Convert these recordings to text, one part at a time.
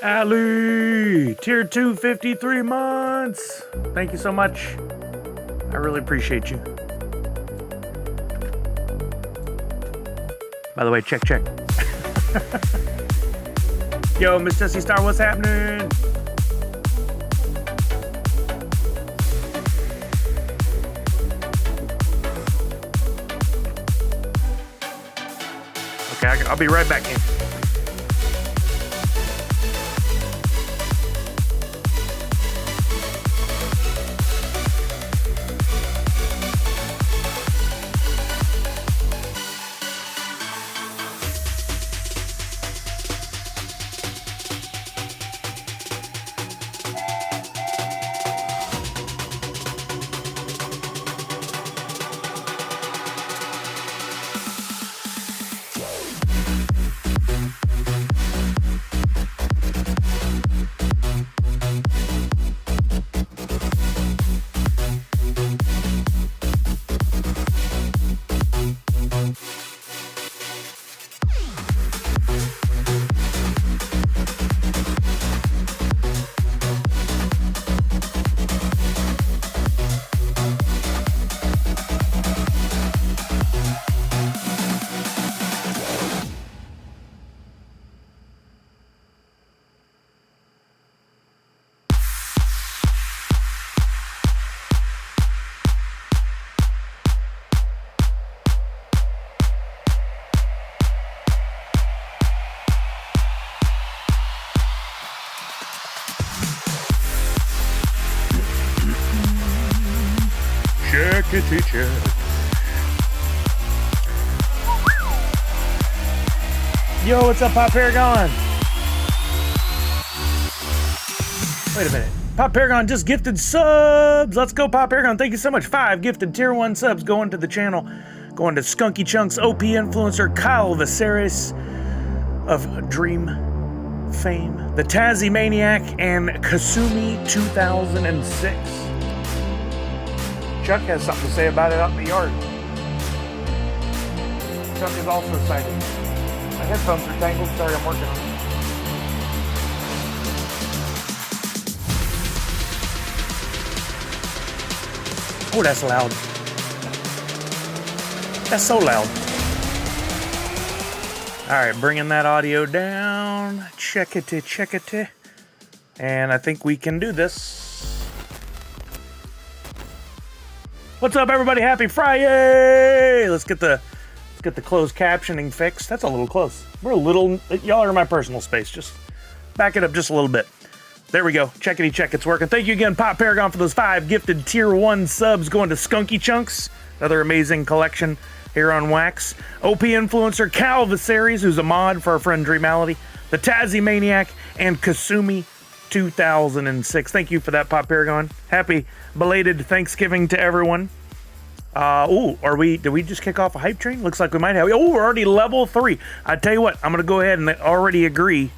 Ali, tier 2, 53 months. Thank you so much. I really appreciate you. By the way, check. Yo, Miss Jessie Star, what's happening? Okay, I'll be right back in. Check. Yo, what's up, Pop Paragon? Wait a minute. Pop Paragon just gifted subs. Let's go, Pop Paragon. Thank you so much. 5 gifted tier 1 subs going to the channel. Going to Skunky Chunks, OP influencer Kyle Viserys of Dream fame, the Tazzy Maniac, and Kasumi 2006. Chuck has something to say about it out in the yard. Chuck is also excited. My headphones are tangled. Sorry, I'm working on it. Oh, that's loud. That's so loud. All right, bringing that audio down. Check it. And I think we can do this. What's up, everybody? Happy FriYAY! Let's get the closed captioning fixed. That's a little close. We're a little. Y'all are in my personal space. Just back it up just a little bit. There we go. Checkity check. It's working. Thank you again, Pop Paragon, for those 5 gifted tier 1 subs going to Skunky Chunks. Another amazing collection here on Wax. OP influencer Cal Viserys, who's a mod for our friend Dreamality, the Tazzy Maniac, and Kasumi 2006. Thank you for that, Pop Paragon. Happy belated Thanksgiving to everyone. Did we just kick off a hype train? Looks like we might have. Oh, we're already level 3. I tell you what, I'm going to go ahead and already agree.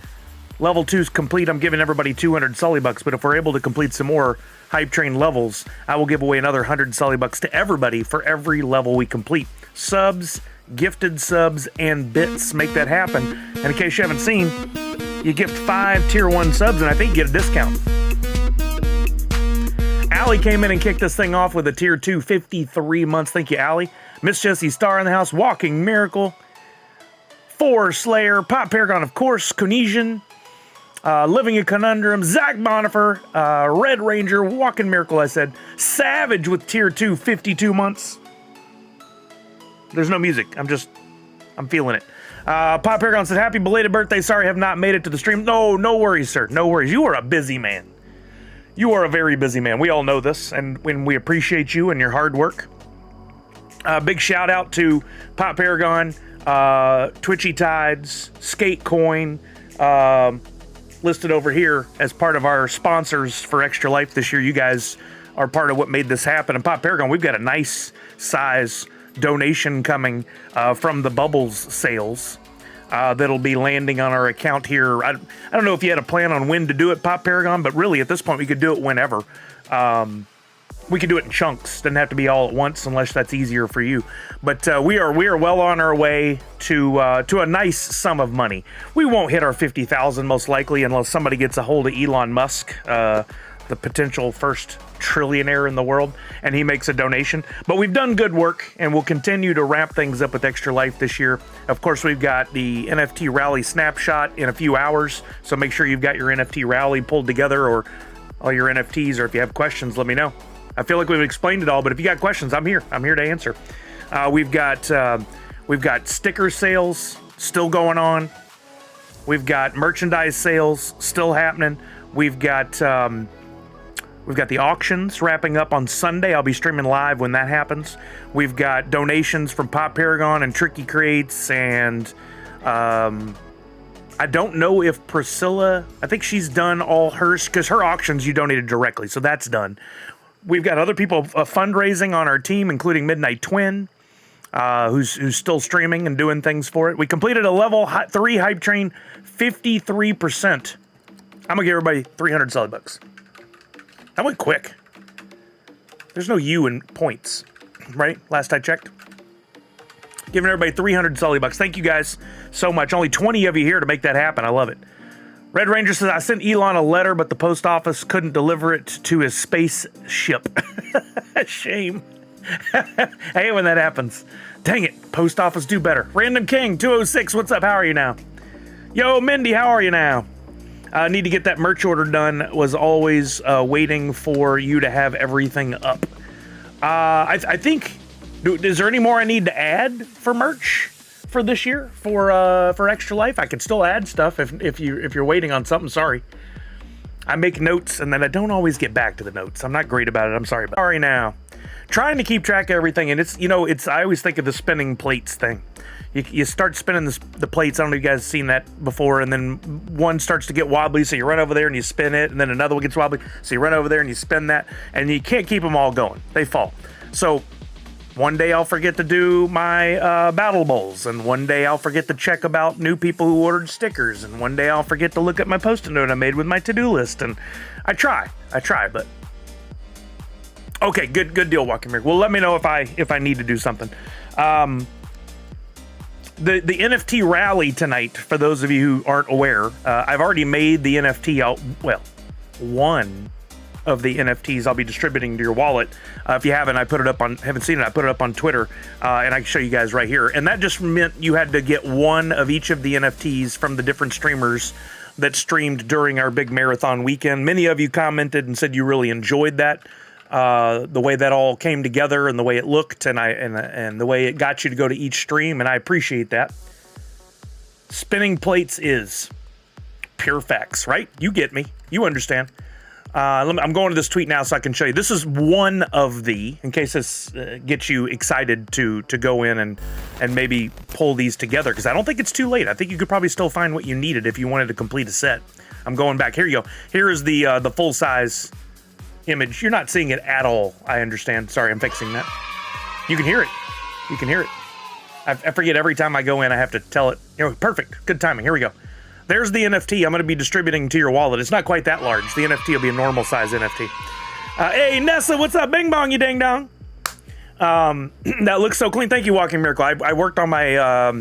Level 2's complete. I'm giving everybody 200 Sully bucks, but if we're able to complete some more hype train levels, I will give away another 100 Sully bucks to everybody for every level we complete. Subs, gifted subs, and bits make that happen. And in case you haven't seen, you gift 5 tier 1 subs, and I think you get a discount. Allie came in and kicked this thing off with a tier 2, 53 months. Thank you, Allie. Miss Jessie Star in the house, Walking Miracle, 4 Slayer, Pop Paragon, of course, Conesian, Living a Conundrum, Zach Bonifer, Red Ranger, Walking Miracle, I said, Savage with tier 2, 52 months. There's no music. I'm feeling it. Pop Paragon said, happy belated birthday. Sorry I have not made it to the stream. No worries, sir. No worries. You are a busy man. You are a very busy man. We all know this, and when we appreciate you and your hard work. Big shout out to Pop Paragon, Twitchy Tides, Skate Coin, listed over here as part of our sponsors for Extra Life this year. You guys are part of what made this happen. And Pop Paragon, we've got a nice size donation coming from the Bubbles sales that'll be landing on our account here. I don't know if you had a plan on when to do it, Pop Paragon, but really at this point we could do it whenever. We can do it in chunks. Doesn't have to be all at once unless that's easier for you. But we are well on our way to a nice sum of money. We won't hit our 50,000 most likely unless somebody gets a hold of Elon Musk, the potential first trillionaire in the world, and he makes a donation. But we've done good work, and we'll continue to ramp things up with Extra Life this year. Of course, we've got the NFT Rally Snapshot in a few hours, so make sure you've got your NFT Rally pulled together, or all your NFTs, or if you have questions, let me know. I feel like we've explained it all, but if you got questions, I'm here. I'm here to answer. We've got sticker sales still going on. We've got merchandise sales still happening. We've got the auctions wrapping up on Sunday. I'll be streaming live when that happens. We've got donations from Pop Paragon and Tricky Crates, and I don't know if Priscilla, I think she's done all hers, because her auctions you donated directly, so that's done. We've got other people fundraising on our team, including Midnight Twin, who's still streaming and doing things for it. We completed a level 3 hype train, 53%. I'm gonna give everybody 300 solid bucks. That went quick. There's no U in points, right? Last I checked. Giving everybody 300 solid bucks. Thank you guys so much. Only 20 of you here to make that happen. I love it. Red Ranger says, I sent Elon a letter, but the post office couldn't deliver it to his spaceship. Shame. I hate when that happens. Dang it. Post office, do better. Random King 206, what's up? How are you now? Yo, Mindy, how are you now? Need to get that merch order done. Was always waiting for you to have everything up. I think, is there any more I need to add for merch for this year for Extra Life? I can still add stuff if you're waiting on something. Sorry, I make notes and then I don't always get back to the notes. I'm not great about it. I'm sorry. Sorry now. Trying to keep track of everything, and it's I always think of the spinning plates thing. You start spinning the plates. I don't know if you guys have seen that before, and then one starts to get wobbly, so you run over there and you spin it, and then another one gets wobbly, so you run over there and you spin that, and you can't keep them all going. They fall. So one day I'll forget to do my battle bowls, and one day I'll forget to check about new people who ordered stickers, and one day I'll forget to look at my post-it note I made with my to-do list, and I try, but okay, good deal, Walking Mirror. Well, let me know if I need to do something. The NFT rally tonight, for those of you who aren't aware, I've already made the NFT out. Well, one of the NFTs I'll be distributing to your wallet. If you haven't seen it, I put it up on Twitter, and I can show you guys right here. And that just meant you had to get one of each of the NFTs from the different streamers that streamed during our big marathon weekend. Many of you commented and said you really enjoyed that. The way that all came together and the way it looked and the way it got you to go to each stream, and I appreciate that. Spinning plates is pure facts, right? You get me. You understand. I'm going to this tweet now so I can show you. This is one of in case this gets you excited to go in and maybe pull these together, because I don't think it's too late. I think you could probably still find what you needed if you wanted to complete a set. I'm going back. Here you go. Here is the full-size image. You're not seeing it at all, I understand. Sorry, I'm fixing that. You can hear it. You can hear it. I forget every time I go in, I have to tell it. Perfect. Good timing. Here we go. There's the NFT I'm going to be distributing to your wallet. It's not quite that large. The NFT will be a normal size NFT. Hey, Nessa, what's up? Bing bong, you ding dong. That looks so clean. Thank you, Walking Miracle. I worked on my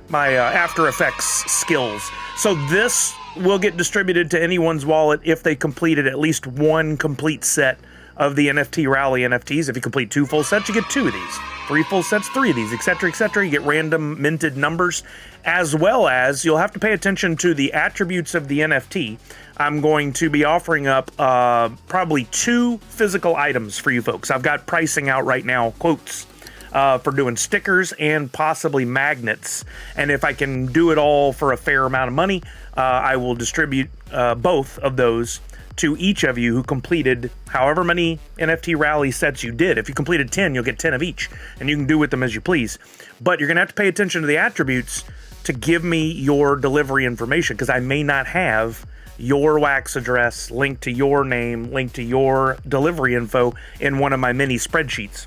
my After Effects skills. So this will get distributed to anyone's wallet if they completed at least one complete set of the NFT Rally NFTs. If you complete 2 full sets, you get 2 of these. 3 full sets, 3 of these, etc., etc. You get random minted numbers, as well as you'll have to pay attention to the attributes of the NFT. I'm going to be offering up probably 2 physical items for you folks. I've got pricing out right now, quotes, for doing stickers and possibly magnets. And if I can do it all for a fair amount of money, I will distribute both of those to each of you who completed however many NFT Rally sets you did. If you completed 10, you'll get 10 of each, and you can do with them as you please. But you're going to have to pay attention to the attributes to give me your delivery information, because I may not have your wax address linked to your name, linked to your delivery info in one of my mini spreadsheets.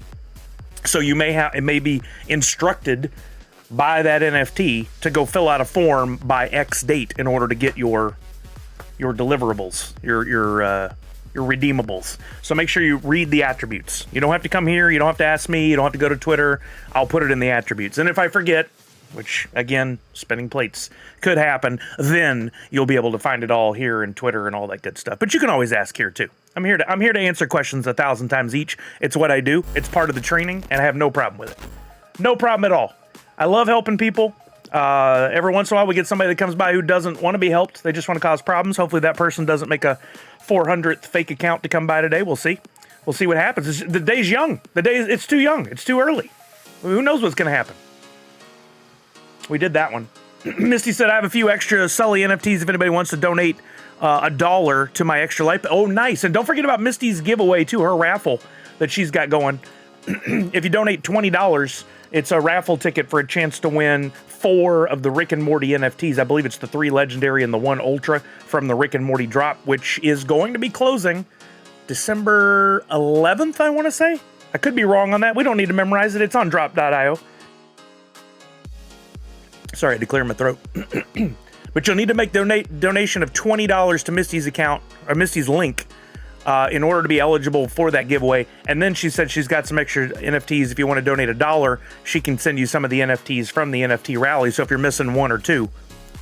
So you it may be instructed by that NFT to go fill out a form by X date in order to get your deliverables, your your redeemables. So make sure you read the attributes. You don't have to come here. You don't have to ask me. You don't have to go to Twitter. I'll put it in the attributes. And if I forget, which, again, spinning plates could happen, then you'll be able to find it all here in Twitter and all that good stuff. But you can always ask here, too. I'm here to answer questions 1,000 times each. It's what I do. It's part of the training, and I have no problem with it. No problem at all. I love helping people. Every once in a while, we get somebody that comes by who doesn't want to be helped. They just want to cause problems. Hopefully that person doesn't make a 400th fake account to come by today. We'll see. We'll see what happens. The day's young. It's too young. It's too early. Who knows what's going to happen? We did that one. Misty said, I have a few extra Sully NFTs if anybody wants to donate $1 to my extra life. Oh, nice. And don't forget about Misty's giveaway, too, her raffle that she's got going. If you donate $20, it's a raffle ticket for a chance to win 4 of the Rick and Morty NFTs. I believe it's the 3 Legendary and the 1 Ultra from the Rick and Morty drop, which is going to be closing December 11th, I want to say. I could be wrong on that. We don't need to memorize it. It's on drop.io. Sorry, I had to clear my throat. But you'll need to make donation of $20 to Misty's account, or Misty's link, in order to be eligible for that giveaway. And then she said she's got some extra NFTs. If you want to donate $1, she can send you some of the NFTs from the NFT rally. So if you're missing 1 or 2,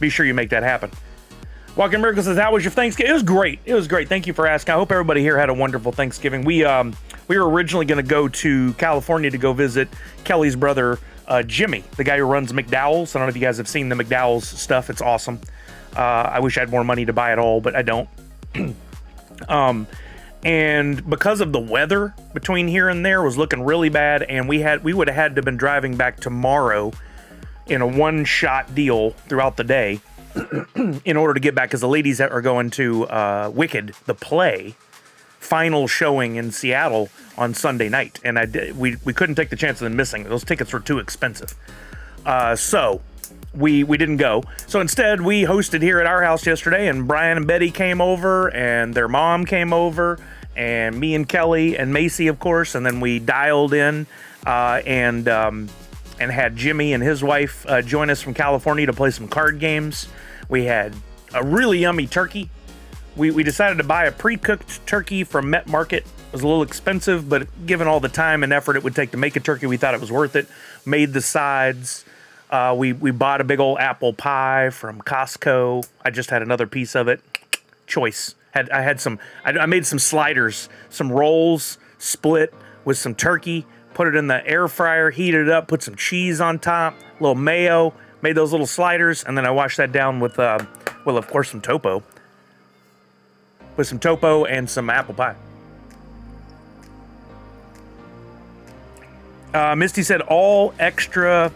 be sure you make that happen. Walking Miracle says, how was your Thanksgiving? It was great. It was great. Thank you for asking. I hope everybody here had a wonderful Thanksgiving. We were originally going to go to California to go visit Kelly's brother, Jimmy, the guy who runs McDowell's. I don't know if you guys have seen the McDowell's stuff. It's awesome. I wish I had more money to buy it all, but I don't. And because of the weather between here and there was looking really bad, and we would have had to have been driving back tomorrow in a one-shot deal throughout the day in order to get back, because the ladies are going to Wicked, the play, final showing in Seattle on Sunday night, and we couldn't take the chance of them missing. Those tickets were too expensive, so we didn't go. So instead, we hosted here at our house yesterday, and Brian and Betty came over, and their mom came over, and me and Kelly and Macy, of course, and then we dialed in and had Jimmy and his wife join us from California to play some card games. We had a really yummy turkey. We decided to buy a pre-cooked turkey from Met Market. It was a little expensive, but given all the time and effort it would take to make a turkey, we thought it was worth it. Made the sides. We bought a big old apple pie from Costco. I just had another piece of it. Choice. I made some sliders, some rolls, split with some turkey, put it in the air fryer, heated it up, put some cheese on top, a little mayo, made those little sliders, and then I washed that down with, well, of course, some topo. With some topo and some apple pie. Misty said all extra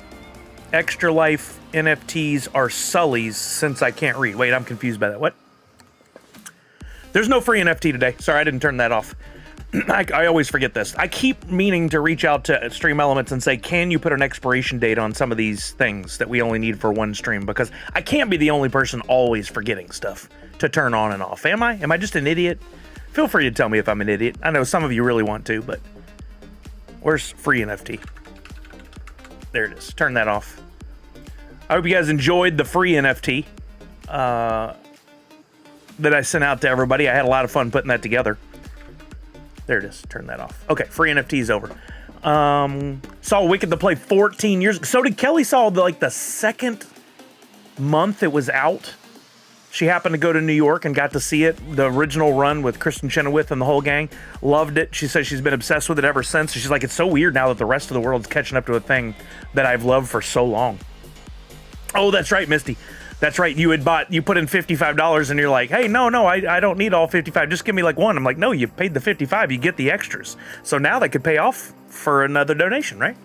life NFTs are Sully's since I can't read. Wait, I'm confused by that. What? There's no free NFT today. Sorry, I didn't turn that off. I always forget this. I keep meaning to reach out to Stream Elements and say, can you put an expiration date on some of these things that we only need for one stream? Because I can't be the only person always forgetting stuff to turn on and off. Am I? Am I just an idiot? Feel free to tell me if I'm an idiot. I know some of you really want to, but where's free NFT? There it is. Turn that off. I hope you guys enjoyed the free NFT that I sent out to everybody. I had a lot of fun putting that together. There it is. Turn that off. Okay, free NFT's over. Saw Wicked the Play 14 years ago. So did Kelly. Saw the second month it was out. She happened to go to New York and got to see it. The original run with Kristen Chenoweth and the whole gang. Loved it. She says she's been obsessed with it ever since. She's like, it's so weird now that the rest of the world's catching up to a thing that I've loved for so long. Oh, that's right, Misty. That's right. You put in $55 and you're like, hey, no, I don't need all 55. Just give me one. I'm like, no, you paid the 55. You get the extras. So now that could pay off for another donation, right?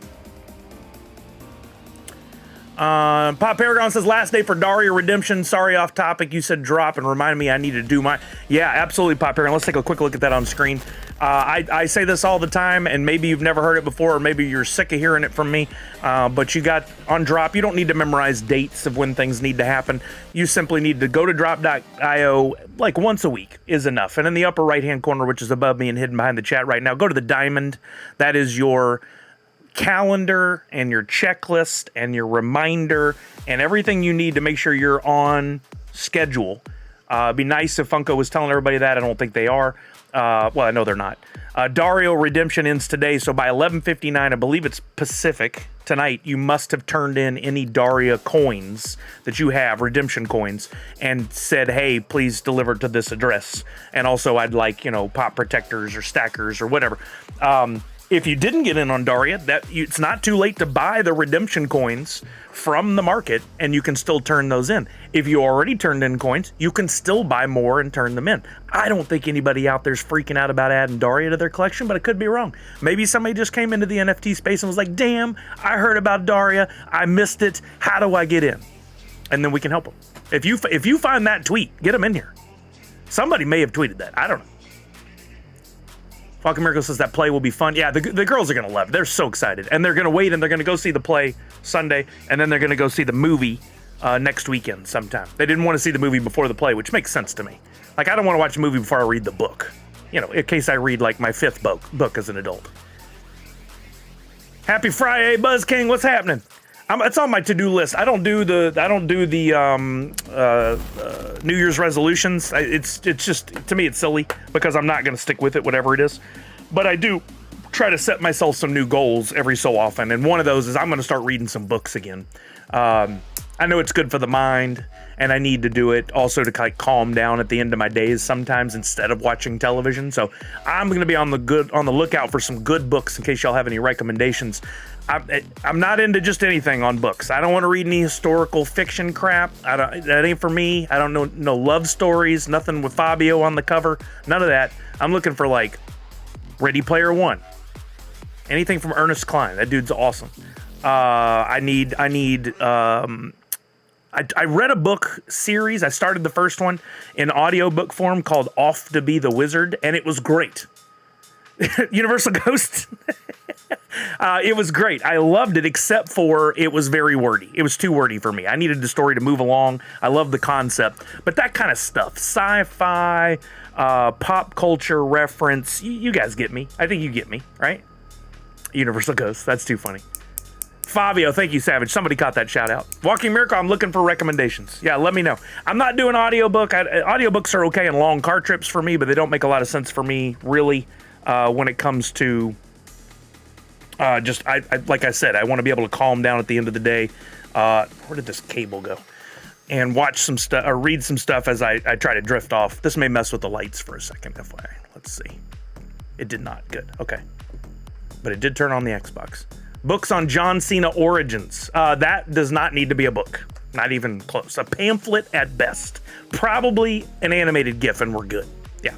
Pop Paragon says, last day for Daria Redemption. Sorry, off topic. You said drop and remind me I need to do my... Yeah, absolutely, Pop Paragon. Let's take a quick look at that on screen. I say this all the time, and maybe you've never heard it before, or maybe you're sick of hearing it from me, but you got on drop. You don't need to memorize dates of when things need to happen. You simply need to go to drop.io once a week is enough. And in the upper right-hand corner, which is above me and hidden behind the chat right now, go to the diamond. That is your calendar and your checklist and your reminder and everything you need to make sure you're on schedule It'd be nice if Funko was telling everybody that. I don't think they are. Well, I know they're not. Dario redemption ends today, so by 11:59, I believe it's Pacific tonight, you must have turned in any Daria coins that you have, redemption coins, and said, hey, please deliver to this address. And also, I'd like, pop protectors or stackers or whatever. If you didn't get in on Daria, it's not too late to buy the redemption coins from the market, and you can still turn those in. If you already turned in coins, you can still buy more and turn them in. I don't think anybody out there's freaking out about adding Daria to their collection, but I could be wrong. Maybe somebody just came into the NFT space and was like, damn, I heard about Daria, I missed it, how do I get in? And then we can help them. If you find that tweet, get them in here. Somebody may have tweeted that, I don't know. Falcon Miracle says that play will be fun. Yeah, the girls are going to love it. They're so excited. And they're going to wait, and they're going to go see the play Sunday, and then they're going to go see the movie next weekend sometime. They didn't want to see the movie before the play, which makes sense to me. Like, I don't want to watch a movie before I read the book. In case I read, like, my 5th book as an adult. Happy Friday, Buzz King. What's happening? It's on my to-do list. I don't do the New Year's resolutions. It's just, to me, it's silly because I'm not going to stick with it, whatever it is. But I do try to set myself some new goals every so often, and one of those is I'm going to start reading some books again. I know it's good for the mind, and I need to do it also to calm down at the end of my days sometimes instead of watching television. So I'm going to be on the lookout for some good books in case y'all have any recommendations. I'm not into just anything on books. I don't want to read any historical fiction crap. That ain't for me. I don't know no love stories, nothing with Fabio on the cover, none of that. I'm looking for like Ready Player One, anything from Ernest Cline. That dude's awesome. I read a book series. I started the first one in audiobook form called Off to Be the Wizard, and it was great. Universal Ghost. It was great. I loved it, except for it was very wordy. It was too wordy for me. I needed the story to move along. I love the concept, but that kind of stuff, sci-fi, pop culture reference, you guys get me. I think you get me, right? Universal Ghost. That's too funny. Fabio, thank you, Savage. Somebody caught that shout out. Walking Miracle, I'm looking for recommendations. Yeah, let me know. I'm not doing audiobook. Audiobooks are okay in long car trips for me, but they don't make a lot of sense for me, really, when it comes to like I said, I want to be able to calm down at the end of the day. Where did this cable go? And watch some stuff or read some stuff as I try to drift off. This may mess with the lights for a second, FYI. Let's see. It did not. Good. Okay. But it did turn on the Xbox. Books on John Cena origins. That does not need to be a book. Not even close. A pamphlet at best. Probably an animated GIF, and we're good. Yeah.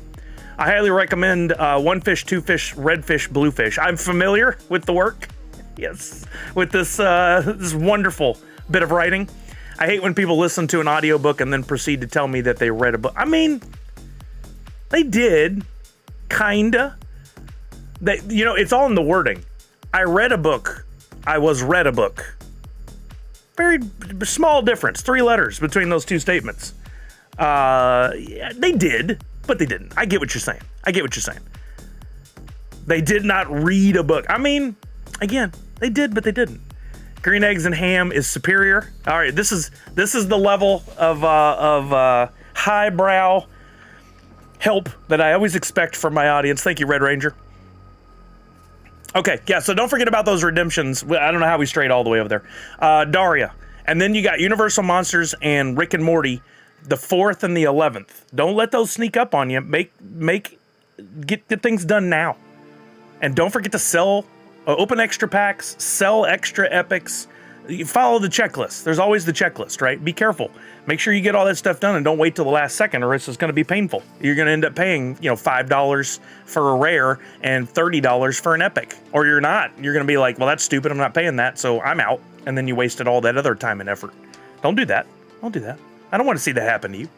I highly recommend One Fish, Two Fish, Red Fish, Blue Fish. I'm familiar with the work. Yes. With this wonderful bit of writing. I hate when people listen to an audiobook and then proceed to tell me that they read a book. I mean, they did. Kinda. It's all in the wording. I read a book. I was read a book. Very small difference. 3 letters between those two statements. Yeah, they did, but they didn't. I get what you're saying. They did not read a book. I mean, again, they did, but they didn't. Green eggs and ham is superior. All right, this is the level of highbrow help that I always expect from my audience. Thank you, Red Ranger. Okay, yeah, so don't forget about those redemptions. I don't know how we strayed all the way over there. Daria. And then you got Universal Monsters and Rick and Morty, the 4th and the 11th. Don't let those sneak up on you. Get things done now. And don't forget to sell, open extra packs, sell extra epics. You follow the checklist. There's always the checklist, right? Be careful. Make sure you get all that stuff done and don't wait till the last second or it's just going to be painful. You're going to end up paying, $5 for a rare and $30 for an epic. Or you're not. You're going to be like, well, that's stupid. I'm not paying that, so I'm out. And then you wasted all that other time and effort. Don't do that. Don't do that. I don't want to see that happen to you.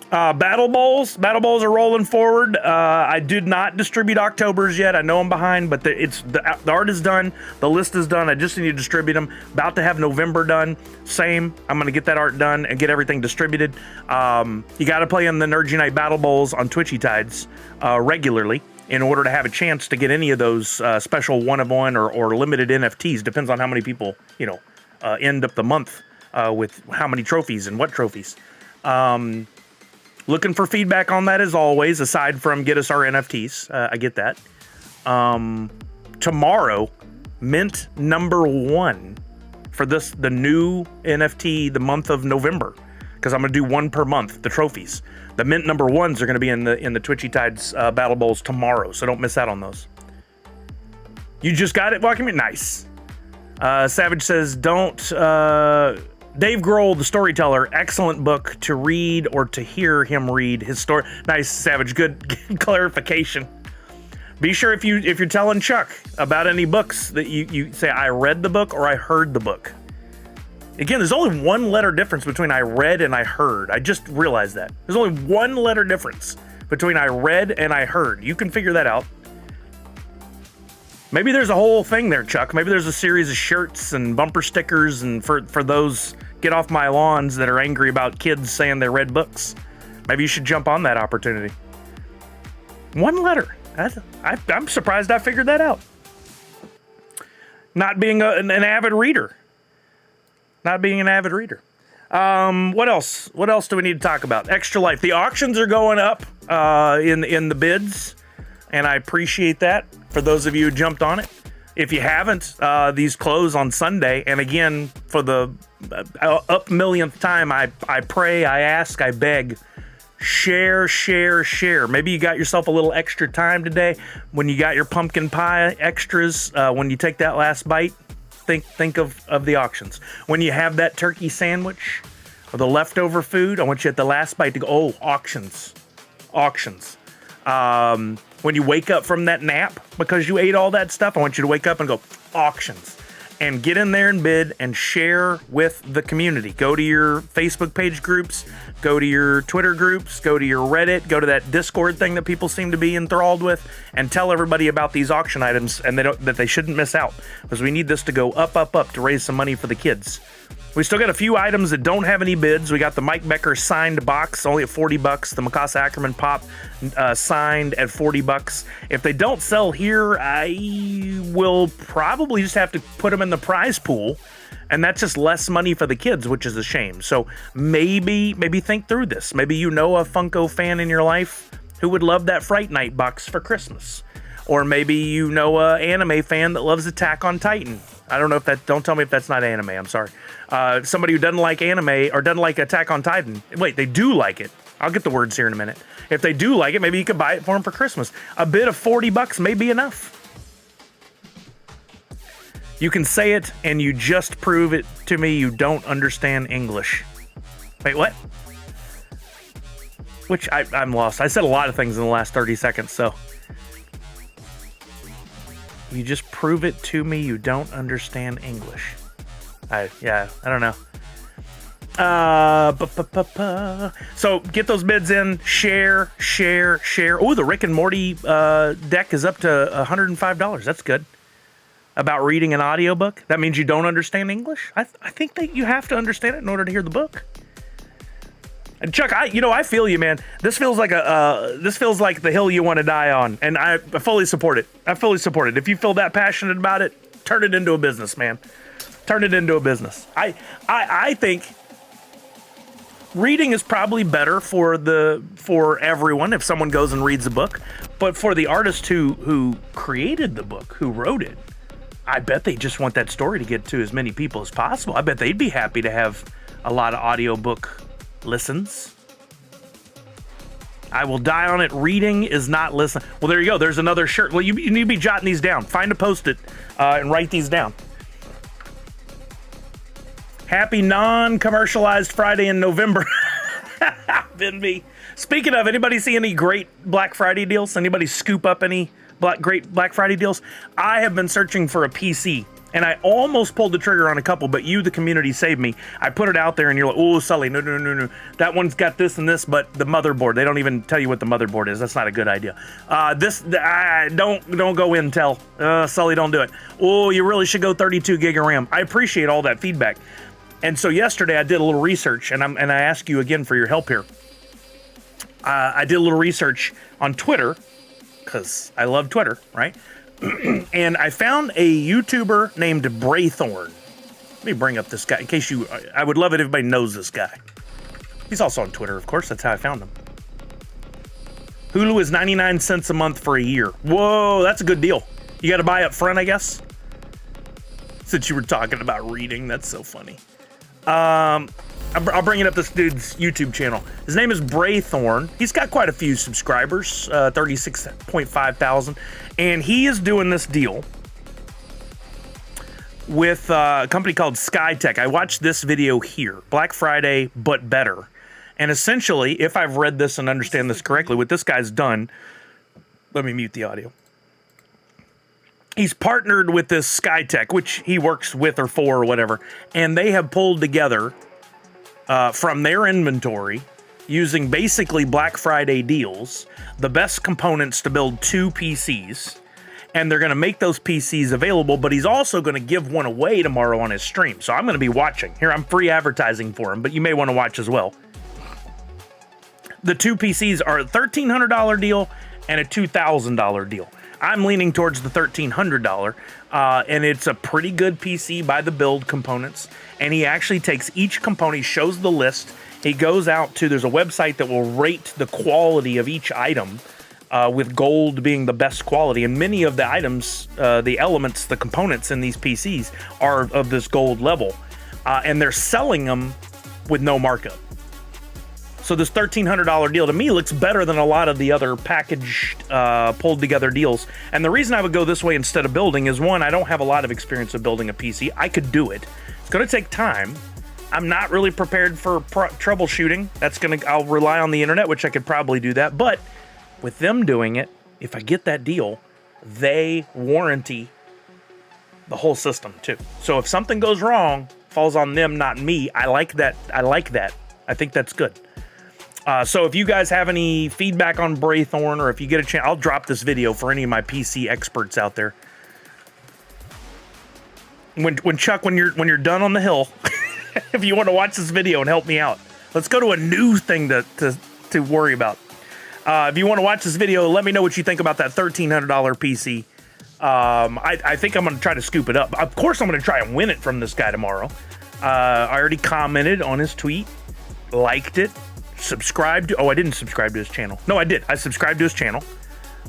Battle Bowls are rolling forward. I did not distribute October's yet. I know I'm behind, but the art is done. The list is done. I just need to distribute them. About to have November done. Same. I'm going to get that art done and get everything distributed. You got to play in the Nerd Unite Battle Bowls on Twitchy Tides regularly in order to have a chance to get any of those special one-of-one or limited NFTs. Depends on how many people, end up the month with how many trophies and what trophies. Looking for feedback on that as always, aside from get us our NFTs. I get that. Tomorrow, mint number 1 for the new NFT, the month of November, because I'm going to do one per month, the trophies. The mint number 1s are going to be in the Twitchy Tides Battle Bowls tomorrow, so don't miss out on those. You just got it, Walking? Nice. Savage says, don't... Dave Grohl, the storyteller, excellent book to read or to hear him read his story. Nice, Savage, good clarification. Be sure if you're telling Chuck about any books that you say, I read the book or I heard the book. Again, there's only one letter difference between I read and I heard. I just realized that. There's only one letter difference between I read and I heard. You can figure that out. Maybe there's a whole thing there, Chuck. Maybe there's a series of shirts and bumper stickers and for those get off my lawns that are angry about kids saying they read books. Maybe you should jump on that opportunity. One letter. I'm surprised I figured that out. Not being an avid reader. Not being an avid reader. What else? What else do we need to talk about? Extra Life. The auctions are going up in the bids, and I appreciate that for those of you who jumped on it. If you haven't, these close on Sunday. And again, for the up millionth time, I pray, I ask, I beg, share, share, share. Maybe you got yourself a little extra time today when you got your pumpkin pie extras. When you take that last bite, think of the auctions. When you have that turkey sandwich or the leftover food, I want you at the last bite to go, oh, auctions. When you wake up from that nap because you ate all that stuff, I want you to wake up and go, auctions. And get in there and bid and share with the community. Go to your Facebook page groups, go to your Twitter groups, go to your Reddit, go to that Discord thing that people seem to be enthralled with, and tell everybody about these auction items and that they shouldn't miss out, because we need this to go up to raise some money for the kids. We still got a few items that don't have any bids. We got the Mike Becker signed box, only at $40. The Mikasa Ackerman pop signed at $40. If they don't sell here, I will probably just have to put them in the prize pool, and that's just less money for the kids, which is a shame. So maybe think through this. Maybe you know a Funko fan in your life who would love that Fright Night box for Christmas. Or maybe you know a anime fan that loves Attack on Titan. I don't know if that, don't tell me if that's not anime, I'm sorry. Somebody who doesn't like anime or doesn't like Attack on Titan. Wait, they do like it. I'll get the words here in a minute. If they do like it, maybe you could buy it for them for Christmas. A bid of $40 may be enough. You can say it and you just prove it to me you don't understand English. Wait, what? Which I'm lost. I said a lot of things in the last 30 seconds, so. You just prove it to me you don't understand English. I don't know. So get those bids in. Share. Oh, the Rick and Morty deck is up to $105. That's good. About reading an audiobook. That means you don't understand English? I think that you have to understand it in order to hear the book. And Chuck, I feel you, man. This feels like the hill you want to die on, and I fully support it. If you feel that passionate about it, turn it into a business, man. Turn it into a business. I think reading is probably better for everyone if someone goes and reads a book, but for the artist who created the book, who wrote it, I bet they just want that story to get to as many people as possible. I bet they'd be happy to have a lot of audiobook listens. I will die on it. Reading is not listening. Well, there you go. There's another shirt. Well, you need to be jotting these down. Find a Post-it and write these down. Happy non-commercialized Friday in November. Been me. Speaking of, anybody see any great Black Friday deals? Anybody scoop up any great Black Friday deals? I have been searching for a PC, and I almost pulled the trigger on a couple, but you, the community, saved me. I put it out there, and you're like, oh, Sully, no. That one's got this and this, but the motherboard, they don't even tell you what the motherboard is. That's not a good idea. Don't go Intel. Sully, don't do it. Oh, you really should go 32 gig of RAM. I appreciate all that feedback. And so yesterday I did a little research, and I ask you again for your help here. I did a little research on Twitter, because I love Twitter, right? And I found a YouTuber named Braythorn. Let me bring up this guy in case I would love it if everybody knows this guy. He's also on Twitter, of course. That's how I found him. Hulu is 99 cents a month for a year. Whoa, that's a good deal. You got to buy up front, I guess. Since you were talking about reading, that's so funny. I'll bring it up this dude's YouTube channel. His name is Braythorn. He's got quite a few subscribers, 36.5 thousand. And he is doing this deal with a company called SkyTech. I watched this video here, Black Friday, but better. And essentially, if I've read this and understand this correctly, what this guy's done, let me mute the audio. He's partnered with this SkyTech, which he works with or for or whatever, and they have pulled together from their inventory, using basically Black Friday deals, the best components to build 2 PCs, and they're going to make those PCs available, but he's also going to give one away tomorrow on his stream. So I'm going to be watching. Here, I'm free advertising for him, but you may want to watch as well. The 2 PCs are a $1,300 deal and a $2,000 deal. I'm leaning towards the $1,300, and it's a pretty good PC by the build components. And he actually takes each component, he shows the list. He goes out to, there's a website that will rate the quality of each item, with gold being the best quality. And many of the items, the elements, the components in these PCs are of this gold level. And they're selling them with no markup. So this $1,300 deal to me looks better than a lot of the other packaged, pulled together deals. And the reason I would go this way instead of building is, one, I don't have a lot of experience of building a PC. I could do it. It's going to take time. I'm not really prepared for troubleshooting. I'll rely on the internet, which I could probably do that. But with them doing it, if I get that deal, they warranty the whole system too. So if something goes wrong, falls on them, not me. I like that. I think that's good. So if you guys have any feedback on Braythorn, or if you get a chance, I'll drop this video for any of my PC experts out there. When Chuck, when you're done on the hill, if you want to watch this video and help me out, let's go to a new thing to worry about. If you want to watch this video, let me know what you think about that $1,300 PC. I think I'm going to try to scoop it up. Of course, I'm going to try and win it from this guy tomorrow. I already commented on his tweet, liked it. Subscribed. Oh, I didn't subscribe to his channel. No, I did. I subscribed to his channel.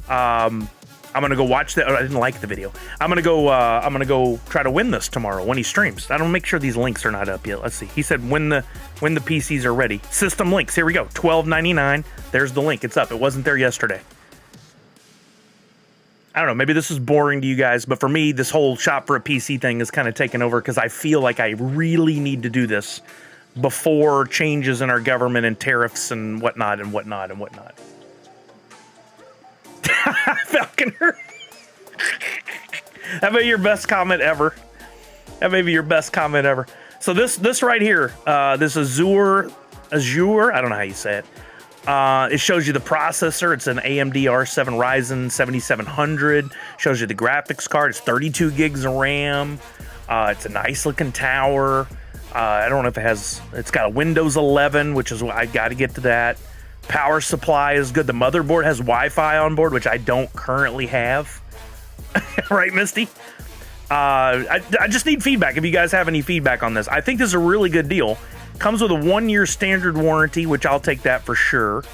I'm gonna go watch that. Oh, I didn't like the video. I'm gonna go try to win this tomorrow when he streams. I don't make sure these links are not up yet. Let's see. He said when the PCs are ready. System links. Here we go. $12.99. There's the link. It's up. It wasn't there yesterday. I don't know. Maybe this is boring to you guys, but for me, this whole shop for a PC thing is kind of taken over because I feel like I really need to do this before changes in our government and tariffs and whatnot and whatnot and whatnot. Falconer. That may be your best comment ever. That may be your best comment ever. So this right here, this Azure, I don't know how you say it. It shows you the processor. It's an AMD R7 Ryzen 7700. Shows you the graphics card. It's 32 gigs of RAM. It's a nice looking tower. I don't know if it's got a Windows 11, which is what I got to get to that. Power supply is good. The motherboard has Wi-Fi on board, which I don't currently have. Right, Misty? I just need feedback. If you guys have any feedback on this, I think this is a really good deal. Comes with a 1-year standard warranty, which I'll take that for sure.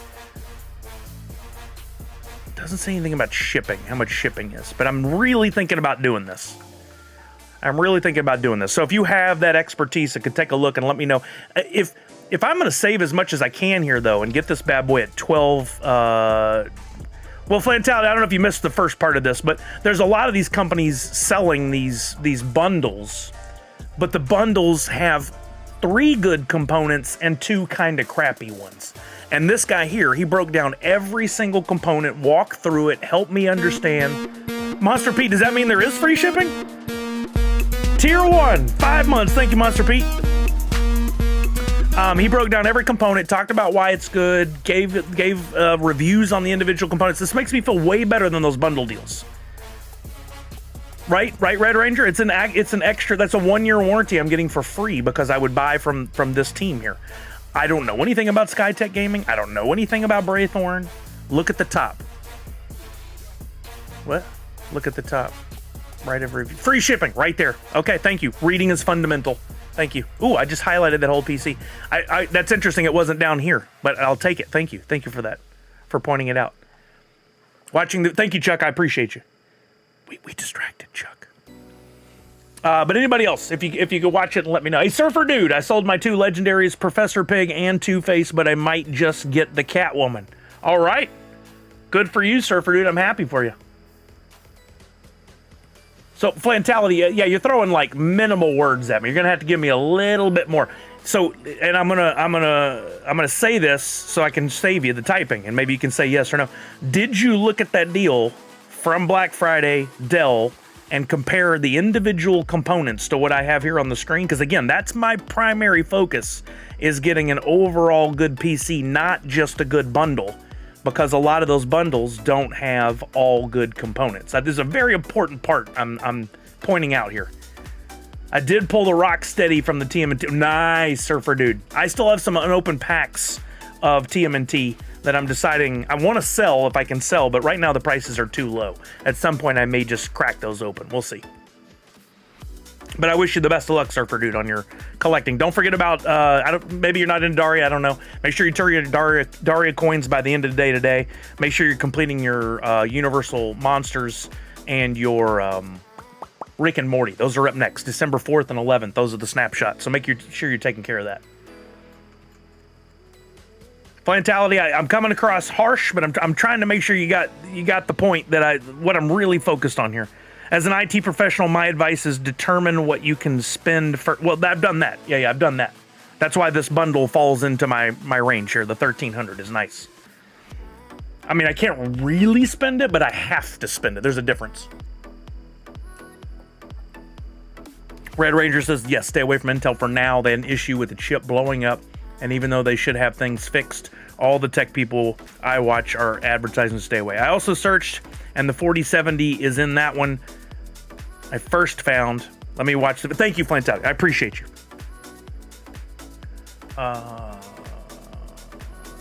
Doesn't say anything about shipping, how much shipping is, but I'm really thinking about doing this. So if you have that expertise that could take a look and let me know. If I'm going to save as much as I can here, though, and get this bad boy at 12... well, Flantality, I don't know if you missed the first part of this, but there's a lot of these companies selling these bundles, but the bundles have 3 good components and 2 kind of crappy ones. And this guy here, he broke down every single component, walked through it, helped me understand. Monster Pete, does that mean there is free shipping? Tier 1, 5 months. Thank you, Monster Pete. He broke down every component, talked about why it's good, gave reviews on the individual components. This makes me feel way better than those bundle deals. Right, Red Ranger? It's an extra, that's a 1-year warranty I'm getting for free because I would buy from this team here. I don't know anything about SkyTech Gaming. I don't know anything about Braythorn. Look at the top. What? Look at the top. Right of review. Free shipping right there. Okay, thank you. Reading is fundamental. Thank you. Ooh, I just highlighted that whole PC. That's interesting. It wasn't down here, but I'll take it. Thank you. Thank you for that, for pointing it out. Watching the, thank you, Chuck. I appreciate you. We distracted Chuck. But anybody else, if you could watch it and let me know. Hey, Surfer Dude, I sold my 2 legendaries, Professor Pig and Two-Face, but I might just get the Catwoman. All right. Good for you, Surfer Dude. I'm happy for you. So, Flantality, yeah, you're throwing like minimal words at me. You're gonna have to give me a little bit more. So, and I'm gonna say this so I can save you the typing, and maybe you can say yes or no. Did you look at that deal from Black Friday, Dell, and compare the individual components to what I have here on the screen? Because again, that's my primary focus, is getting an overall good PC, not just a good bundle, because a lot of those bundles don't have all good components. That is a very important part I'm pointing out here. I did pull the Rocksteady from the TMNT. Nice, Surfer Dude. I still have some unopened packs of TMNT that I'm deciding I want to sell if I can sell, but right now the prices are too low. At some point I may just crack those open. We'll see. But I wish you the best of luck, Surfer Dude, on your collecting. Don't forget about, maybe you're not in Daria, I don't know. Make sure you turn your Daria coins by the end of the day today. Make sure you're completing your Universal Monsters and your Rick and Morty. Those are up next, December 4th and 11th. Those are the snapshots, so make sure you're taking care of that. Flantality, I'm coming across harsh, but I'm trying to make sure you got the point that what I'm really focused on here. As an IT professional, my advice is determine what you can spend for. Well, I've done that. Yeah, I've done that. That's why this bundle falls into my range here. The 1300 is nice. I mean, I can't really spend it, but I have to spend it. There's a difference. Red Ranger says, yes, stay away from Intel for now. They had an issue with the chip blowing up, and even though they should have things fixed, all the tech people I watch are advertising to stay away. I also searched, and the 4070 is in that one. I first found. Let me watch it. Thank you, Flantality. I appreciate you.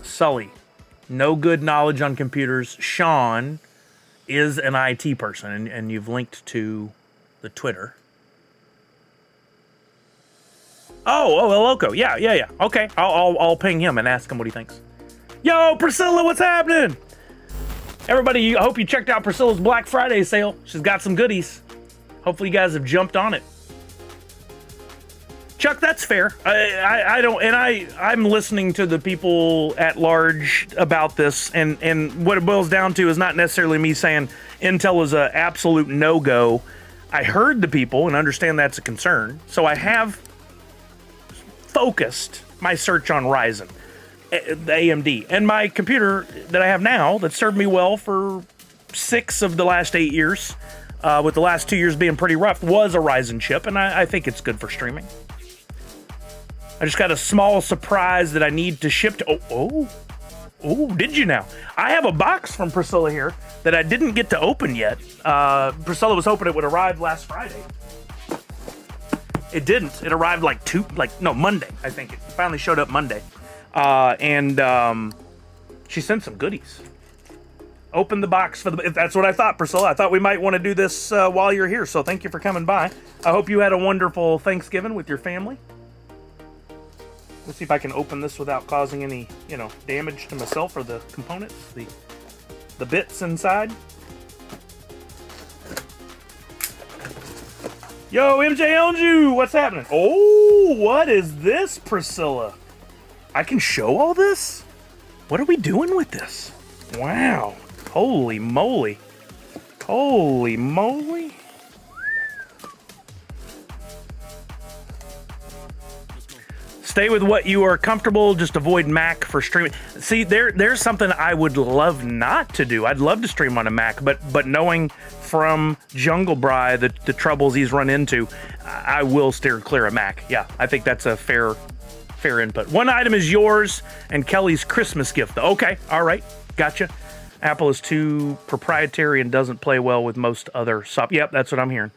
Sully, no good knowledge on computers. Sean is an IT person, and you've linked to the Twitter. Oh, Loco. Yeah. Okay, I'll ping him and ask him what he thinks. Yo, Priscilla, what's happening? Everybody, I hope you checked out Priscilla's Black Friday sale. She's got some goodies. Hopefully you guys have jumped on it. Chuck, that's fair. I don't, and I'm listening to the people at large about this, and what it boils down to is not necessarily me saying Intel is an absolute no-go. I heard the people and understand that's a concern, so I have focused my search on Ryzen, the AMD, and my computer that I have now that served me well for 6 of the last 8 years, with the last 2 years being pretty rough, was a Ryzen chip, and I think it's good for streaming. I just got a small surprise that I need to ship to. Oh, did you now? I have a box from Priscilla here that I didn't get to open yet. Priscilla was hoping it would arrive last Friday. It didn't. It arrived Monday, I think. It finally showed up Monday. And she sent some goodies. Open the box for that's what I thought, Priscilla. I thought we might want to do this while you're here, so thank you for coming by. I hope you had a wonderful Thanksgiving with your family. Let's see if I can open this without causing any, damage to myself or the components, the bits inside. Yo, MJ Elju, what's happening? Oh, what is this, Priscilla? I can show all this? What are we doing with this? Wow. Holy moly. Holy moly. Stay with what you are comfortable. Just avoid Mac for streaming. See, there's something I would love not to do. I'd love to stream on a Mac, but knowing from Jungle Bry the troubles he's run into, I will steer clear of Mac. Yeah, I think that's a fair input. One item is yours and Kelly's Christmas gift. Okay, all right, gotcha. Apple is too proprietary and doesn't play well with most other soft. Yep, that's what I'm hearing.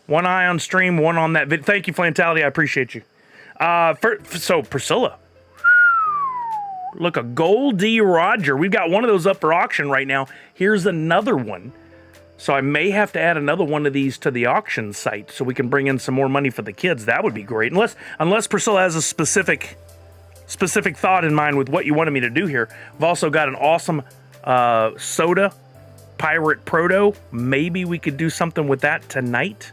One eye on stream, one on that vid. Thank you, Flantality. I appreciate you. So Priscilla, look, a Goldie Roger. We've got one of those up for auction right now. Here's another one. So I may have to add another one of these to the auction site so we can bring in some more money for the kids. That would be great. Unless Priscilla has a specific thought in mind with what you wanted me to do here. I've also got an awesome soda Pirate Proto. Maybe we could do something with that tonight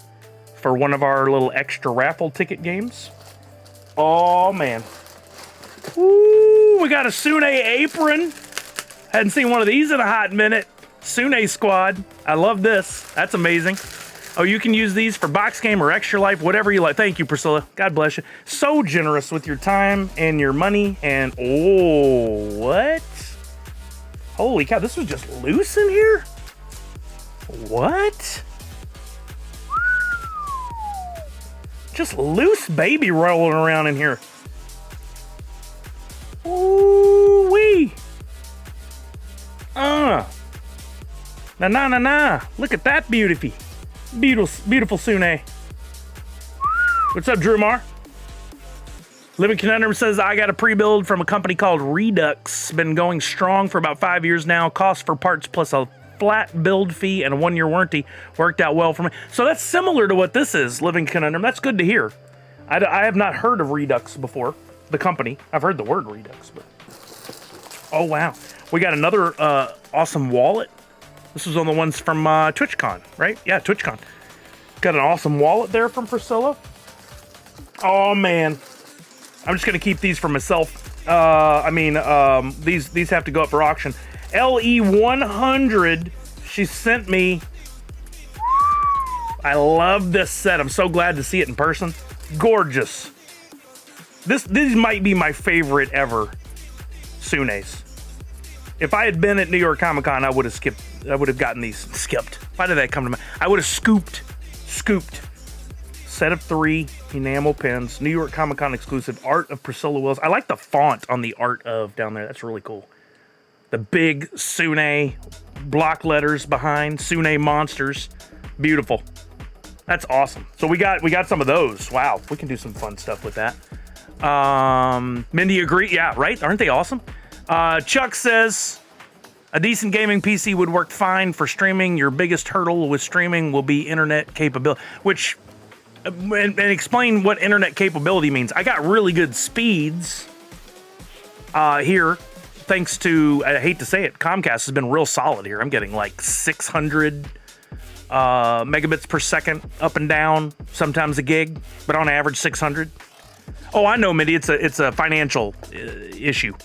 for one of our little extra raffle ticket games. Oh, man. Ooh, we got a Sune apron. Hadn't seen one of these in a hot minute. Sune Squad. I love this. That's amazing. Oh, you can use these for box game or extra life, whatever you like. Thank you, Priscilla. God bless you. So generous with your time and your money. And, oh, what? Holy cow, this was just loose in here? What? Just loose baby rolling around in here. Ooh-wee. Nah. Look at that beauty. Beautiful Sune. What's up, Drew Mar? Living Conundrum says, I got a pre-build from a company called Redux. Been going strong for about 5 years now. Cost for parts plus a flat build fee and a 1-year warranty. Worked out well for me. So that's similar to what this is, Living Conundrum. That's good to hear. I have not heard of Redux before, the company. I've heard the word Redux, but... Oh, wow. We got another awesome wallet. This was on the ones from TwitchCon, right? Yeah, TwitchCon. Got an awesome wallet there from Priscilla. Oh, man. I'm just going to keep these for myself. These have to go up for auction. LE100, she sent me. I love this set. I'm so glad to see it in person. Gorgeous. These might be my favorite ever Sunes. If I had been at New York Comic Con, I would have gotten these. Skipped. Why did that come to mind? I would have scooped. Set of 3 enamel pins. New York Comic Con exclusive. Art of Priscilla Wills. I like the font on the art of down there. That's really cool. The big Sune block letters behind. Sune monsters. Beautiful. That's awesome. So we got some of those. Wow. We can do some fun stuff with that. Mindy agree. Yeah, right? Aren't they awesome? Chuck says, a decent gaming PC would work fine for streaming. Your biggest hurdle with streaming will be internet capability. Which, and explain what internet capability means. I got really good speeds here, thanks to, I hate to say it, Comcast has been real solid here. I'm getting like 600 megabits per second up and down, sometimes a gig, but on average 600. Oh, I know, Mindy, it's a financial issue.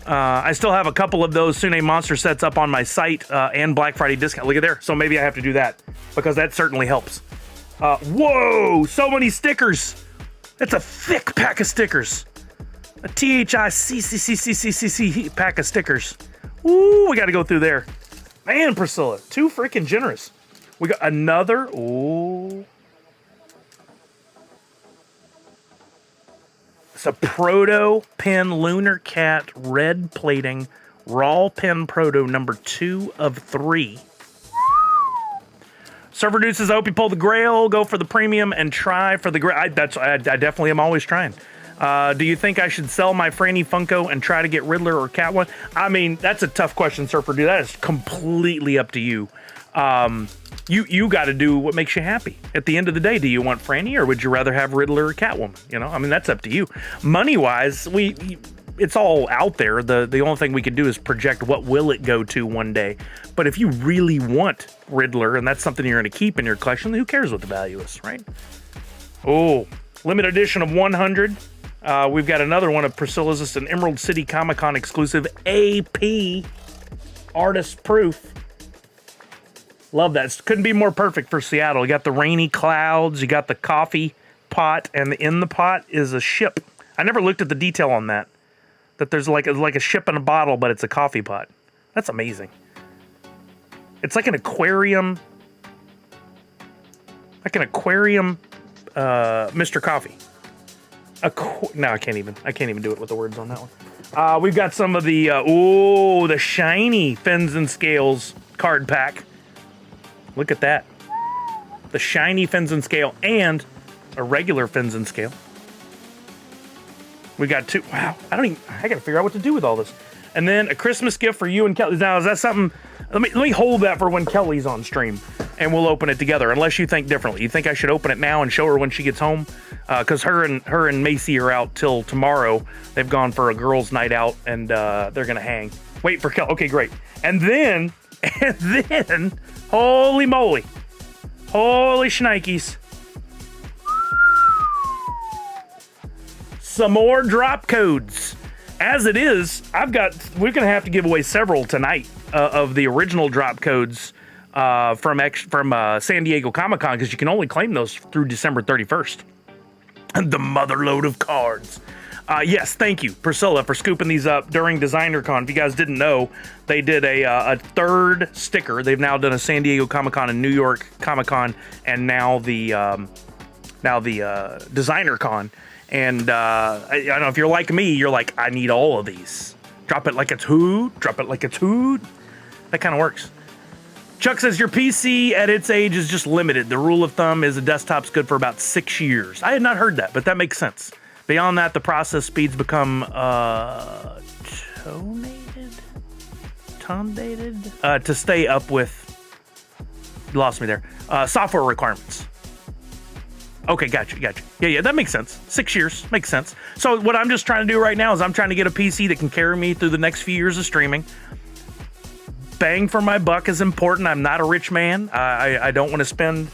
I still have a couple of those Sune Monster sets up on my site and Black Friday discount. Look at there. So maybe I have to do that because that certainly helps. Whoa, so many stickers. That's a thick pack of stickers. A THICCCCCCC pack of stickers. Ooh, we got to go through there. Man, Priscilla, too freaking generous. We got another. Ooh. It's a Proto Pen Lunar Cat red plating raw pen Proto number 2 of 3. Server Dude says, I hope you pull the Grail, go for the premium, and try for the Grail. I definitely am always trying. Do you think I should sell my Franny Funko and try to get Riddler or Catwoman? I mean, that's a tough question, Surfer Dude. That is completely up to you. You got to do what makes you happy. At the end of the day, do you want Franny or would you rather have Riddler or Catwoman? You know, I mean, that's up to you. Money-wise, it's all out there. The only thing we can do is project what will it go to one day. But if you really want Riddler and that's something you're going to keep in your collection, who cares what the value is, right? Oh, limited edition of 100. We've got another one of Priscilla's. It's an Emerald City Comic Con exclusive AP artist proof. Love that. Couldn't be more perfect for Seattle. You got the rainy clouds. You got the coffee pot, and in the pot is a ship. I never looked at the detail on that. That there's like a ship in a bottle, but it's a coffee pot. That's amazing. It's like an aquarium. Mr. Coffee. No, I can't even do it with the words on that one. We've got some of the the shiny Fins and Scales card pack. Look at that. The shiny Fins and Scale and a regular Fins and Scale. We got 2. Wow. I gotta figure out what to do with all this. And then a Christmas gift for you and Kelly. Now, is that something? Let me hold that for when Kelly's on stream and we'll open it together, unless you think differently. You think I should open it now and show her when she gets home? Because her and Macy are out till tomorrow. They've gone for a girls' night out and they're gonna hang. Wait for Kelly. Okay, great. And then And then, holy moly, holy shnikes, some more drop codes. As it is, we're going to have to give away several tonight of the original drop codes from San Diego Comic-Con, because you can only claim those through December 31st. And the motherload of cards. Yes, thank you, Priscilla, for scooping these up during DesignerCon. If you guys didn't know, they did a third sticker. They've now done a San Diego Comic-Con and New York Comic-Con, and now the DesignerCon. And I don't know if you're like me, you're like, I need all of these. Drop it like it's hood. Drop it like it's hood. That kind of works. Chuck says, your PC at its age is just limited. The rule of thumb is a desktop's good for about 6 years. I had not heard that, but that makes sense. Beyond that, the process speeds become tondated to stay up with, you lost me there, software requirements. Okay, gotcha. Yeah, that makes sense. 6 years, makes sense. So what I'm just trying to do right now is I'm trying to get a PC that can carry me through the next few years of streaming. Bang for my buck is important. I'm not a rich man. I don't want to spend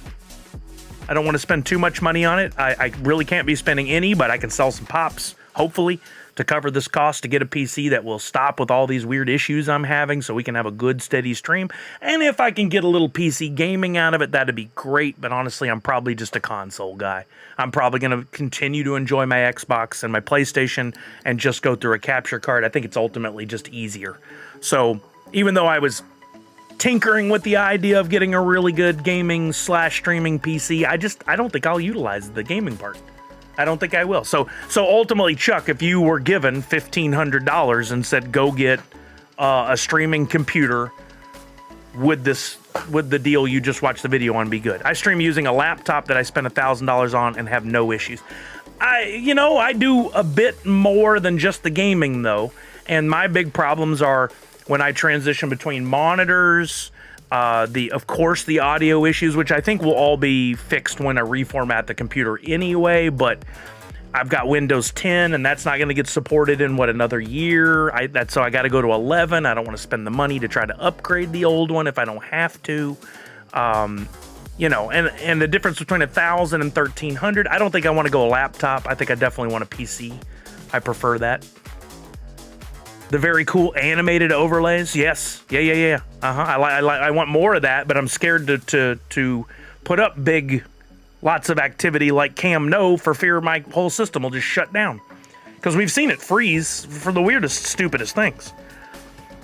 too much money on it. I really can't be spending any, but I can sell some pops, hopefully, to cover this cost to get a PC that will stop with all these weird issues I'm having so we can have a good, steady stream. And if I can get a little PC gaming out of it, that'd be great. But honestly, I'm probably just a console guy. I'm probably going to continue to enjoy my Xbox and my PlayStation and just go through a capture card. I think it's ultimately just easier. So even though I was tinkering with the idea of getting a really good gaming / streaming PC, I don't think I'll utilize the gaming part. I don't think I will. So ultimately, Chuck, if you were given $1,500 and said, go get a streaming computer, would the deal you just watched the video on be good? I stream using a laptop that I spent $1,000 on and have no issues. I do a bit more than just the gaming though. And my big problems are when I transition between monitors, of course, the audio issues, which I think will all be fixed when I reformat the computer anyway, but I've got Windows 10 and that's not going to get supported in another year. So I got to go to 11. I don't want to spend the money to try to upgrade the old one if I don't have to. And the difference between 1,000 and 1,300, I don't think I want to go a laptop. I think I definitely want a PC. I prefer that. The very cool animated overlays. Yes. Yeah. I want more of that, but I'm scared to put up lots of activity like Cam No for fear my whole system will just shut down. Because we've seen it freeze for the weirdest, stupidest things.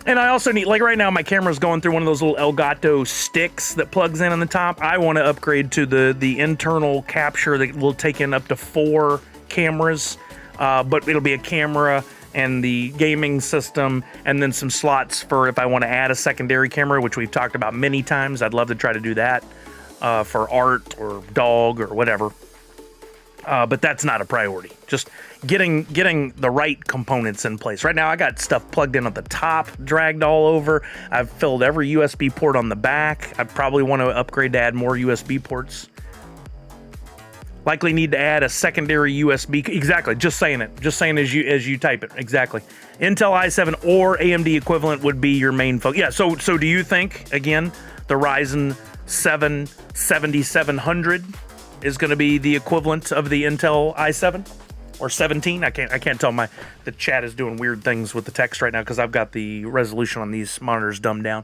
And I also need, like right now, my camera's going through one of those little Elgato sticks that plugs in on the top. I want to upgrade to the internal capture that will take in up to 4 cameras, but it'll be a camera and the gaming system, and then some slots for if I want to add a secondary camera, which we've talked about many times. I'd love to try to do that for art or dog or whatever. But that's not a priority. Just getting the right components in place. Right now, I got stuff plugged in at the top, dragged all over. I've filled every USB port on the back. I probably want to upgrade to add more USB ports. Likely need to add a secondary USB. Exactly. Just saying it. Just saying as you type it. Exactly. Intel i7 or AMD equivalent would be your main focus. Yeah. So do you think again the Ryzen 7 7700 is going to be the equivalent of the Intel i7 or 17? I can't tell. The chat is doing weird things with the text right now because I've got the resolution on these monitors dumbed down.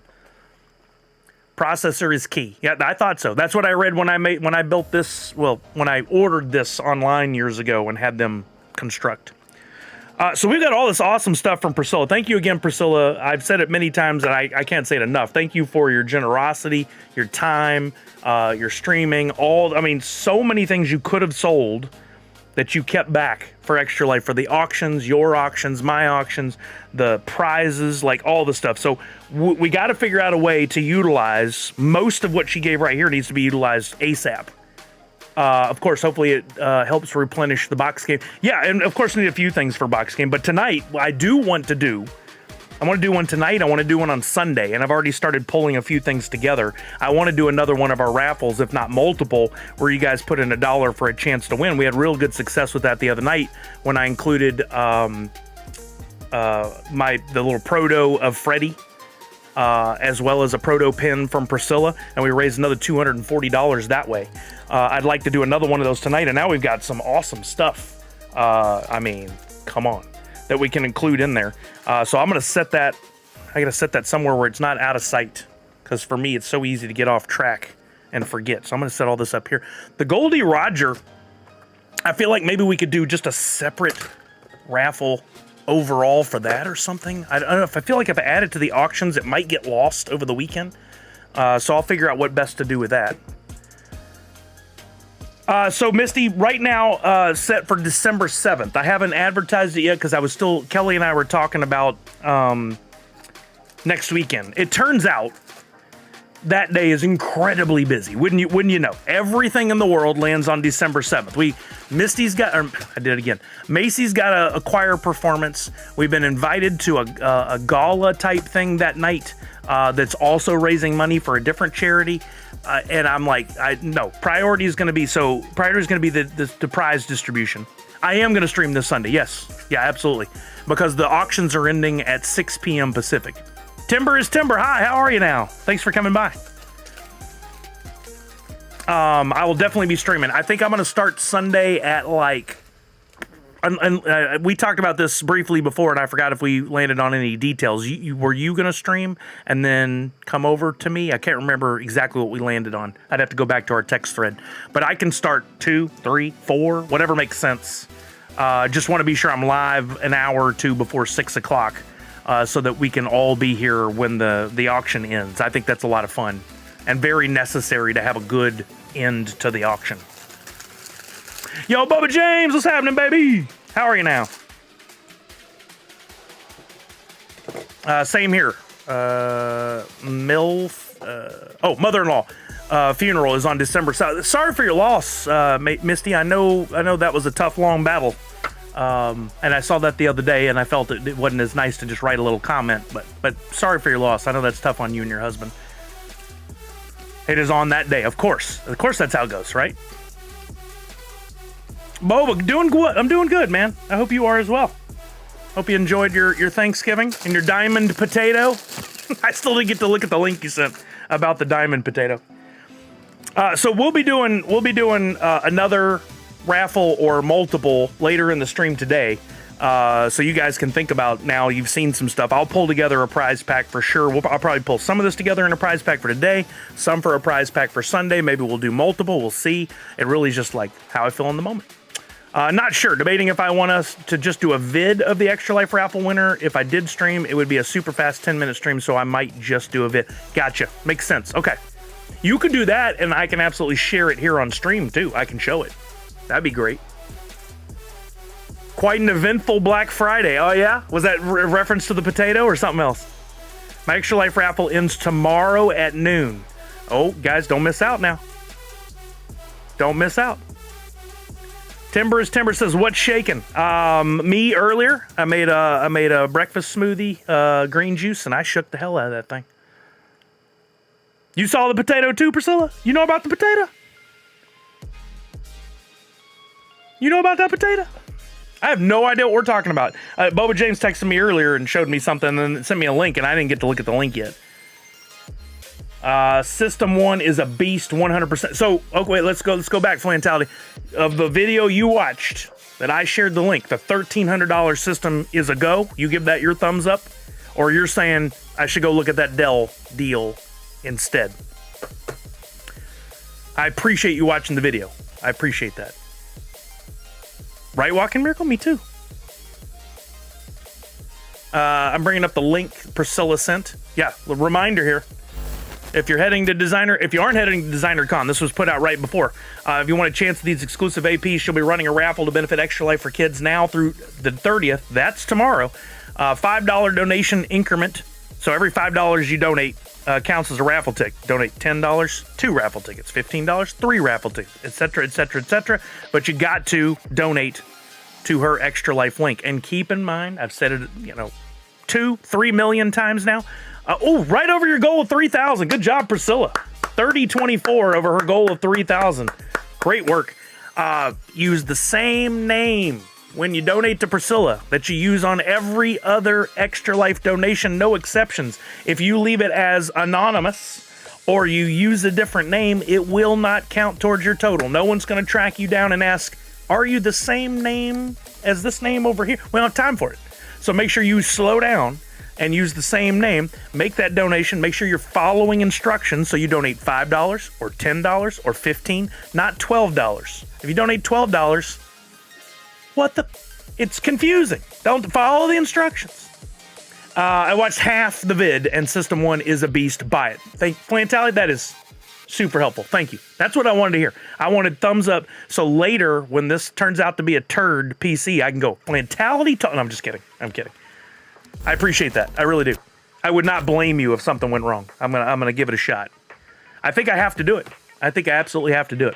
Processor is key. Yeah, I thought so. That's what I read when I built this. Well, when I ordered this online years ago and had them construct. So we've got all this awesome stuff from Priscilla. Thank you again, Priscilla. I've said it many times and I can't say it enough. Thank you for your generosity, your time, your streaming, so many things you could have sold that you kept back for Extra Life, for the auctions, your auctions, my auctions, the prizes, like all the stuff. So we got to figure out a way to utilize most of what she gave right here needs to be utilized ASAP. Of course, hopefully it helps replenish the box game. Yeah, and of course, we need a few things for box game. But tonight, I want to do one tonight. I want to do one on Sunday. And I've already started pulling a few things together. I want to do another one of our raffles, if not multiple, where you guys put in $1 for a chance to win. We had real good success with that the other night when I included the little proto of Freddy as well as a proto pin from Priscilla, and we raised another $240 that way. I'd like to do another one of those tonight, and now we've got some awesome stuff. I mean, come on, that we can include in there. So I'm gonna set that. I gotta set that somewhere where it's not out of sight, because for me it's so easy to get off track and forget. So I'm gonna set all this up here. The Goldie Roger, I feel like maybe we could do just a separate raffle overall for that or something. I don't know, if I feel like if I add it to the auctions, it might get lost over the weekend. So I'll figure out what best to do with that. So Misty, right now, set for December 7th. I haven't advertised it yet because Kelly and I were talking about next weekend. It turns out that day is incredibly busy. Wouldn't you know? Everything in the world lands on December 7th. Macy's got a choir performance. We've been invited to a gala type thing that night that's also raising money for a different charity. And I'm like, no, priority is going to be the prize distribution. I am going to stream this Sunday. Yes. Yeah, absolutely. Because the auctions are ending at 6 p.m. Pacific. Timber is Timber. Hi, how are you now? Thanks for coming by. I will definitely be streaming. I think I'm going to start Sunday at we talked about this briefly before, and I forgot if we landed on any details. Were you going to stream and then come over to me? I can't remember exactly what we landed on. I'd have to go back to our text thread. But I can start 2, 3, 4, whatever makes sense. Just want to be sure I'm live an hour or two before 6 o'clock. So that we can all be here when the auction ends. I think that's a lot of fun and very necessary to have a good end to the auction. Yo, Bubba James, what's happening, baby? How are you now? Same here. Mother-in-law funeral is on December 7th. Sorry for your loss, Misty. I know that was a tough, long battle. And I saw that the other day, and I felt it wasn't as nice to just write a little comment, but sorry for your loss. I know that's tough on you and your husband. It is on that day, of course. Of course, that's how it goes, right? Boba, doing good. I'm doing good, man. I hope you are as well. Hope you enjoyed your Thanksgiving and your diamond potato. I still didn't get to look at the link you sent about the diamond potato. So we'll be doing another raffle or multiple later in the stream today, so you guys can think about. Now you've seen some stuff. I'll pull together a prize pack for sure. I'll probably pull some of this together in a prize pack for today, some for a prize pack for Sunday. Maybe we'll do multiple. We'll see. It really is just like how I feel in the moment. Not sure. Debating if I want us to just do a vid of the Extra Life raffle winner. If I did stream, it would be a super fast 10-minute stream, so I might just do a vid. Gotcha. Makes sense. Okay. You could do that, and I can absolutely share it here on stream too. I can show it. That'd be great. Quite an eventful Black Friday. Oh, yeah? Was that reference to the potato or something else? My Extra Life raffle ends tomorrow at noon. Oh, guys, don't miss out now. Don't miss out. Timber says, what's shaking? Me earlier, I made a breakfast smoothie, green juice, and I shook the hell out of that thing. You saw the potato too, Priscilla? You know about the potato? You know about that potato? I have no idea what we're talking about. Boba James texted me earlier and showed me something and then sent me a link, and I didn't get to look at the link yet. System 1 is a beast, 100%. So, okay, wait, let's go back, Flantality. Of the video you watched that I shared the link, the $1,300 system is a go. You give that your thumbs up, or you're saying I should go look at that Dell deal instead. I appreciate you watching the video. I appreciate that. Right, Walking Miracle? Me too. I'm bringing up the link Priscilla sent. Yeah, a reminder here. If you aren't heading to DesignerCon, this was put out right before. If you want a chance at these exclusive APs, she'll be running a raffle to benefit Extra Life for Kids now through the 30th. That's tomorrow. $5 donation increment. So every $5 you donate counts as a raffle ticket. Donate $10, 2 raffle tickets. $15, 3 raffle tickets, etc., etc., etc. But you got to donate to her Extra Life link. And keep in mind, I've said it, 2-3 million times now. Right over your goal of 3,000. Good job, Priscilla. 3024 over her goal of 3,000. Great work. Use the same name when you donate to Priscilla that you use on every other Extra Life donation, no exceptions. If you leave it as anonymous or you use a different name, it will not count towards your total. No one's going to track you down and ask, are you the same name as this name over here? We don't have time for it. So make sure you slow down and use the same name. Make that donation. Make sure you're following instructions so you donate $5 or $10 or $15, not $12. If you donate $12, it's confusing. Don't follow the instructions. I watched half the vid and System 1 is a beast. Buy it. Planetally, that is super helpful. Thank you. That's what I wanted to hear. I wanted thumbs up so later when this turns out to be a turd PC, I can go, Plantality. No, I'm just kidding. I'm kidding. I appreciate that. I really do. I would not blame you if something went wrong. I'm gonna give it a shot. I think I have to do it. I think I absolutely have to do it.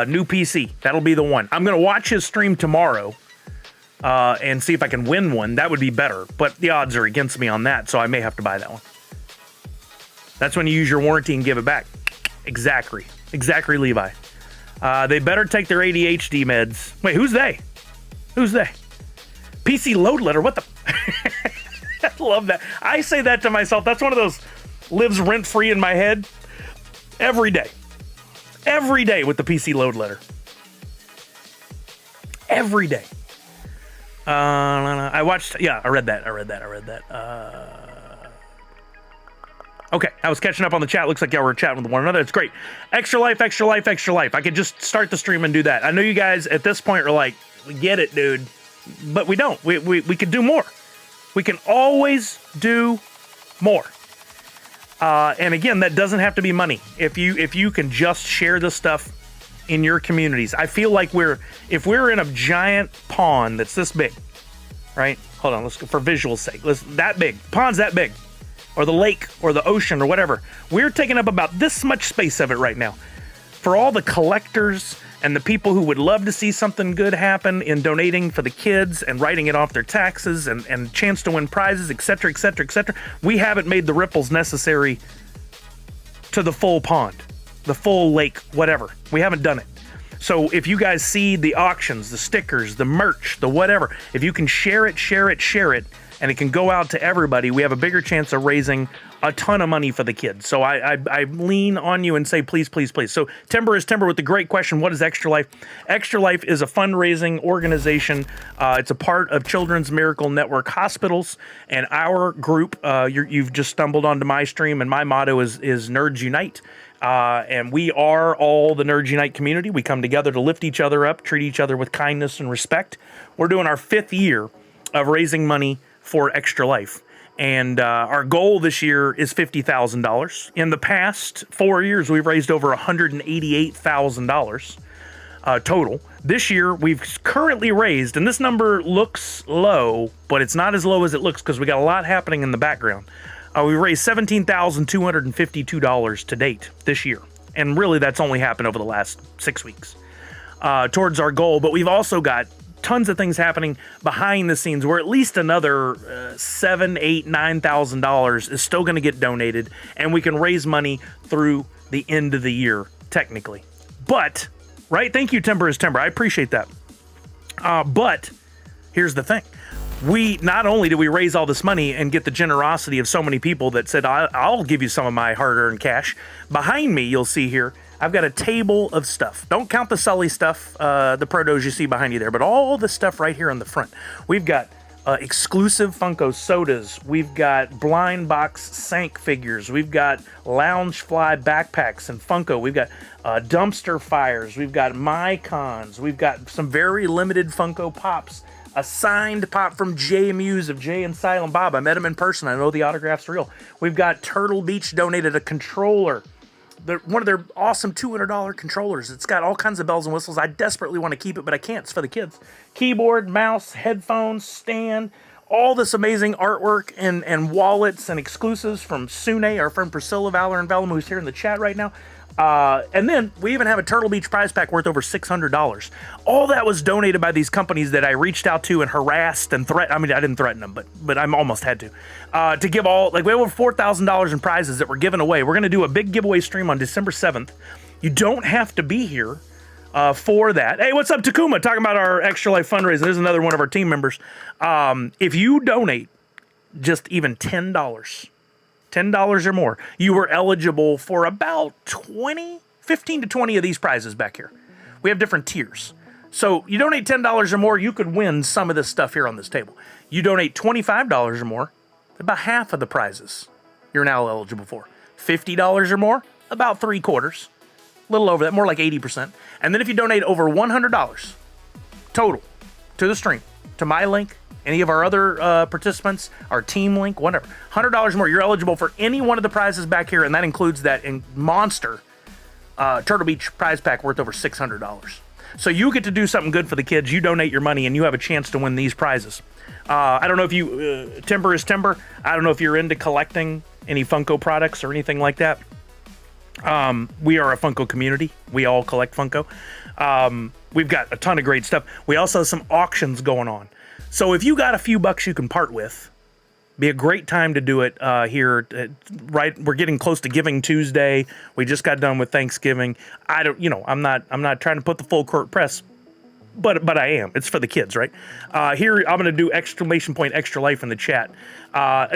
New PC. That'll be the one. I'm gonna watch his stream tomorrow and see if I can win one. That would be better. But the odds are against me on that, so I may have to buy that one. That's when you use your warranty and give it back. Exactly, Levi. They better take their ADHD meds. Wait, who's they? Who's they? PC load letter. What the? I love that. I say that to myself. That's one of those lives rent free in my head every day. Every day with the PC load letter. Every day. I watched. Yeah, I read that. Okay, I was catching up on the chat. Looks like y'all were chatting with one another. It's great. Extra life. I could just start the stream and do that. I know you guys at this point are like, we get it, dude. But we don't. We could do more. We can always do more. And again, that doesn't have to be money. If you can just share this stuff in your communities. I feel like if we're in a giant pond that's this big, right? Hold on, let's go for visual sake. That big. Pond's that big. Or the lake, or the ocean, or whatever. We're taking up about this much space of it right now. For all the collectors and the people who would love to see something good happen in donating for the kids and writing it off their taxes and chance to win prizes, etc., we haven't made the ripples necessary to the full pond, the full lake, whatever. We haven't done it. So if you guys see the auctions, the stickers, the merch, the whatever, if you can share it, and it can go out to everybody, we have a bigger chance of raising a ton of money for the kids. So I lean on you and say, please. So Timber is Timber with the great question, what is Extra Life? Extra Life is a fundraising organization. It's a part of Children's Miracle Network Hospitals. And our group, you've just stumbled onto my stream, and my motto is Nerds Unite. And we are all the Nerds Unite community. We come together to lift each other up, treat each other with kindness and respect. We're doing our 5th year of raising money for Extra Life. And our goal this year is $50,000. In the past 4 years, we've raised over $188,000 total. This year, we've currently raised, and this number looks low, but it's not as low as it looks because we got a lot happening in the background. We raised $17,252 to date this year. And really, that's only happened over the last 6 weeks towards our goal. But we've also got tons of things happening behind the scenes where at least another $7,000, $8,000, $9,000 is still going to get donated, and we can raise money through the end of the year, technically. But, right? Thank you, Timber is Timber. I appreciate that. But here's the thing. Not only did we raise all this money and get the generosity of so many people that said, I'll give you some of my hard-earned cash. Behind me, you'll see here, I've got a table of stuff. Don't count the Sully stuff, the Protos you see behind you there, but all the stuff right here on the front. We've got exclusive Funko sodas. We've got blind box Sank figures. We've got Loungefly backpacks and Funko. We've got dumpster fires. We've got Mycons. We've got some very limited Funko Pops. A signed pop from Jay Muse of Jay and Silent Bob. I met him in person. I know the autograph's real. We've got Turtle Beach donated a controller. One of their awesome $200 controllers. It's got all kinds of bells and whistles. I desperately want to keep it, but I can't. It's for the kids. Keyboard, mouse, headphones, stand, all this amazing artwork and wallets and exclusives from Sune, our friend Priscilla, Valor, and Vellum, who's here in the chat right now. And then we even have a Turtle Beach prize pack worth over $600. All that was donated by these companies that I reached out to and harassed and threatened. I mean, I didn't threaten them, but I almost had to give all, like, we have over $4,000 in prizes that we're giving away. We're going to do a big giveaway stream on December 7th. You don't have to be here. for that. Hey, what's up, Takuma? Talking about our Extra Life fundraiser. There's another one of our team members. If you donate just even $10 or more, you are eligible for about 15 to 20 of these prizes back here. We have different tiers. So you donate $10 or more, you could win some of this stuff here on this table. You donate $25 or more, about half of the prizes you're now eligible for. $50 or more, about 3/4. A little over that, more like 80%. And then if you donate over $100 total to the stream, to my link, any of our other participants, our team link, whatever, $100 more, you're eligible for any one of the prizes back here, and that includes that monster Turtle Beach prize pack worth over $600. So you get to do something good for the kids. You donate your money, and you have a chance to win these prizes. I don't know if you, Timber is Timber. I don't know if you're into collecting any Funko products or anything like that. We are a Funko community. We all collect Funko. We've got a ton of great stuff. We also have some auctions going on. So if you got a few bucks you can part with, be a great time to do it here. Right, we're getting close to Giving Tuesday. We just got done with Thanksgiving. I'm not trying to put the full court press, but I am. It's for the kids, right? Here I'm going to do exclamation point Extra Life in the chat.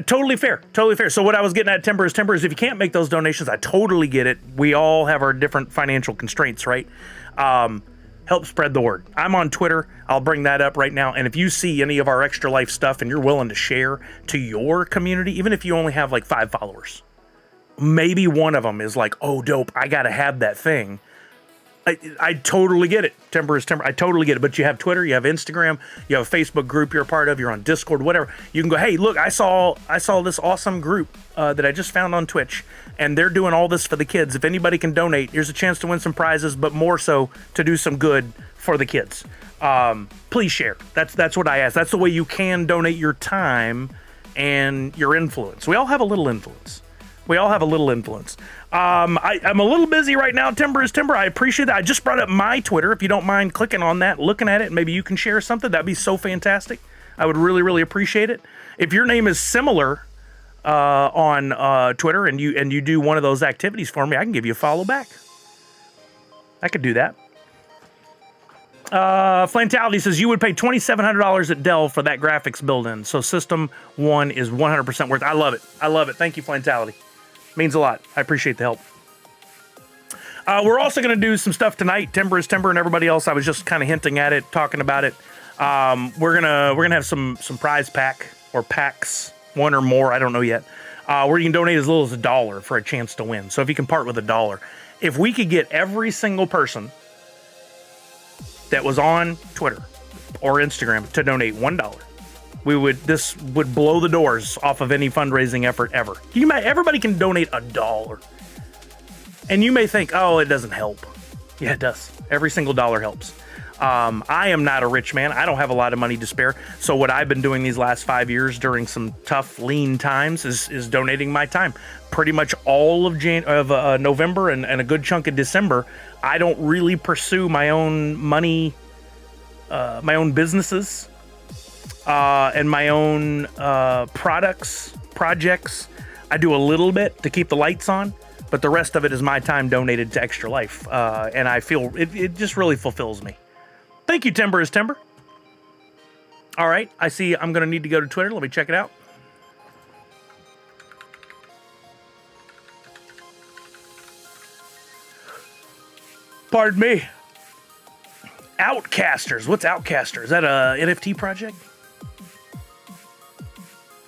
Totally fair, totally fair. So what I was getting at, Timber is if you can't make those donations, I totally get it. We all have our different financial constraints, right? Help spread the word. I'm on Twitter. I'll bring that up right now. And if you see any of our Extra Life stuff and you're willing to share to your community, even if you only have like 5 followers, maybe one of them is like, oh, dope, I got to have that thing. I totally get it. Timber is Timber. I totally get it. But you have Twitter, you have Instagram, you have a Facebook group you're a part of, you're on Discord, whatever. You can go, hey, look, I saw this awesome group that I just found on Twitch, and they're doing all this for the kids. If anybody can donate, here's a chance to win some prizes, but more so to do some good for the kids. Please share. That's what I ask. That's the way you can donate your time and your influence. We all have a little influence. I'm a little busy right now. Timber is Timber. I appreciate that. I just brought up my Twitter. If you don't mind clicking on that, looking at it, maybe you can share something. That'd be so fantastic. I would really, really appreciate it. If your name is similar on Twitter and you do one of those activities for me, I can give you a follow back. I could do that. Flantality says you would pay $2,700 at Dell for that graphics build-in. So System 1 is 100% worth it. I love it. Thank you, Flantality. Means a lot. I appreciate the help. We're also going to do some stuff tonight. Timber is Timber and everybody else. I was just kind of hinting at it, talking about it. We're gonna have some prize pack or packs, one or more. I don't know yet. Where you can donate as little as $1 for a chance to win. So if you can part with $1, if we could get every single person that was on Twitter or Instagram to donate $1. This would blow the doors off of any fundraising effort ever. Everybody can donate $1. And you may think, oh, it doesn't help. Yeah, it does. Every single dollar helps. I am not a rich man. I don't have a lot of money to spare. So what I've been doing these last 5 years during some tough, lean times is donating my time. Pretty much all of November and a good chunk of December, I don't really pursue my own money, my own businesses, and my own projects. I do a little bit to keep the lights on, but the rest of it is my time donated to Extra Life. And I feel it just really fulfills me. Thank you, Timber is Timber. All right, I see I'm going to need to go to Twitter. Let me check it out. Pardon me. Outcasters. What's Outcaster? Is that a NFT project?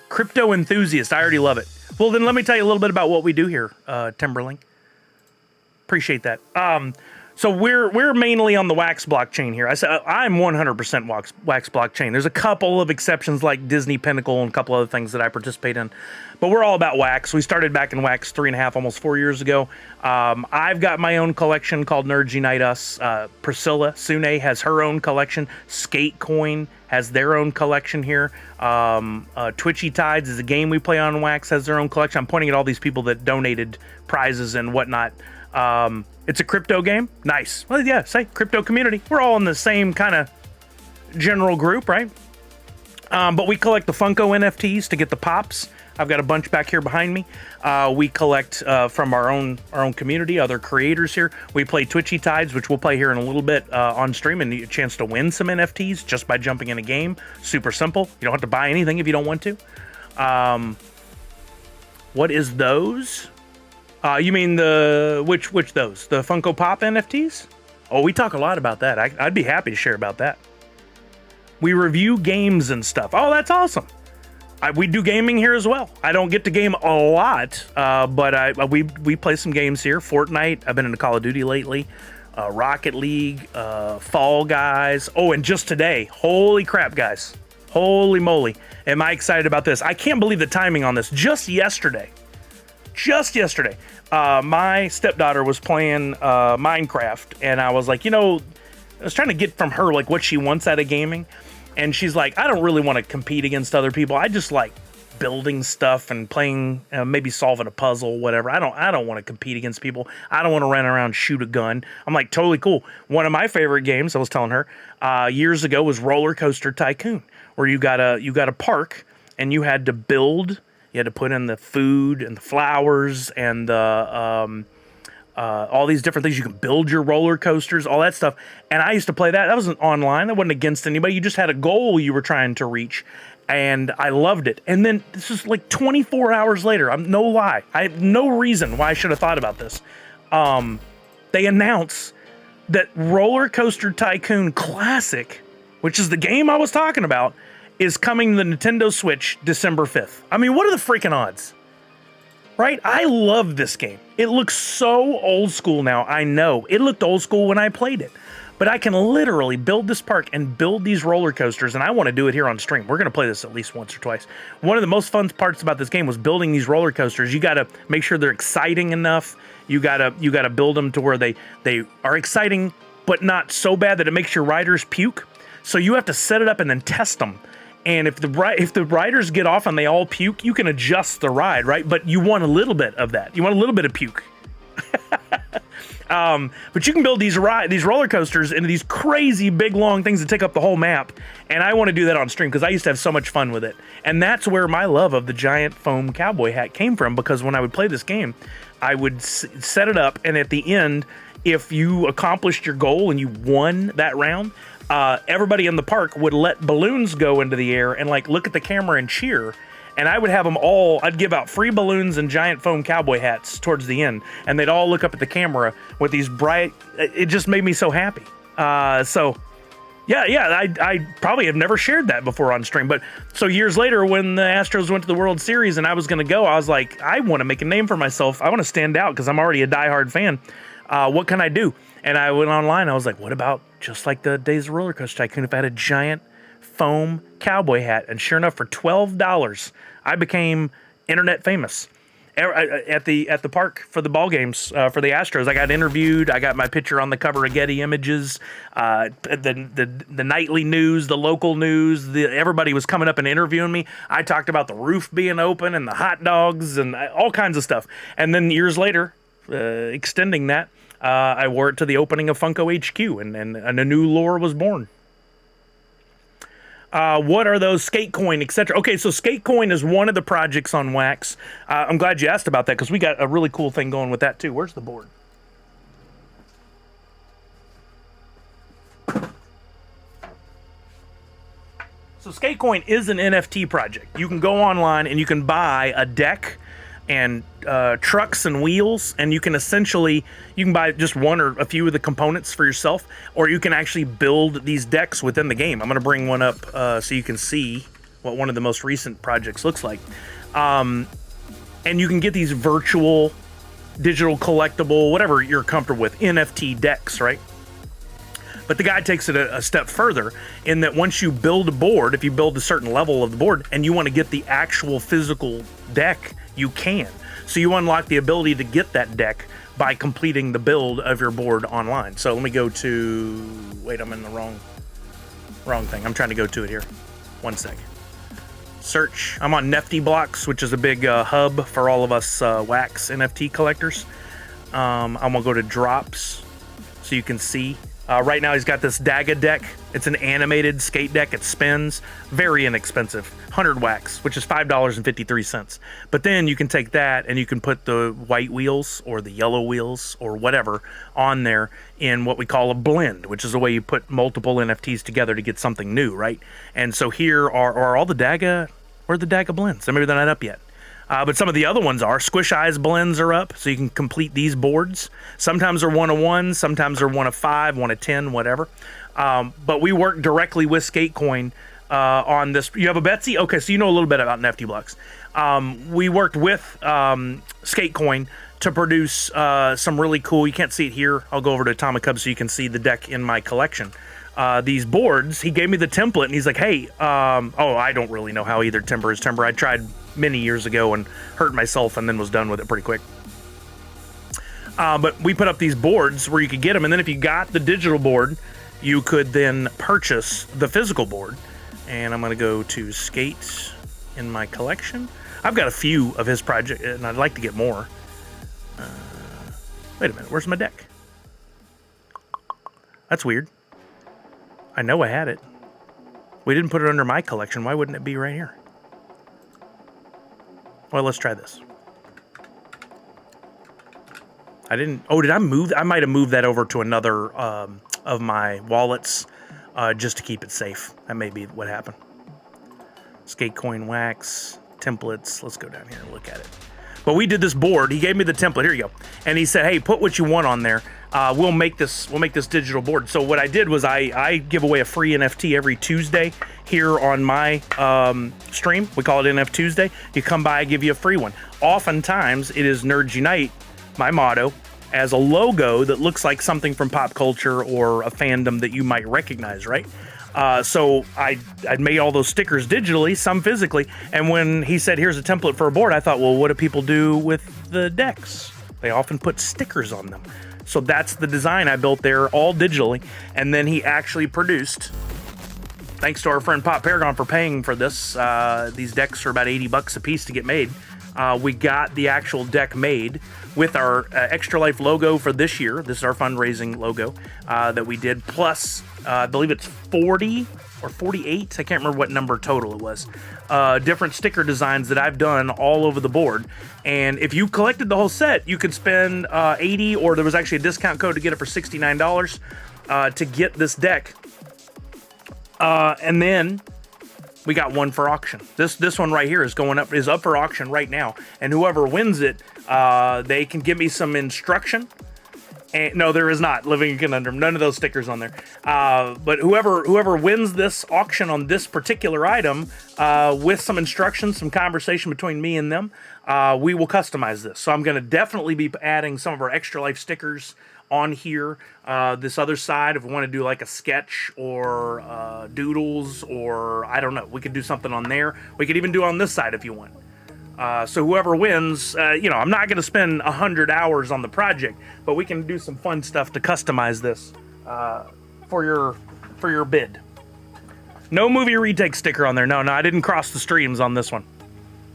Crypto enthusiast. I already love it. Well, then let me tell you a little bit about what we do here, Timberling. Appreciate that. So we're mainly on the Wax blockchain here. I'm 100% Wax blockchain. There's a couple of exceptions like Disney Pinnacle and a couple other things that I participate in, but we're all about Wax. We started back in Wax 3.5, almost 4 years ago. I've got my own collection called Nerds Unite Us. Priscilla Sune has her own collection. Skatecoin has their own collection here. Twitchy Tides is a game we play on Wax, has their own collection. I'm pointing at all these people that donated prizes and whatnot. It's a crypto game. Nice. Well, yeah, say crypto community. We're all in the same kind of general group, right? But we collect the Funko NFTs to get the pops. I've got a bunch back here behind me. We collect from our own community, other creators here. We play Twitchy Tides, which we'll play here in a little bit on stream, and a chance to win some NFTs just by jumping in a game. Super simple. You don't have to buy anything if you don't want to. What is those? You mean which those? The Funko Pop NFTs? Oh, we talk a lot about that. I'd be happy to share about that. We review games and stuff. Oh, that's awesome. We do gaming here as well. I don't get to game a lot, but we play some games here. Fortnite. I've been into Call of Duty lately. Rocket League, Fall Guys. Oh, and just today, holy crap, guys. Holy moly. Am I excited about this? I can't believe the timing on this. Just yesterday, my stepdaughter was playing Minecraft, and I was like, I was trying to get from her like what she wants out of gaming. And she's like, I don't really want to compete against other people. I just like building stuff and playing, maybe solving a puzzle, whatever. I don't want to compete against people. I don't want to run around, shoot a gun. I'm like, totally cool. One of my favorite games, I was telling her, years ago was Roller Coaster Tycoon, where you got a park and you had to build. You had to put in the food and the flowers and the all these different things. You can build your roller coasters, all that stuff. And I used to play that. That wasn't online. That wasn't against anybody. You just had a goal you were trying to reach. And I loved it. And then this is like 24 hours later. I'm no lie. I have no reason why I should have thought about this. They announce that Roller Coaster Tycoon Classic, which is the game I was talking about, is coming to the Nintendo Switch December 5th. I mean, what are the freaking odds? Right? I love this game. It looks so old school now. I know. It looked old school when I played it. But I can literally build this park and build these roller coasters, and I want to do it here on stream. We're going to play this at least once or twice. One of the most fun parts about this game was building these roller coasters. You got to make sure they're exciting enough. You got to build them to where they are exciting, but not so bad that it makes your riders puke. So you have to set it up and then test them. And if the riders get off and they all puke, you can adjust the ride, right? But you want a little bit of that. You want a little bit of puke. But you can build these roller coasters into these crazy big long things that take up the whole map. And I want to do that on stream because I used to have so much fun with it. And that's where my love of the giant foam cowboy hat came from, because when I would play this game, I would set it up, and at the end, if you accomplished your goal and you won that round, everybody in the park would let balloons go into the air and like look at the camera and cheer. And I would have them all, I'd give out free balloons and giant foam cowboy hats towards the end. And they'd all look up at the camera with these bright, it just made me so happy. I probably have never shared that before on stream. But so years later, when the Astros went to the World Series and I was going to go, I was like, I want to make a name for myself. I want to stand out because I'm already a diehard fan. What can I do? And I went online. I was like, what about just like the Days of Roller Coaster Tycoon if I had a giant foam cowboy hat? And sure enough, for $12, I became internet famous at the park for the ball games for the Astros. I got interviewed. I got my picture on the cover of Getty Images. The nightly news, the local news, everybody was coming up and interviewing me. I talked about the roof being open and the hot dogs and all kinds of stuff. And then years later, extending that, I wore it to the opening of Funko HQ, and a new lore was born. What are those? Skatecoin, etc. Okay, so Skatecoin is one of the projects on Wax. I'm glad you asked about that because we got a really cool thing going with that too. Where's the board? So Skatecoin is an NFT project. You can go online and you can buy a deck and trucks and wheels, and you can buy just one or a few of the components for yourself, or you can actually build these decks within the game. I'm going to bring one up so you can see what one of the most recent projects looks like. And you can get these virtual, digital, collectible, whatever you're comfortable with, NFT decks, right? But the guy takes it a step further in that once you build a board, if you build a certain level of the board and you want to get the actual physical deck, you can. So you unlock the ability to get that deck by completing the build of your board online. So let me go to, wait, I'm in the wrong thing. I'm trying to go to it here. One second. Search. I'm on Nifty Blocks, which is a big hub for all of us Wax NFT collectors. I'm gonna go to drops so you can see Right now he's got this Daga deck. It's an animated skate deck. It spins. Very inexpensive. 100 wax, which is $5.53. But then you can take that and you can put the white wheels or the yellow wheels or whatever on there in what we call a blend, which is a way you put multiple NFTs together to get something new, right? And so here are all the Daga, where are the Daga blends? Maybe they're not up yet. But some of the other ones are. Squish Eyes blends are up, so you can complete these boards. Sometimes they're 1 of 1, sometimes they're 1 of 5, 1 of 10, whatever. But we work directly with Skatecoin on this. You have a Betsy? Okay, so you know a little bit about NFT blocks. We worked with Skatecoin to produce some really cool, you can't see it here. I'll go over to Atomic Hub so you can see the deck in my collection. These boards, he gave me the template and he's like, hey, I don't really know how either timber is timber. I tried many years ago and hurt myself and then was done with it pretty quick. But we put up these boards where you could get them, and then if you got the digital board, you could then purchase the physical board. And I'm going to go to Skate in my collection. I've got a few of his projects, and I'd like to get more. Wait a minute, where's my deck? That's weird. I know I had it. We didn't put it under my collection. Why wouldn't it be right here? Well, let's try this. I didn't... Oh, did I move? I might have moved that over to another of my wallets just to keep it safe. That may be what happened. Skatecoin wax, templates. Let's go down here and look at it. But we did this board. He gave me the template. Here you go. And he said, hey, put what you want on there. We'll make this digital board. So what I did was I give away a free NFT every Tuesday here on my stream. We call it NF Tuesday. You come by, I give you a free one. Oftentimes it is Nerds Unite, my motto, as a logo that looks like something from pop culture or a fandom that you might recognize, right? So I made all those stickers digitally, some physically. And when he said, here's a template for a board, I thought, well, what do people do with the decks? They often put stickers on them. So that's the design I built there, all digitally. And then he actually produced, thanks to our friend Pop Paragon for paying for this. These decks are about 80 bucks a piece to get made. We got the actual deck made with our Extra Life logo for this year. This is our fundraising logo that we did. Plus, I believe it's 40 or 48. I can't remember what number total it was. Different sticker designs that I've done all over the board. And if you collected the whole set, you could spend 80, or there was actually a discount code to get it for $69 to get this deck. And then we got one for auction. This one right here is up for auction right now. And whoever wins it, they can give me some instruction. And no, there is not. Living a Conundrum. None of those stickers on there. But whoever wins this auction on this particular item, with some instructions, some conversation between me and them, we will customize this. So I'm going to definitely be adding some of our Extra Life stickers on here. This other side, if we want to do like a sketch or doodles, or I don't know, we could do something on there. We could even do on this side if you want. So whoever wins, I'm not going to spend 100 hours on the project, but we can do some fun stuff to customize this for your bid. No movie retake sticker on there. No, I didn't cross the streams on this one.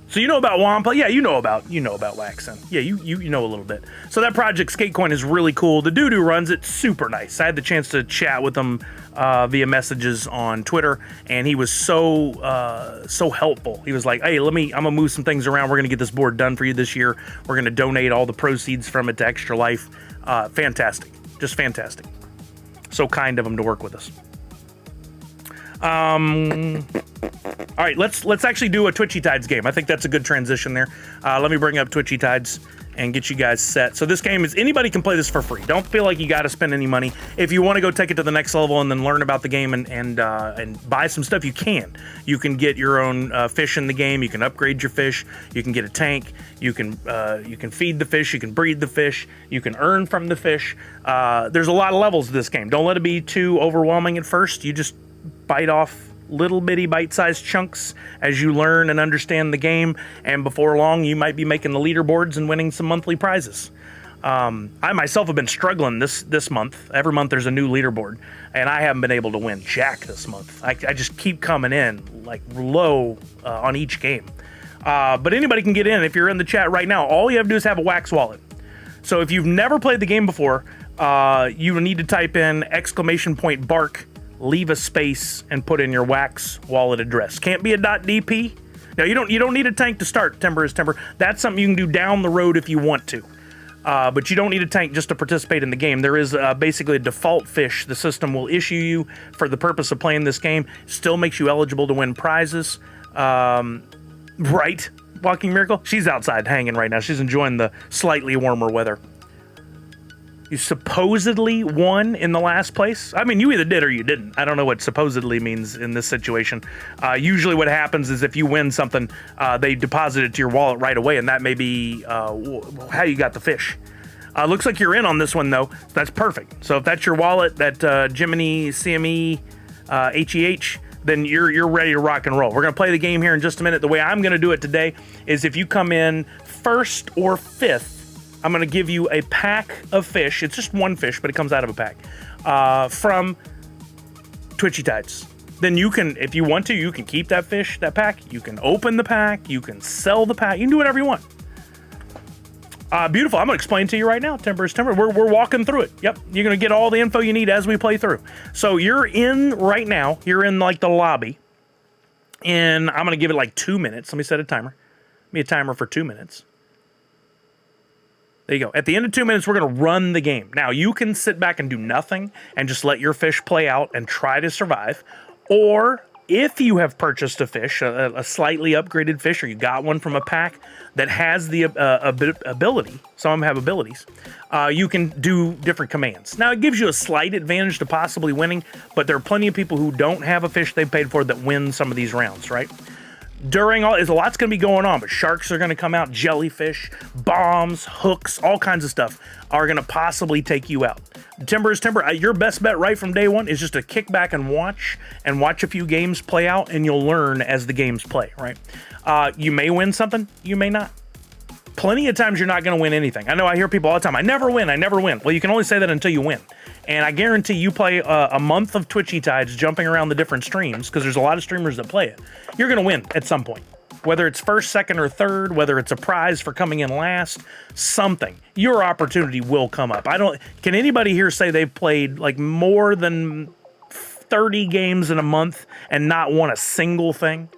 So you know about Wampa? Yeah, you know about Waxen. Yeah, you know a little bit. So that project, Skatecoin, is really cool. The dude who runs it, super nice. I had the chance to chat with him via messages on Twitter, and he was so helpful. He was like, hey, I'm gonna move some things around. We're gonna get this board done for you this year. We're gonna donate all the proceeds from it to Extra Life. Fantastic, just fantastic. So kind of him to work with us. All right, let's actually do a Twitchy Tides game. I think that's a good transition there. Let me bring up Twitchy Tides and get you guys set. So this game is, anybody can play this for free. Don't feel like you got to spend any money. If you want to go take it to the next level and then learn about the game and buy some stuff, you can. You can get your own fish in the game. You can upgrade your fish. You can get a tank. You can feed the fish. You can breed the fish. You can earn from the fish. There's a lot of levels to this game. Don't let it be too overwhelming at first. You just bite off little bitty bite-sized chunks as you learn and understand the game, and before long you might be making the leaderboards and winning some monthly prizes. I myself have been struggling this month. Every month there's a new leaderboard, and I haven't been able to win jack this month. I just keep coming in like low on each game. But anybody can get in. If you're in the chat right now, all you have to do is have a Wax wallet. So if you've never played the game before, you need to type in !bark, leave a space, and put in your wax wallet address. Can't be a .dp. Now, you don't need a tank to start Timber is Timber. That's something you can do down the road if you want to. But you don't need a tank just to participate in the game. There is basically a default fish the system will issue you for the purpose of playing this game. Still makes you eligible to win prizes. Right, Walking Miracle? She's outside hanging right now. She's enjoying the slightly warmer weather. You supposedly won in the last place. I mean, you either did or you didn't. I don't know what supposedly means in this situation. Usually what happens is if you win something, they deposit it to your wallet right away, and that may be how you got the fish. Looks like you're in on this one, though. That's perfect. So if that's your wallet, that Jiminy CME HEH, then you're ready to rock and roll. We're going to play the game here in just a minute. The way I'm going to do it today is if you come in first or fifth, I'm going to give you a pack of fish. It's just one fish, but it comes out of a pack from Twitchy Tides. Then you can, if you want to, you can keep that fish, that pack. You can open the pack. You can sell the pack. You can do whatever you want. Beautiful. I'm going to explain to you right now. Timber is Timber. We're walking through it. Yep. You're going to get all the info you need as we play through. So you're in right now. You're in like the lobby. And I'm going to give it like 2 minutes. Let me set a timer. Give me a timer for 2 minutes. There you go. At the end of 2 minutes, we're going to run the game. Now, you can sit back and do nothing and just let your fish play out and try to survive. Or if you have purchased a fish, a slightly upgraded fish, or you got one from a pack that has the ability, some of them have abilities, you can do different commands. Now, it gives you a slight advantage to possibly winning, but there are plenty of people who don't have a fish they paid for that win some of these rounds, right? During all, there's a lot's going to be going on, but sharks are going to come out, jellyfish, bombs, hooks, all kinds of stuff are going to possibly take you out. Timber is Timber. Your best bet right from day one is just to kick back and watch a few games play out, and you'll learn as the games play, right? You may win something, you may not. Plenty of times you're not going to win anything. I know I hear people all the time, I never win. Well, you can only say that until you win. And I guarantee you play a month of Twitchy Tides jumping around the different streams, because there's a lot of streamers that play it. You're going to win at some point. Whether it's first, second, or third, whether it's a prize for coming in last, something. Your opportunity will come up. Can anybody here say they've played like more than 30 games in a month and not won a single thing?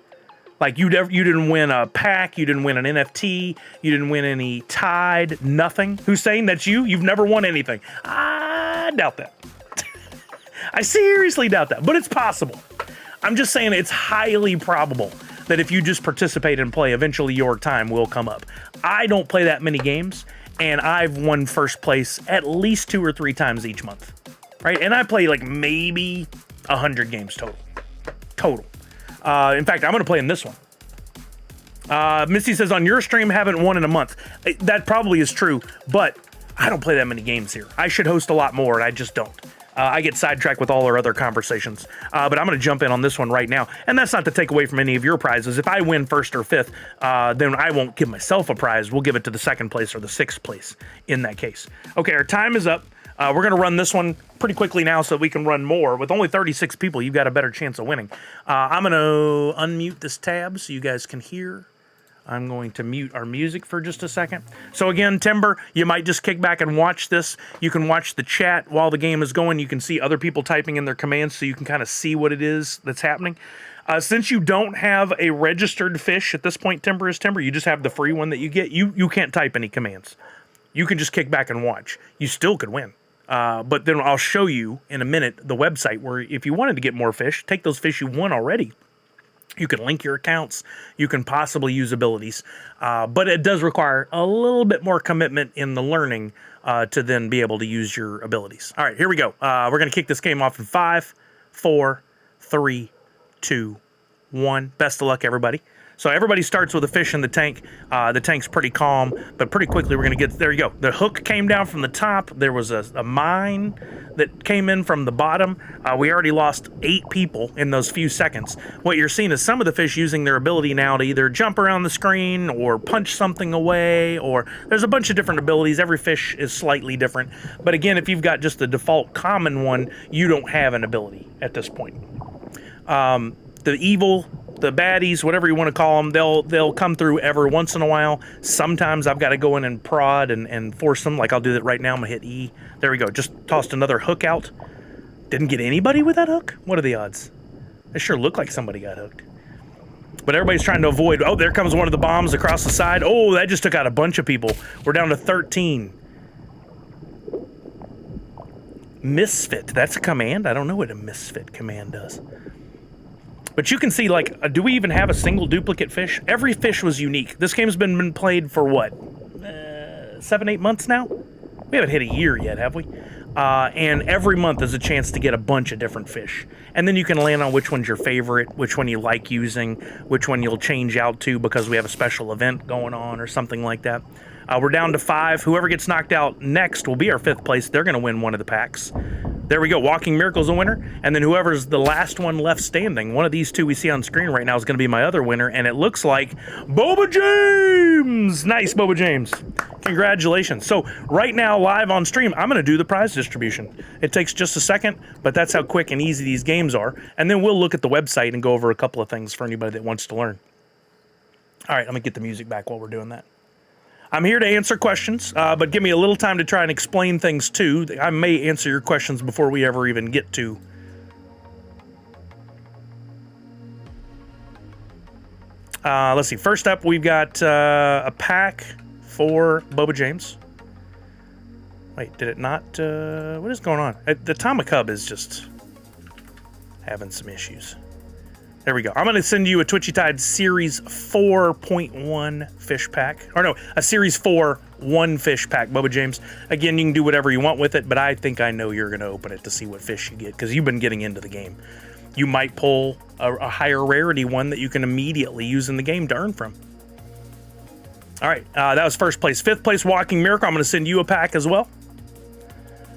Like you didn't win a pack, you didn't win an NFT, you didn't win any Tide, nothing. Hussein, that's you? You've never won anything. I doubt that. I seriously doubt that, but it's possible. I'm just saying it's highly probable that if you just participate and play, eventually your time will come up. I don't play that many games, and I've won first place at least 2 or 3 times each month, right? And I play like maybe 100 games total. In fact, I'm going to play in this one. Misty says, on your stream, haven't won in a month. That probably is true, but I don't play that many games here. I should host a lot more, and I just don't. I get sidetracked with all our other conversations. But I'm going to jump in on this one right now. And that's not to take away from any of your prizes. If I win first or fifth, then I won't give myself a prize. We'll give it to the second place or the sixth place in that case. Okay, our time is up. We're going to run this one pretty quickly now so we can run more. With only 36 people, you've got a better chance of winning. I'm going to unmute this tab so you guys can hear. I'm going to mute our music for just a second. So again, Timber, you might just kick back and watch this. You can watch the chat while the game is going. You can see other people typing in their commands so you can kind of see what it is that's happening. Since you don't have a registered fish at this point, Timber is Timber, you just have the free one that you get. You can't type any commands. You can just kick back and watch. You still could win. But then I'll show you in a minute the website where if you wanted to get more fish, take those fish you won already. You can link your accounts. You can possibly use abilities. But it does require a little bit more commitment in the learning to then be able to use your abilities. All right, here we go. We're going to kick this game off in 5, 4, 3, 2, 1. Best of luck, everybody. So everybody starts with a fish in the tank. The tank's pretty calm, but pretty quickly we're going to get, there you go. The hook came down from the top. There was a mine that came in from the bottom. We already lost 8 people in those few seconds. What you're seeing is some of the fish using their ability now to either jump around the screen or punch something away, or there's a bunch of different abilities. Every fish is slightly different. But again, if you've got just the default common one, you don't have an ability at this point. The the baddies, whatever you want to call them, they'll come through every once in a while. Sometimes I've got to go in and prod and force them. Like I'll do that right now. I'm going to hit E. There we go. Just tossed another hook out. Didn't get anybody with that hook? What are the odds? It sure looked like somebody got hooked. But everybody's trying to avoid. Oh, there comes one of the bombs across the side. Oh, that just took out a bunch of people. We're down to 13. Misfit. That's a command? I don't know what a misfit command does. But you can see, like, do we even have a single duplicate fish? Every fish was unique. This game's been played for what? 7-8 months now? We haven't hit a year yet, have we? And every month is a chance to get a bunch of different fish. And then you can land on which one's your favorite, which one you like using, which one you'll change out to because we have a special event going on or something like that. We're down to 5. Whoever gets knocked out next will be our 5th place. They're going to win one of the packs. There we go. Walking Miracle's a winner. And then whoever's the last one left standing, one of these two we see on screen right now is going to be my other winner. And it looks like Boba James. Nice, Boba James. Congratulations. So right now, live on stream, I'm going to do the prize distribution. It takes just a second, but that's how quick and easy these games are. And then we'll look at the website and go over a couple of things for anybody that wants to learn. All right, let me get the music back while we're doing that. I'm here to answer questions, but give me a little time to try and explain things too. I may answer your questions before we ever even get to. Let's see. First up, we've got a pack for Boba James. Wait, did it not? What is going on? The Atomic Hub is just having some issues. There we go. I'm going to send you a Twitchy Tide Series 4.1 fish pack. Or no, a Series 4 1 fish pack, Boba James. Again, you can do whatever you want with it, but I think I know you're going to open it to see what fish you get, because you've been getting into the game. You might pull a higher rarity one that you can immediately use in the game to earn from. All right, that was first place. 5th place, Walking Miracle. I'm going to send you a pack as well.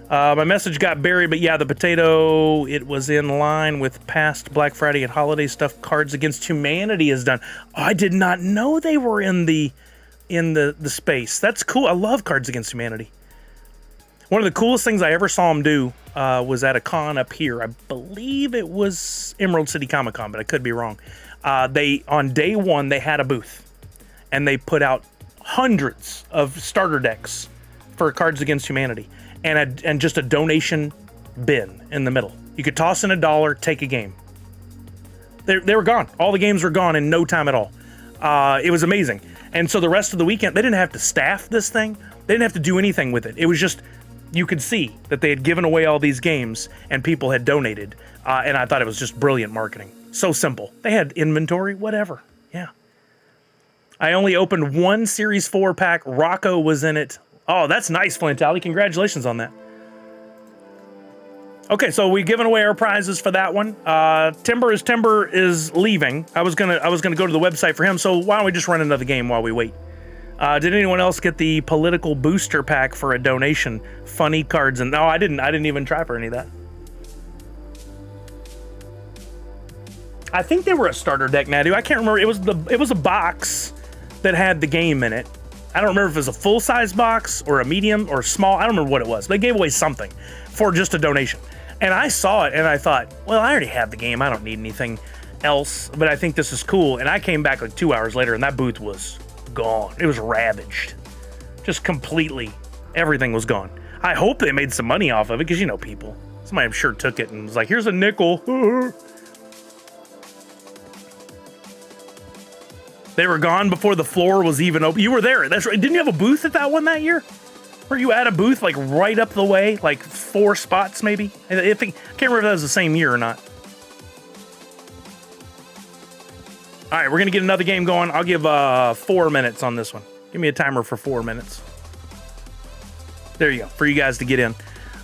My message got buried, but yeah, the potato, it was in line with past Black Friday and holiday stuff Cards Against Humanity has done. Oh, I did not know they were in the space. That's cool. I love Cards Against Humanity. One of the coolest things I ever saw them do was at a con up here. I believe it was Emerald City Comic Con, but I could be wrong. On day 1, they had a booth, and they put out hundreds of starter decks for Cards Against Humanity. And just a donation bin in the middle. You could toss in $1, take a game. They were gone. All the games were gone in no time at all. It was amazing. And so the rest of the weekend, they didn't have to staff this thing. They didn't have to do anything with it. It was just, you could see that they had given away all these games and people had donated. And I thought it was just brilliant marketing. So simple. They had inventory, whatever. Yeah. I only opened one Series 4 pack. Rocco was in it. Oh, that's nice, Flint Alley. Congratulations on that. Okay, so we've given away our prizes for that one. Timber is leaving. I was gonna go to the website for him. So why don't we just run another game while we wait? Did anyone else get the political booster pack for a donation? Funny cards and no, I didn't even try for any of that. I think they were a starter deck, Nadu. I can't remember. It was a box that had the game in it. I don't remember if it was a full-size box or a medium or small. I don't remember what it was. They gave away something for just a donation. And I saw it and I thought, well, I already have the game. I don't need anything else. But I think this is cool. And I came back like 2 hours later and that booth was gone. It was ravaged. Just completely. Everything was gone. I hope they made some money off of it because, you know, people. Somebody I'm sure took it and was like, here's a nickel. They were gone before the floor was even open. You were there. That's right. Didn't you have a booth at that one that year? Were you at a booth like right up the way? Like 4 spots maybe? I can't remember if that was the same year or not. All right, we're going to get another game going. I'll give 4 minutes on this one. Give me a timer for 4 minutes. There you go, for you guys to get in.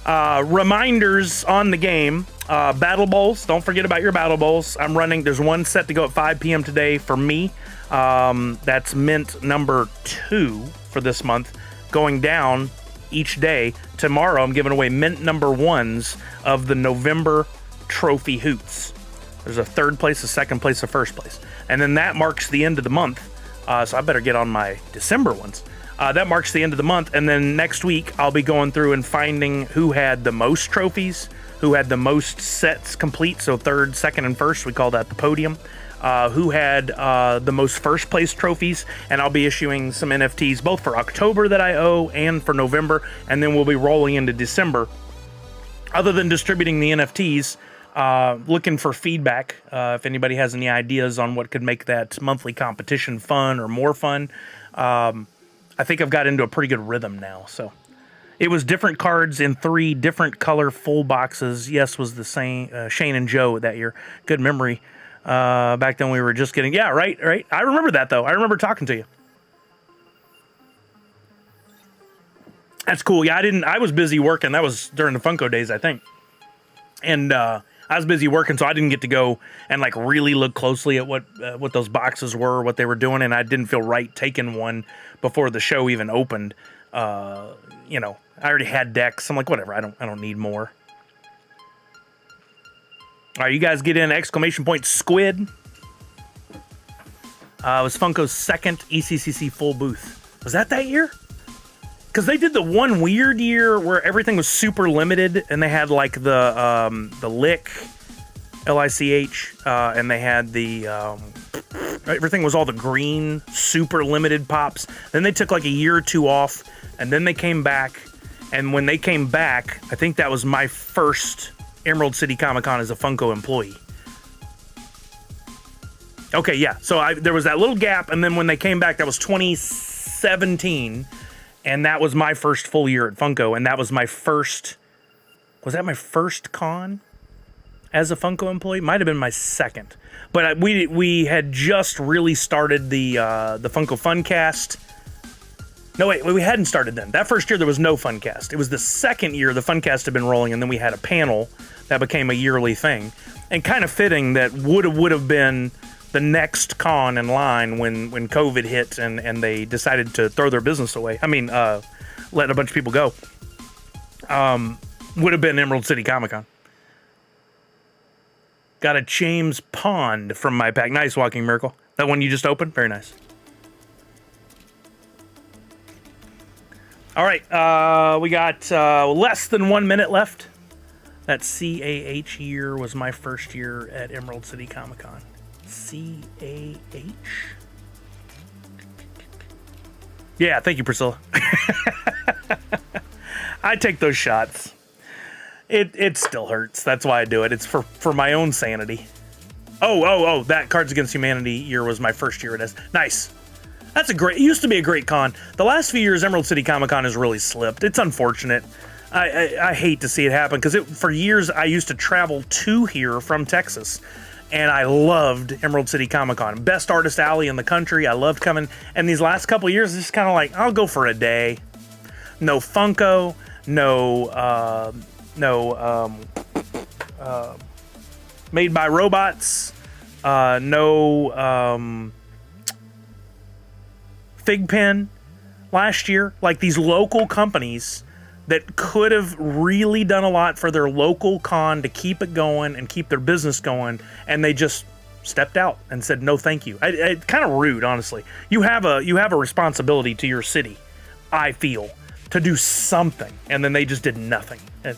Reminders on the game. Battle Bowls. Don't forget about your Battle Bowls. I'm running. There's one set to go at 5 p.m. today for me. That's mint number 2 for this month, going down each day. Tomorrow, I'm giving away mint number 1s of the November trophy hoots. There's a 3rd place, a 2nd place, a 1st place. And then that marks the end of the month. So I better get on my December ones. That marks the end of the month. And then next week, I'll be going through and finding who had the most trophies, who had the most sets complete. So 3rd, 2nd, and 1st. We call that the podium. who had the most first place trophies, and I'll be issuing some NFTs both for October that I owe and for November, and then we'll be rolling into December. Other than distributing the NFTs, looking for feedback. If anybody has any ideas on what could make that monthly competition fun or more fun, I think I've got into a pretty good rhythm now. So it was different cards in 3 different color full boxes. Yes, was the same Shane and Joe that year. Good memory. Back then we were just getting, yeah, right. I remember that though. I remember talking to you. That's cool. Yeah, I was busy working. That was during the Funko days, I think. And I was busy working, so I didn't get to go and like really look closely at what those boxes were, what they were doing, and I didn't feel right taking one before the show even opened. You know, I already had decks. I'm like, whatever. I don't need more. All right, you guys get in exclamation point squid. It was Funko's second ECCC full booth. Was that year? Because they did the one weird year where everything was super limited, and they had like the Lick, L-I-C-H, and they had the everything was all the green, super limited pops. Then they took like a year or 2 off, and then they came back. And when they came back, I think that was my first Emerald City Comic Con as a Funko employee. Okay, yeah. So there was that little gap, and then when they came back, that was 2017. And that was my first full year at Funko, and that was my first. Was that my first con as a Funko employee? Might have been my second, but we had just really started the Funko Funcast. No, wait, we hadn't started then. That first year there was no Funcast. It was the second year the Funcast had been rolling, and then we had a panel that became a yearly thing, and kind of fitting that would have been the next con in line when COVID hit and they decided to throw their business away. I mean, let a bunch of people go. Would have been Emerald City Comic Con. Got a James Pond from my pack. Nice, Walking Miracle. That one you just opened? Very nice. All right, we got less than 1 minute left. That CAH year was my first year at Emerald City Comic Con. CAH? Yeah, thank you, Priscilla. I take those shots. It still hurts. That's why I do it. It's for my own sanity. Oh, that Cards Against Humanity year was my first year at S. Nice. That's it used to be a great con. The last few years, Emerald City Comic Con has really slipped. It's unfortunate. I hate to see it happen because for years I used to travel to here from Texas. And I loved Emerald City Comic Con. Best artist alley in the country. I loved coming. And these last couple of years, it's just kind of like, I'll go for a day. No Funko. No Made by Robots. No Fig Pen. Last year, like these local companies that could have really done a lot for their local con to keep it going and keep their business going, and they just stepped out and said no thank you. It's kind of rude, honestly. You have a responsibility to your city, I feel, to do something, and then they just did nothing. And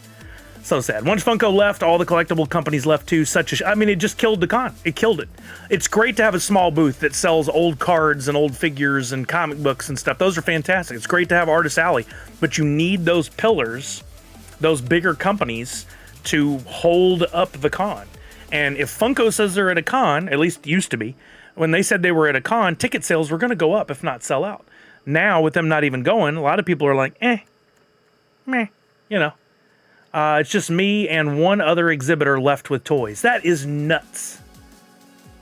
so sad. Once Funko left, all the collectible companies left too. It just killed the con. It killed it. It's great to have a small booth that sells old cards and old figures and comic books and stuff. Those are fantastic. It's great to have Artist Alley, but you need those pillars, those bigger companies, to hold up the con. And if Funko says they're at a con, at least used to be, when they said they were at a con, ticket sales were going to go up, if not sell out. Now, with them not even going, a lot of people are like, meh, you know. It's just me and one other exhibitor left with toys. That is nuts.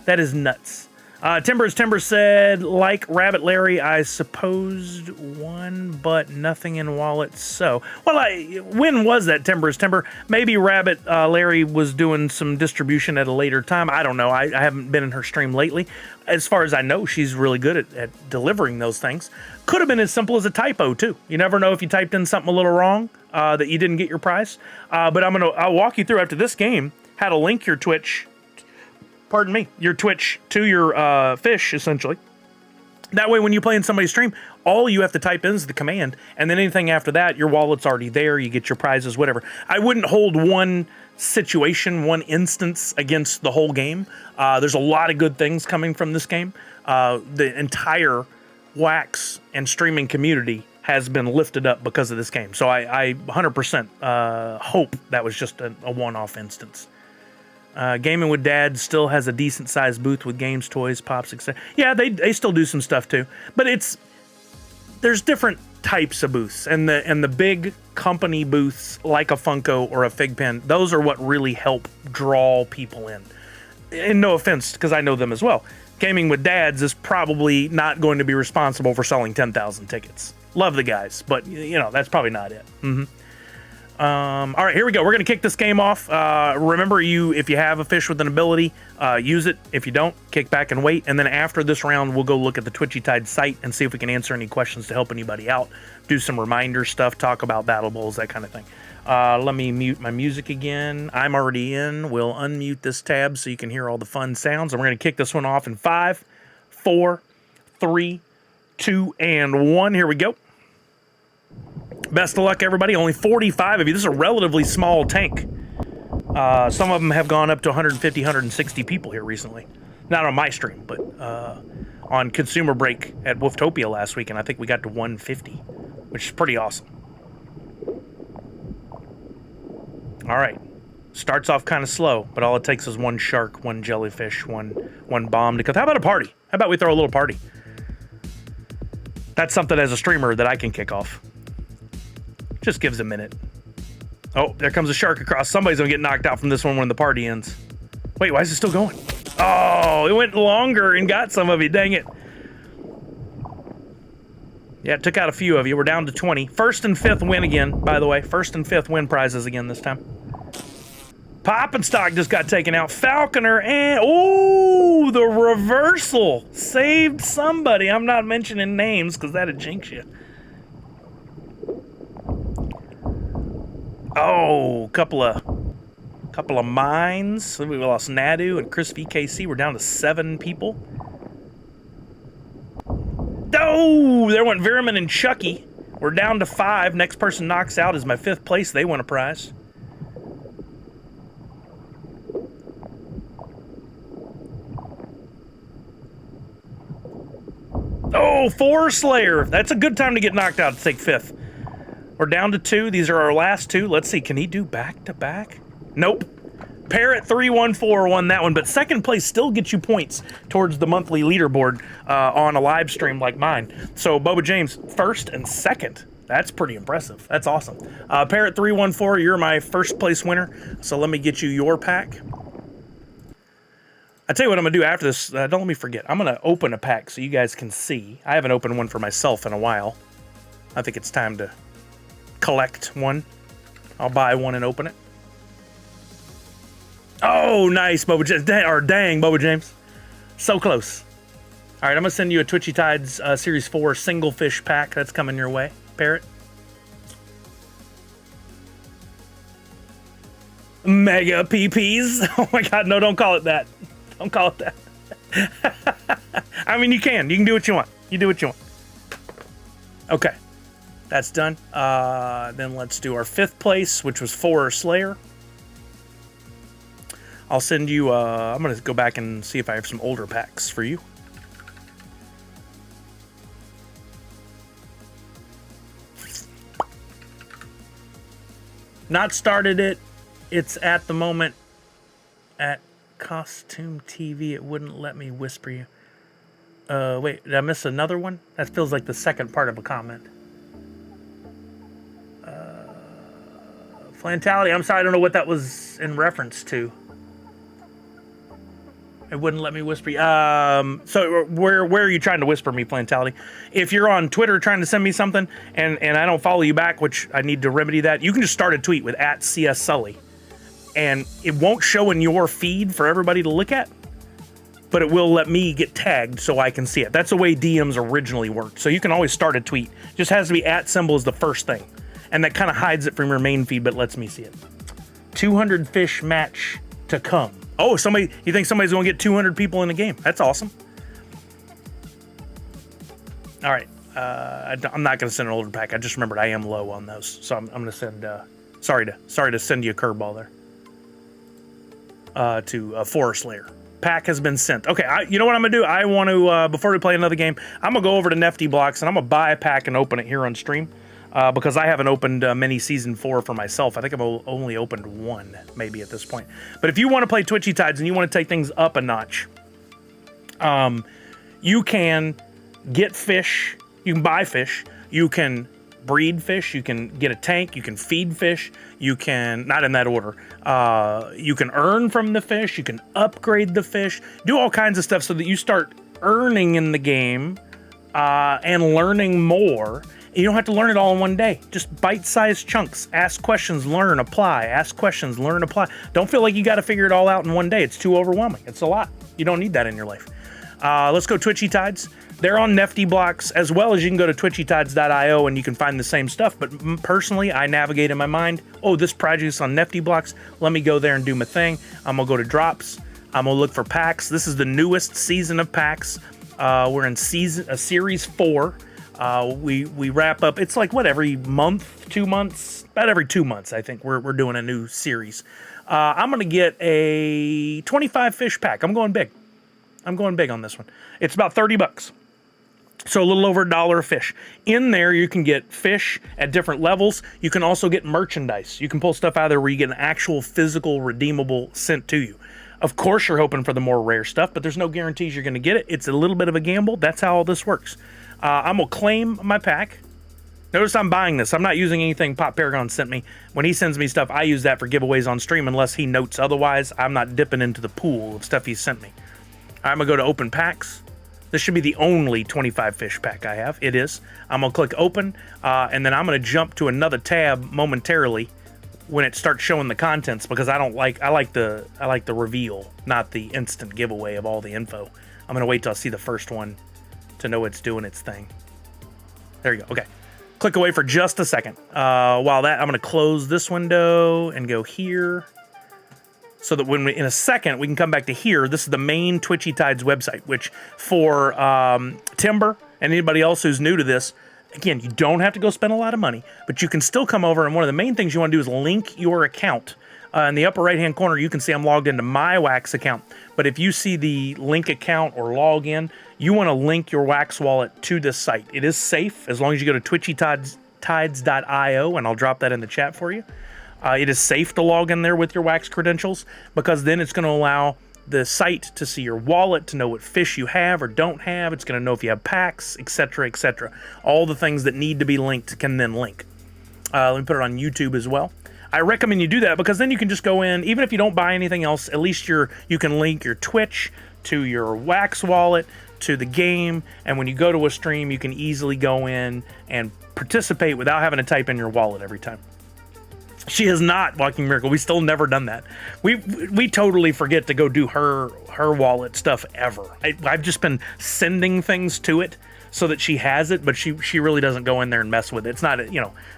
That is nuts. Timber said, like Rabbit Larry, I supposed one, but nothing in wallet. So, well, when was that, Timber? Maybe Rabbit Larry was doing some distribution at a later time. I don't know. I haven't been in her stream lately. As far as I know, she's really good at delivering those things. Could have been as simple as a typo, too. You never know if you typed in something a little wrong that you didn't get your prize. But I'll walk you through after this game how to link your Twitch. Pardon me, your Twitch to your fish, essentially. That way, when you play in somebody's stream, all you have to type in is the command, and then anything after that, your wallet's already there, you get your prizes, whatever. I wouldn't hold one situation, one instance against the whole game. There's a lot of good things coming from this game. The entire wax and streaming community has been lifted up because of this game. So I 100% hope that was just a one-off instance. Gaming with Dad still has a decent sized booth with games, toys, pops, etc. Yeah, they still do some stuff too, but there's different types of booths, and the big company booths like a Funko or a Figpen, those are what really help draw people in. And no offense, because I know them as well. Gaming with Dads is probably not going to be responsible for selling 10,000 tickets. Love the guys, but that's probably not it. All right, here we go. We're going to kick this game off. Remember, if you have a fish with an ability, use it. If you don't, kick back and wait. And then after this round, we'll go look at the Twitchy Tide site and see if we can answer any questions to help anybody out. Do some reminder stuff, talk about battle bowls, that kind of thing. Let me mute my music again. I'm already in. We'll unmute this tab so you can hear all the fun sounds. And we're going to kick this one off in 5, 4, 3, 2, and 1. Here we go. Best of luck, everybody. Only 45 of you. This is a relatively small tank. Some of them have gone up to 150, 160 people here recently. Not on my stream, but on Consumer Break at Wolftopia last week, and I think we got to 150, which is pretty awesome. All right. Starts off kind of slow, but all it takes is one shark, one jellyfish, one bomb to cut. How about a party? How about we throw a little party? That's something as a streamer that I can kick off. Just gives a minute. Oh, there comes a shark across. Somebody's gonna get knocked out from this one when the party ends. Wait, why is it still going? Oh, it went longer and got some of you. Dang it. Yeah, it took out a few of you. We're down to 20. First and fifth win again, by the way. First and fifth win prizes again this time. Pop and Stock just got taken out. Falconer and... oh, the reversal. Saved somebody. I'm not mentioning names because that'd jinx you. Oh, couple of mines. We lost Nadu and Chris VKC. We're down to 7 people. Oh, there went Veriman and Chucky. We're down to 5. Next person knocks out is my 5th place. They win a prize. Oh, 4 Slayer. That's a good time to get knocked out to take 5th. We're down to 2. These are our last 2. Let's see. Can he do back-to-back? Nope. Parrot 314 won that one, but 2nd place still gets you points towards the monthly leaderboard on a live stream like mine. So, Boba James, 1st and 2nd. That's pretty impressive. That's awesome. Parrot 314, you're my 1st place winner. So let me get you your pack. I tell you what I'm going to do after this. Don't let me forget. I'm going to open a pack so you guys can see. I haven't opened one for myself in a while. I think it's time to collect one. I'll buy one and open it. Oh, nice, Boba James. Dang, Boba James. So close. All right, I'm going to send you a Twitchy Tides Series 4 single fish pack. That's coming your way, Parrot. Mega PPs. Oh, my God. No, don't call it that. Don't call it that. I mean, you can. You can do what you want. You do what you want. Okay. That's done. Then let's do our 5th place, which was 4 Slayer. I'll send you, I'm going to go back and see if I have some older packs for you. Not started it. It's at the moment at Costume TV. It wouldn't let me whisper you. Wait, did I miss another one? That feels like the second part of a comment. Flantality, I'm sorry, I don't know what that was in reference to. It wouldn't let me whisper you. So where are you trying to whisper me, Flantality? If you're on Twitter trying to send me something and I don't follow you back, which I need to remedy that, you can just start a tweet with @CSSully. And it won't show in your feed for everybody to look at, but it will let me get tagged so I can see it. That's the way DMs originally worked. So you can always start a tweet. Just has to be @ symbol is the first thing. And that kind of hides it from your main feed, but lets me see it. 200 fish match to come. Oh, you think somebody's going to get 200 people in the game? That's awesome. All right. I'm not going to send an older pack. I just remembered I am low on those, so I'm going to send. Sorry to send you a curveball there. To Forest Lair. Pack has been sent. Okay, you know what I'm gonna do? I want to before we play another game, I'm gonna go over to NFT Blocks and I'm gonna buy a pack and open it here on stream because I haven't opened mini season 4 for myself. I think I've only opened 1 maybe at this point. But if you want to play Twitchy Tides and you want to take things up a notch, you can get fish. You can buy fish. You can breed fish. You can get a tank. You can feed fish. You can, not in that order, you can earn from the fish. You can upgrade the fish. Do all kinds of stuff so that you start earning in the game and learning more. You don't have to learn it all in one day. Just bite-sized chunks. Ask questions, learn, apply. Ask questions, learn, apply. Don't feel like you got to figure it all out in one day. It's too overwhelming. It's a lot. You don't need that in your life. Let's go Twitchy Tides. They're on NFT Blocks, as well as you can go to twitchytides.io and you can find the same stuff. But personally, I navigate in my mind, oh, this project is on NFT Blocks. Let me go there and do my thing. I'm going to go to drops. I'm going to look for packs. This is the newest season of packs. We're in series 4. We wrap up. It's like, what, every month, 2 months? About every 2 months, I think, we're doing a new series. I'm going to get a 25 fish pack. I'm going big. I'm going big on this one. It's about $30. So a little over $1 a fish. In there, you can get fish at different levels. You can also get merchandise. You can pull stuff out of there where you get an actual physical redeemable sent to you. Of course, you're hoping for the more rare stuff, but there's no guarantees you're going to get it. It's a little bit of a gamble. That's how all this works. I'm going to claim my pack. Notice I'm buying this. I'm not using anything Pop Paragon sent me. When he sends me stuff, I use that for giveaways on stream unless he notes otherwise. I'm not dipping into the pool of stuff he sent me. I'm going to go to open packs. This should be the only 25 fish pack I have. It is. I'm going to click open, and then I'm going to jump to another tab momentarily when it starts showing the contents because I like the reveal, not the instant giveaway of all the info. I'm going to wait till I see the first one to know it's doing its thing. There you go. Okay. Click away for just a second. While that, I'm going to close this window and go here. So that when in a second, we can come back to here. This is the main Twitchy Tides website, which for Timber and anybody else who's new to this, again, you don't have to go spend a lot of money, but you can still come over. And one of the main things you want to do is link your account. In the upper right-hand corner, you can see I'm logged into my Wax account. But if you see the link account or log in, you want to link your Wax wallet to this site. It is safe as long as you go to twitchytides.io, and I'll drop that in the chat for you. It is safe to log in there with your Wax credentials because then it's going to allow the site to see your wallet, to know what fish you have or don't have. It's going to know if you have packs, etc., etc. All the things that need to be linked can then link. Let me put it on YouTube as well. I recommend you do that because then you can just go in, even if you don't buy anything else, at least you can link your Twitch to your Wax wallet, to the game, and when you go to a stream, you can easily go in and participate without having to type in your wallet every time. She is not Walking Miracle. We still never done that. We totally forget to go do her wallet stuff ever. I've just been sending things to it so that she has it, but she really doesn't go in there and mess with it. It's not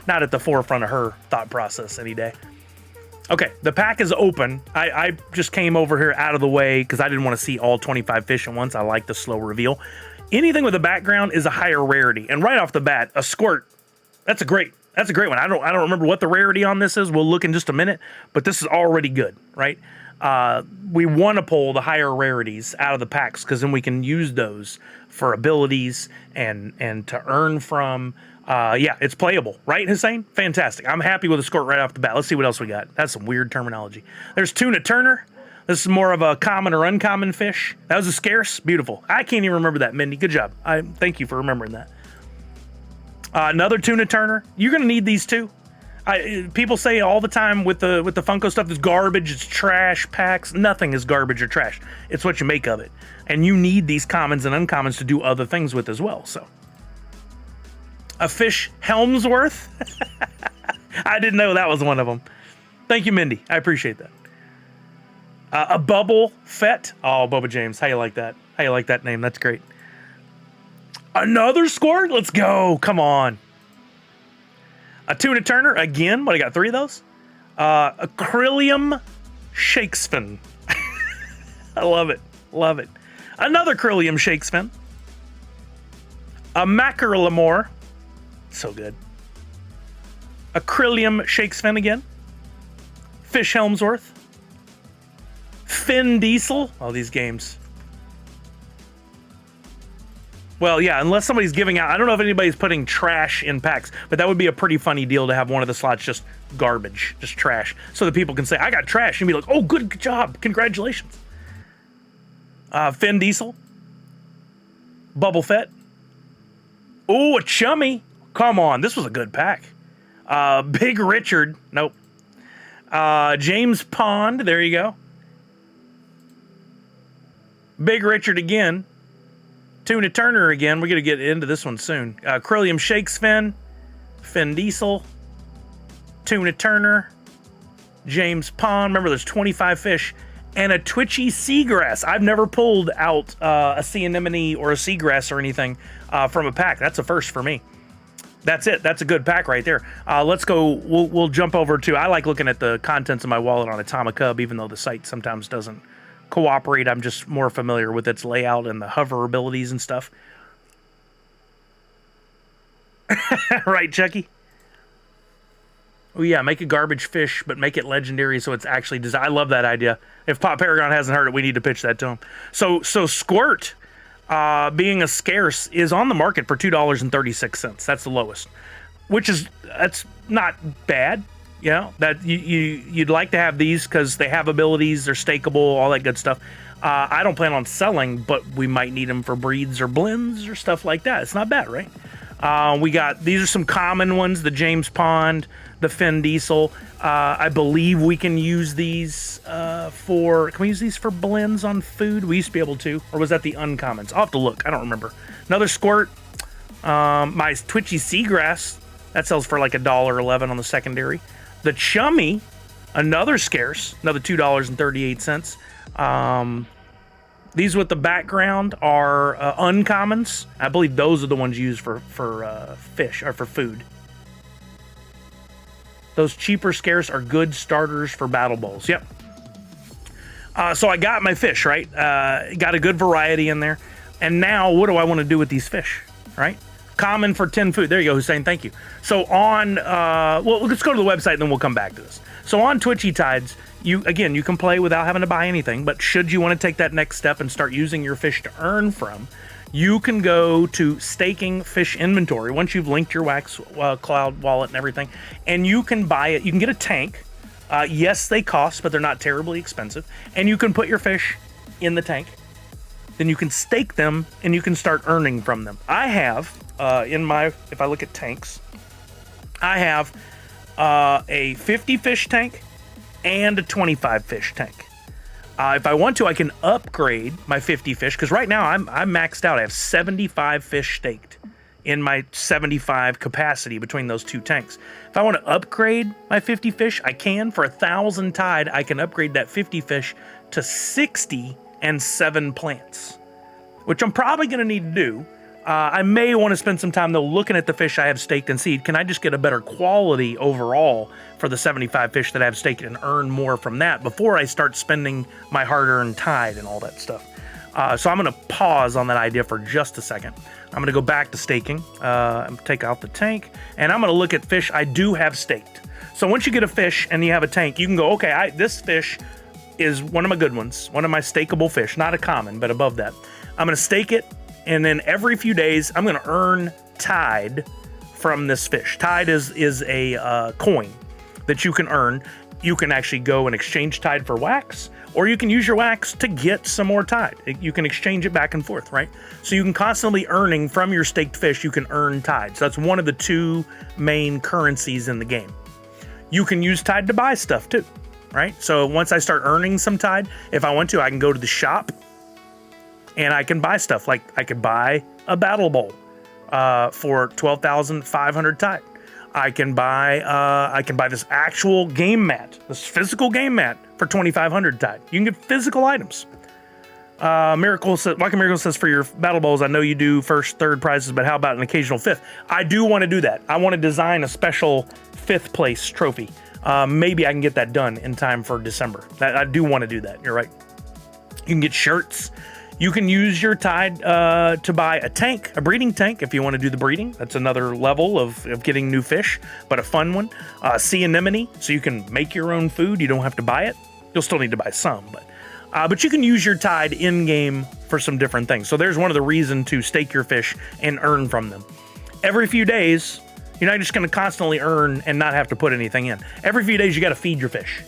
not at the forefront of her thought process any day. Okay, the pack is open. I just came over here out of the way because I didn't want to see all 25 fish at once. I like the slow reveal. Anything with a background is a higher rarity, and right off the bat, a squirt. That's a great one. I don't remember what the rarity on this is. We'll look in just a minute, but this is already good, right? We want to pull the higher rarities out of the packs because then we can use those for abilities and to earn from. Yeah, it's playable, right, Hussein? Fantastic. I'm happy with the squirt right off the bat. Let's see what else we got. That's some weird terminology. There's Tuna Turner. This is more of a common or uncommon fish. That was a scarce. Beautiful. I can't even remember that, Mindy. Good job. Thank you for remembering that. Another Tuna Turner. You're going to need these too. People say all the time with the Funko stuff, it's garbage, it's trash packs. Nothing is garbage or trash. It's what you make of it. And you need these commons and uncommons to do other things with as well. So, a fish Helmsworth. I didn't know that was one of them. Thank you, Mindy. I appreciate that. A Bubble Fett. Oh, Bubba James. How you like that? How you like that name? That's great. Another squirt? Let's go. Come on. A Tuna Turner. Again. What, I got 3 of those? Acrylium Shakesfin. I love it. Love it. Another Acrylium Shakesfin. A Mackerlamore. So good. Acrylium Shakes Fin again. Fish Helmsworth. Finn Diesel. Oh, these games. Well, yeah, unless somebody's giving out... I don't know if anybody's putting trash in packs, but that would be a pretty funny deal to have one of the slots just garbage, just trash, so that people can say, I got trash, and be like, oh, good job, congratulations. Finn Diesel. Bubble Fett. Oh, a Chummy. Come on, this was a good pack. Big Richard. Nope. James Pond. There you go. Big Richard again. Tuna Turner again. We're going to get into this one soon. Acrylium Shakes Fin. Finn Diesel. Tuna Turner. James Pond. Remember, there's 25 fish. And a Twitchy Seagrass. I've never pulled out a sea anemone or a seagrass or anything from a pack. That's a first for me. That's it. That's a good pack right there. Let's go. We'll jump over to... I like looking at the contents of my wallet on Atomic Hub, even though the site sometimes doesn't cooperate. I'm just more familiar with its layout and the hover abilities and stuff. Right, Chucky? Oh yeah, make a garbage fish, but make it legendary so it's actually designed. I love that idea. If Pop Paragon hasn't heard it, we need to pitch that to him. So Squirt, being a scarce, is on the market for $2.36. That's the lowest, that's not bad. You know, that you'd like to have these because they have abilities, they're stakeable, all that good stuff. I don't plan on selling, but we might need them for breeds or blends or stuff like that. It's not bad, right? These are some common ones, the James Pond, the Finn Diesel. I believe we can use these can we use these for blends on food? We used to be able to, or was that the uncommons? I'll have to look, I don't remember. Another Squirt, my Twitchy Seagrass, that sells for like $1.11 on the secondary. The Chummy, another scarce, another $2.38. These with the background are uncommons. I believe those are the ones used for fish or for food. Those cheaper scarce are good starters for battle bowls. Yep. So I got my fish, right? Got a good variety in there. And now what do I want to do with these fish, right? Common for 10 food. There you go, Hussein. Thank you. So on, let's go to the website and then we'll come back to this. So on Twitchy Tides, you can play without having to buy anything, but should you want to take that next step and start using your fish to earn from, you can go to staking fish inventory once you've linked your Wax Cloud wallet and everything, and you can buy it. You can get a tank. Yes, they cost, but they're not terribly expensive. And you can put your fish in the tank. Then you can stake them and you can start earning from them. I have, if I look at tanks, I have a 50 fish tank and a 25 fish tank. If I want to, I can upgrade my 50 fish, because right now I'm maxed out. I have 75 fish staked in my 75 capacity between those two tanks. If I want to upgrade my 50 fish, I can. For 1,000 tide, I can upgrade that 50 fish to 60 and 7 plants, which I'm probably going to need to do. I may want to spend some time, though, looking at the fish I have staked and see, can I just get a better quality overall for the 75 fish that I have staked and earn more from that before I start spending my hard-earned tide and all that stuff. So I'm going to pause on that idea for just a second. I'm going to go back to staking, take out the tank, and I'm going to look at fish I do have staked. So once you get a fish and you have a tank, you can go, okay, this fish is one of my good ones, one of my stakeable fish, not a common, but above that. I'm going to stake it, and then every few days, I'm going to earn tide from this fish. Tide is a coin that you can earn. You can actually go and exchange tide for wax, or you can use your wax to get some more tide. You can exchange it back and forth, right? So you can constantly earning from your staked fish, you can earn tide. So that's one of the two main currencies in the game. You can use tide to buy stuff too, right? So once I start earning some tide, if I want to, I can go to the shop and I can buy stuff. Like I could buy a battle bowl for 12,500 tide. I can buy this actual game mat, this physical game mat for 2,500 tide. You can get physical items. Walking Miracle says, for your battle bowls, I know you do first, third prizes, but how about an occasional fifth? I do want to do that. I want to design a special 5th place trophy. Maybe I can get that done in time for December. I do want to do that. You're right. You can get shirts. You can use your tide to buy a tank, a breeding tank, if you want to do the breeding. That's another level of getting new fish, but a fun one. Sea anemone, so you can make your own food. You don't have to buy it. You'll still need to buy some, but you can use your tide in-game for some different things. So there's one of the reasons to stake your fish and earn from them. Every few days, you're not just going to constantly earn and not have to put anything in. Every few days, you got to feed your fish.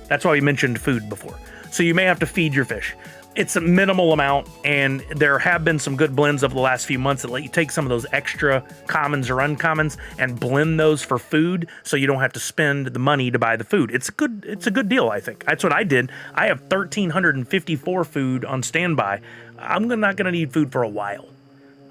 That's why we mentioned food before. So you may have to feed your fish. It's a minimal amount, and there have been some good blends over the last few months that let you take some of those extra commons or uncommons and blend those for food, so you don't have to spend the money to buy the food. It's a good deal, I think. That's what I did. I have 1,354 food on standby. I'm not going to need food for a while.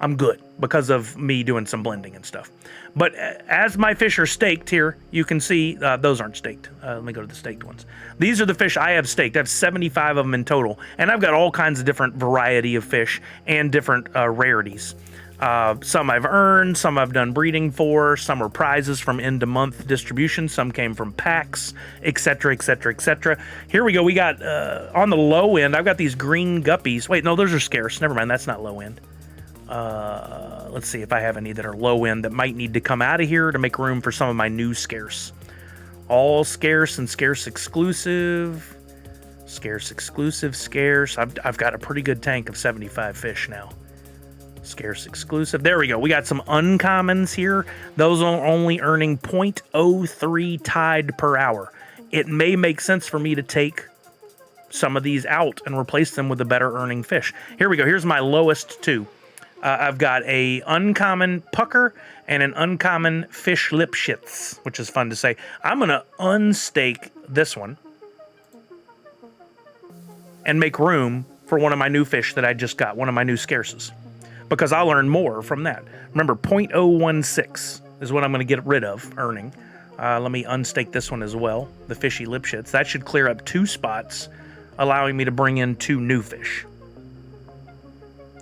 I'm good because of me doing some blending and stuff. But as my fish are staked here, you can see those aren't staked. Let me go to the staked ones. These are the fish I have staked. I have 75 of them in total. And I've got all kinds of different variety of fish and different rarities. Some I've earned, some I've done breeding for, some are prizes from end of month distribution, some came from packs, etc., etc., etc. Here we go. We got, on the low end, I've got these green guppies. Wait, no, those are scarce. Never mind, that's not low end. Let's see if I have any that are low end that might need to come out of here to make room for some of my new scarce. All scarce and scarce exclusive. Scarce exclusive, scarce. I've got a pretty good tank of 75 fish now. Scarce exclusive. There we go. We got some uncommons here. Those are only earning 0.03 tide per hour. It may make sense for me to take some of these out and replace them with a better earning fish. Here we go. Here's my lowest two. I've got a uncommon pucker and an uncommon fish lipschitz, which is fun to say. I'm going to unstake this one and make room for one of my new fish that I just got, one of my new scarces, because I'll earn more from that. Remember, 0.016 is what I'm going to get rid of earning. Let me unstake this one as well, the fishy lipschitz. That should clear up 2 spots, allowing me to bring in 2 new fish.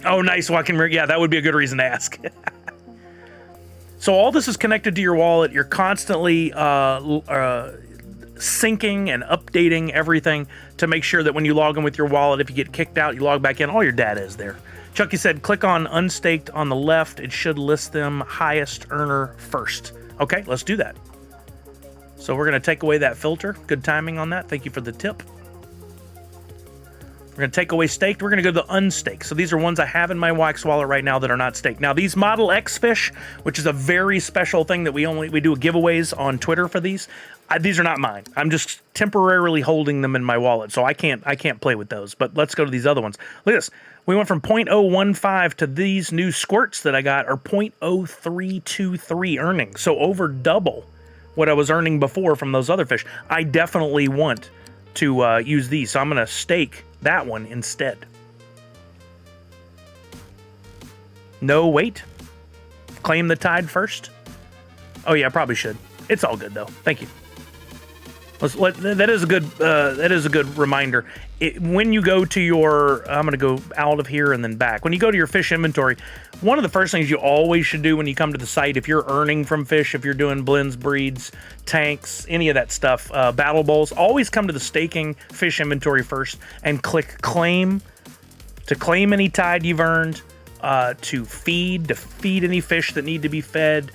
Oh, nice, Joaquin. Yeah, that would be a good reason to ask. So all this is connected to your wallet. You're constantly syncing and updating everything to make sure that when you log in with your wallet, if you get kicked out, you log back in, all your data is there. Chucky said, click on unstaked on the left. It should list them highest earner first. Okay, let's do that. So we're going to take away that filter. Good timing on that. Thank you for the tip. We're going to take away staked. We're going to go to the unstaked. So these are ones I have in my wax wallet right now that are not staked. Now these Model X fish, which is a very special thing that we do giveaways on Twitter for these. These are not mine. I'm just temporarily holding them in my wallet, so I can't play with those. But let's go to these other ones. Look at this. We went from 0.015 to these new squirts that I got are 0.0323 earning. So over double what I was earning before from those other fish. I definitely want to use these, so I'm going to stake that one instead. No, wait. Claim the tide first. Oh yeah, I probably should. It's all good though. Thank you. That is a good reminder. When you go to your, I'm going to go out of here and then back. When you go to your fish inventory, one of the first things you always should do when you come to the site, if you're earning from fish, if you're doing blends, breeds, tanks, any of that stuff, battle bowls, always come to the staking fish inventory first and click claim to claim any tide you've earned, to feed any fish that need to be fed,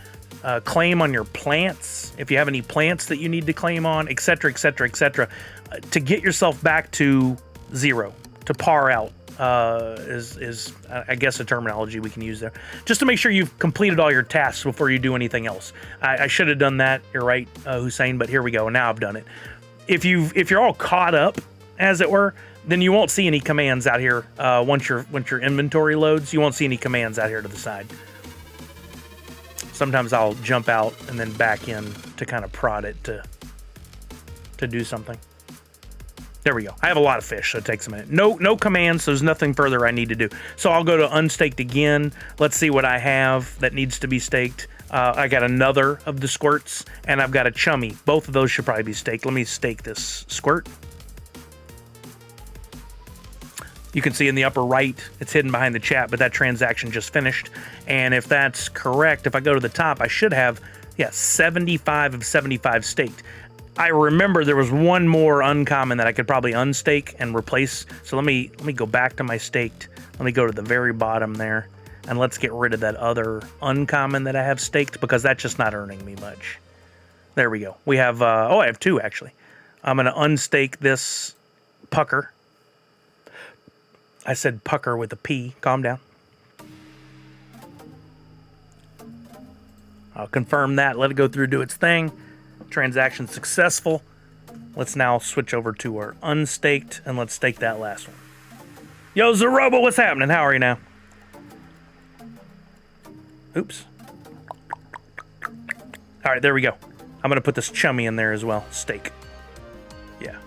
claim on your plants if you have any plants that you need to claim on, etc., etc., etc., to get yourself back to zero, to par out, is I guess a terminology we can use there, just to make sure you've completed all your tasks before you do anything else. I should have done that. You're right, Hussein, but here we go. Now I've done it. If you're all caught up, as it were, then you won't see any commands out here. Once your inventory loads, you won't see any commands out here to the side. Sometimes I'll jump out and then back in to kind of prod it to do something. There we go. I have a lot of fish, so it takes a minute. No commands, so there's nothing further I need to do. So I'll go to unstaked again. Let's see what I have that needs to be staked. I got another of the squirts, and I've got a chummy. Both of those should probably be staked. Let me stake this squirt. You can see in the upper right, it's hidden behind the chat, but that transaction just finished. And if that's correct, if I go to the top, I should have, 75 of 75 staked. I remember there was one more uncommon that I could probably unstake and replace. So let me go back to my staked. Let me go to the very bottom there, and let's get rid of that other uncommon that I have staked, because that's just not earning me much. There we go. We have, I have 2 actually. I'm going to unstake this pucker. I said pucker with a P. Calm down. I'll confirm that. Let it go through, do its thing. Transaction successful. Let's now switch over to our unstaked, and let's stake that last one. Yo, Zeroba, what's happening? How are you now? Oops. All right, there we go. I'm going to put this chummy in there as well. Stake. Yeah.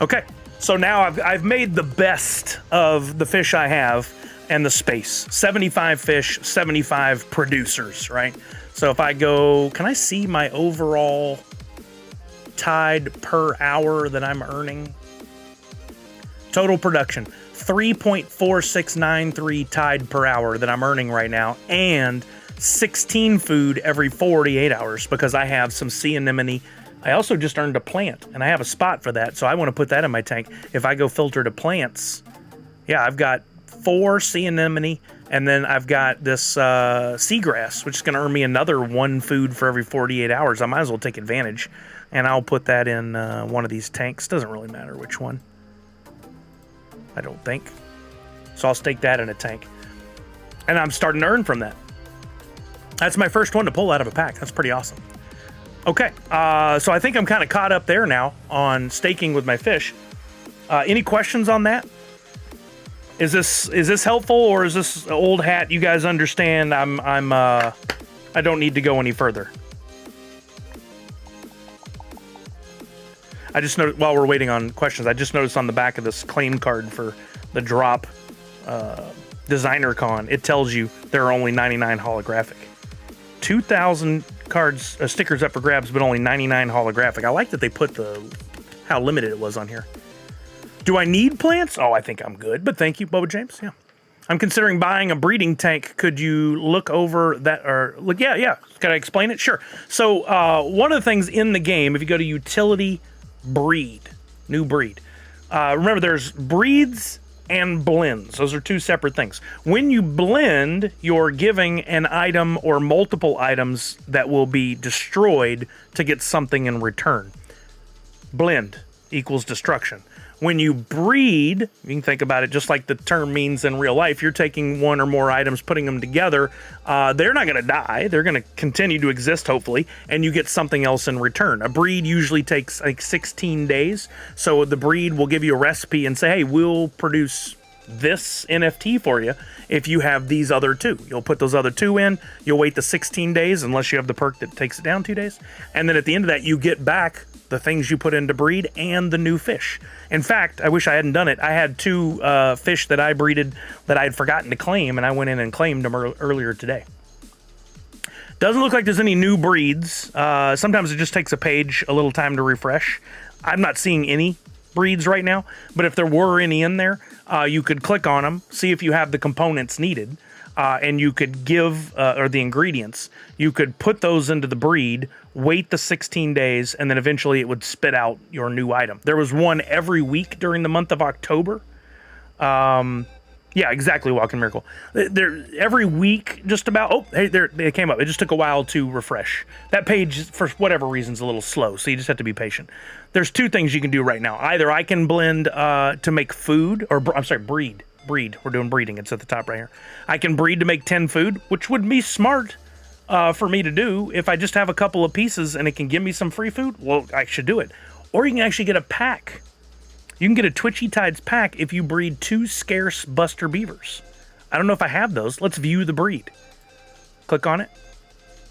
Okay, so now I've made the best of the fish I have and the space. 75 fish, 75 producers, right? So if I go, can I see my overall tide per hour that I'm earning? Total production, 3.4693 tide per hour that I'm earning right now, and 16 food every 48 hours because I have some sea anemone. I also just earned a plant, and I have a spot for that, so I want to put that in my tank. If I go filter to plants, yeah, I've got 4 sea anemone, and then I've got this seagrass, which is going to earn me another 1 food for every 48 hours. I might as well take advantage, and I'll put that in one of these tanks. Doesn't really matter which one, I don't think. So I'll stake that in a tank, and I'm starting to earn from that. That's my first one to pull out of a pack. That's pretty awesome. Okay, so I think I'm kind of caught up there now on staking with my fish. Any questions on that? Is this helpful, or is this old hat? You guys understand I don't need to go any further. I just noticed while we're waiting on questions, I just noticed on the back of this claim card for the drop designer con, it tells you there are only 99 holographic. 2,000 cards, stickers up for grabs, but only 99 holographic. I like that they put how limited it was on here. Do I need plants? Oh, I think I'm good, but thank you, Boba James. Yeah. I'm considering buying a breeding tank. Could you look over that, or look? Yeah. Can I explain it? Sure. So one of the things in the game, if you go to utility breed, new breed, remember there's breeds and blends. Those are 2 separate things. When you blend, you're giving an item or multiple items that will be destroyed to get something in return. Blend equals destruction. When you breed, you can think about it just like the term means in real life. You're taking 1 or more items, putting them together. They're not going to die. They're going to continue to exist, hopefully, and you get something else in return. A breed usually takes like 16 days. So the breed will give you a recipe and say, hey, we'll produce this NFT for you if you have these other 2. You'll put those other 2 in. You'll wait the 16 days unless you have the perk that takes it down 2 days. And then at the end of that, you get back the things you put into breed and the new fish. In fact, I wish I hadn't done it. I had 2 fish that I breeded that I had forgotten to claim, and I went in and claimed them earlier today. Doesn't look like there's any new breeds. Sometimes it just takes a page a little time to refresh. I'm not seeing any breeds right now, but if there were any in there, you could click on them, see if you have the components needed, and you could give, or the ingredients, you could put those into the breed, wait the 16 days, and then eventually it would spit out your new item. There was one every week during the month of October. Yeah, exactly, Walking Miracle. Every week, just about. Oh, hey, they came up. It just took a while to refresh. That page, for whatever reason, is a little slow, so you just have to be patient. There's 2 things you can do right now. Either I can blend to make food, or I'm sorry, breed. Breed. We're doing breeding. It's at the top right here. I can breed to make 10 food, which would be smart for me to do. If I just have a couple of pieces and it can give me some free food, well, I should do it. Or you can actually get a pack. You can get a Twitchy Tides pack if you breed 2 scarce Buster Beavers. I don't know if I have those. Let's view the breed. Click on it.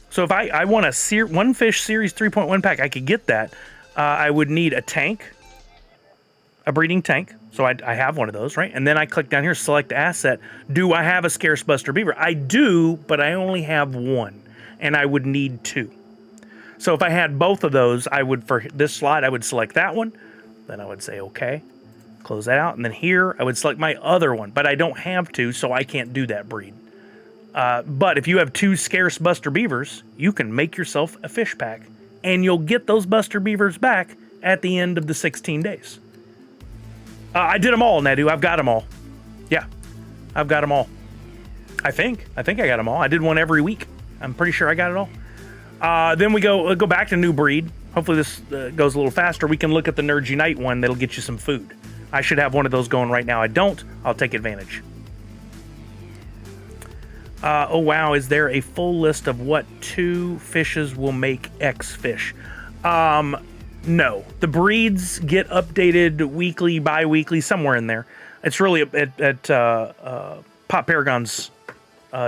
So if I want a One Fish Series 3.1 pack, I could get that. I would need a tank, a breeding tank. So I have one of those, right? And then I click down here, select asset. Do I have a scarce Buster Beaver? I do, but I only have 1, and I would need 2. So if I had both of those, I would, for this slide, I would select that one. Then I would say, okay, close that out. And then here, I would select my other one, but I don't have to, so I can't do that breed. But if you have 2 scarce Buster Beavers, you can make yourself a fish pack, and you'll get those Buster Beavers back at the end of the 16 days. I did them all, Nadu. I've got them all. Yeah, I've got them all. I think I got them all. I did one every week. I'm pretty sure I got it all. Then we go back to new breed. Hopefully this goes a little faster. We can look at the Nerds Unite one that'll get you some food. I should have one of those going right now. I don't. I'll take advantage. Oh wow, is there a full list of what 2 fishes will make X fish? No. The breeds get updated weekly, bi-weekly, somewhere in there. It's really at Pop Paragon's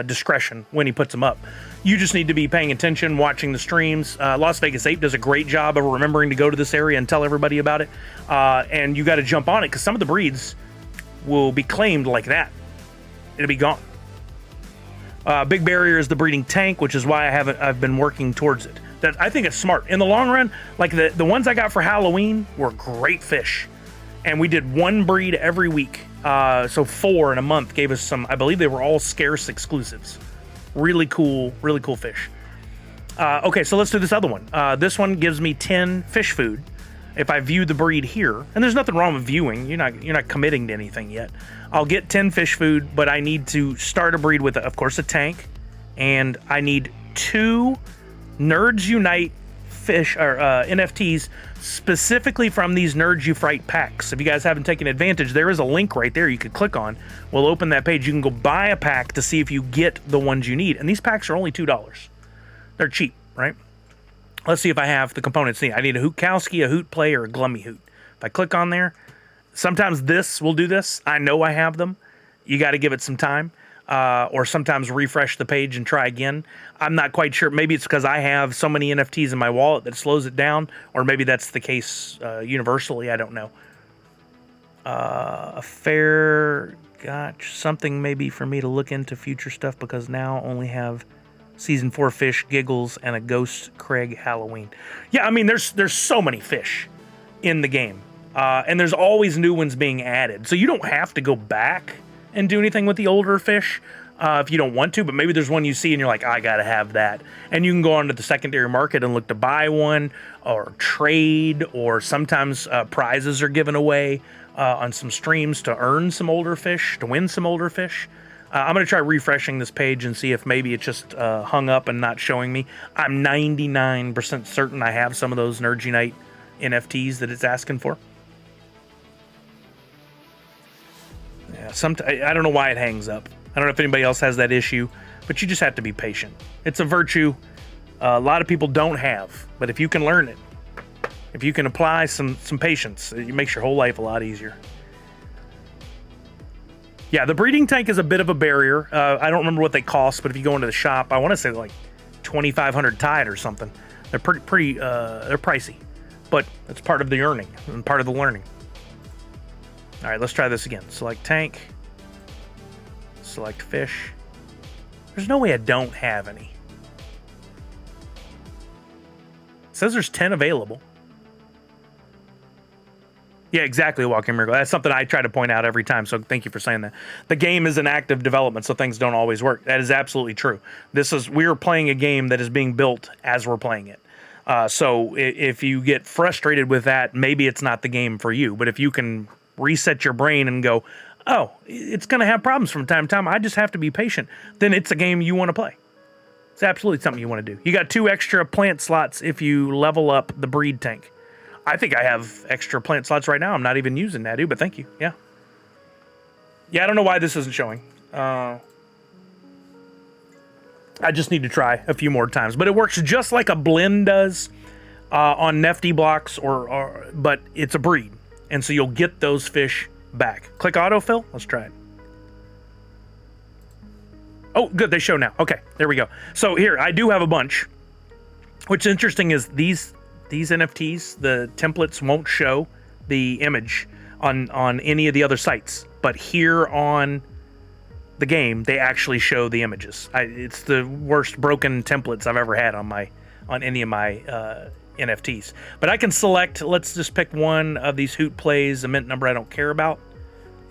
discretion when he puts them up. You just need to be paying attention, watching the streams. Las Vegas Ape does a great job of remembering to go to this area and tell everybody about it. And you got to jump on it because some of the breeds will be claimed like that. It'll be gone. Big Barrier is the breeding tank, which is why I've been working towards it. That I think it's smart. In the long run, like the ones I got for Halloween were great fish. And we did 1 breed every week. So 4 in a month gave us some, I believe they were all scarce exclusives. Really cool fish. Okay, so let's do this other one. This one gives me 10 fish food if I view the breed here. And there's nothing wrong with viewing. You're not committing to anything yet. I'll get 10 fish food, but I need to start a breed with, of course, a tank. And I need 2 Nerds Unite fish or NFTs specifically from these Nerds You Fright packs. If you guys haven't taken advantage, there is a link right there you could click on. We'll open that page. You can go buy a pack to see if you get the ones you need. And these packs are only $2. They're cheap, right? Let's see if I have the components needed. I need a Hootkowski, a Hoot Play, or a Glummy Hoot. If I click on there, sometimes this will do this. I know I have them. You got to give it some time. Or sometimes refresh the page and try again. I'm not quite sure. Maybe it's because I have so many NFTs in my wallet that slows it down, or maybe that's the case universally. I don't know. A fair, gotcha. Something maybe for me to look into future stuff because now only have season 4 fish, Giggles, and a Ghost Craig Halloween. Yeah, I mean there's so many fish in the game, and there's always new ones being added. So you don't have to go back and do anything with the older fish if you don't want to, but maybe there's one you see and you're like, I gotta have that. And you can go onto the secondary market and look to buy one or trade, or sometimes prizes are given away on some streams to earn some older fish, to win some older fish. I'm gonna try refreshing this page and see if maybe it's just hung up and not showing me. I'm 99% certain I have some of those Nerds Unite NFTs that it's asking for. Yeah, I don't know why it hangs up. I don't know if anybody else has that issue, but you just have to be patient. It's a virtue a lot of people don't have, but if you can learn it, if you can apply some patience, it makes your whole life a lot easier. Yeah, the breeding tank is a bit of a barrier. I don't remember what they cost, but if you go into the shop, I want to say like 2,500 tide or something. They're pretty they're pricey, but it's part of the earning and part of the learning. All right, let's try this again. Select tank. Select fish. There's no way I don't have any. It says there's 10 available. Yeah, exactly, Walking Miracle. That's something I try to point out every time, so thank you for saying that. The game is in active development, so things don't always work. That is absolutely true. We're playing a game that is being built as we're playing it. So if you get frustrated with that, maybe it's not the game for you. But if you can reset your brain and go, oh, it's going to have problems from time to time, I just have to be patient, then it's a game you want to play. It's absolutely something you want to do. You got 2 extra plant slots if you level up the breed tank. I think I have extra plant slots right now. I'm not even using that, but thank you. Yeah. Yeah, I don't know why this isn't showing. I just need to try a few more times. But it works just like a blend does on Nifty blocks, but it's a breed. And so you'll get those fish back. Click autofill. Let's try it. Oh, good. They show now. Okay, there we go. So here, I do have a bunch. What's interesting is these NFTs, the templates won't show the image on any of the other sites. But here on the game, they actually show the images. It's the worst broken templates I've ever had on any of my NFTs. But I can select, let's just pick one of these Hoot Plays, a mint number I don't care about,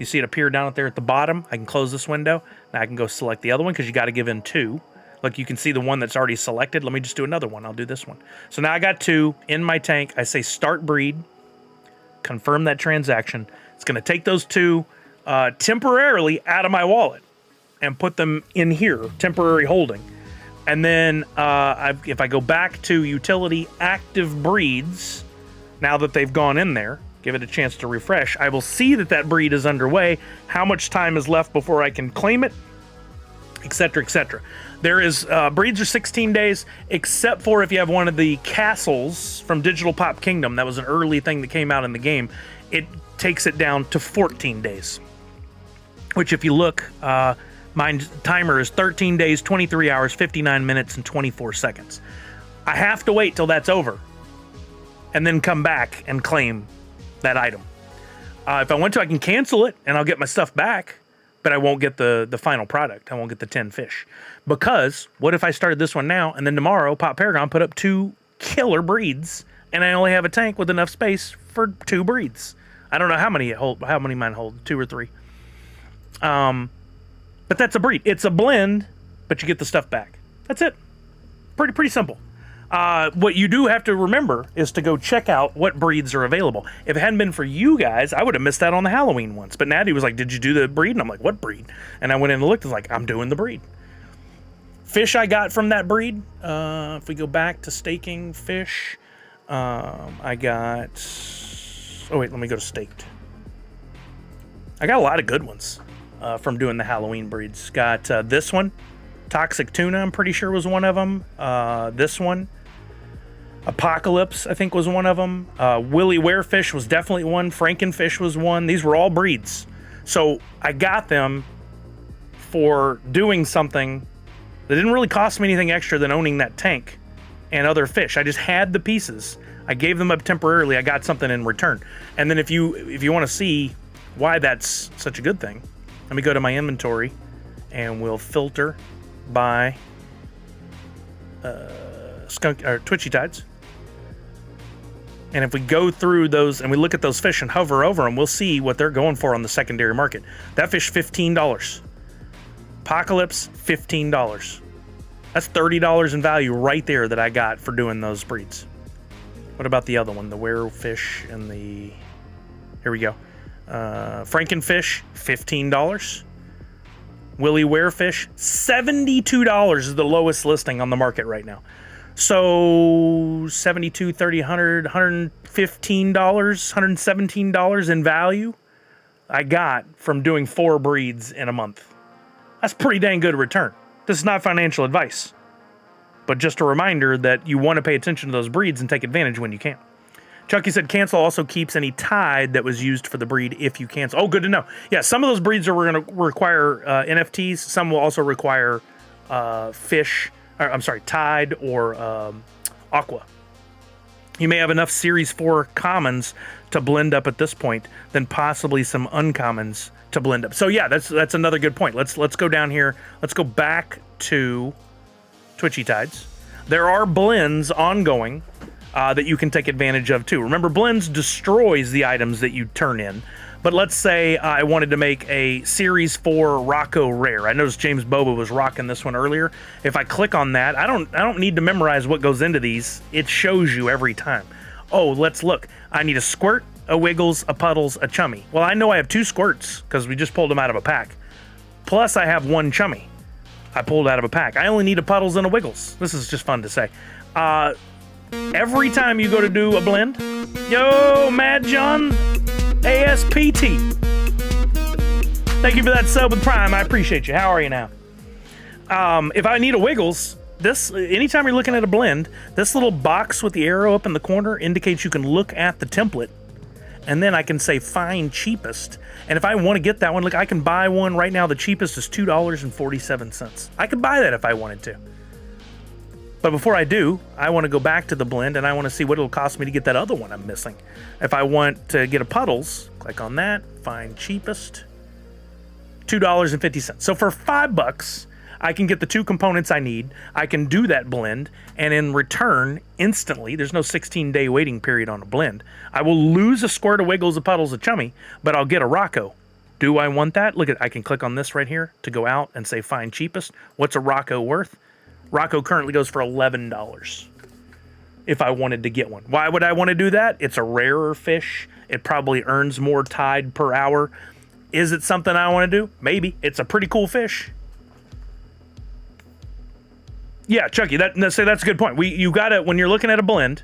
You see it appear down there at the bottom. I can close this window. Now I can go select the other one because you got to give in 2. Look, you can see the one that's already selected. Let me just do another one. I'll do this one. So now I got 2 in my tank. I say start breed, confirm that transaction. It's going to take those 2 temporarily out of my wallet and put them in here, temporary holding. And then if I go back to utility active breeds, now that they've gone in there, give it a chance to refresh, I will see that that breed is underway, how much time is left before I can claim it, etc., etc. There is, breeds are 16 days, except for if you have one of the castles from Digital Pop Kingdom. That was an early thing that came out in the game. It takes it down to 14 days, which if you look, my timer is 13 days, 23 hours, 59 minutes, and 24 seconds. I have to wait till that's over and then come back and claim that item. If I want to, I can cancel it and I'll get my stuff back, but I won't get the final product. I won't get the 10 fish. Because what if I started this one now and then tomorrow Pop Paragon put up 2 killer breeds and I only have a tank with enough space for 2 breeds? I don't know how many mine hold, 2 or 3. But that's a breed. It's a blend, but you get the stuff back. That's it. Pretty simple. What you do have to remember is to go check out what breeds are available. If it hadn't been for you guys, I would have missed out on the Halloween ones. But Natty was like, did you do the breed? And I'm like, what breed? And I went in and looked and was like, I'm doing the breed. Fish I got from that breed. If we go back to staking fish, I got... Oh, wait, let me go to staked. I got a lot of good ones from doing the Halloween breeds. Got this one. Toxic Tuna, I'm pretty sure, was one of them. This one. Apocalypse, I think, was one of them. Willy Werefish was definitely one. Frankenfish was one. These were all breeds. So I got them for doing something that didn't really cost me anything extra than owning that tank and other fish. I just had the pieces. I gave them up temporarily. I got something in return. And then if you want to see why that's such a good thing, let me go to my inventory and we'll filter by skunk or twitchy tides. And if we go through those and we look at those fish and hover over them, we'll see what they're going for on the secondary market. That fish, $15. Apocalypse, $15. That's $30 in value right there that I got for doing those breeds. What about the other one? The werefish and the... Here we go. Frankenfish, $15. Willy Werefish, $72 is the lowest listing on the market right now. So 72, 30, 100, $115, $117 in value I got from doing 4 breeds in a month. That's pretty dang good return. This is not financial advice, but just a reminder that you want to pay attention to those breeds and take advantage when you can. Chucky said cancel also keeps any tide that was used for the breed if you cancel. Oh, good to know. Yeah, some of those breeds are going to require NFTs. Some will also require tide or aqua. You may have enough Series 4 commons to blend up at this point, then possibly some uncommons to blend up. So yeah, that's another good point. Let's go down here. Let's go back to Twitchy Tides. There are blends ongoing that you can take advantage of too. Remember, blends destroys the items that you turn in. But let's say I wanted to make a Series 4 Rocco Rare. I noticed James Boba was rocking this one earlier. If I click on that, I don't need to memorize what goes into these. It shows you every time. Oh, let's look. I need a Squirt, a Wiggles, a Puddles, a Chummy. Well, I know I have 2 Squirts because we just pulled them out of a pack. Plus, I have 1 Chummy I pulled out of a pack. I only need a Puddles and a Wiggles. This is just fun to say. Every time you go to do a blend, yo, Mad John, ASPT. Thank you for that sub with Prime. I appreciate you. How are you now? If I need a Wiggles, anytime you're looking at a blend, this little box with the arrow up in the corner indicates you can look at the template, and then I can say find cheapest. And if I want to get that one, look, I can buy one right now. The cheapest is $2.47. I could buy that if I wanted to. But before I do, I want to go back to the blend and I want to see what it'll cost me to get that other one I'm missing. If I want to get a Puddles, click on that, find cheapest, $2.50. So for $5, I can get the 2 components I need. I can do that blend, and in return, instantly, there's no 16-day waiting period on a blend. I will lose a Squirt, a Wiggles, a Puddles, a Chummy, but I'll get a Rocco Do I want that? Look at, I can click on this right here to go out and say find cheapest. What's a Rocco worth? Rocco currently goes for $11 if I wanted to get one. Why would I want to do that? It's a rarer fish. It probably earns more tide per hour. Is it something I want to do? Maybe. It's a pretty cool fish. Yeah, Chucky, that's a good point. You got to, when you're looking at a blend,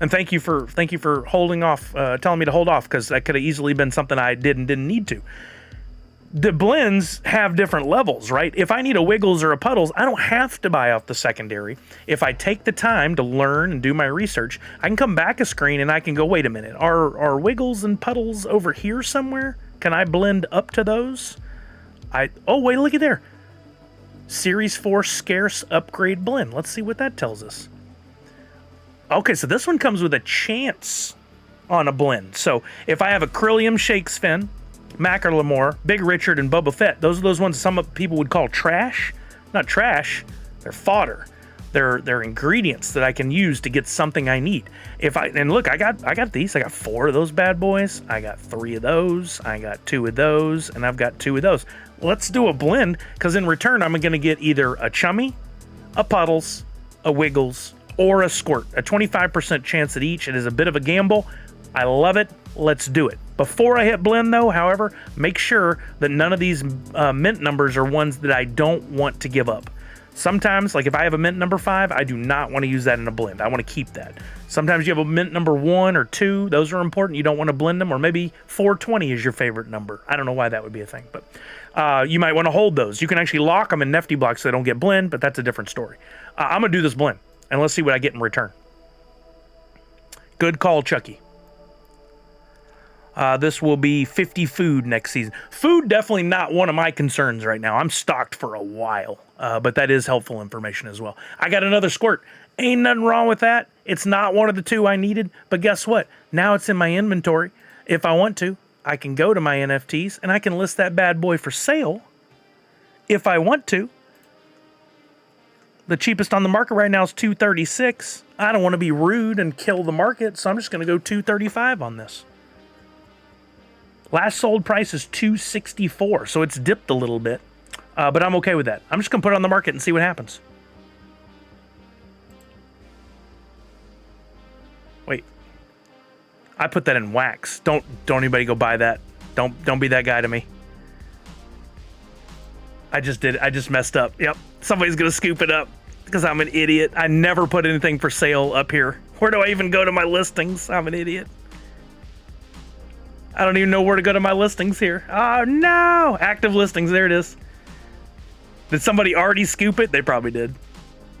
and thank you for holding off, telling me to hold off, because that could have easily been something I didn't need to. The blends have different levels, right? If I need a Wiggles or a Puddles, I don't have to buy off the secondary. If I take the time to learn and do my research, I can come back a screen and I can go, wait a minute, are Wiggles and Puddles over here somewhere? Can I blend up to those? Oh, wait, look at there. Series 4 Scarce Upgrade Blend. Let's see what that tells us. Okay, so this one comes with a chance on a blend. So if I have a Krillium Shakes Fin, Macklemore, Big Richard, and Boba Fett, those are those ones some people would call trash. Not trash, they're fodder. They're ingredients that I can use to get something I need. And look, I got these. I got 4 of those bad boys. I got 3 of those. I got 2 of those, and I've got 2 of those. Let's do a blend, because in return, I'm going to get either a Chummy, a Puddles, a Wiggles, or a Squirt. A 25% chance at each. It is a bit of a gamble. I love it. Let's do it. Before I hit blend, though, however, make sure that none of these mint numbers are ones that I don't want to give up. Sometimes, like if I have a mint number 5, I do not want to use that in a blend. I want to keep that. Sometimes you have a mint number 1 or 2. Those are important. You don't want to blend them. Or maybe 420 is your favorite number. I don't know why that would be a thing, but you might want to hold those. You can actually lock them in Nifty blocks so they don't get blend, but that's a different story. I'm going to do this blend, and let's see what I get in return. Good call, Chucky. This will be 50 food next season. Food, definitely not one of my concerns right now. I'm stocked for a while, but that is helpful information as well. I got another Squirt. Ain't nothing wrong with that. It's not one of the 2 I needed, but guess what? Now it's in my inventory. If I want to, I can go to my NFTs and I can list that bad boy for sale if I want to. The cheapest on the market right now is $236. I don't want to be rude and kill the market, so I'm just going to go $235 on this. Last sold price is $264, so it's dipped a little bit, but I'm okay with that. I'm just going to put it on the market and see what happens. Wait. I put that in wax. Don't anybody go buy that. Don't be that guy to me. I just did it. I just messed up. Yep. Somebody's going to scoop it up because I'm an idiot. I never put anything for sale up here. Where do I even go to my listings? I'm an idiot. I don't even know where to go to my listings here. Oh, no. Active listings. There it is. Did somebody already scoop it? They probably did.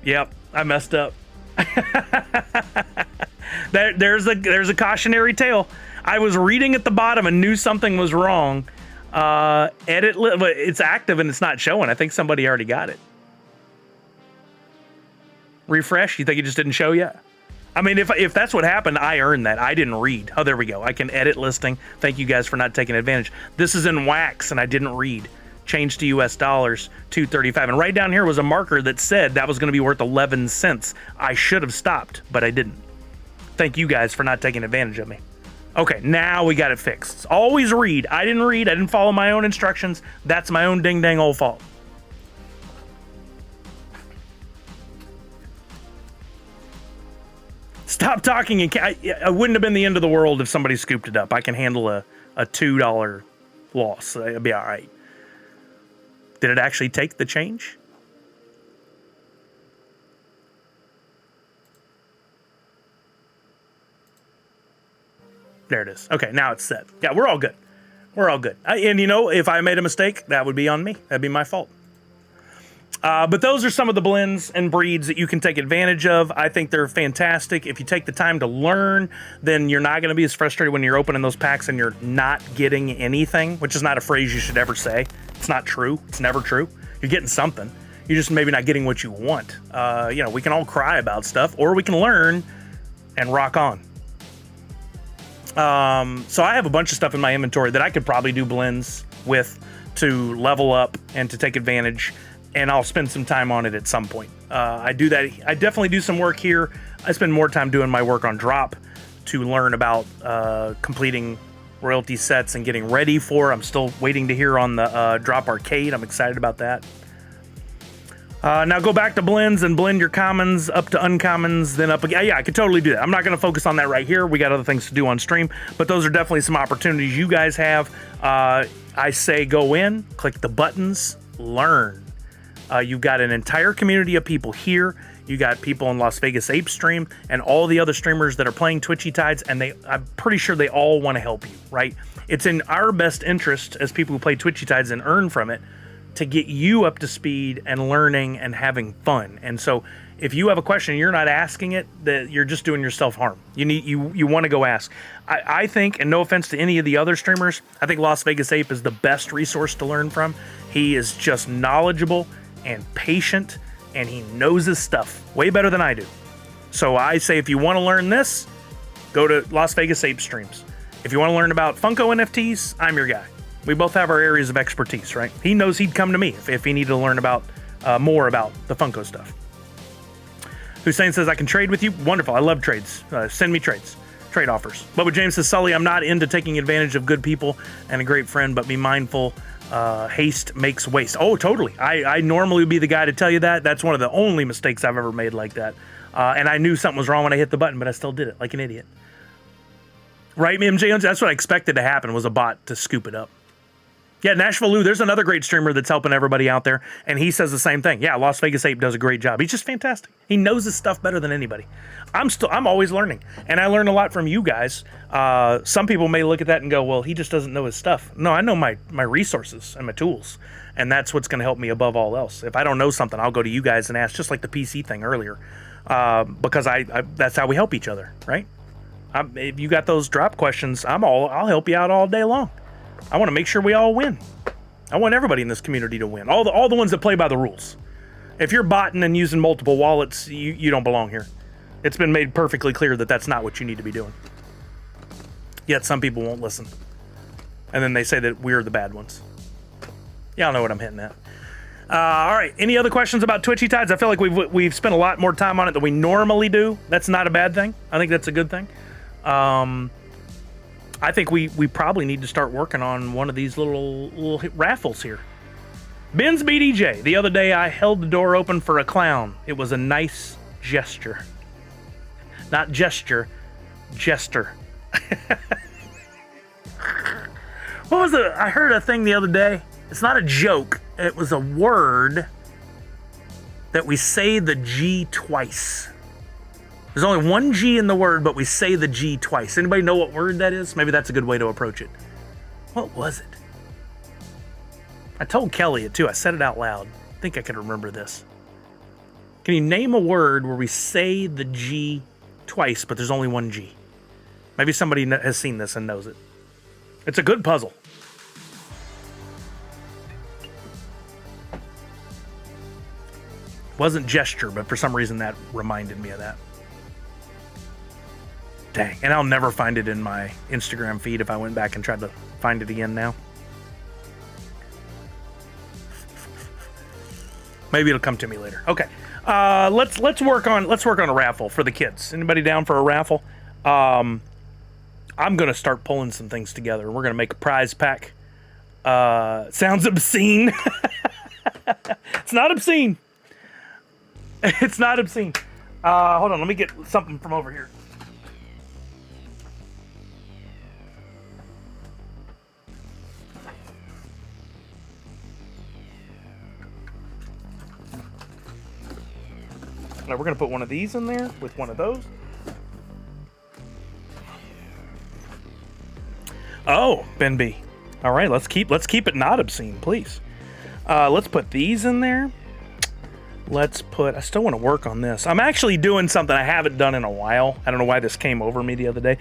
Yep. I messed up. There's a cautionary tale. I was reading at the bottom and knew something was wrong. But it's active and it's not showing. I think somebody already got it. Refresh. You think it just didn't show yet? I mean, if that's what happened, I earned that. I didn't read. Oh, there we go. I can edit listing. Thank you guys for not taking advantage. This is in wax, and I didn't read. Change to US dollars, $235. And right down here was a marker that said that was going to be worth 11 cents. I should have stopped, but I didn't. Thank you guys for not taking advantage of me. Okay, now we got it fixed. Always read. I didn't read. I didn't follow my own instructions. That's my own ding-dang old fault. Stop talking. And it wouldn't have been the end of the world if somebody scooped it up. I can handle a $2 loss. It'll be all right. Did it actually take the change? There it is. Okay, now it's set. Yeah, we're all good. We're all good. And you know, if I made a mistake, that would be on me. That'd be my fault. But those are some of the blends and breeds that you can take advantage of. I think they're fantastic. If you take the time to learn, then you're not going to be as frustrated when you're opening those packs and you're not getting anything, which is not a phrase you should ever say. It's not true. It's never true. You're getting something. You're just maybe not getting what you want. You know, we can all cry about stuff, or we can learn and rock on. So I have a bunch of stuff in my inventory that I could probably do blends with to level up and to take advantage. And I'll spend some time on it at some point. I do that. I definitely do some work here. I spend more time doing my work on drop to learn about completing royalty sets and getting ready for. I'm still waiting to hear on the Drop Arcade. I'm excited about that. Now go back to blends and blend your commons up to uncommons, then up again. Yeah, I could totally do that. I'm not going to focus on that right here. We got other things to do on stream, but those are definitely some opportunities you guys have. I say go in, click the buttons, learn. You've got an entire community of people here. You got people in Las Vegas Ape Stream and all the other streamers that are playing Twitchy Tides, and I'm pretty sure they all want to help you, right? It's in our best interest as people who play Twitchy Tides and earn from it to get you up to speed and learning and having fun. And so if you have a question and you're not asking it, that you're just doing yourself harm. You want to go ask. I think, and no offense to any of the other streamers, I think Las Vegas Ape is the best resource to learn from. He is just knowledgeable and patient, and he knows his stuff way better than I do. So I say if you want to learn this, go to Las Vegas Ape Streams. If you want to learn about Funko NFTs, I'm your guy. We both have our areas of expertise, right? He knows he'd come to me if he needed to learn about more about the Funko stuff. Hussein says, I can trade with you. Wonderful. I love trades. Send me trades. Trade offers. Bubba James says, Sully, I'm not into taking advantage of good people and a great friend, but be mindful. Haste makes waste. Oh, totally. I normally would be the guy to tell you that. That's one of the only mistakes I've ever made like that. And I knew something was wrong when I hit the button, but I still did it like an idiot. Right, MJ? That's what I expected to happen, was a bot to scoop it up. Yeah, Nashville Lou, there's another great streamer that's helping everybody out there, and he says the same thing. Yeah, Las Vegas Ape does a great job. He's just fantastic. He knows his stuff better than anybody. I'm always learning, and I learn a lot from you guys. Some people may look at that and go, well, he just doesn't know his stuff. No, I know my resources and my tools, and that's what's going to help me above all else. If I don't know something, I'll go to you guys and ask, just like the PC thing earlier, because that's how we help each other, right? If you got those drop questions, I'll help you out all day long. I want to make sure we all win. I want everybody in this community to win. All the ones that play by the rules. If you're botting and using multiple wallets, you don't belong here. It's been made perfectly clear that that's not what you need to be doing. Yet some people won't listen. And then they say that we're the bad ones. Y'all know what I'm hitting at. All right. Any other questions about Twitchy Tides? I feel like we've spent a lot more time on it than we normally do. That's not a bad thing. I think that's a good thing. I think we probably need to start working on one of these little raffles here. Ben's BDJ. The other day I held the door open for a clown. It was a nice gesture. Not gesture, jester. What was it? I heard a thing the other day. It's not a joke. It was a word that we say the G twice. There's only one G in the word, but we say the G twice. Anybody know what word that is? Maybe that's a good way to approach it. What was it? I told Kelly it too. I said it out loud. I think I can remember this. Can you name a word where we say the G twice, but there's only one G? Maybe somebody has seen this and knows it. It's a good puzzle. It wasn't gesture, but for some reason that reminded me of that. Dang, and I'll never find it in my Instagram feed if I went back and tried to find it again now. Maybe it'll come to me later. Okay, let's work on a raffle for the kids. Anybody down for a raffle? I'm gonna start pulling some things together. We're gonna make a prize pack. Sounds obscene. It's not obscene. It's not obscene. Hold on, let me get something from over here. Now we're gonna put one of these in there with one of those. Oh, Ben B. All right, let's keep it not obscene, please. Let's put these in there. I still want to work on this. I'm actually doing something I haven't done in a while. I don't know why this came over me the other day.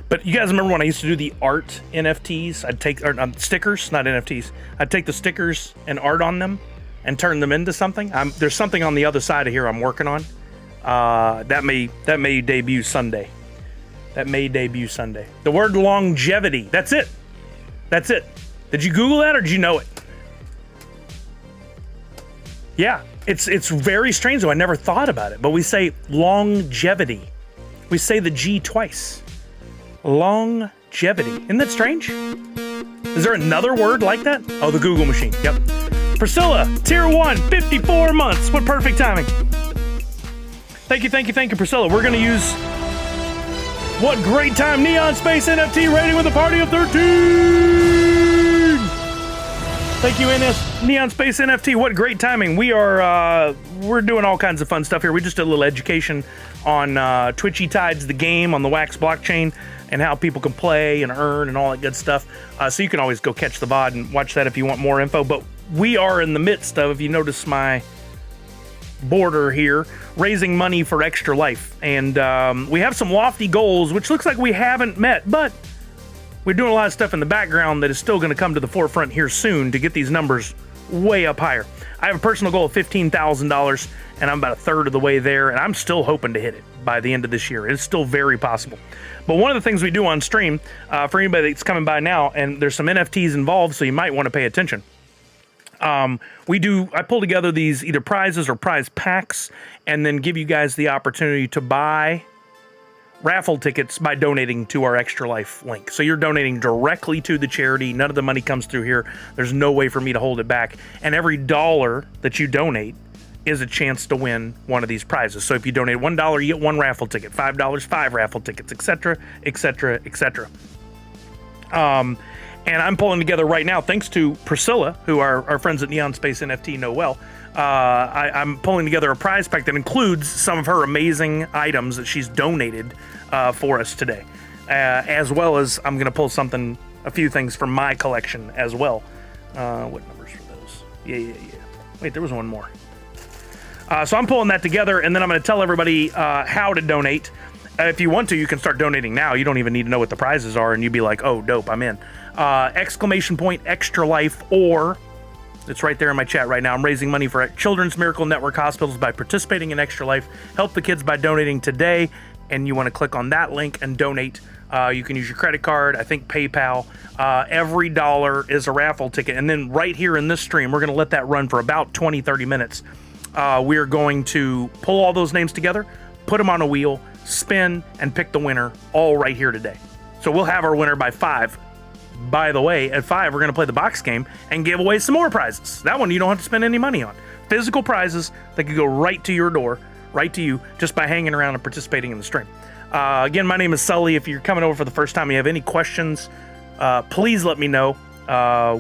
But you guys remember when I used to do the art NFTs? I'd take stickers, not NFTs. I'd take the stickers and art on them and turn them into something. There's something on the other side of here I'm working on. That may debut Sunday. The word longevity. That's it. Did you Google that or did you know it? Yeah, it's very strange though. I never thought about it, but we say longevity. We say the G twice. Longevity. longevity. Isn't that strange? Is there another word like that? Oh, the Google machine. Yep. Priscilla, tier 1, 54 months. What perfect timing. Thank you, Priscilla. We're going to use what great time Neon Space NFT rating with a party of 13. Thank you, Neon Space NFT. What great timing. We're doing all kinds of fun stuff here. We just did a little education on Twitchy Tides, the game on the Wax blockchain, and how people can play and earn and all that good stuff. So you can always go catch the VOD and watch that if you want more info. But we are in the midst of, if you notice my border here, raising money for Extra Life. And we have some lofty goals, which looks like we haven't met, but we're doing a lot of stuff in the background that is still going to come to the forefront here soon to get these numbers way up higher. I have a personal goal of $15,000, and I'm about a third of the way there, and I'm still hoping to hit it by the end of this year. It's still very possible. But one of the things we do on stream, for anybody that's coming by now, and there's some NFTs involved, so you might want to pay attention. I pull together these either prizes or prize packs, and then give you guys the opportunity to buy raffle tickets by donating to our Extra Life link. So you're donating directly to the charity. None of the money comes through here. There's no way for me to hold it back. And every dollar that you donate is a chance to win one of these prizes. So if you donate $1, you get one raffle ticket, $5, 5 raffle tickets, etc., etc., etc. And I'm pulling together right now, thanks to Priscilla, who our friends at Neon Space NFT know well. I'm pulling together a prize pack that includes some of her amazing items that she's donated for us today, as well as I'm going to pull a few things from my collection as well. What numbers for those? Yeah. Wait, there was one more. So I'm pulling that together, and then I'm going to tell everybody how to donate. If you want to, you can start donating now. You don't even need to know what the prizes are, and you'd be like, oh, dope, I'm in. ! Extra Life, or it's right there in my chat right now. I'm raising money for Children's Miracle Network hospitals by participating in Extra Life. Help the kids by donating today, and you want to click on that link and donate. You can use your credit card, I think PayPal. Every dollar is a raffle ticket, and then right here in this stream, we're going to let that run for about 20-30 minutes. We're going to pull all those names together, put them on a wheel, spin, and pick the winner all right here today. So we'll have our winner by 5. By the way, at 5, we're going to play the box game and give away some more prizes. That one you don't have to spend any money on. Physical prizes that could go right to your door, right to you, just by hanging around and participating in the stream. Again, my name is Sully. If you're coming over for the first time and you have any questions, please let me know.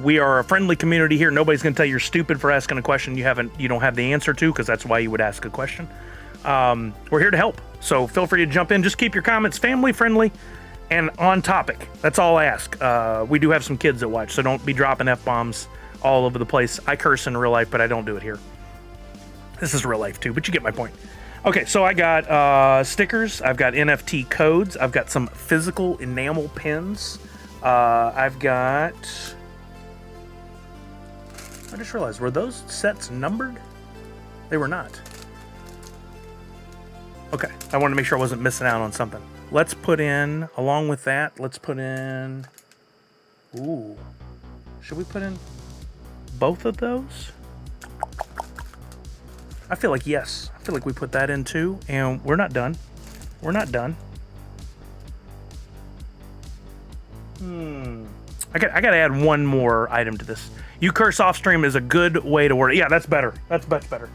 We are a friendly community here. Nobody's going to tell you you're stupid for asking a question you don't have the answer to, because that's why you would ask a question. We're here to help, so feel free to jump in. Just keep your comments family friendly and on topic. That's all I ask. We do have some kids that watch, so don't be dropping F-bombs all over the place. I curse in real life, but I don't do it here. This is real life too, but you get my point. Okay, so I got stickers. I've got NFT codes. I've got some physical enamel pins. I've got... I just realized, were those sets numbered? They were not. Okay, I wanted to make sure I wasn't missing out on something. Let's put in, along with that, let's put in... Ooh. Should we put in both of those? I feel like yes. I feel like we put that in too, and we're not done. We're not done. I got to add one more item to this. You curse off stream is a good way to word it. Yeah, that's better. That's much better.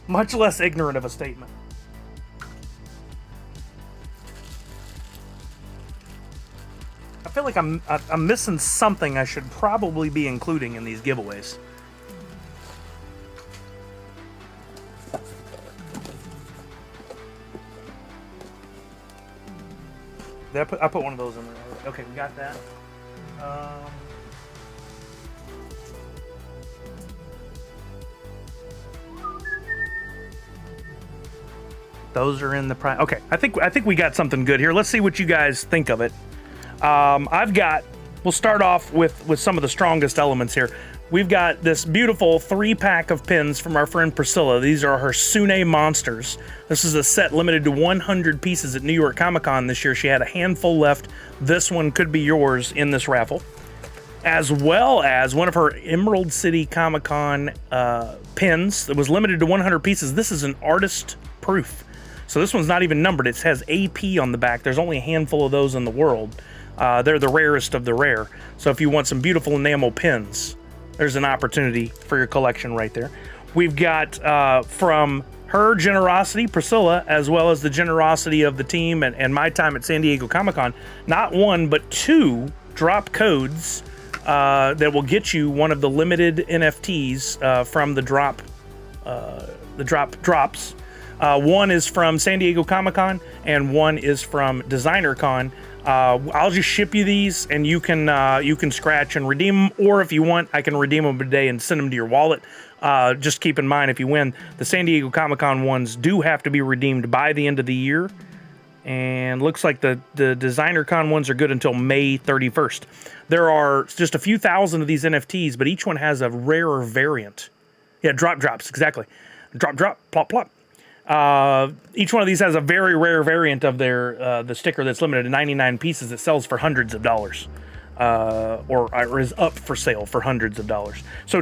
Much less ignorant of a statement. I feel like I'm missing something I should probably be including in these giveaways. I put one of those in there. Okay, we got that. Those are in the price. Okay, I think we got something good here. Let's see what you guys think of it. We'll start off with some of the strongest elements here. We've got this beautiful 3-pack of pins from our friend Priscilla. These are her Sune Monsters. This is a set limited to 100 pieces at New York Comic Con this year. She had a handful left. This one could be yours in this raffle. As well as one of her Emerald City Comic Con pins that was limited to 100 pieces. This is an artist proof. So this one's not even numbered. It has AP on the back. There's only a handful of those in the world. They're the rarest of the rare. So if you want some beautiful enamel pins, there's an opportunity for your collection right there. We've got from her generosity, Priscilla, as well as the generosity of the team and my time at San Diego Comic-Con, not one, but 2 drop codes that will get you one of the limited NFTs from the drops. One is from San Diego Comic-Con and one is from Designer Con. I'll just ship you these and you can scratch and redeem them, or if you want, I can redeem them today and send them to your wallet. Just keep in mind, if you win, the San Diego Comic-Con ones do have to be redeemed by the end of the year. And looks like the Designer Con ones are good until May 31st. There are just a few thousand of these NFTs, but each one has a rarer variant. Yeah, drops, exactly. Drop, plop, plop. Each one of these has a very rare variant of their the sticker that's limited to 99 pieces that sells for hundreds of dollars. Or is up for sale for hundreds of dollars. So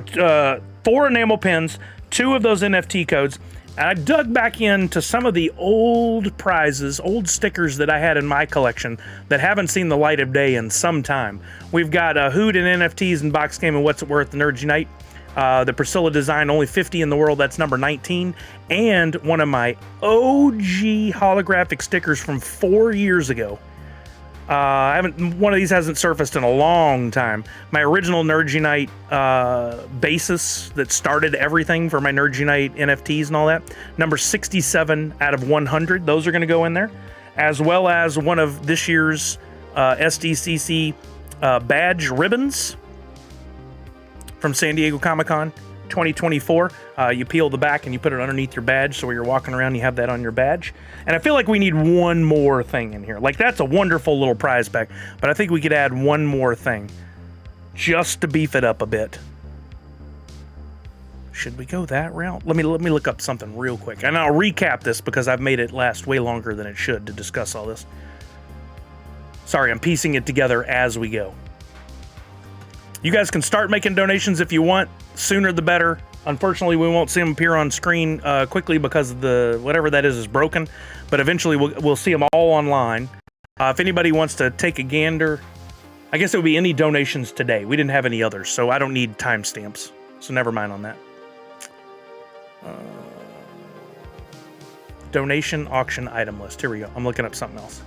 4 enamel pins, 2 of those NFT codes. And I dug back into some of the old prizes, old stickers that I had in my collection that haven't seen the light of day in some time. We've got Hood and NFTs and Box Game and What's It Worth, the Nerds Unite. The Priscilla design, only 50 in the world, that's number 19. And one of my OG holographic stickers from 4 years ago. One of these hasn't surfaced in a long time. My original Nerds Unite basis that started everything for my Nerds Unite NFTs and all that. Number 67 out of 100. Those are going to go in there. As well as one of this year's SDCC badge ribbons from San Diego Comic-Con 2024. You peel the back and you put it underneath your badge, so when you're walking around you have that on your badge. And I feel like we need one more thing in here. Like, that's a wonderful little prize pack, but I think we could add one more thing just to beef it up a bit. Should we go that route? Let me look up something real quick, and I'll recap this because I've made it last way longer than it should to discuss all this. Sorry, I'm piecing it together as we go. You guys can start making donations if you want. Sooner the better. Unfortunately, we won't see them appear on screen quickly because the whatever that is broken. But eventually, we'll see them all online. If anybody wants to take a gander, I guess it would be any donations today. We didn't have any others, so I don't need timestamps. So never mind on that. Donation auction item list. Here we go. I'm looking up something else.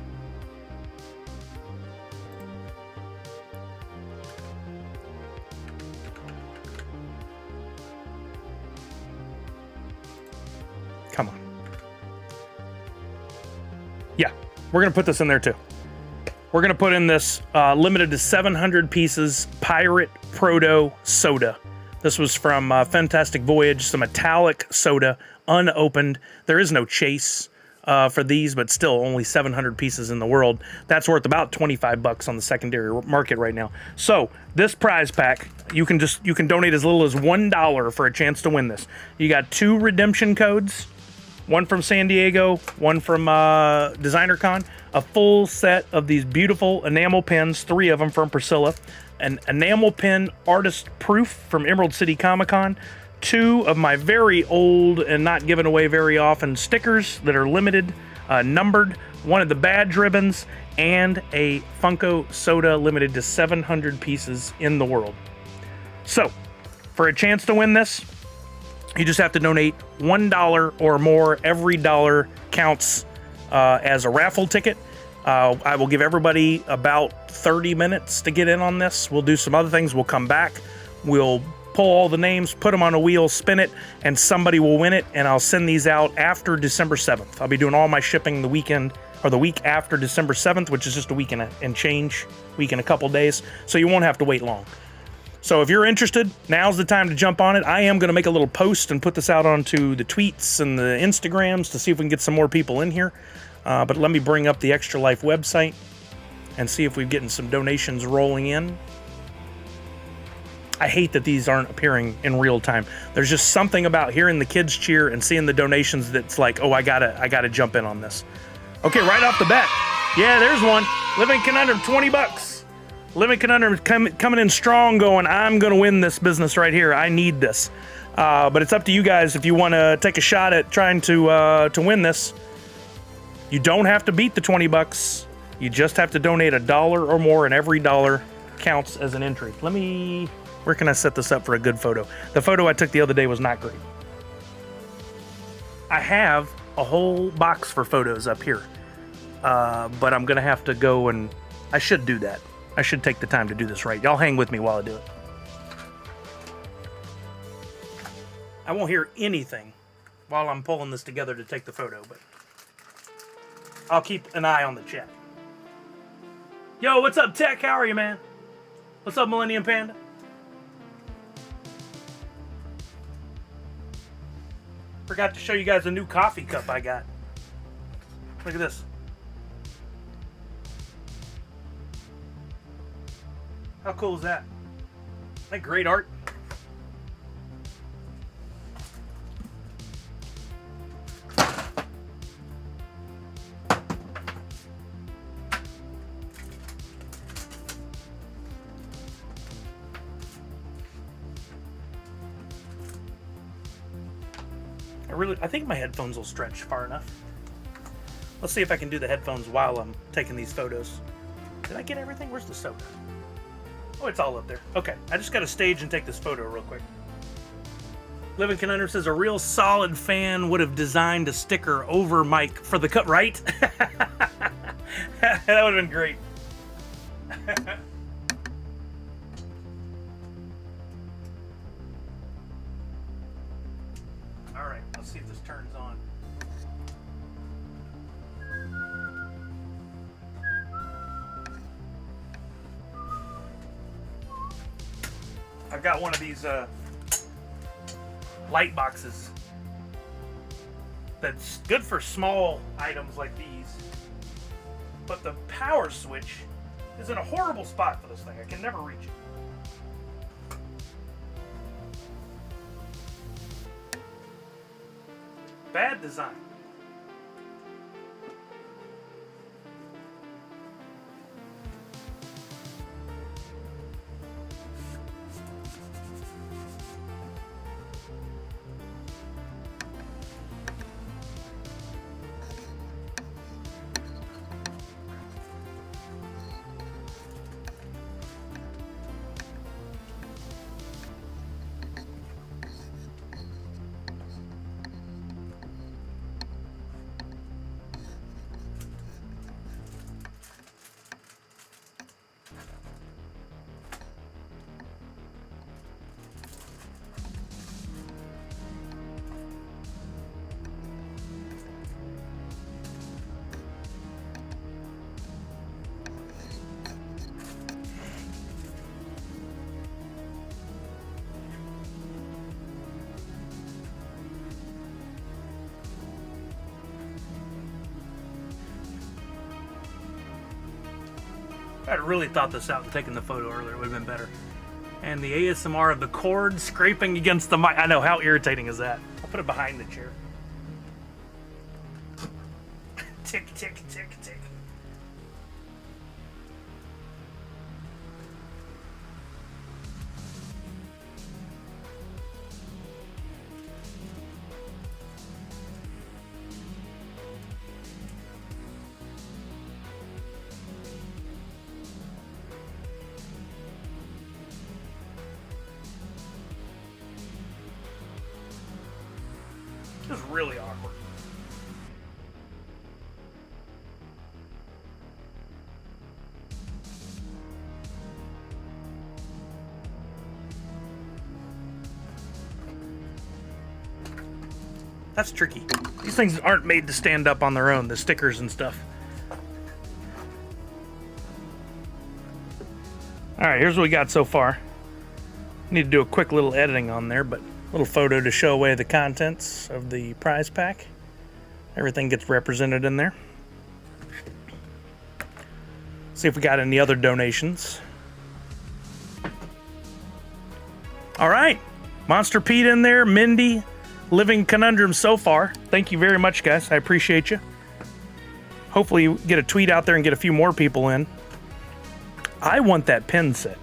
Come on. Yeah, we're going to put this in there too. We're going to put in this limited to 700 pieces Pirate Proto Soda. This was from Fantastic Voyage, some metallic soda, unopened. There is no chase for these, but still only 700 pieces in the world. That's worth about $25 on the secondary market right now. So this prize pack, you can donate as little as $1 for a chance to win this. You got 2 redemption codes. One from San Diego, one from Designer Con, a full set of these beautiful enamel pins, 3 of them from Priscilla, an enamel pin artist proof from Emerald City Comic Con, 2 of my very old and not given away very often stickers that are limited, numbered, one of the badge ribbons, and a Funko soda limited to 700 pieces in the world. So, for a chance to win this, you just have to donate $1 or more. Every dollar counts as a raffle ticket. I will give everybody about 30 minutes to get in on this. We'll do some other things. We'll come back. We'll pull all the names, put them on a wheel, spin it, and somebody will win it. And I'll send these out after December 7th. I'll be doing all my shipping the weekend or the week after December 7th, which is just a week and change, week and a couple days. So you won't have to wait long. So if you're interested, now's the time to jump on it. I am going to make a little post and put this out onto the tweets and the Instagrams to see if we can get some more people in here. But let me bring up the Extra Life website and see if we're getting some donations rolling in. I hate that these aren't appearing in real time. There's just something about hearing the kids cheer and seeing the donations that's like, oh, I gotta jump in on this. Okay, right off the bat. Yeah, there's one. Living Conundrum, $20. Living Conundrum coming in strong, going, I'm going to win this business right here. I need this. But it's up to you guys if you want to take a shot at trying to win this. You don't have to beat the $20. You just have to donate $1 or more, and every dollar counts as an entry. Where can I set this up for a good photo? The photo I took the other day was not great. I have a whole box for photos up here, but I'm gonna have to go and I should do that. I should take the time to do this right. Y'all hang with me while I do it. I won't hear anything while I'm pulling this together to take the photo, but I'll keep an eye on the chat. Yo, what's up, Tech? How are you, man? What's up, Millennium Panda? Forgot to show you guys a new coffee cup I got. Look at this. How cool is that? Isn't that great art? I think my headphones will stretch far enough. Let's see if I can do the headphones while I'm taking these photos. Did I get everything? Where's the soda? Oh, it's all up there. Okay, I just got to stage and take this photo real quick. Living Conundrum says, a real solid fan would have designed a sticker over Mike for the cut, right? That would have been great. All right, let's see if this turns on. I've got one of these light boxes that's good for small items like these, but the power switch is in a horrible spot for this thing. I can never reach it. Bad design. I'd really thought this out and taken the photo earlier. It would have been better. And the ASMR of the cord scraping against the mic. I know, how irritating is that? I'll put it behind the chair. Tick, tick, tick, tick. This is really awkward. That's tricky. These things aren't made to stand up on their own, the stickers and stuff. Alright, here's what we got so far. Need to do a quick little editing on there, but little photo to show away the contents of the prize pack. Everything gets represented in there. See if we got any other donations. All right, Monster Pete in there, Mindy, Living Conundrum so far. Thank you very much, guys. I appreciate you. Hopefully you get a tweet out there and get a few more people in. I want that pin set.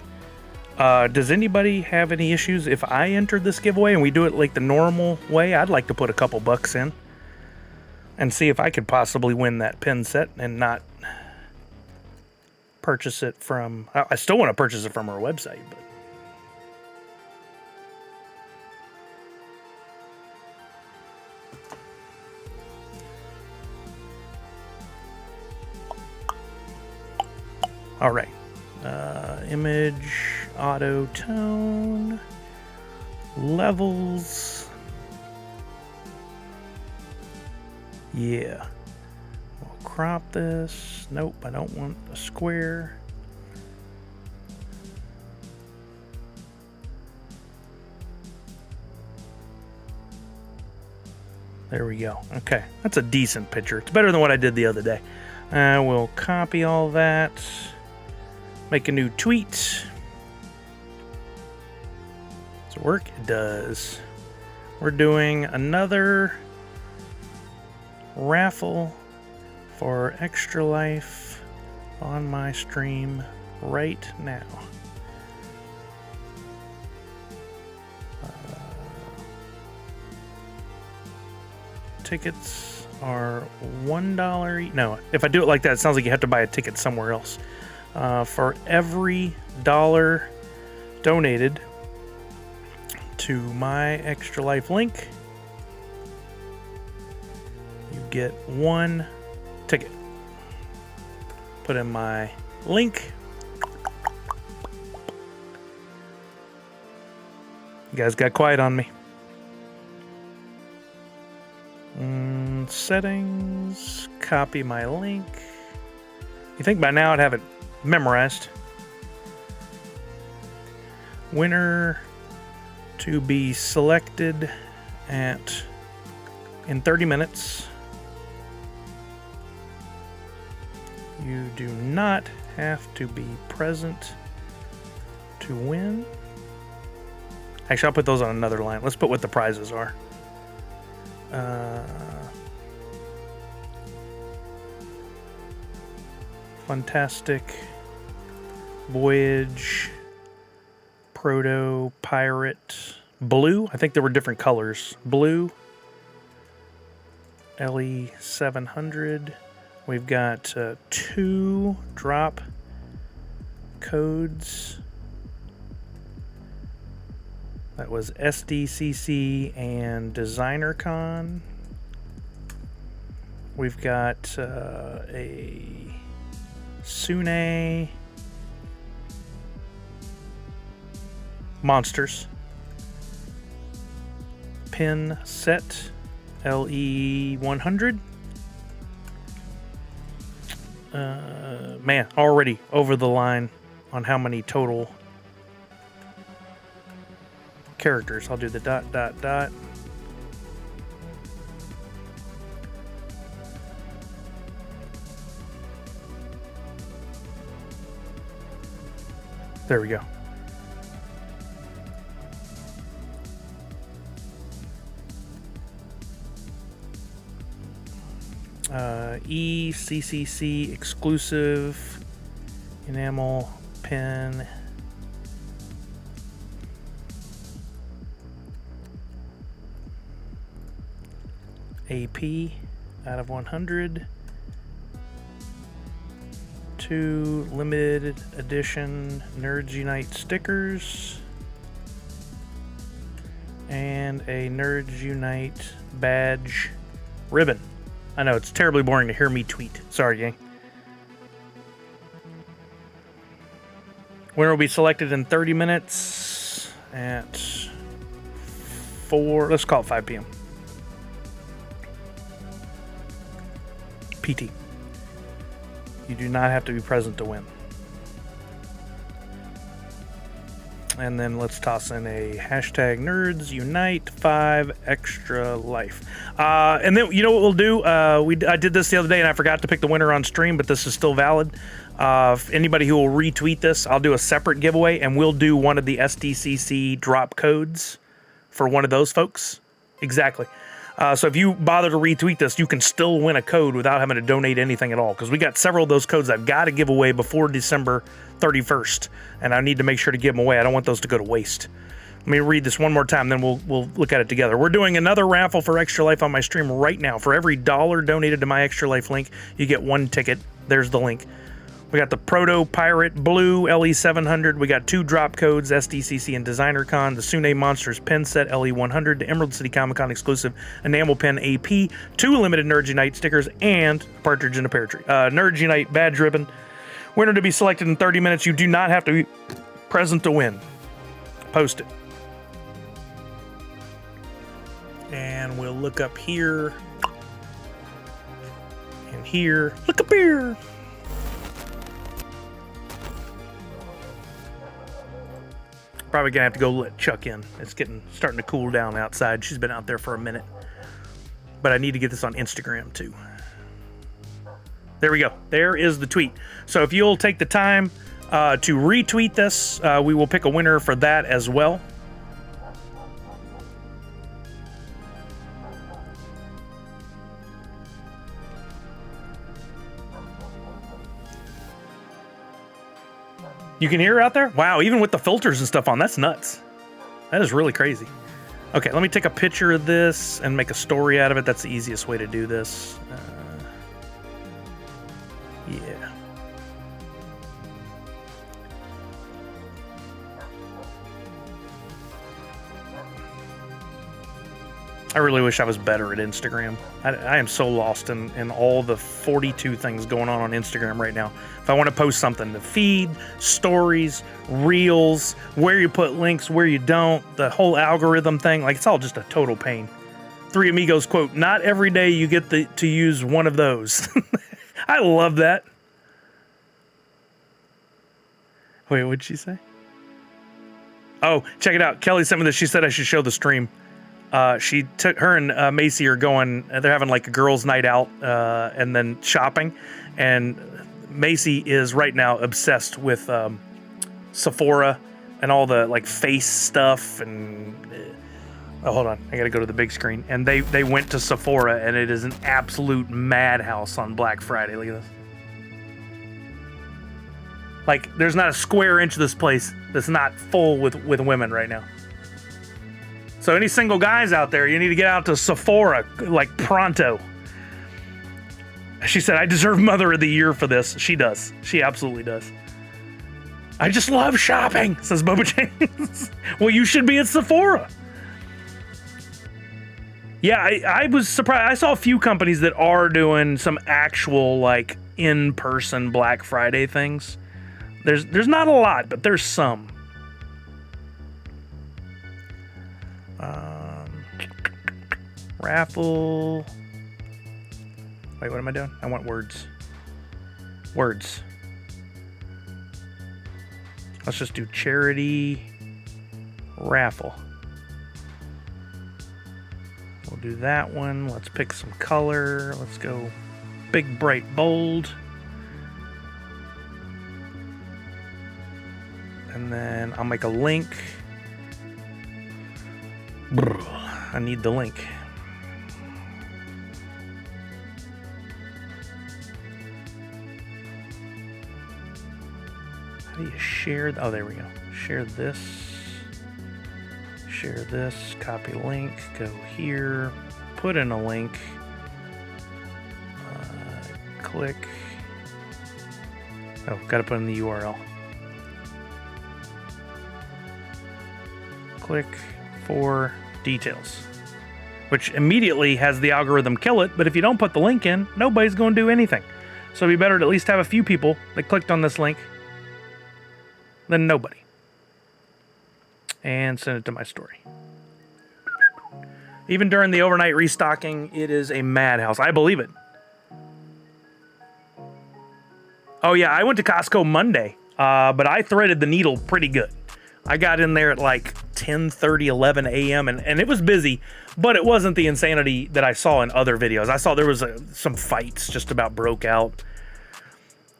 Does anybody have any issues if I entered this giveaway and we do it like the normal way? I'd like to put a couple bucks in and see if I could possibly win that pin set and not purchase it from... I still want to purchase it from our website, but... All right. Image, auto tone, levels. Yeah. We'll crop this. Nope, I don't want a square. There we go. Okay, that's a decent picture. It's better than what I did the other day. We'll copy all that. Make a new tweet. Does it work? It does. We're doing another raffle for Extra Life on my stream right now. Tickets are $1. No, if I do it like that, it sounds like you have to buy a ticket somewhere else. For every $1 donated to my Extra Life link, you get 1 ticket. Put in my link. You guys got quiet on me. Settings, copy my link. You think by now I'd have it memorized. Winner to be selected in 30 minutes. You do not have to be present to win. Actually, I'll put those on another line. Let's put what the prizes are. Fantastic Voyage Proto Pirate Blue. I think there were different colors. Blue LE 700. We've got 2 drop codes. That was SDCC and DesignerCon. We've got a Sune Monsters pin set LE 100. Man, already over the line on how many total characters. I'll do the ... There we go. ECCC exclusive enamel pen. AP out of 100. 2 limited edition Nerds Unite stickers. And a Nerds Unite badge ribbon. I know, it's terribly boring to hear me tweet. Sorry, gang. Winner will be selected in 30 minutes at 4, let's call it 5 p.m. PT. You do not have to be present to win. And then let's toss in a hashtag Nerds Unite 5 Extra Life. And then you know what we'll do? I did this the other day and I forgot to pick the winner on stream, but this is still valid. If anybody who will retweet this, I'll do a separate giveaway and we'll do one of the SDCC drop codes for one of those folks. Exactly. So if you bother to retweet this, you can still win a code without having to donate anything at all. Because we got several of those codes I've got to give away before December 31st. And I need to make sure to give them away. I don't want those to go to waste. Let me read this one more time, then we'll look at it together. We're doing another raffle for Extra Life on my stream right now. For every $1 donated to my Extra Life link, you get 1 ticket. There's the link. We got the Proto Pirate Blue LE700. We got 2 drop codes, SDCC and Designer Con. The Sune Monsters pen set LE100. The Emerald City Comic Con exclusive enamel pen AP. 2 limited Nerds Unite stickers and Partridge in a Pear Tree. Nerds Unite badge ribbon. Winner to be selected in 30 minutes. You do not have to be present to win. Post it. And we'll look up here. And here. Look up here. Probably gonna have to go let Chuck in. It's starting to cool down outside. She's been out there for a minute. But I need to get this on Instagram too. There we go. There is the tweet. So if you'll take the time to retweet this, we will pick a winner for that as well. You can hear her out there? Wow, even with the filters and stuff on, that's nuts. That is really crazy. Okay, let me take a picture of this and make a story out of it. That's the easiest way to do this. Yeah. I really wish I was better at Instagram. I am so lost in all the 42 things going on Instagram right now. If I want to post something, the feed, stories, reels, where you put links, where you don't, the whole algorithm thing, like it's all just a total pain. Three Amigos quote, "Not every day you get to use one of those." I love that. Wait, what'd she say? Oh, check it out. Kelly sent me this. She said I should show the stream. She took her and Macy are going. They're having like a girls' night out and then shopping. And Macy is right now obsessed with Sephora and all the like face stuff. And oh, hold on, I got to go to the big screen. And they went to Sephora, and it is an absolute madhouse on Black Friday. Look at this. Like, there's not a square inch of this place that's not full with women right now. So any single guys out there, you need to get out to Sephora, like, pronto. She said, I deserve Mother of the Year for this. She does. She absolutely does. I just love shopping, says Boba James. Well, you should be at Sephora. Yeah, I was surprised. I saw a few companies that are doing some actual, like, in-person Black Friday things. There's not a lot, but there's some. Raffle. Wait, what am I doing? I want words. Words. Let's just do charity raffle. We'll do that one. Let's pick some color. Let's go big, bright, bold. And then I'll make a link. I need the link. How do you share? Oh, there we go. Share this. Share this. Copy link. Go here. Put in a link. Click. Oh, got to put in the URL. Click for details, which immediately has the algorithm kill it. But if you don't put the link in, nobody's going to do anything. So it'd be better to at least have a few people that clicked on this link than nobody. And send it to my story. Even during the overnight restocking, it is a madhouse. I believe it. Oh yeah, I went to Costco Monday, but I threaded the needle pretty good. I got in there at like 10:30, 11 a.m. and it was busy, but it wasn't the insanity that I saw in other videos. I saw there was some fights just about broke out.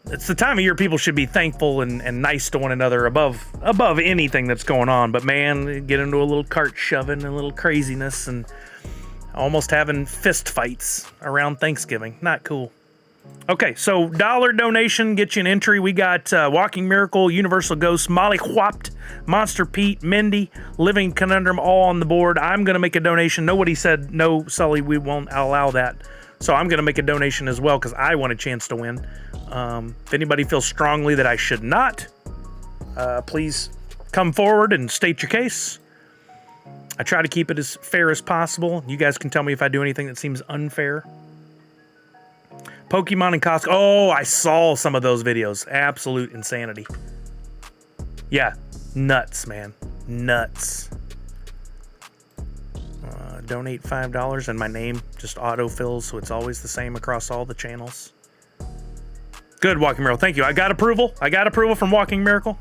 It's the time of year people should be thankful and nice to one another above anything that's going on. But man, get into a little cart shoving and a little craziness and almost having fist fights around Thanksgiving. Not cool. Okay, so $1 donation gets you an entry. We got Walking Miracle, Universal Ghost, Molly Whopped, Monster Pete, Mindy, Living Conundrum all on the board. I'm going to make a donation. Nobody said, no, Sully, we won't allow that. So I'm going to make a donation as well because I want a chance to win. If anybody feels strongly that I should not, please come forward and state your case. I try to keep it as fair as possible. You guys can tell me if I do anything that seems unfair. Pokemon and Costco. Oh, I saw some of those videos. Absolute insanity. Yeah, nuts, man. Nuts. Donate $5 and my name just autofills, so it's always the same across all the channels. Good, Walking Miracle. Thank you. I got approval. I got approval from Walking Miracle.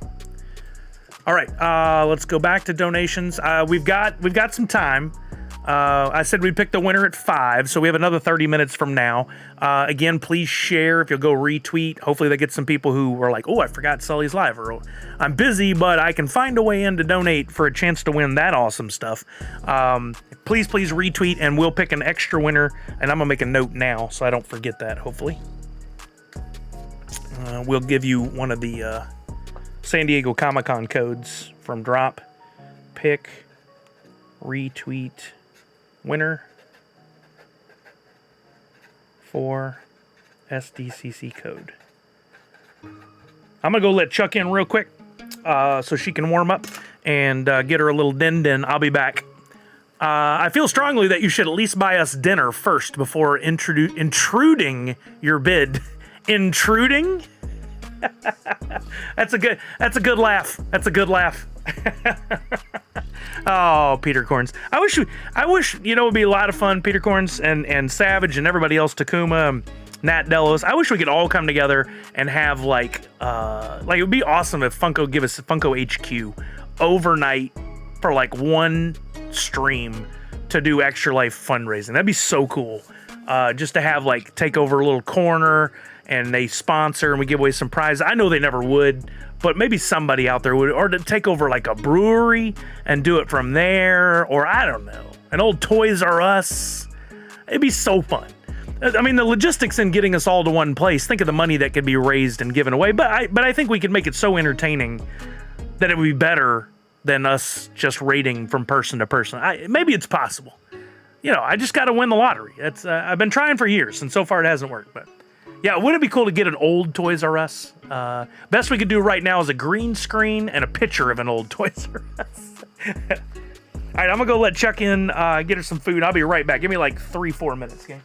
All right, let's go back to donations. We've got some time. I said we'd pick the winner at 5, so we have another 30 minutes from now. Again, please share if you'll go retweet. Hopefully that gets some people who were like, oh, I forgot Sully's live, or I'm busy, but I can find a way in to donate for a chance to win that awesome stuff. Please retweet, and we'll pick an extra winner, and I'm going to make a note now so I don't forget that, hopefully. We'll give you one of the San Diego Comic-Con codes from Drop. Pick, retweet, winner for SDCC code. I'm gonna go let Chuck in real quick so she can warm up and get her a little din. I'll be back. I feel strongly that you should at least buy us dinner first before intruding your bid. Intruding? That's a good laugh. That's a good laugh. Oh, Peter Corns. I wish it would be a lot of fun. Peter Corns and Savage and everybody else, Takuma, Nat Delos. I wish we could all come together and have like it would be awesome if Funko give us Funko HQ overnight for like one stream to do Extra Life fundraising. That'd be so cool. Just to have like take over a little corner and they sponsor and we give away some prizes. I know they never would, but maybe somebody out there would, or to take over like a brewery and do it from there, or I don't know, an old Toys R Us. It'd be so fun. I mean, the logistics in getting us all to one place, think of the money that could be raised and given away, but I think we could make it so entertaining that it would be better than us just rating from person to person. Maybe it's possible. I just got to win the lottery. That's I've been trying for years, and so far it hasn't worked, but yeah, wouldn't it be cool to get an old Toys R Us? Best we could do right now is a green screen and a picture of an old Toys R Us. All right, I'm going to go let Chuck in, get her some food. I'll be right back. Give me like 3-4 minutes, okay?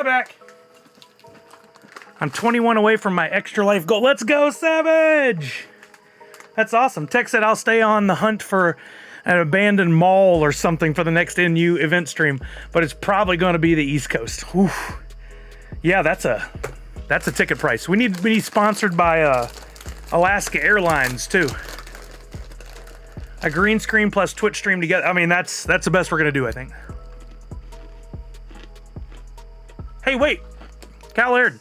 back. I'm 21 away from my extra life goal. Let's go, Savage! That's awesome. Tech said I'll stay on the hunt for an abandoned mall or something for the next NU event stream, but it's probably going to be the East Coast. Whew. Yeah, that's a ticket price. We need to be sponsored by Alaska Airlines too. A green screen plus Twitch stream together. I mean, that's the best we're gonna do, I think. Hey, wait, Cal Aird.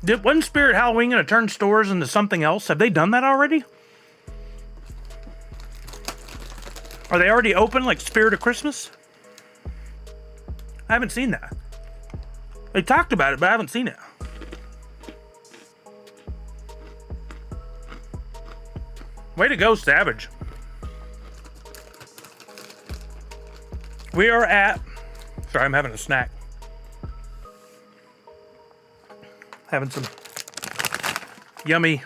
Wasn't Spirit Halloween gonna turn stores into something else? Have they done that already? Are they already open, like Spirit of Christmas? I haven't seen that. They talked about it, but I haven't seen it. Way to go, Savage. We are at... Sorry, I'm having a snack. Having some yummy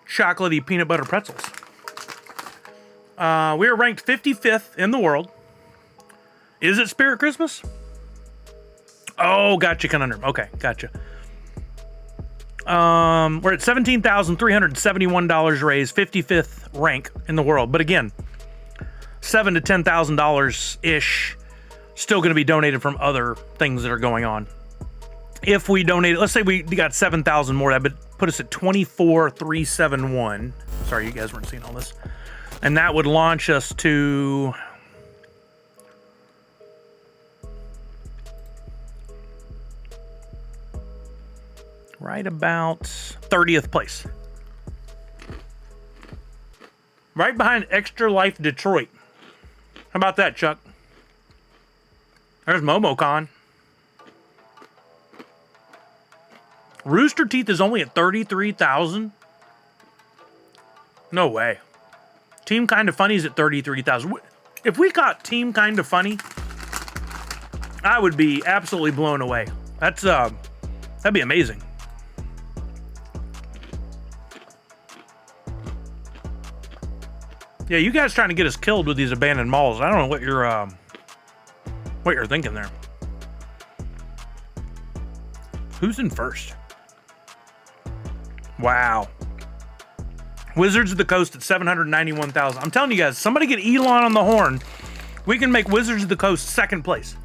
chocolatey peanut butter pretzels. We are ranked 55th in the world. Is it Spirit Christmas? Oh, gotcha, conundrum. Okay, gotcha. We're at $17,371 raised, 55th rank in the world. But again, $7,000 to $10,000 ish, still going to be donated from other things that are going on. If we donate, let's say we got 7,000 more, that would put us at 24,371. Sorry, you guys weren't seeing all this. And that would launch us to right about 30th place. Right behind Extra Life Detroit. How about that, Chuck? There's MomoCon. Rooster Teeth is only at 33,000. No way. Team Kinda Funny is at 33,000. If we got Team Kinda Funny, I would be absolutely blown away. That's that'd be amazing. Yeah, you guys trying to get us killed with these abandoned malls. I don't know what you're thinking there. Who's in first? Wow. Wizards of the Coast at 791,000. I'm telling you guys, somebody get Elon on the horn. We can make Wizards of the Coast second place.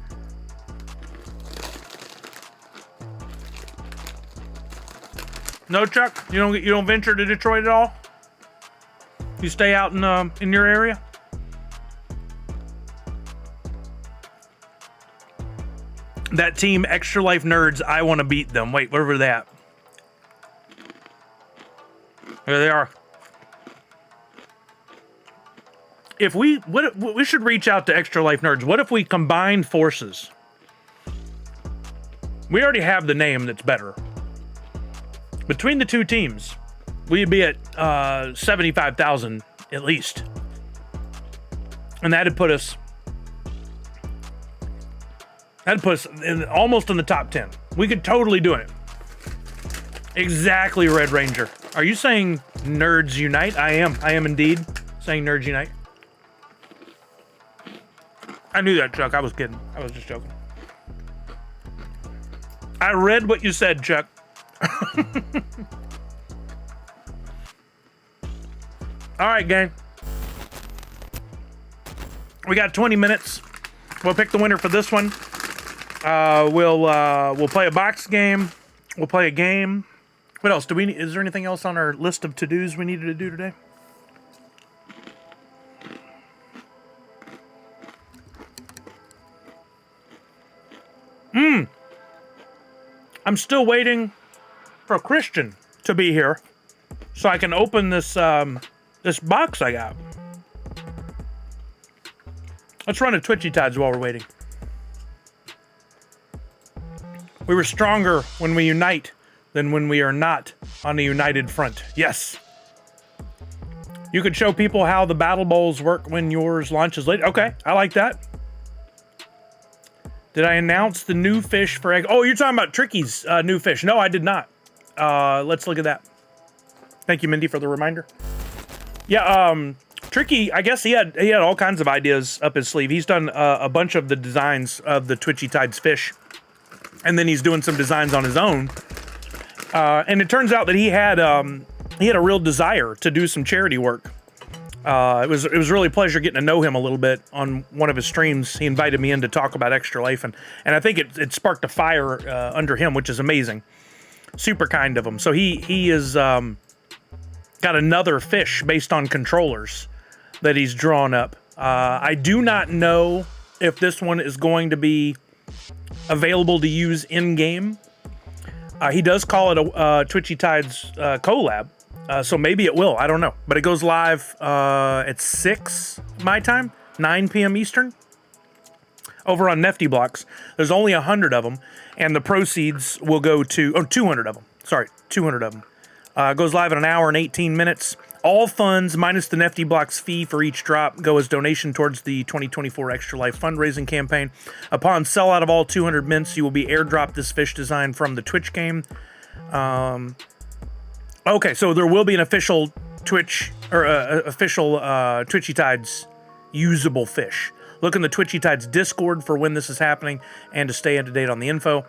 No, Chuck? You don't venture to Detroit at all? You stay out in your area? That team, Extra Life Nerds, I want to beat them. Wait, where were they at? There they are. If we should reach out to Extra Life Nerds. What if we combined forces? We already have the name that's better. Between the two teams, we'd be at 75,000 at least. And that'd put us almost in the top 10. We could totally do it. Exactly, Red Ranger. Are you saying Nerds Unite? I am indeed saying Nerds Unite. I knew that, Chuck. I was kidding. I was just joking. I read what you said, Chuck. All right, gang. We got 20 minutes. We'll pick the winner for this one. We'll play a box game. We'll play a game. What else? Is there anything else on our list of to-dos we needed to do today? I'm still waiting for Christian to be here so I can open this this box I got. Let's run a Twitchy Tides while we're waiting. We were stronger when we unite than when we are not on a united front. Yes. You could show people how the battle bowls work when yours launches late. Okay, I like that. Did I announce the new fish for egg? Oh, you're talking about Tricky's new fish. No, I did not. Let's look at that. Thank you, Mindy, for the reminder. Yeah, Tricky, I guess he had all kinds of ideas up his sleeve. He's done a bunch of the designs of the Twitchy Tides fish, and then he's doing some designs on his own. And it turns out that he had a real desire to do some charity work. It was really a pleasure getting to know him a little bit on one of his streams. He invited me in to talk about Extra Life, and I think it sparked a fire under him, which is amazing. Super kind of him. So he is got another fish based on controllers that he's drawn up. I do not know if this one is going to be available to use in-game. He does call it a Twitchy Tides collab, so maybe it will. I don't know. But it goes live at 6 my time, 9 p.m. Eastern, over on Nifty Blocks. There's only 100 of them, and the proceeds will go to... Oh, 200 of them. Sorry, 200 of them. Goes live in an hour and 18 minutes. All funds, minus the Nifty Blocks fee for each drop, go as donation towards the 2024 Extra Life fundraising campaign. Upon sellout of all 200 mints, you will be airdropped this fish design from the Twitch game. Okay, so there will be an official Twitch, or official Twitchy Tides usable fish. Look in the Twitchy Tides Discord for when this is happening and to stay up to date on the info.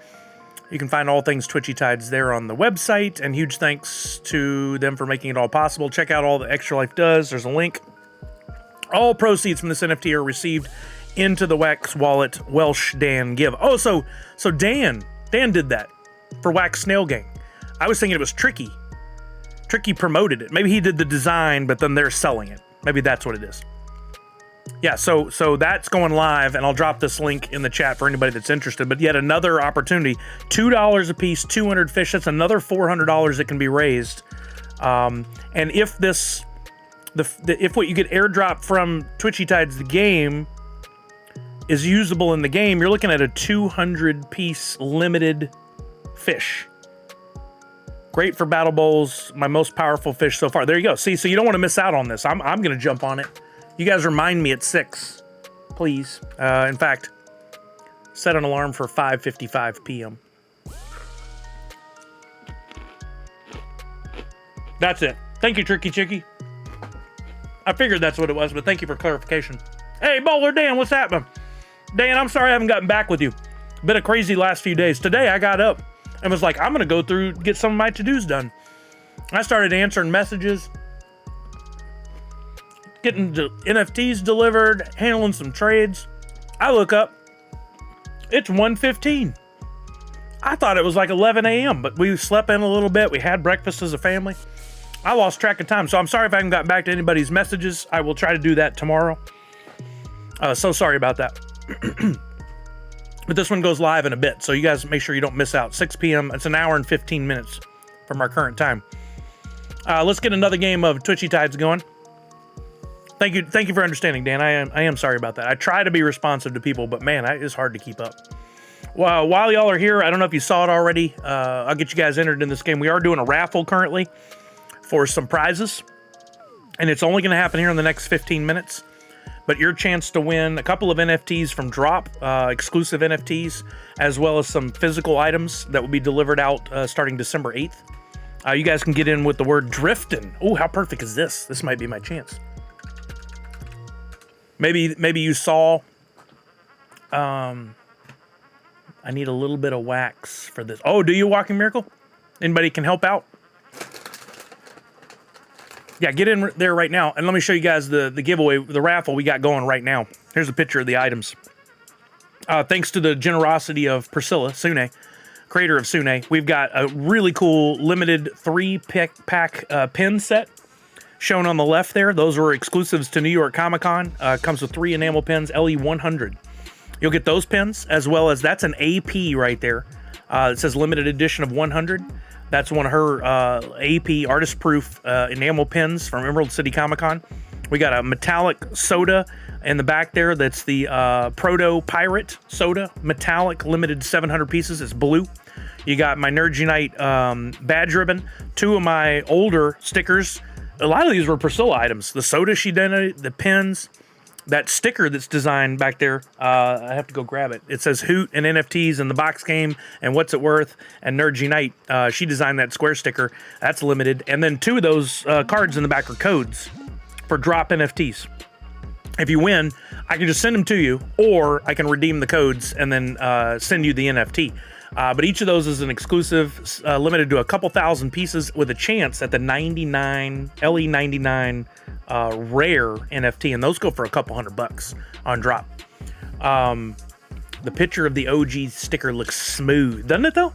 You can find all things Twitchy Tides there on the website, and huge thanks to them for making it all possible. Check out all that Extra Life does. There's a link. All proceeds from this NFT are received into the Wax wallet Welsh Dan Give. Oh, so Dan did that for Wax Snail Gang. I was thinking it was Tricky. Tricky promoted it. Maybe he did the design, but then they're selling it. Maybe that's what it is. Yeah, so that's going live, and I'll drop this link in the chat for anybody that's interested. But yet another opportunity, $2 a piece, 200 fish. That's another $400 that can be raised. And if if what you get airdrop from Twitchy Tides the game is usable in the game, you're looking at a 200-piece limited fish. Great for battle bowls. My most powerful fish so far. There you go. See, so you don't want to miss out on this. I'm going to jump on it. You guys remind me at 6, please. In fact, set an alarm for 5:55 p.m. That's it. Thank you, Tricky Chicky. I figured that's what it was, but thank you for clarification. Hey, Bowler Dan, what's happening? Dan, I'm sorry I haven't gotten back with you. Been a crazy last few days. Today I got up and was like, I'm going to go through, get some of my to-dos done. I started answering messages, getting NFTs delivered, handling some trades. I look up, it's 1:15. I thought it was like 11 a.m., but we slept in a little bit. We had breakfast as a family. I lost track of time, so I'm sorry if I haven't gotten back to anybody's messages. I will try to do that tomorrow. So sorry about that. But this one goes live in a bit, so you guys make sure you don't miss out. 6 p.m. It's an hour and 15 minutes from our current time. Let's get another game of Twitchy Tides going. Thank you for understanding, Dan. I am sorry about that. I try to be responsive to people, but man, it's hard to keep up. Well, while y'all are here, I don't know if you saw it already. I'll get you guys entered in this game. We are doing a raffle currently for some prizes, and it's only going to happen here in the next 15 minutes. But your chance to win a couple of NFTs from Drop, exclusive NFTs, as well as some physical items that will be delivered out starting December 8th. You guys can get in with the word drifting. Oh, how perfect is this? This might be my chance. Maybe you saw, I need a little bit of wax for this. Oh, do you, Walking Miracle? Anybody can help out? Yeah, get in there right now, and let me show you guys the giveaway, the raffle we got going right now. Here's a picture of the items. Thanks to the generosity of Priscilla Sune, creator of Sune, we've got a really cool limited 3-pack pin set shown on the left there. Those were exclusives to New York Comic Con. Comes with 3 enamel pins, LE100. You'll get those pins, as well as that's an AP right there. It says limited edition of 100. That's one of her AP artist proof enamel pins from Emerald City Comic Con. We got a metallic soda in the back there. That's the Proto Pirate soda, metallic, limited 700 pieces. It's blue. You got my Nerd Unite badge ribbon. 2 of my older stickers. A lot of these were Priscilla items. The soda she did, the pins, that sticker that's designed back there. I have to go grab it. It says Hoot and NFTs and the box game and what's it worth and Nerd Unite. She designed that square sticker. That's limited. And then 2 of those cards in the back are codes for drop NFTs. If you win, I can just send them to you, or I can redeem the codes and then send you the NFT. But each of those is an exclusive, limited to a couple thousand pieces with a chance at the 99 LE99 rare NFT, and those go for a couple $100 on drop. The picture of the OG sticker looks smooth, doesn't it though?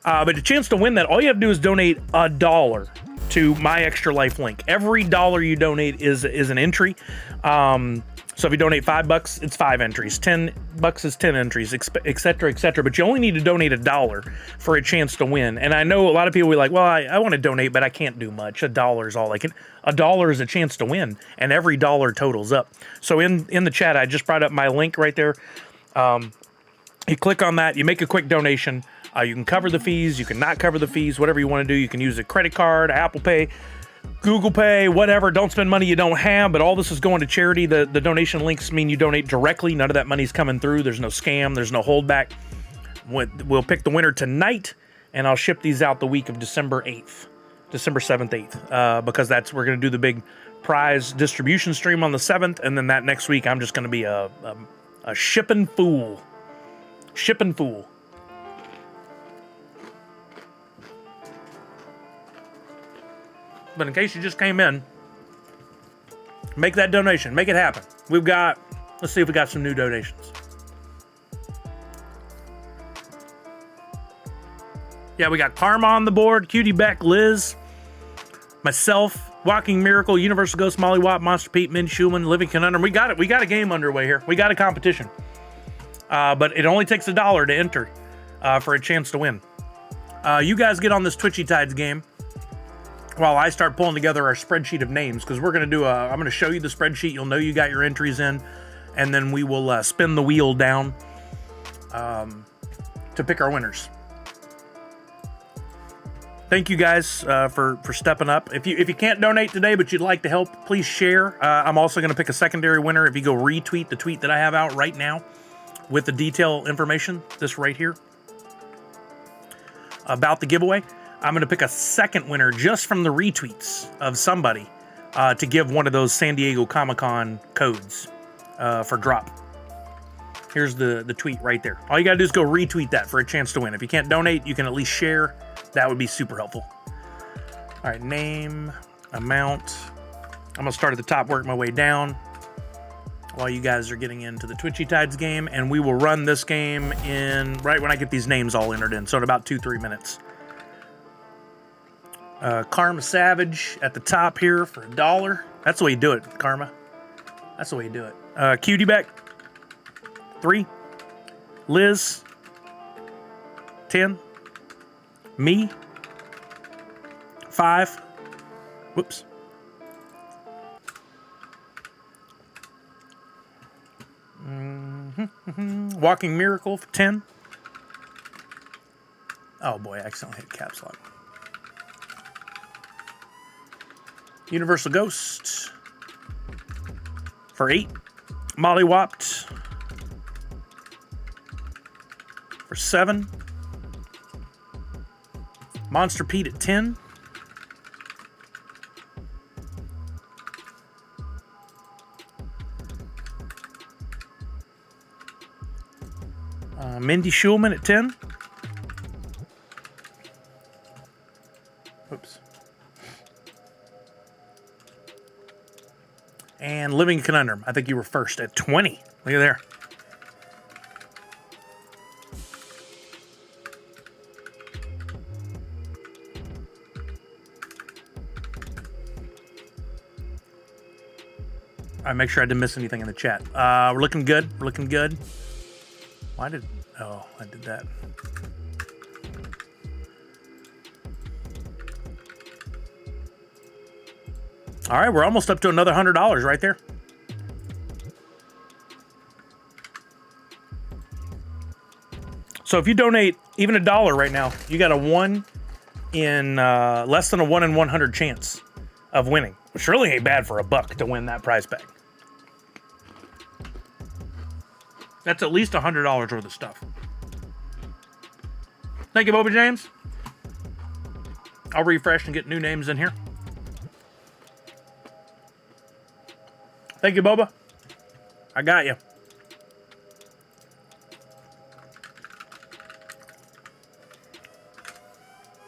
But the chance to win that, all you have to do is donate $1 to My Extra Life link. Every dollar you donate is an entry. So if you donate $5, it's 5 entries. $10 is 10 entries, et cetera, et cetera. But you only need to donate $1 for a chance to win. And I know a lot of people will be like, well, I want to donate, but I can't do much. $1 is all I can. $1 is a chance to win, and every dollar totals up. So in the chat, I just brought up my link right there. You click on that, you make a quick donation. You can cover the fees, you can not cover the fees, whatever you want to do. You can use a credit card, Apple Pay, Google Pay, whatever. Don't spend money you don't have, but all this is going to charity. The donation links mean you donate directly. None of that money's coming through. There's no scam. There's no holdback. We'll pick the winner tonight, and I'll ship these out the week of December 8th, December 7th, 8th, because we're going to do the big prize distribution stream on the 7th, and then that next week I'm just going to be a shipping fool. Shipping fool. But in case you just came in, make that donation. Make it happen. Let's see if we got some new donations. Yeah, we got Karma on the board, Cutie Beck, Liz, myself, Walking Miracle, Universal Ghost, Molly Watt, Monster Pete, Min Schulman, Living Conundrum. We got it. We got a game underway here. We got a competition. But it only takes $1 to enter for a chance to win. You guys get on this Twitchy Tides game while I start pulling together our spreadsheet of names, because we're going to I'm going to show you the spreadsheet. You'll know you got your entries in, and then we will spin the wheel down to pick our winners. Thank you guys for stepping up. If you can't donate today, but you'd like to help, please share. I'm also going to pick a secondary winner if you go retweet the tweet that I have out right now with the detail information, this right here, about the giveaway. I'm going to pick a second winner just from the retweets of somebody to give one of those San Diego Comic-Con codes for drop. Here's the tweet right there. All you got to do is go retweet that for a chance to win. If you can't donate, you can at least share. That would be super helpful. All right, name, amount. I'm going to start at the top, work my way down while you guys are getting into the Twitchy Tides game, and we will run this game in right when I get these names all entered in, so in about 2-3 minutes. Karma Savage at the top here for $1. That's the way you do it, Karma. That's the way you do it. Cutie Beck, 3. Liz, 10. Me, 5. Whoops. Walking Miracle for 10. Oh boy, I accidentally hit caps lock. Universal Ghost for 8. Molly Whopped for 7. Monster Pete at 10. Mindy Schulman at 10. Oops. And Living Conundrum. I think you were first at 20. Look at there. All right, make sure I didn't miss anything in the chat. We're looking good. We're looking good. Oh, I did that. All right, we're almost up to another $100 right there. So if you donate even $1 right now, you got a 1 in less than a 1 in 100 chance of winning, which really ain't bad for $1 to win that prize pack. That's at least $100 worth of stuff. Thank you, Bobby James. I'll refresh and get new names in here. Thank you, Boba. I got you.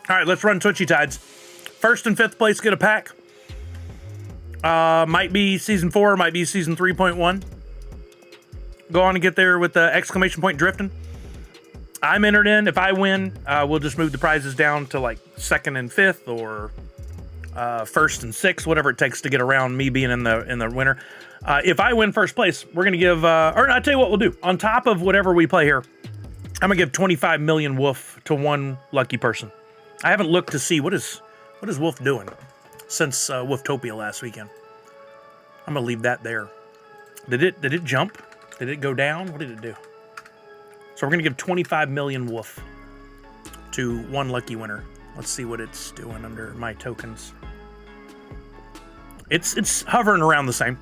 All right, let's run Twitchy Tides. First and fifth place get a pack. Might be season 4, might be season 3.1. Go on and get there with the exclamation point drifting. I'm entered in. If I win, we'll just move the prizes down to like second and fifth, or first and sixth, whatever it takes to get around me being in the winner. If I win first place, we're gonna give, or I'll tell you what we'll do. On top of whatever we play here, I'm gonna give 25 million Wolf to one lucky person. I haven't looked to see what is Wolf doing since Wolftopia last weekend. I'm gonna leave that there. Did it jump? Did it go down? What did it do? So we're gonna give 25 million Wolf to one lucky winner. Let's see what it's doing under my tokens. It's hovering around the same,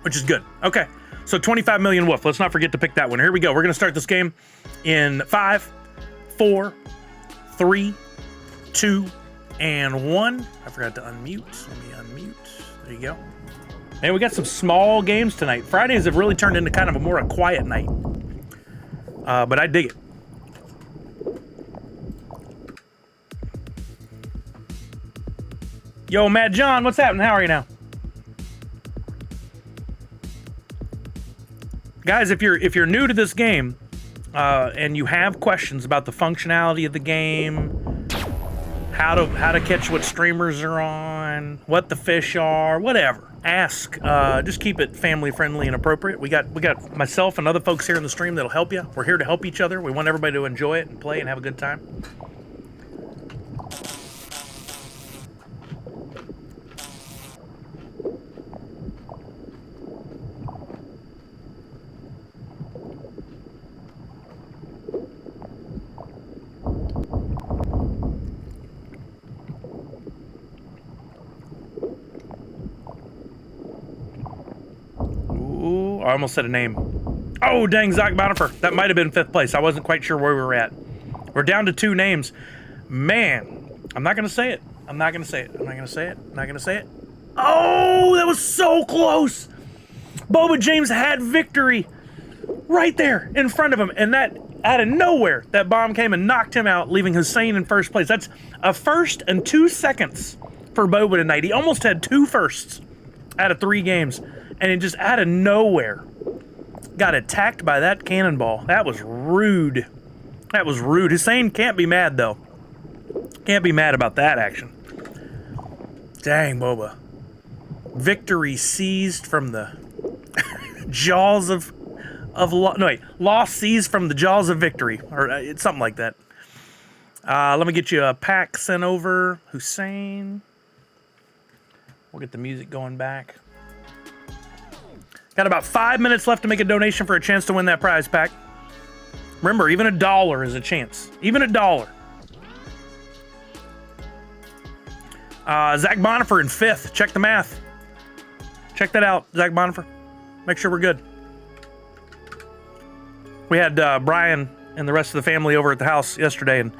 which is good. Okay, so 25 million Wolf. Let's not forget to pick that winner. Here we go. We're gonna start this game in 5, 4, 3, 2, and 1. I forgot to unmute. Let me unmute. There you go. And we got some small games tonight. Fridays have really turned into kind of a quiet night. But I dig it. Yo, Mad John, what's happening? How are you now? Guys, if you're new to this game, and you have questions about the functionality of the game, how to catch what streamers are on, what the fish are, whatever, ask. Just keep it family friendly and appropriate. We got myself and other folks here in the stream that'll help you. We're here to help each other. We want everybody to enjoy it and play and have a good time. I almost said a name. Oh, dang, Zach Bonifer. That might have been 5th place. I wasn't quite sure where we were at. We're down to 2 names. Man, I'm not going to say it. I'm not going to say it. I'm not going to say it. I'm not going to say it. Oh, that was so close. Boba James had victory right there in front of him. And that, out of nowhere, that bomb came and knocked him out, leaving Hussein in first place. That's a first and 2 seconds for Boba tonight. He almost had 2 firsts out of 3 games. And it just out of nowhere got attacked by that cannonball. That was rude. That was rude. Hussein can't be mad, though. Can't be mad about that action. Dang, Boba. Victory seized from the jaws of loss seized from the jaws of victory. Or it's something like that. Let me get you a pack sent over. Hussein. We'll get the music going back. Got about 5 minutes left to make a donation for a chance to win that prize pack. Remember, even $1 is a chance. Even $1. Zach Bonifer in 5th. Check the math. Check that out, Zach Bonifer. Make sure we're good. We had Brian and the rest of the family over at the house yesterday, and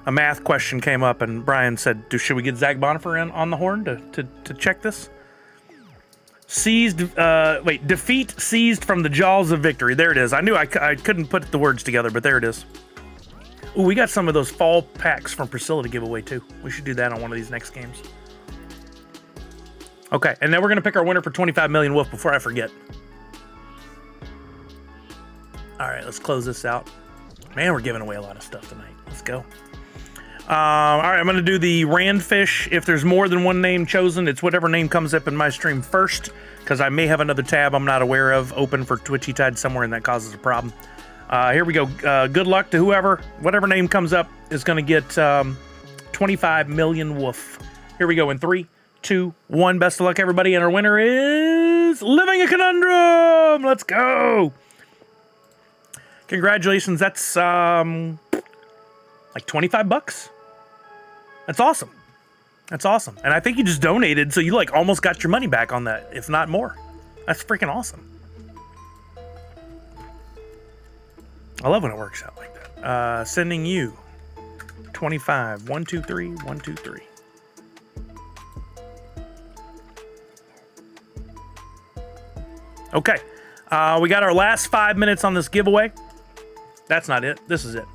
a math question came up, and Brian said, should we get Zach Bonifer in on the horn to check this? Defeat seized from the jaws of victory. There it is. I knew I couldn't put the words together, but there it is. Ooh, we got some of those fall packs from Priscilla to give away, too. We should do that on one of these next games. Okay, and then we're going to pick our winner for 25 million Wolf before I forget. All right, let's close this out. Man, we're giving away a lot of stuff tonight. Let's go. All right, I'm going to do the Randfish. If there's more than one name chosen, it's whatever name comes up in my stream first, because I may have another tab I'm not aware of open for Twitchy Tide somewhere, and that causes a problem. Here we go. Good luck to whatever name comes up is going to get 25 million Wolf. Here we go in 3, 2, 1. Best of luck, everybody. And our winner is Living a Conundrum. Let's go. Congratulations. That's like $25. That's awesome. That's awesome. And I think you just donated, so you like almost got your money back on that, if not more. That's freaking awesome. I love when it works out like that. Sending you 25. 1, 2, 3. 1, 2, 3. Okay. We got our last 5 minutes on this giveaway. That's not it. This is it.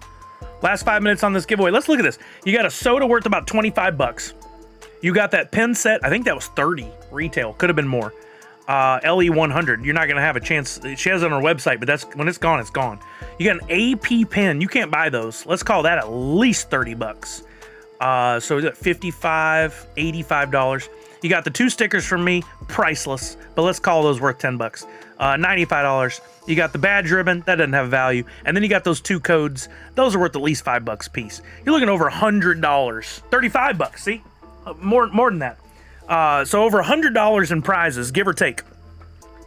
Last 5 minutes on this giveaway. Let's look at this. You got a soda worth about 25 bucks. You got that pen set. I think that was 30 retail. Could have been more. LE 100. You're not going to have a chance. She has it on her website, but that's when it's gone, it's gone. You got an AP pen. You can't buy those. Let's call that at least 30 bucks. So is it $55, $85? You got the 2 stickers from me, priceless, but let's call those worth 10 bucks. $95. You got the badge ribbon, that doesn't have value. And then you got those 2 codes. Those are worth at least 5 bucks a piece. You're looking over $100. 35 bucks, see? More than that. So over $100 in prizes, give or take,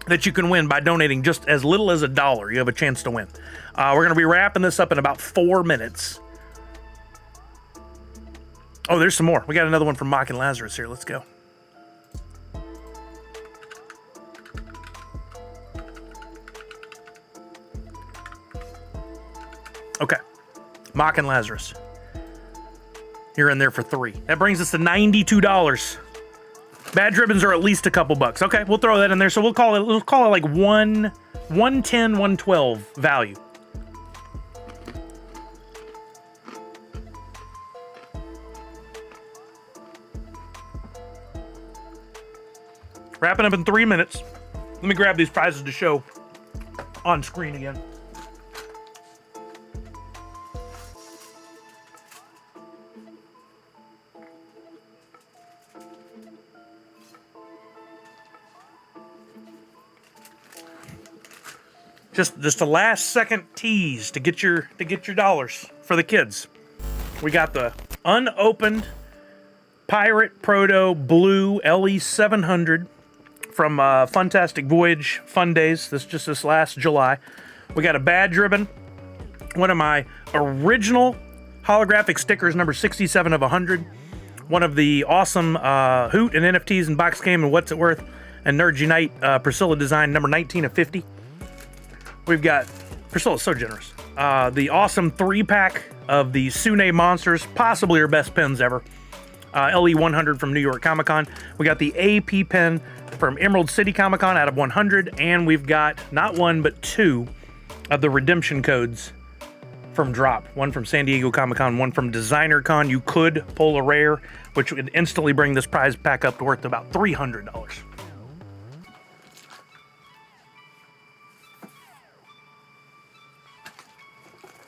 that you can win by donating just as little as $1. You have a chance to win. We're going to be wrapping this up in about 4 minutes. Oh, there's some more. We got another one from Mock and Lazarus here. Let's go. Okay. Mock and Lazarus. You're in there for 3. That brings us to $92. Badge ribbons are at least a couple bucks. Okay, we'll throw that in there. So we'll call it like 110, 112 value. Wrapping up in 3 minutes. Let me grab these prizes to show on screen again. Just a last second tease to get your dollars for the kids. We got the unopened Pirate Proto Blue LE 700 from Funtastic Voyage Fun Days. This last July. We got a badge ribbon. One of my original holographic stickers, number 67 of 100. One of the awesome Hoot and NFTs and Box Game and What's It Worth and Nerds Unite Priscilla design, number 19 of 50. We've got, Priscilla's so generous, the awesome 3-pack of the Sune Monsters, possibly her best pens ever. LE 100 from New York Comic Con. We got the AP pen from Emerald City Comic Con out of 100. And we've got not 1, but 2 of the redemption codes from Drop. One from San Diego Comic Con, one from Designer Con. You could pull a rare, which would instantly bring this prize pack up to worth about $300.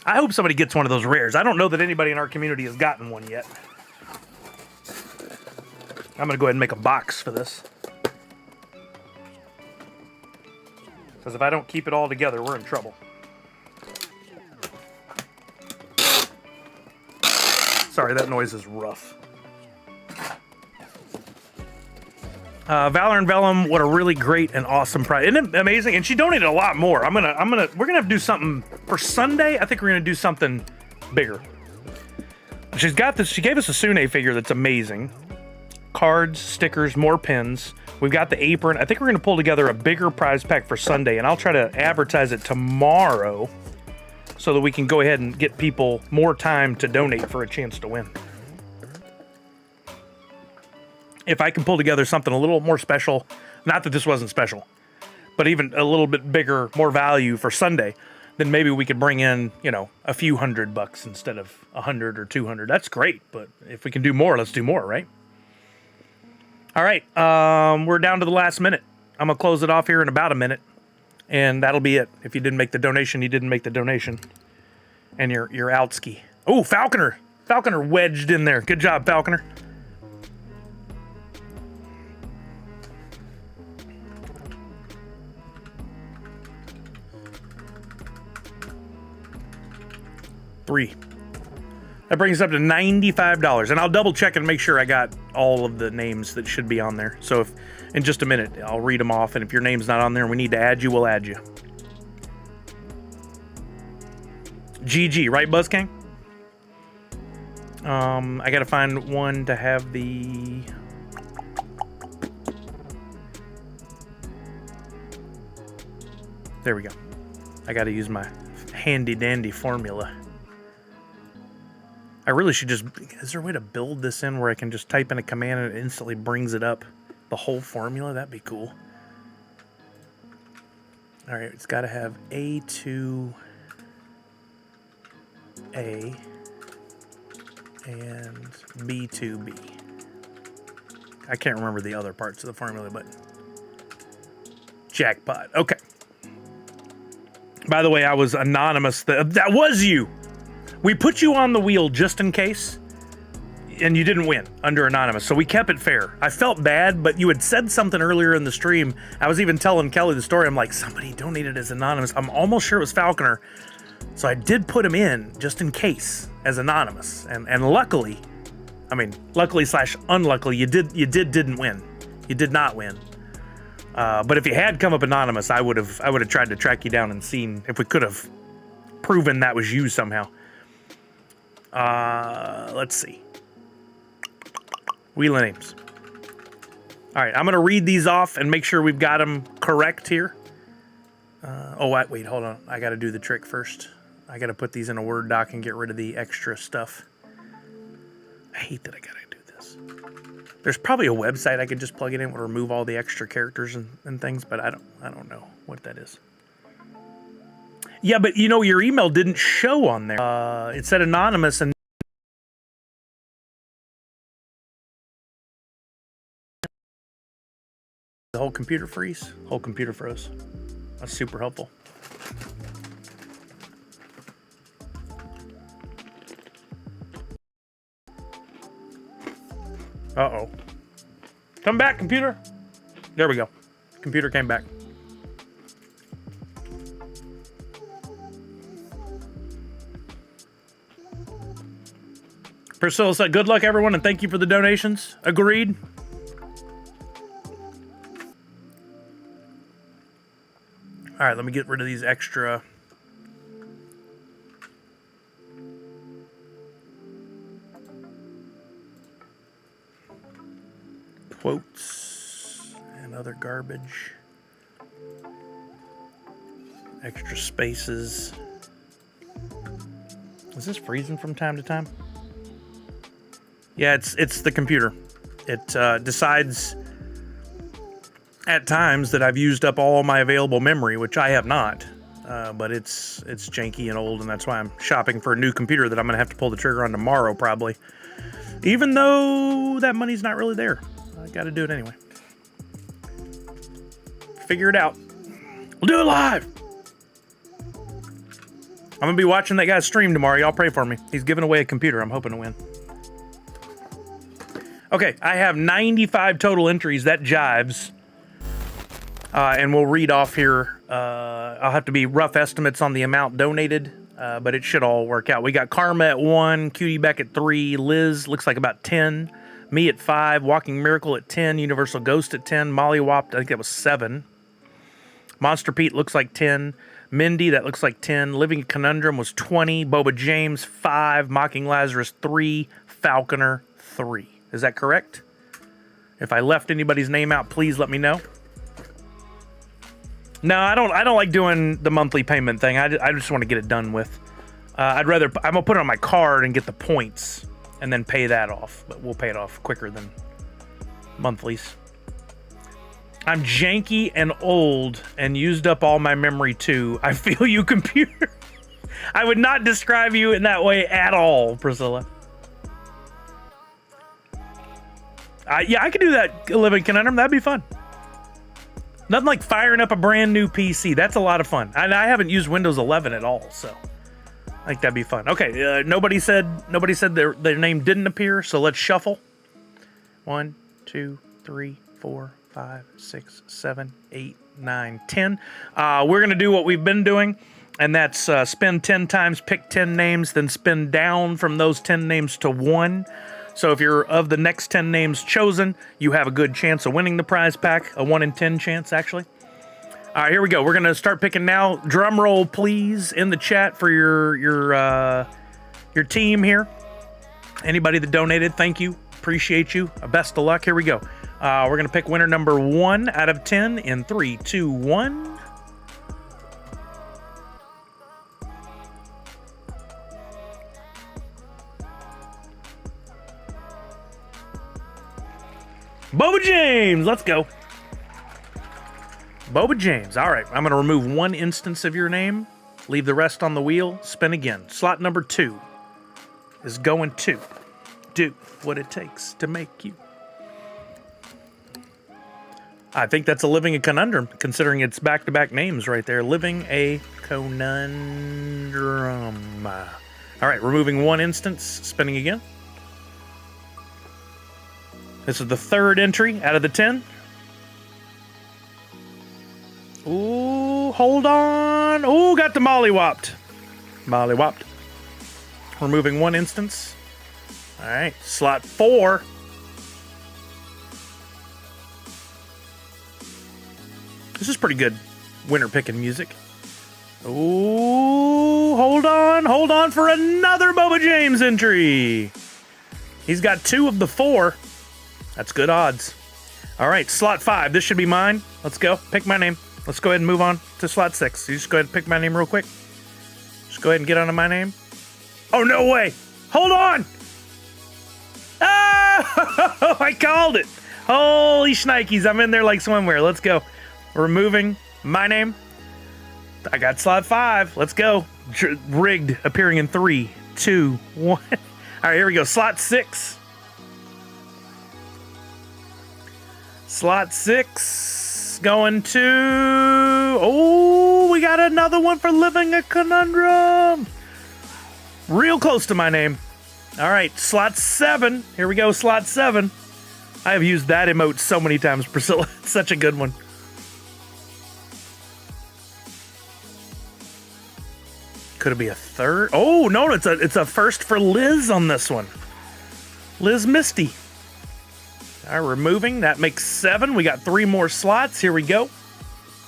I hope somebody gets one of those rares. I don't know that anybody in our community has gotten one yet. I'm going to go ahead and make a box for this. Because if I don't keep it all together, we're in trouble. Sorry, that noise is rough. Valor and Vellum, what a really great and awesome prize. Isn't it amazing? And she donated a lot more. we're gonna have to do something for Sunday. I think we're gonna do something bigger. She's got this, she gave us a Sune figure that's amazing. Cards, stickers, more pins. We've got the apron. I think we're gonna pull together a bigger prize pack for Sunday, and I'll try to advertise it tomorrow so that we can go ahead and get people more time to donate for a chance to win. If I can pull together something a little more special, not that this wasn't special, but even a little bit bigger, more value for Sunday, then maybe we could bring in, you know, a few $100 instead of 100 or 200. That's great, but if we can do more, let's do more, right? All right, we're down to the last minute. I'm gonna close it off here in about a minute, and that'll be it. If you didn't make the donation, you didn't make the donation, and you're outski. Oh, Falconer wedged in there. Good job, Falconer. $3. That brings us up to $95, and I'll double check and make sure I got all of the names that should be on there. So if in just a minute, I'll read them off, and if your name's not on there and we need to add you, we'll add you. GG, right, BuzzKang? I gotta find one to have the... There we go. I gotta use my handy-dandy formula. I really should just... Is there a way to build this in where I can just type in a command and it instantly brings it up? The whole formula? That'd be cool. All right, it's got to have A2A and B2B. I can't remember the other parts of the formula, but jackpot. Okay. By the way, I was anonymous. That was you. We put you on the wheel just in case, and you didn't win under anonymous, so we kept it fair. I felt bad, but you had said something earlier in the stream. I was even telling Kelly the story. I'm like, somebody donated as anonymous. I'm almost sure it was Falconer, so I did put him in just in case as anonymous. And luckily, I mean, luckily / unluckily, you didn't win. You did not win. But if you had come up anonymous, I would have tried to track you down and seen if we could have proven that was you somehow. Let's see. Wheel of names. All right, I'm gonna read these off and make sure we've got them correct here. Wait, hold on. I gotta do the trick first. I gotta put these in a Word doc and get rid of the extra stuff. I hate that I gotta do this. There's probably a website I could just plug it in and remove all the extra characters and things, but I don't know what that is. Yeah, but you know, your email didn't show on there. It said anonymous and the whole computer freeze. Whole computer froze. That's super helpful. Uh-oh. Come back, computer. There we go. Computer came back. Priscilla said, good luck, everyone, and thank you for the donations. Agreed. All right, let me get rid of these extra. Quotes and other garbage. Extra spaces. Is this freezing from time to time? Yeah, it's the computer. It decides at times that I've used up all my available memory, which I have not. But it's janky and old, and that's why I'm shopping for a new computer that I'm gonna have to pull the trigger on tomorrow, probably. Even though that money's not really there, I got to do it anyway. Figure it out. We'll do it live. I'm gonna be watching that guy's stream tomorrow. Y'all pray for me. He's giving away a computer. I'm hoping to win. Okay, I have 95 total entries. That jives. And we'll read off here. I'll have to be rough estimates on the amount donated, but it should all work out. We got Karma at 1, Cutie Beck at 3, Liz looks like about 10, me at 5, Walking Miracle at 10, Universal Ghost at 10, Molly Wop, I think that was 7, Monster Pete looks like 10, Mindy, that looks like 10, Living Conundrum was 20, Boba James 5, Mocking Lazarus 3, Falconer 3. Is that correct? If I left anybody's name out, please let me know. No, I don't like doing the monthly payment thing. I just want to get it done with. I'm gonna put it on my card and get the points and then pay that off. But we'll pay it off quicker than monthlies. I'm janky and old and used up all my memory too. I feel you, computer. I would not describe you in that way at all, Priscilla. Yeah, I could do that, Living Conundrum. That'd be fun. Nothing like firing up a brand new PC. That's a lot of fun. And I haven't used Windows 11 at all, so I think that'd be fun. Okay, nobody said their name didn't appear, so let's shuffle. 1, 2, 3, 4, 5, 6, 7, 8, 9, 10. We're gonna do what we've been doing, and that's spin 10 times, pick 10 names, then spin down from those 10 names to 1. So if you're of the next 10 names chosen, you have a good chance of winning the prize pack, a 1 in 10 chance, actually. All right, here we go. We're going to start picking now. Drum roll, please, in the chat for your team here. Anybody that donated, thank you. Appreciate you. Best of luck. Here we go. We're going to pick winner number 1 out of 10 in 3, 2, 1. Boba James, let's go. Boba James. All right, I'm going to remove one instance of your name, leave the rest on the wheel, spin again. Slot number 2 is going to do what it takes to make you. I think that's a living a conundrum, considering it's back-to-back names right there. Living a conundrum. All right, removing one instance, spinning again. This is the 3rd entry out of the 10. Ooh, hold on. Ooh, got the mollywopped. Mollywopped. Removing one instance. All right, slot 4. This is pretty good winner picking music. Ooh, hold on for another Boba James entry. He's got 2 of the 4. That's good odds. All right, slot 5. This should be mine. Let's go. Pick my name. Let's go ahead and move on to slot 6. You just go ahead and pick my name real quick. Just go ahead and get onto my name. Oh, no way. Hold on. Ah, I called it. Holy shnikes. I'm in there like swimwear. Let's go. Removing my name. I got slot 5. Let's go. Rigged, appearing in 3, 2, 1. All right, here we go. Slot 6. Slot 6 going to... Oh, we got another one for living a conundrum. Real close to my name. All right, slot 7. Here we go, slot 7. I have used that emote so many times, Priscilla. It's such a good one. Could it be a 3rd? Oh, no, it's a first for Liz on this one. Liz Misty. All right, removing. That makes 7. We got 3 more slots. Here we go.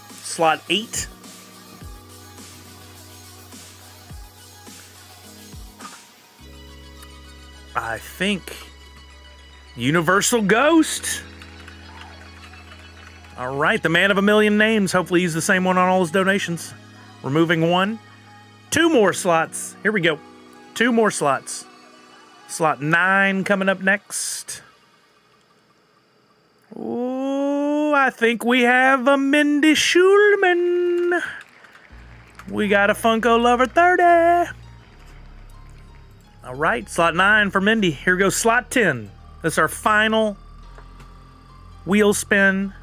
Slot 8. I think Universal Ghost. All right, the man of a million names. Hopefully he's the same one on all his donations. Removing 1. 2 more slots. Here we go. 2 more slots. Slot 9 coming up next. Ooh, I think we have a Mindy Schulman. We got a Funko Lover 30. All right, slot 9 for Mindy. Here goes slot 10. That's our final wheel spin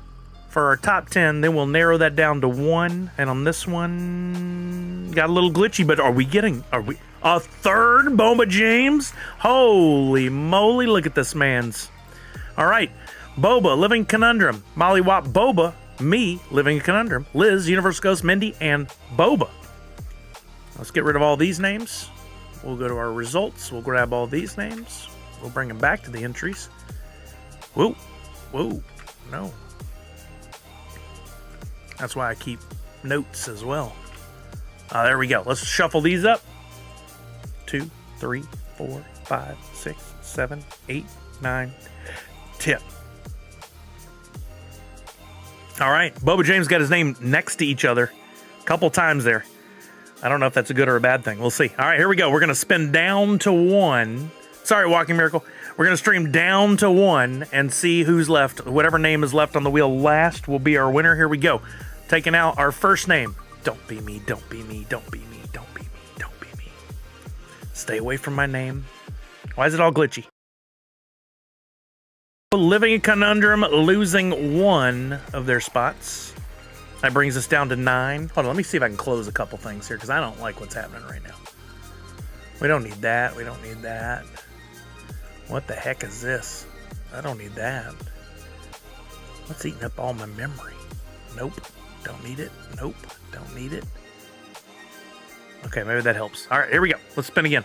for our top 10. Then we'll narrow that down to 1. And on this one, got a little glitchy, but are we a 3rd Boba James? Holy moly, look at this man's. All right, Boba, Living Conundrum, Mollywop Boba, me, Living a Conundrum, Liz, Universal Ghost, Mindy, and Boba. Let's get rid of all these names. We'll go to our results. We'll grab all these names. We'll bring them back to the entries. Whoa, whoa, no. That's why I keep notes as well. There we go. Let's shuffle these up. 2, 3, 4, 5, 6, 7, 8, 9, 10. All right. Boba James got his name next to each other a couple times there. I don't know if that's a good or a bad thing. We'll see. All right, here we go. We're going to spin down to 1. Sorry, Walking Miracle. We're going to stream down to 1 and see who's left. Whatever name is left on the wheel last will be our winner. Here we go. Taking out our first name. Don't be me, don't be me, don't be me, don't be me, don't be me. Stay away from my name. Why is it all glitchy? Living a Conundrum losing 1 of their spots. That brings us down to 9. Hold on, let me see if I can close a couple things here because I don't like what's happening right now. We don't need that. We don't need that. What the heck is this? I don't need that. What's eating up all my memory? Nope. Don't need it. Nope. Don't need it. Okay, maybe that helps. All right, here we go. Let's spin again.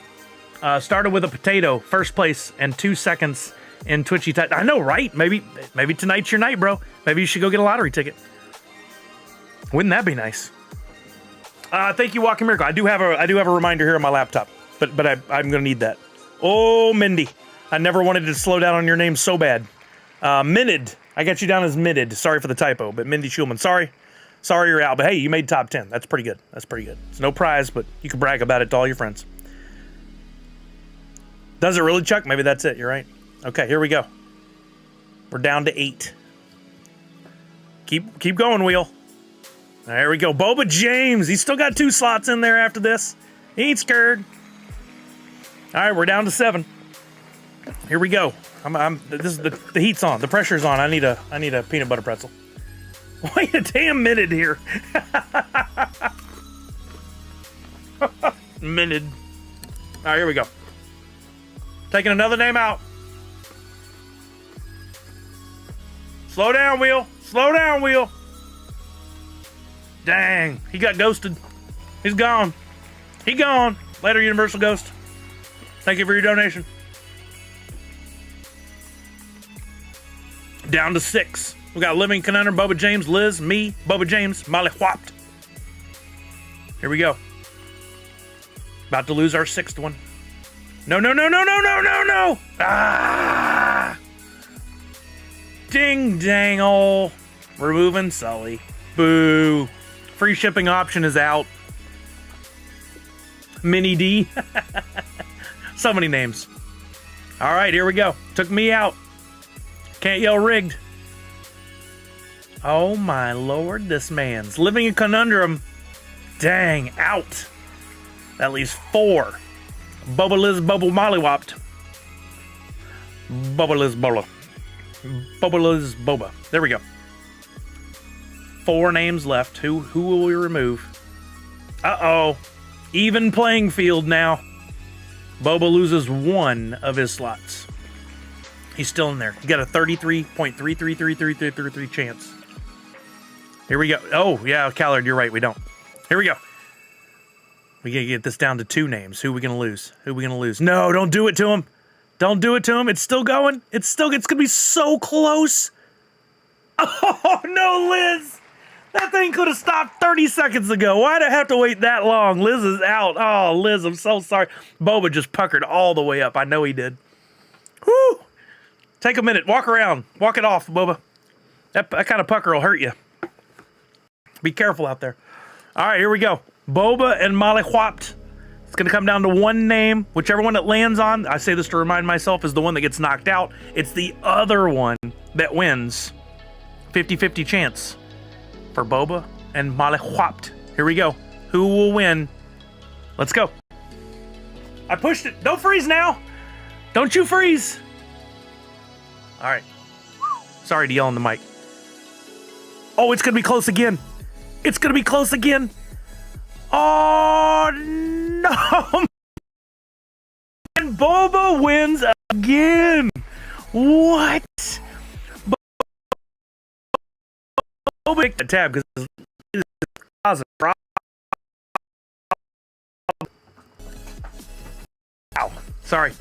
Started with a potato, first place, and 2 seconds in Twitchy Touch. I know, right? Maybe tonight's your night, bro. Maybe you should go get a lottery ticket. Wouldn't that be nice? Thank you, Walking Miracle. I do have a reminder here on my laptop, but I'm gonna need that. Oh, Mindy, I never wanted to slow down on your name so bad. Minid, I got you down as Minid. Sorry for the typo, but Mindy Schulman. Sorry you're out. But hey, you made top 10. That's pretty good. That's pretty good. It's no prize, but you can brag about it to all your friends. Does it really, Chuck? Maybe that's it. You're right. Okay, here we go. We're down to 8. Keep going, wheel. There we go. Boba James. He's still got 2 slots in there after this. He ain't scared. All right, we're down to 7. Here we go. This is the heat's on. The pressure's on. I need a peanut butter pretzel. Wait a damn minute here. Minute. All right, here we go. Taking another name out. Slow down, Wheel. Slow down, Wheel. Dang, he got ghosted. He's gone. He gone. Later, Universal Ghost. Thank you for your donation. Down to 6. We got Living Conundrum, Boba James, Liz, me, Boba James, Molly Whopped. Here we go. About to lose our 6th one. No, no, no, no, no, no, no, no! Ah! Ding dang ol'. Removing Sully. Boo. Free shipping option is out. Mini D. So many names. All right, here we go. Took me out. Can't yell rigged. Oh my lord, this man's living a conundrum. Dang, out. At least 4. Boba Liz, Boba Mollywopped. Boba Liz, Boba. Boba Liz, Boba. There we go. 4 names left. Who will we remove? Uh-oh. Even playing field now. Boba loses 1 of his slots. He's still in there. He got a 33.3333333 chance. Here we go. Oh, yeah, Callard, you're right. We don't. Here we go. We gotta get this down to 2 names. Who are we gonna lose? Who are we gonna lose? No, don't do it to him. Don't do it to him. It's still going. It's gonna be so close. Oh, no, Liz. That thing could have stopped 30 seconds ago. Why'd I have to wait that long? Liz is out. Oh, Liz, I'm so sorry. Boba just puckered all the way up. I know he did. Whew. Take a minute. Walk around. Walk it off, Boba. That kind of pucker will hurt you. Be careful out there. All right, here we go. Boba and Molly Whopped. It's going to come down to 1 name. Whichever one it lands on, I say this to remind myself, is the one that gets knocked out. It's the other one that wins. 50-50 chance for Boba and Molly Whopped. Here we go. Who will win? Let's go. I pushed it. Don't freeze now. Don't you freeze. All right. Sorry to yell on the mic. Oh, it's going to be close again. It's going to be close again. Oh, no. And Boba wins again. What? Boba picked the tab because it's causing problems. Ow. Sorry.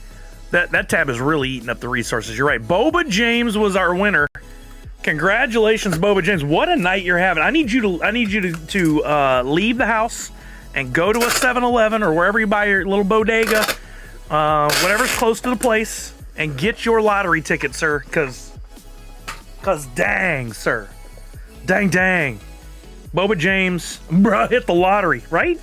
That tab is really eating up the resources. You're right. Boba James was our winner. Congratulations, Boba James. What a night you're having. I need you to leave the house and go to a 7-Eleven or wherever you buy your little bodega, whatever's close to the place, and get your lottery ticket, sir. Cause dang, sir. Dang. Boba James, bruh, hit the lottery, right?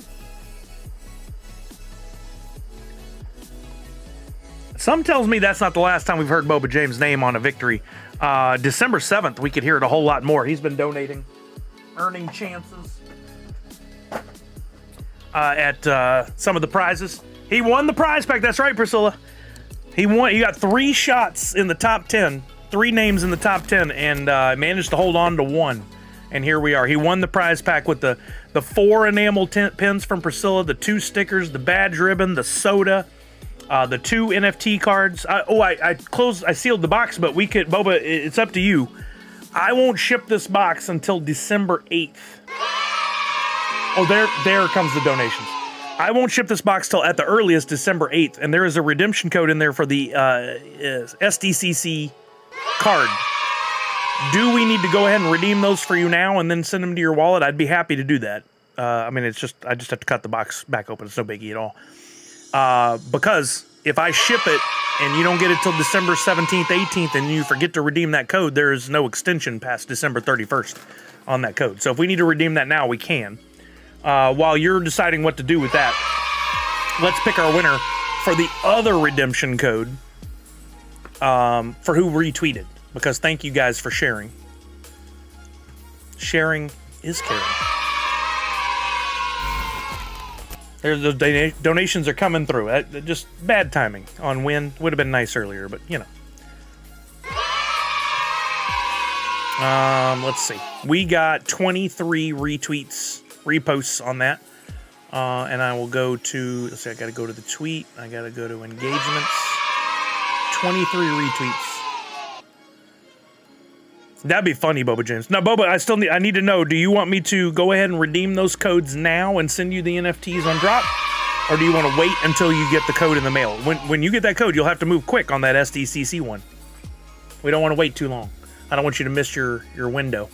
Some tells me that's not the last time we've heard Boba James' name on a victory. December 7th, we could hear it a whole lot more. He's been donating, earning chances at some of the prizes. He won the prize pack. That's right, Priscilla. He won. He got 3 shots in the top 10, 3 names in the top 10, and managed to hold on to 1. And here we are. He won the prize pack with the 4 enamel pins from Priscilla, the 2 stickers, the badge ribbon, the soda, the 2 NFT cards. I sealed the box, but we could, Boba, it's up to you. I won't ship this box until December 8th. Oh, there comes the donations. I won't ship this box till at the earliest December 8th, and there is a redemption code in there for the SDCC card. Do we need to go ahead and redeem those for you now and then send them to your wallet? I'd be happy to do that. I mean, I just have to cut the box back open. It's no biggie at all. Because if I ship it and you don't get it till December 17th, 18th, and you forget to redeem that code, there is no extension past December 31st on that code. So if we need to redeem that now, we can. While you're deciding what to do with that, let's pick our winner for the other redemption code for who retweeted. Because thank you guys for sharing. Sharing is caring. Those donations are coming through. Just bad timing on when. Would have been nice earlier, but you know. Let's see. We got 23 reposts on that. And I will go to, let's see, I got to go to the tweet. I got to go to engagements. 23 retweets. That'd be funny, Boba James. Now, Boba, I need to know, do you want me to go ahead and redeem those codes now and send you the NFTs on drop? Or do you want to wait until you get the code in the mail? When you get that code, you'll have to move quick on that SDCC one. We don't want to wait too long. I don't want you to miss your window.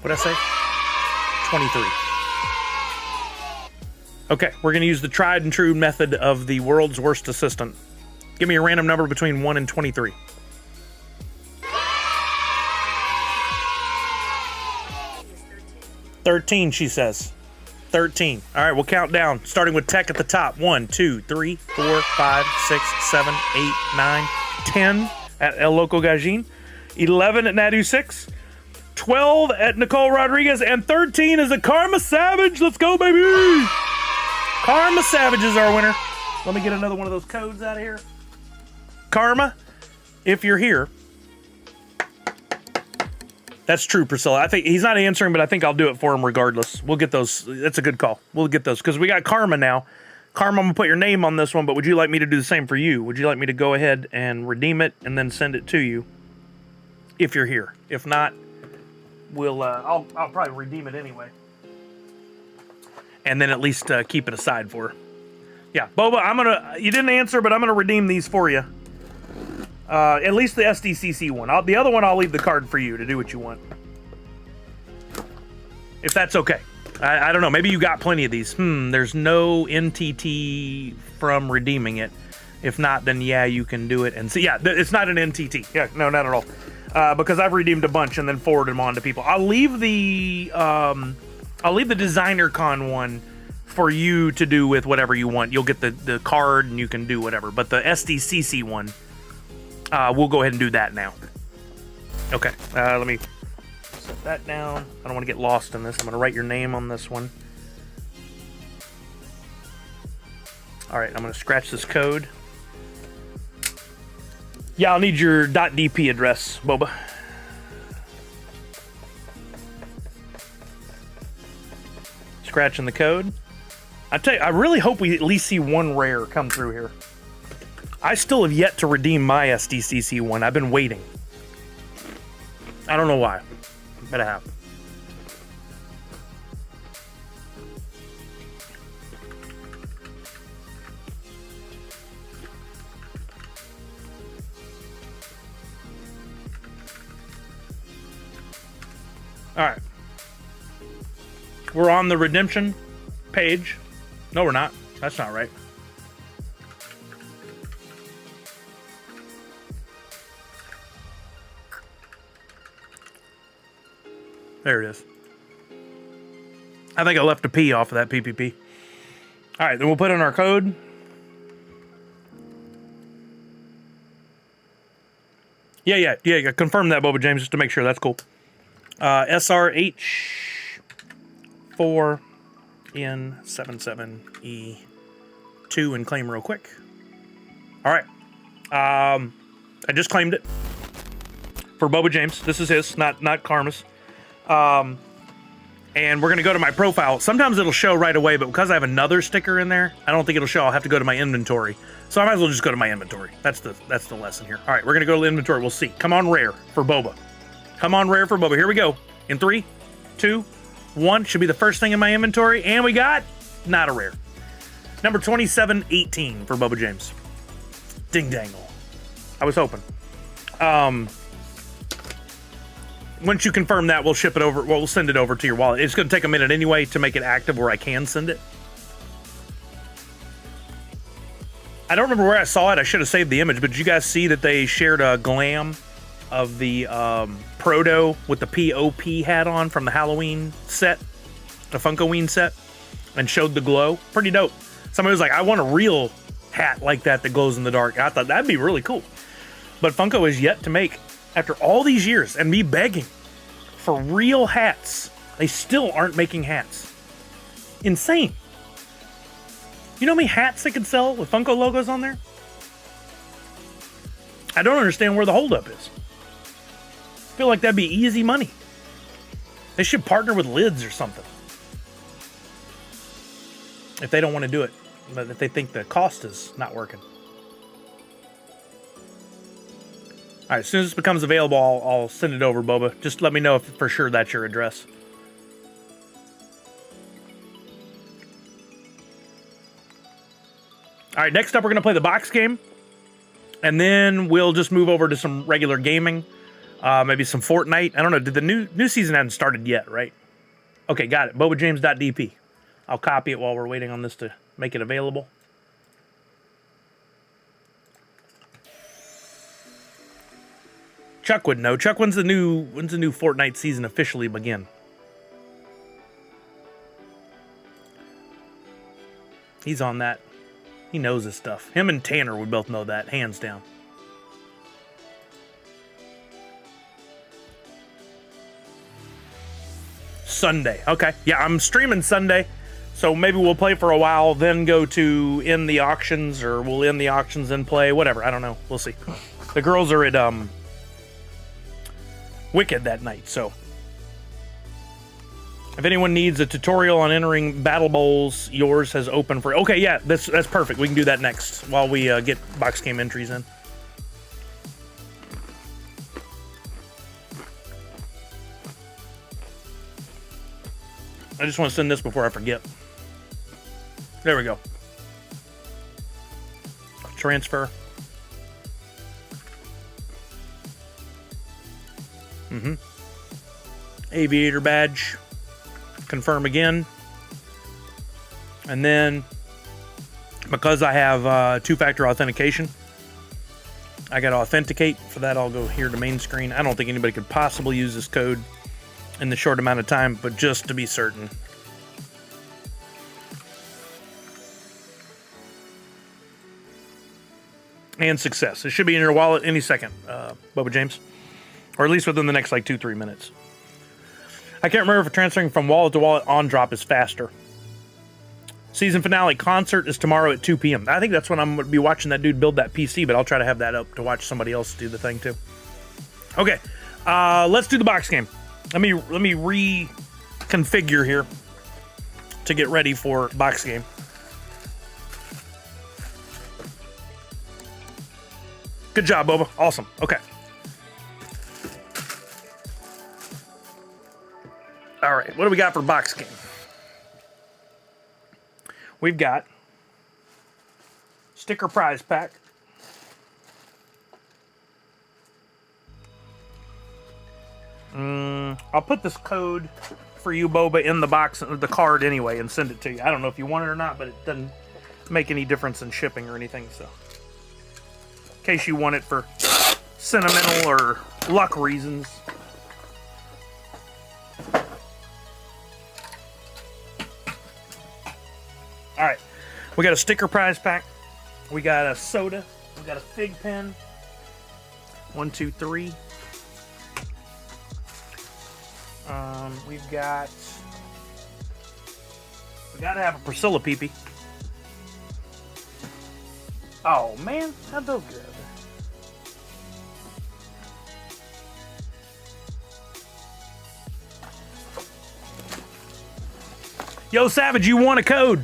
What'd I say? 23. Okay, we're going to use the tried and true method of the world's worst assistant. Give me a random number between 1 and 23. 13, she says. 13. All right, we'll count down, starting with tech at the top. 1, 2, 3, 4, 5, 6, 7, 8, 9, 10 at El Loco Gajin, 11 at Nadu 6, 12 at Nicole Rodriguez, and 13 is a Karma Savage. Let's go, baby! Karma Savage is our winner. Let me get another one of those codes out of here. Karma, if you're here. That's true, Priscilla. I think he's not answering, but I think I'll do it for him regardless. We'll get those. That's a good call. We'll get those because we got Karma now. Karma, I'm going to put your name on this one, but would you like me to do the same for you? Would you like me to go ahead and redeem it and then send it to you if you're here? If not, I'll probably redeem it anyway. And then at least keep it aside for her. Yeah, Boba, you didn't answer, but I'm going to redeem these for you. At least the SDCC one. The other one, I'll leave the card for you to do what you want. If that's okay. I don't know. Maybe you got plenty of these. There's no NTT from redeeming it. If not, then yeah, you can do it. And see, yeah, it's not an NTT. Yeah, no, not at all. Because I've redeemed a bunch and then forwarded them on to people. I'll leave the Designer Con one for you to do with whatever you want. You'll get the card and you can do whatever. But the SDCC one, we'll go ahead and do that now. Okay, let me set that down. I don't want to get lost in this. I'm going to write your name on this one. All right, I'm going to scratch this code. Yeah, I'll need your .dp address, Boba. Scratching the code. I tell you, I really hope we at least see one rare come through here. I still have yet to redeem my SDCC one. I've been waiting. I don't know why, but I have. All right. We're on the redemption page. No, we're not. That's not right. There it is. I think I left a P off of that PPP. All right, then we'll put in our code. Yeah. Confirm that, Boba James, just to make sure. That's cool. SRH4N77E2 and claim real quick. All right. I just claimed it for Boba James. This is his, not Karma's. And we're going to go to my profile. Sometimes it'll show right away, but because I have another sticker in there, I don't think it'll show. I'll have to go to my inventory. So I might as well just go to my inventory. That's the lesson here. All right, we're going to go to the inventory. We'll see. Come on rare for Boba. Come on rare for Boba. Here we go. In 3, 2, 1. Should be the first thing in my inventory. And we got not a rare. Number 2718 for Boba James. Ding dangle. I was hoping. Once you confirm that, we'll ship it over. Well, we'll send it over to your wallet. It's going to take a minute anyway to make it active where I can send it. I don't remember where I saw it. I should have saved the image, but did you guys see that they shared a glam of the Proto with the POP hat on from the Halloween set, the Funkoween set, and showed the glow? Pretty dope. Somebody was like, I want a real hat like that glows in the dark. I thought that'd be really cool. But Funko is yet to make, after all these years and me begging for real hats, they still aren't making hats. Insane. You know how many hats they could sell with Funko logos on there? I don't understand where the holdup is. I feel like that'd be easy money. They should partner with Lids or something. If they don't want to do it, but if they think the cost is not working. All right, as soon as this becomes available, I'll send it over, Boba. Just let me know if for sure that's your address. All right, next up, we're going to play the box game. And then we'll just move over to some regular gaming. Maybe some Fortnite. I don't know. Did the new season hasn't started yet, right? Okay, got it. BobaJames.dp. I'll copy it while we're waiting on this to make it available. Chuck would know. Chuck, when's the new Fortnite season officially begin? He's on that. He knows his stuff. Him and Tanner would both know that, hands down. Sunday. Okay. Yeah, I'm streaming Sunday. So maybe we'll play for a while, then go to end the auctions, or we'll end the auctions and play, whatever. I don't know. We'll see. The girls are at Wicked that night, so if anyone needs a tutorial on entering battle bowls, yours has opened for... Okay, yeah, that's perfect. We can do that next while we get box game entries in. I just want to send this before I forget. There we go. Transfer. Aviator badge. Confirm again. And then, because I have two-factor authentication, I got to authenticate. For that, I'll go here to main screen. I don't think anybody could possibly use this code in the short amount of time, but just to be certain. And success. It should be in your wallet any second, Boba James. Or at least within the next, like, 2-3 minutes. I can't remember if transferring from wallet to wallet on drop is faster. Season finale concert is tomorrow at 2 p.m. I think that's when I'm going to be watching that dude build that PC, but I'll try to have that up to watch somebody else do the thing, too. Okay, let's do the box game. Let me reconfigure here to get ready for box game. Good job, Boba. Awesome. Okay. All right, what do we got for box game? We've got sticker prize pack. I'll put this code for you, Boba, in the box, the card anyway, and send it to you. I don't know if you want it or not, but it doesn't make any difference in shipping or anything, so. In case you want it for sentimental or luck reasons. All right, we got a sticker prize pack. We got a soda. We got a fig pen. 1, 2, 3. We gotta have a Priscilla peepee. Oh man, how'd those go? Yo, Savage, you won a code.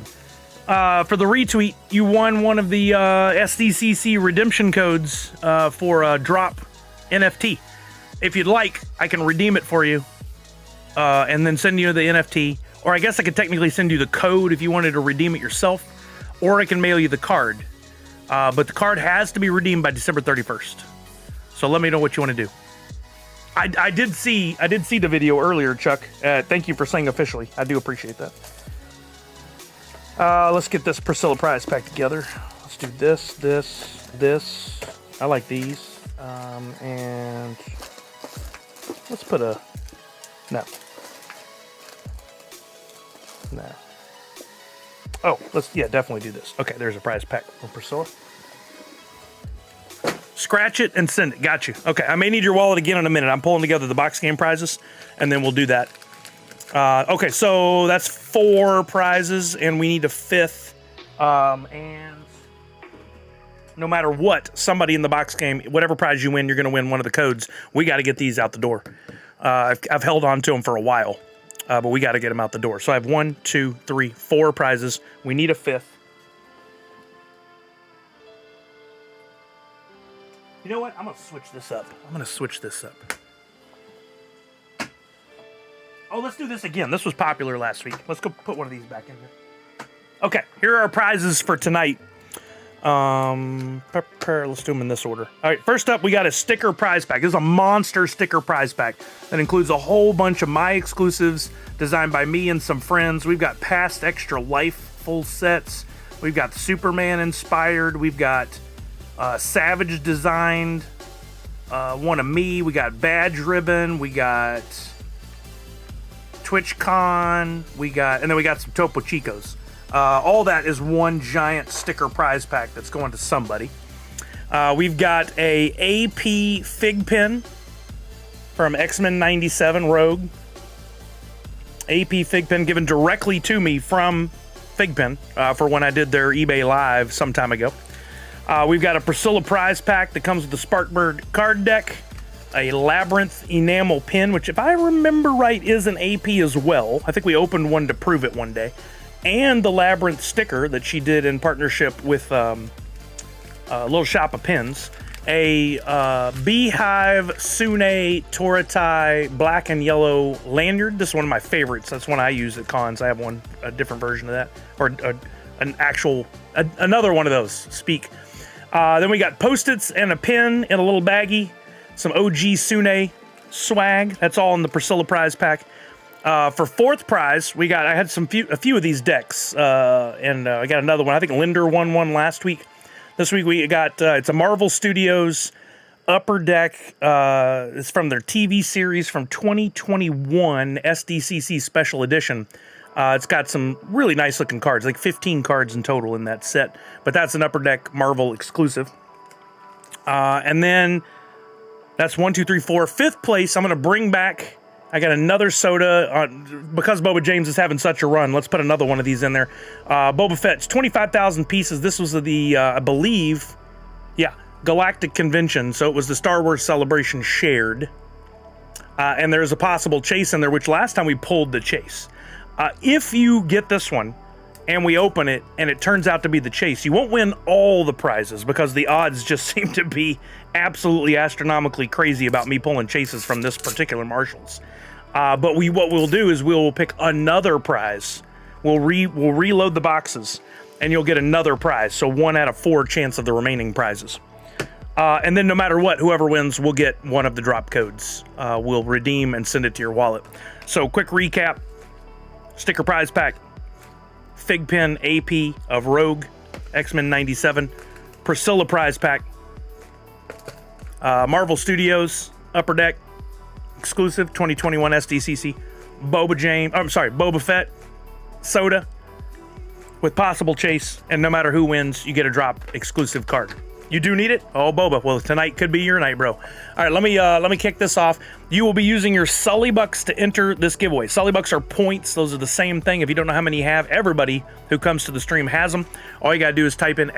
For the retweet, you won one of the SDCC redemption codes for a drop NFT. If you'd like, I can redeem it for you and then send you the NFT. Or I guess I could technically send you the code if you wanted to redeem it yourself. Or I can mail you the card. But the card has to be redeemed by December 31st. So let me know what you want to do. I did see the video earlier, Chuck. Thank you for saying officially. I do appreciate that. Let's get this Priscilla prize pack together. Let's do this. I like these. And let's put a... No. Oh, definitely do this. Okay, there's a prize pack from Priscilla. Scratch it and send it. Got you. Okay, I may need your wallet again in a minute. I'm pulling together the box game prizes, and then we'll do that. Okay, so that's 4 prizes, and we need a 5th And no matter what, somebody in the box game, whatever prize you win, you're going to win one of the codes. We got to get these out the door. I've held on to them for a while, but we got to get them out the door. So I have 1, 2, 3, 4 prizes. We need a 5th. You know what? I'm going to switch this up. Oh, let's do this again. This was popular last week. Let's go put one of these back in here. Okay, here are our prizes for tonight. Let's do them in this order. All right, first up, we got a sticker prize pack. This is a monster sticker prize pack that includes a whole bunch of my exclusives designed by me and some friends. We've got past Extra Life full sets. We've got Superman inspired. We've got Savage designed. One of me. We got Badge Ribbon. We got TwitchCon. And then we got some Topo Chicos. All that is one giant sticker prize pack that's going to somebody. We've got a AP Fig Pen from X-Men 97 Rogue. AP Fig Pen given directly to me from Fig Pen for when I did their eBay Live some time ago. We've got a Priscilla prize pack that comes with the Sparkbird card deck. A Labyrinth enamel pin, which if I remember right is an AP as well. I think we opened one to prove it one day. And the Labyrinth sticker that she did in partnership with Little Shop of Pins. A Beehive Sune Toratai black and yellow lanyard. This is one of my favorites. That's one I use at cons. I have a different version of that. Or another one of those. Speak. Then we got Post-its and a pin in a little baggie. Some OG Sune swag. That's all in the Priscilla prize pack. For fourth prize, I had a few of these decks, and I got another one. I think Linder won one last week. This week we got, it's a Marvel Studios Upper Deck. It's from their TV series from 2021, SDCC Special Edition. It's got some really nice looking cards, like 15 cards in total in that set. But that's an Upper Deck Marvel exclusive. And then that's 1, 2, 3, 4. Fifth place, I'm going to bring back... I got another soda. Because Boba James is having such a run, let's put another one of these in there. Boba Fett's 25,000 pieces. This was the, I believe, Galactic Convention. So it was the Star Wars Celebration shared. And there's a possible chase in there, which last time we pulled the chase. If you get this one, and we open it, and it turns out to be the chase, you won't win all the prizes because the odds just seem to be absolutely astronomically crazy about me pulling chases from this particular Marshalls. But what we'll do is we'll pick another prize. We'll reload the boxes, and you'll get another prize. So 1 out of 4 chance of the remaining prizes. And then no matter what, whoever wins will get one of the drop codes. We'll redeem and send it to your wallet. So quick recap. Sticker prize pack. Fig Pen AP of Rogue, X-Men 97, Priscilla prize pack, Marvel Studios Upper Deck exclusive 2021 SDCC, Boba Fett soda with possible chase, and no matter who wins, you get a drop exclusive card. You do need it? Oh, Boba. Well, tonight could be your night, bro. All right, let me kick this off. You will be using your Sully Bucks to enter this giveaway. Sully Bucks are points. Those are the same thing. If you don't know how many you have, everybody who comes to the stream has them. All you got to do is type in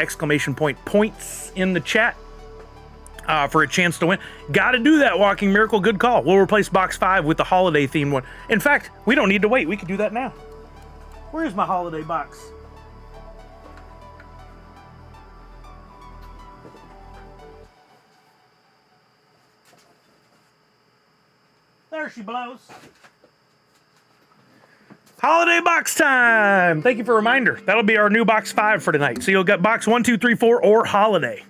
!points in the chat for a chance to win. Got to do that, Walking Miracle. Good call. We'll replace Box 5 with the holiday-themed one. In fact, we don't need to wait. We can do that now. Where's my holiday box? There she blows. Holiday box time! Thank you for a reminder. That'll be our new box 5 for tonight. So you'll get box 1, 2, 3, 4, or holiday.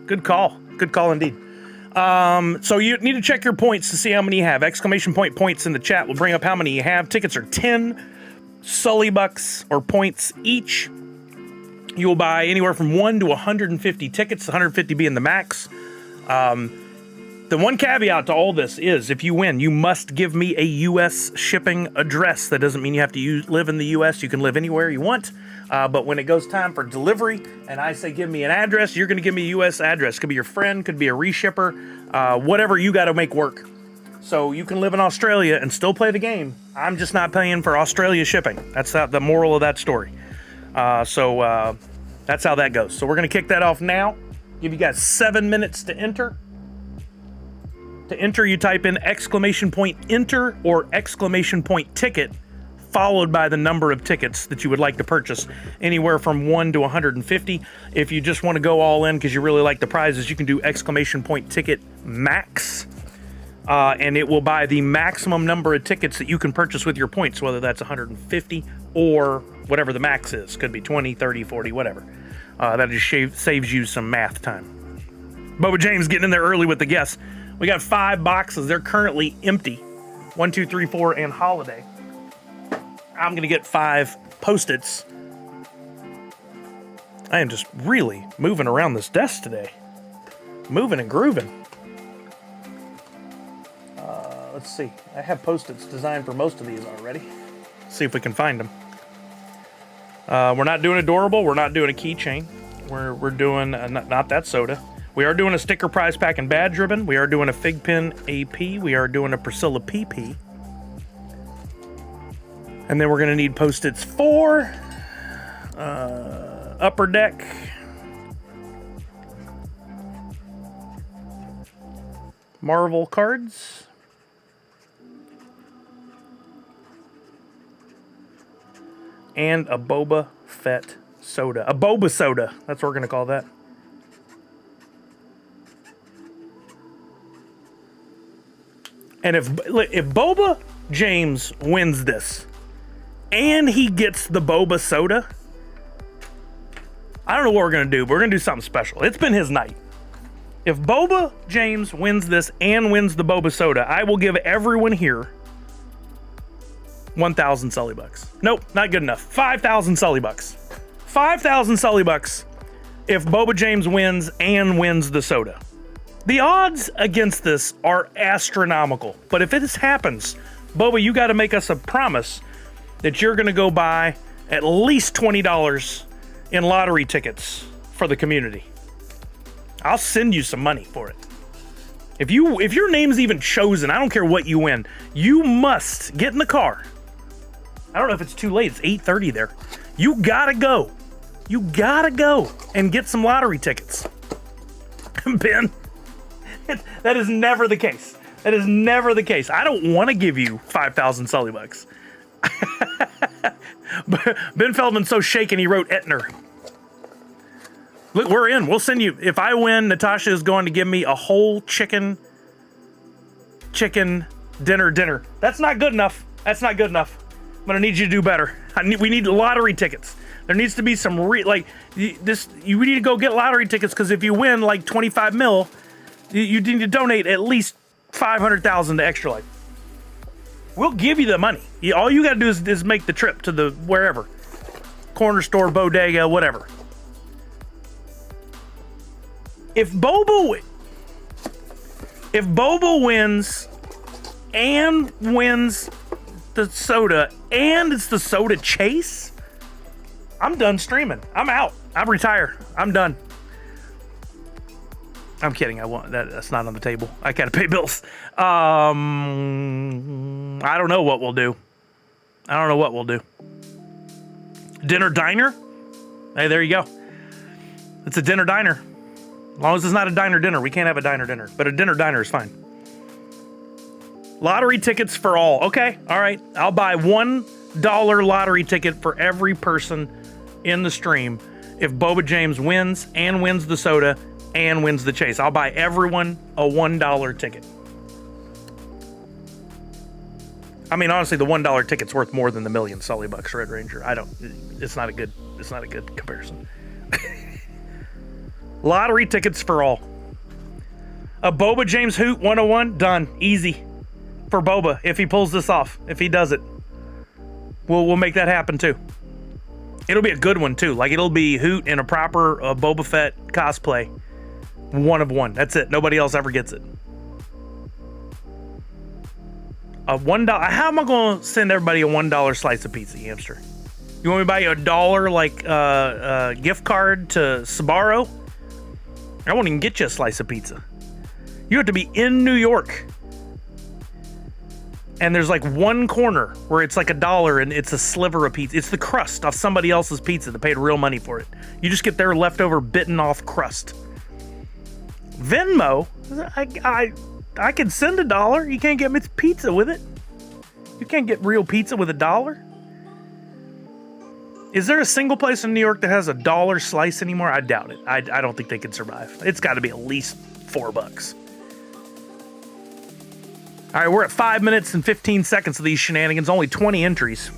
Good call. Good call indeed. So you need to check your points to see how many you have. !points in the chat will bring up how many you have. Tickets are 10 Sully Bucks or points each. You will buy anywhere from 1 to 150 tickets, 150 being the max. The one caveat to all this is, if you win, you must give me a U.S. shipping address. That doesn't mean you have to live in the U.S. You can live anywhere you want. But when it goes time for delivery, and I say give me an address, you're going to give me a U.S. address. Could be your friend, could be a reshipper, whatever you got to make work. So you can live in Australia and still play the game. I'm just not paying for Australia shipping. That's the moral of that story. So That's how that goes. So we're going to kick that off now. Give you guys 7 minutes to enter. To enter, you type in !enter or !ticket, followed by the number of tickets that you would like to purchase, anywhere from 1 to 150. If you just want to go all in because you really like the prizes, you can do !ticket max, and it will buy the maximum number of tickets that you can purchase with your points, whether that's 150 or whatever the max is. Could be 20, 30, 40, whatever. That just saves you some math time. Boba James getting in there early with the guests. We got 5 boxes. They're currently empty. 1, 2, 3, 4, and holiday. I'm going to get 5 Post-its. I am just really moving around this desk today. Moving and grooving. Let's see. I have Post-its designed for most of these already. See if we can find them. We're not doing adorable. We're not doing a keychain. We're doing not that soda. We are doing a sticker prize pack and badge ribbon. We are doing a Fig Pen AP. We are doing a Priscilla PP. And then we're going to need Post-its for Upper Deck. Marvel cards. And a Boba Fett soda. A Boba soda. That's what we're going to call that. And if Boba James wins this and he gets the Boba soda, I don't know what we're going to do, but we're going to do something special. It's been his night. If Boba James wins this and wins the Boba soda, I will give everyone here 1,000 Sully bucks. Nope, not good enough. 5,000 Sully bucks. 5,000 Sully bucks if Boba James wins and wins the soda. The odds against this are astronomical. But if this happens, Boba, you got to make us a promise that you're going to go buy at least $20 in lottery tickets for the community. I'll send you some money for it. If your name's even chosen, I don't care what you win, you must get in the car. I don't know if it's too late. It's 8:30 there. You gotta go. You gotta go and get some lottery tickets. Ben, that is never the case. That is never the case. I don't want to give you 5,000 Sully bucks. Ben Feldman's so shaken he wrote Etner. Look, we're in. We'll send you. If I win, Natasha is going to give me a whole chicken dinner. That's not good enough. That's not good enough. I'm going to need you to do better. We need lottery tickets. There needs to be some you need to go get lottery tickets, because if you win like 25 mil, you need to donate at least 500,000 to Extra Life. We'll give you the money. All you got to do is make the trip to the wherever. Corner store, bodega, whatever. If Boba wins and wins the soda and it's the soda chase, I'm done streaming. I'm out. I'm retired. I'm done. I'm kidding. That's not on the table. I gotta pay bills. I don't know what we'll do. Dinner diner? Hey, there you go. It's a dinner diner. As long as it's not a diner dinner. We can't have a diner dinner, but a dinner diner is fine. Lottery tickets for all. Okay, all right. I'll buy $1 lottery ticket for every person in the stream if Boba James wins and wins the soda and wins the chase. I'll buy everyone a $1 ticket. I mean, honestly, the $1 ticket's worth more than the million Sully bucks, Red Ranger. It's not a good comparison. Lottery tickets for all. A Boba James Hoot 101, done. Easy. For Boba, if he pulls this off. If he does it. We'll make that happen too. It'll be a good one too. Like, it'll be Hoot in a proper Boba Fett cosplay. 1 of 1. That's it. Nobody else ever gets it. A $1. How am I going to send everybody a $1 slice of pizza, Hamster? You want me to buy you a $1 gift card to Sbarro? I won't even get you a slice of pizza. You have to be in New York and there's like one corner where it's like $1 and it's a sliver of pizza. It's the crust off somebody else's pizza that paid real money for it. You just get their leftover bitten off crust. Venmo, I can send $1. You can't get me pizza with it. You can't get real pizza with $1. Is there a single place in New York that has a $1 slice anymore? I doubt it. I don't think they could survive. It's got to be at least $4. All right, we're at 5 minutes and 15 seconds of these shenanigans. Only 20 entries.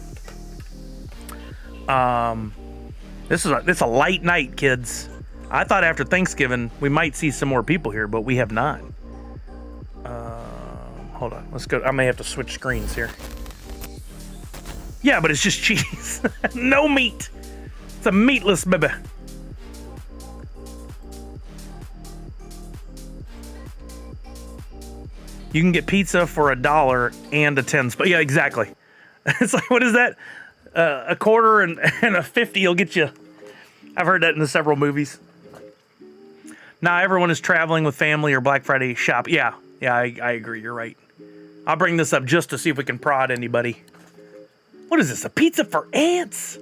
This is a light night, kids. I thought after Thanksgiving we might see some more people here, but we have not. Hold on, let's go. I may have to switch screens here. Yeah, but it's just cheese. No meat. It's a meatless baby. You can get pizza for $1 and a 10 spot. Yeah, exactly. It's like, what is that? A quarter and a 50 will get you. I've heard that in several movies. Now everyone is traveling with family or Black Friday shop. Yeah, I agree. You're right. I'll bring this up just to see if we can prod anybody. What is this? A pizza for ants?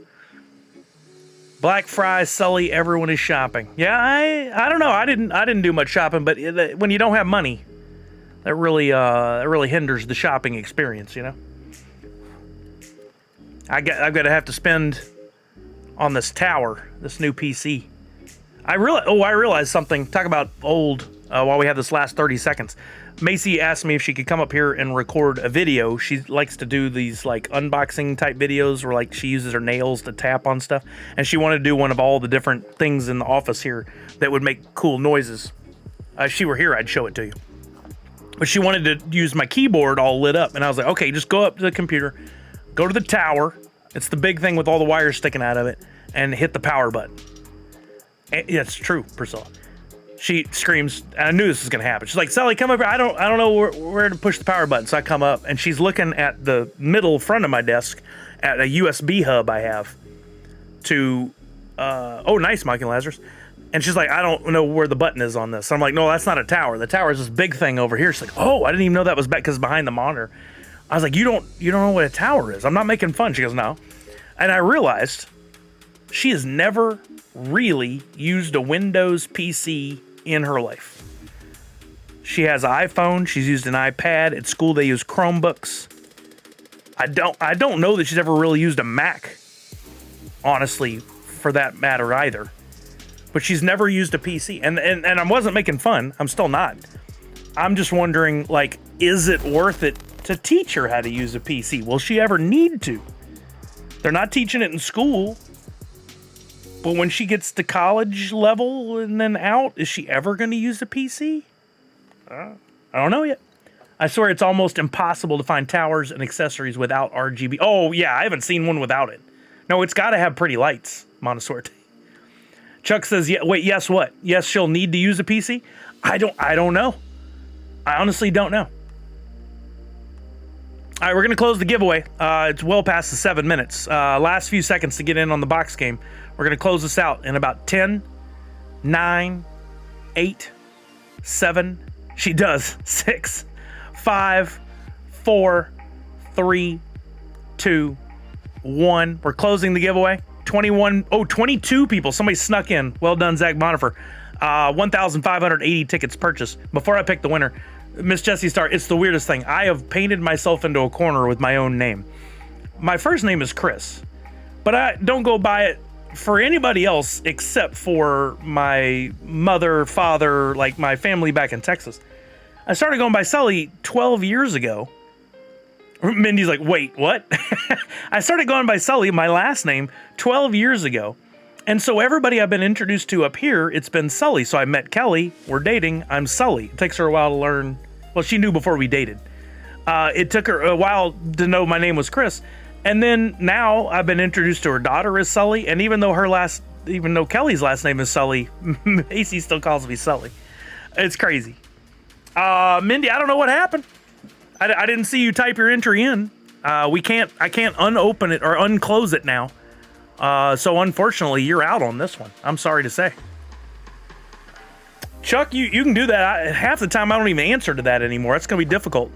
Black Fry, Sully, everyone is shopping. Yeah, I don't know. I didn't do much shopping, but when you don't have money, that really hinders the shopping experience, you know? I've got to have to spend on this tower, this new PC. I realized something. Talk about old while we have this last 30 seconds. Macy asked me if she could come up here and record a video. She likes to do these like unboxing type videos where like she uses her nails to tap on stuff. And she wanted to do one of all the different things in the office here that would make cool noises. If she were here, I'd show it to you. But she wanted to use my keyboard all lit up. And I was like, okay, just go up to the computer, go to the tower. It's the big thing with all the wires sticking out of it, and hit the power button. And, yeah, it's true, Priscilla. She screams, and I knew this was going to happen. She's like, Sally, come over. I don't know where to push the power button. So I come up, and she's looking at the middle front of my desk at a USB hub I have to, oh, nice, Mike and Lazarus. And she's like, I don't know where the button is on this. So I'm like, no, that's not a tower. The tower is this big thing over here. She's like, oh, I didn't even know that was back because behind the monitor. I was like, you don't know what a tower is. I'm not making fun. She goes, no. And I realized she has never really used a Windows PC in her life. She has an iPhone. She's used an iPad. At school, they use Chromebooks. I don't know that she's ever really used a Mac, honestly, for that matter either. But she's never used a PC. And I wasn't making fun. I'm still not. I'm just wondering, like, is it worth it to teach her how to use a PC? Will she ever need to? They're not teaching it in school. But when she gets to college level and then out, is she ever going to use a PC? I don't know yet. I swear it's almost impossible to find towers and accessories without RGB. Oh, yeah, I haven't seen one without it. No, it's got to have pretty lights, Montessori. Chuck says, yeah, wait, yes, what? Yes, she'll need to use a PC? I don't know. I honestly don't know. All right, we're going to close the giveaway. It's well past the 7 minutes. Last few seconds to get in on the box game. We're going to close this out in about 10, 9, 8, 7. She does. 6, 5, 4, 3, 2, 1. We're closing the giveaway. 22 people. Somebody snuck in. Well done, Zach Bonifer. 1,580 tickets purchased. Before I pick the winner, Miss Jessie Star, it's the weirdest thing. I have painted myself into a corner with my own name. My first name is Chris, but I don't go by it for anybody else except for my mother, father, like my family back in Texas. I started going by Sully 12 years ago. Mindy's like, wait, what? I started going by Sully, my last name, 12 years ago. And so everybody I've been introduced to up here, it's been Sully. So I met Kelly, we're dating, I'm Sully. It takes her a while to learn. Well, she knew before we dated. It took her a while to know my name was Chris. And then now I've been introduced to her daughter as Sully. And even though Kelly's last name is Sully, Macy still calls me Sully. It's crazy. Mindy, I don't know what happened. I didn't see you type your entry in. I can't unopen it or unclose it now. So unfortunately, you're out on this one. I'm sorry to say. Chuck, you can do that. Half the time, I don't even answer to that anymore. It's going to be difficult.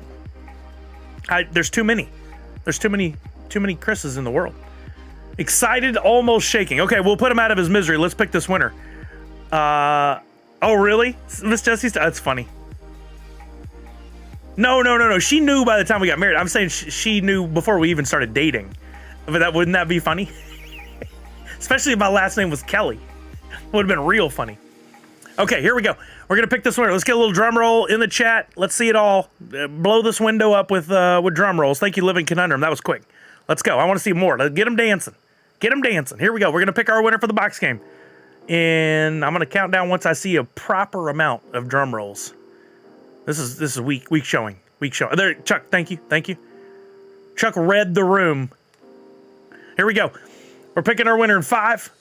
There's too many. There's too many Chris's in the world. Excited, almost shaking. Okay, we'll put him out of his misery. Let's pick this winner. Oh, really? Miss Jessie? That's funny. No. She knew by the time we got married. I'm saying she knew before we even started dating. But wouldn't that be funny? Especially if my last name was Kelly. Would have been real funny. Okay, here we go. We're gonna pick this winner. Let's get a little drum roll in the chat. Let's see it all. Blow this window up with drum rolls. Thank you, Living Conundrum. That was quick. Let's go. I want to see more. Let's get them dancing. Get them dancing. Here we go. We're gonna pick our winner for the box game, and I'm gonna count down once I see a proper amount of drum rolls. This is weak showing. There, Chuck. Thank you. Chuck read the room. Here we go. We're picking our winner in 5,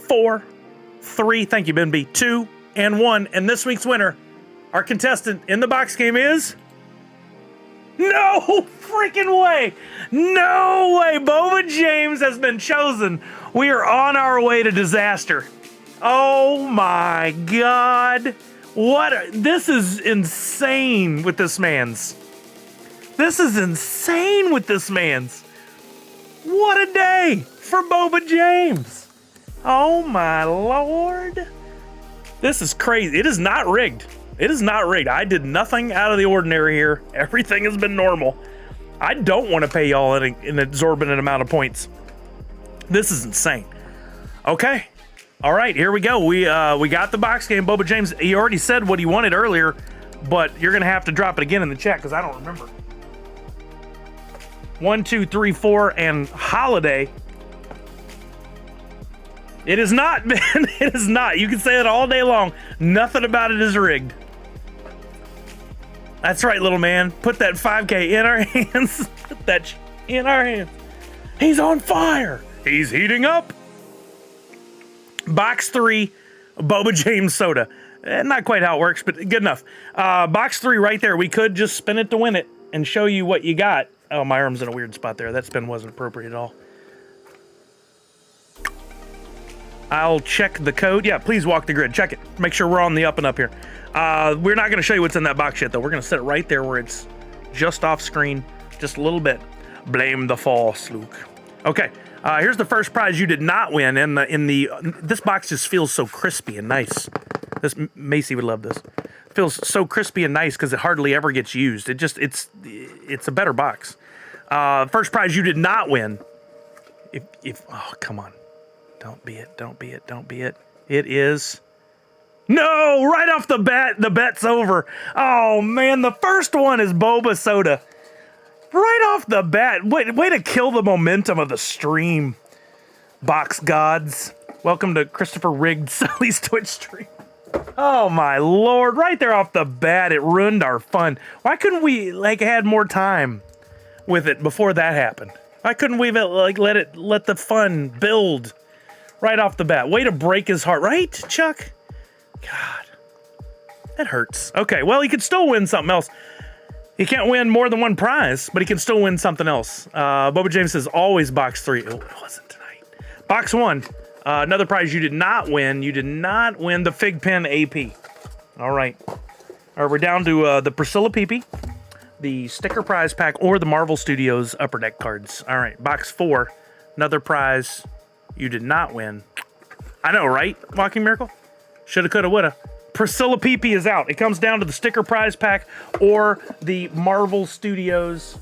4, 3. Thank you, Ben B. 2 and 1. And this week's winner, our contestant in the box game is. No freaking way! No way! Boba James has been chosen. We are on our way to disaster. Oh my God! This is insane with this man's. What a day for Boba James. Oh my Lord. This is crazy. It is not rigged. I did nothing out of the ordinary here. Everything has been normal. I don't want to pay y'all an exorbitant amount of points. This is insane. Okay. All right, here we go. We got the box game. Boba James, he already said what he wanted earlier, but you're going to have to drop it again in the chat because I don't remember. 1, 2, 3, 4, and holiday. It is not, man. It is not. You can say it all day long. Nothing about it is rigged. That's right, little man. Put that 5K in our hands. Put that in our hands. He's on fire. He's heating up. Box 3, Boba James soda. Not quite how it works, but good enough. Box 3 right there. We could just spin it to win it and show you what you got. Oh, my arm's in a weird spot there. That spin wasn't appropriate at all. I'll check the code. Yeah, please walk the grid. Check it. Make sure we're on the up and up here. We're not going to show you what's in that box yet, though. We're going to set it right there where it's just off screen, just a little bit. Blame the false, Luke. Okay, here's the first prize you did not win. This box just feels so crispy and nice. Macy would love this. It feels so crispy and nice because it hardly ever gets used. It's a better box. First prize you did not win. Oh, come on. Don't be it. It is. No, right off the bat, the bet's over. Oh, man, the first one is Boba Soda. Right off the bat. Way to kill the momentum of the stream, box gods. Welcome to Christopher Rigged Sully's Twitch stream. Oh, my Lord. Right there off the bat, it ruined our fun. Why couldn't we, had more time with it before that happened? Why couldn't we, let the fun build? Right off the bat. Way to break his heart. Right, Chuck? God. That hurts. Okay, well, he could still win something else. He can't win more than one prize, but he can still win something else. Boba James says always box 3. Oh, it wasn't tonight. Box 1. Another prize you did not win. You did not win the Fig Pen AP. All right. All right, we're down to the Priscilla PP, the sticker prize pack, or the Marvel Studios Upper Deck cards. All right, box 4. Another prize you did not win. I know, right? Walking Miracle? Shoulda, coulda, woulda. Priscilla PP is out. It comes down to the sticker prize pack or the Marvel Studios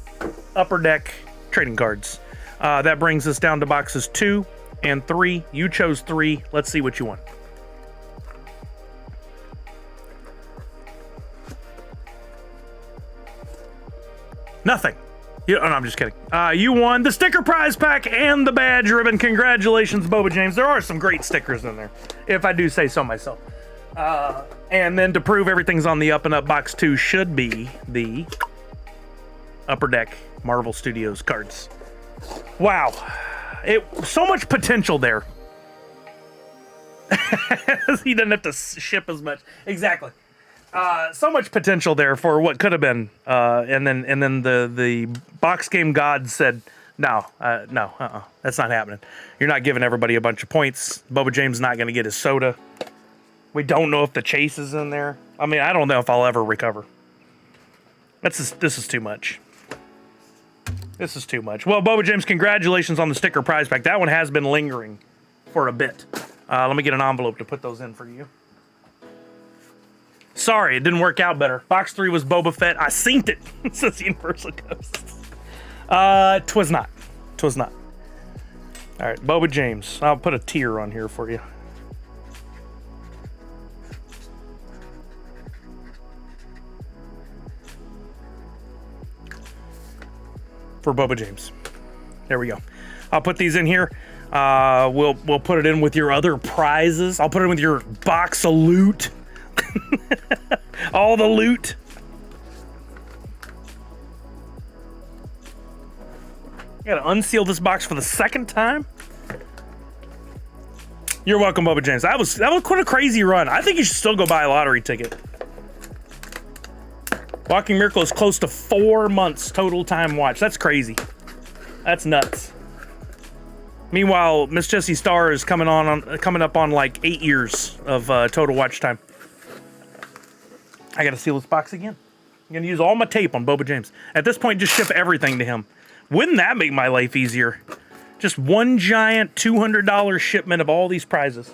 Upper Deck trading cards. That brings us down to boxes 2 and 3. You chose 3. Let's see what you won. Nothing. No, I'm just kidding. You won the sticker prize pack and the badge ribbon. Congratulations, Boba James. There are some great stickers in there, if I do say so myself. And then to prove everything's on the up and up, box 2 should be the Upper Deck Marvel Studios cards. Wow. So much potential there. He doesn't have to ship as much. Exactly. So much potential there for what could have been. And then the box game god said, no, that's not happening. You're not giving everybody a bunch of points. Boba James not going to get his soda. We don't know if the chase is in there. I mean, I don't know if I'll ever recover. This is too much. This is too much. Well, Boba James, congratulations on the sticker prize pack. That one has been lingering for a bit. Let me get an envelope to put those in for you. Sorry, it didn't work out better. Box 3 was Boba Fett. I synced it, says Universal Ghosts. Twas not. Twas not. All right, Boba James. I'll put a tier on here for you. For Boba James. There we go. I'll put these in here. We'll put it in with your other prizes. I'll put it in with your box of loot. All the loot. I gotta unseal this box for the second time. You're welcome, Boba James. That was quite a crazy run. I think you should still go buy a lottery ticket. Walking Miracle is close to 4 months total time watch. That's crazy. That's nuts. Meanwhile, Miss Jessie Star is coming up on like 8 years of total watch time. I gotta seal this box again. I'm gonna use all my tape on Boba James. At this point, just ship everything to him. Wouldn't that make my life easier? Just one giant $200 shipment of all these prizes.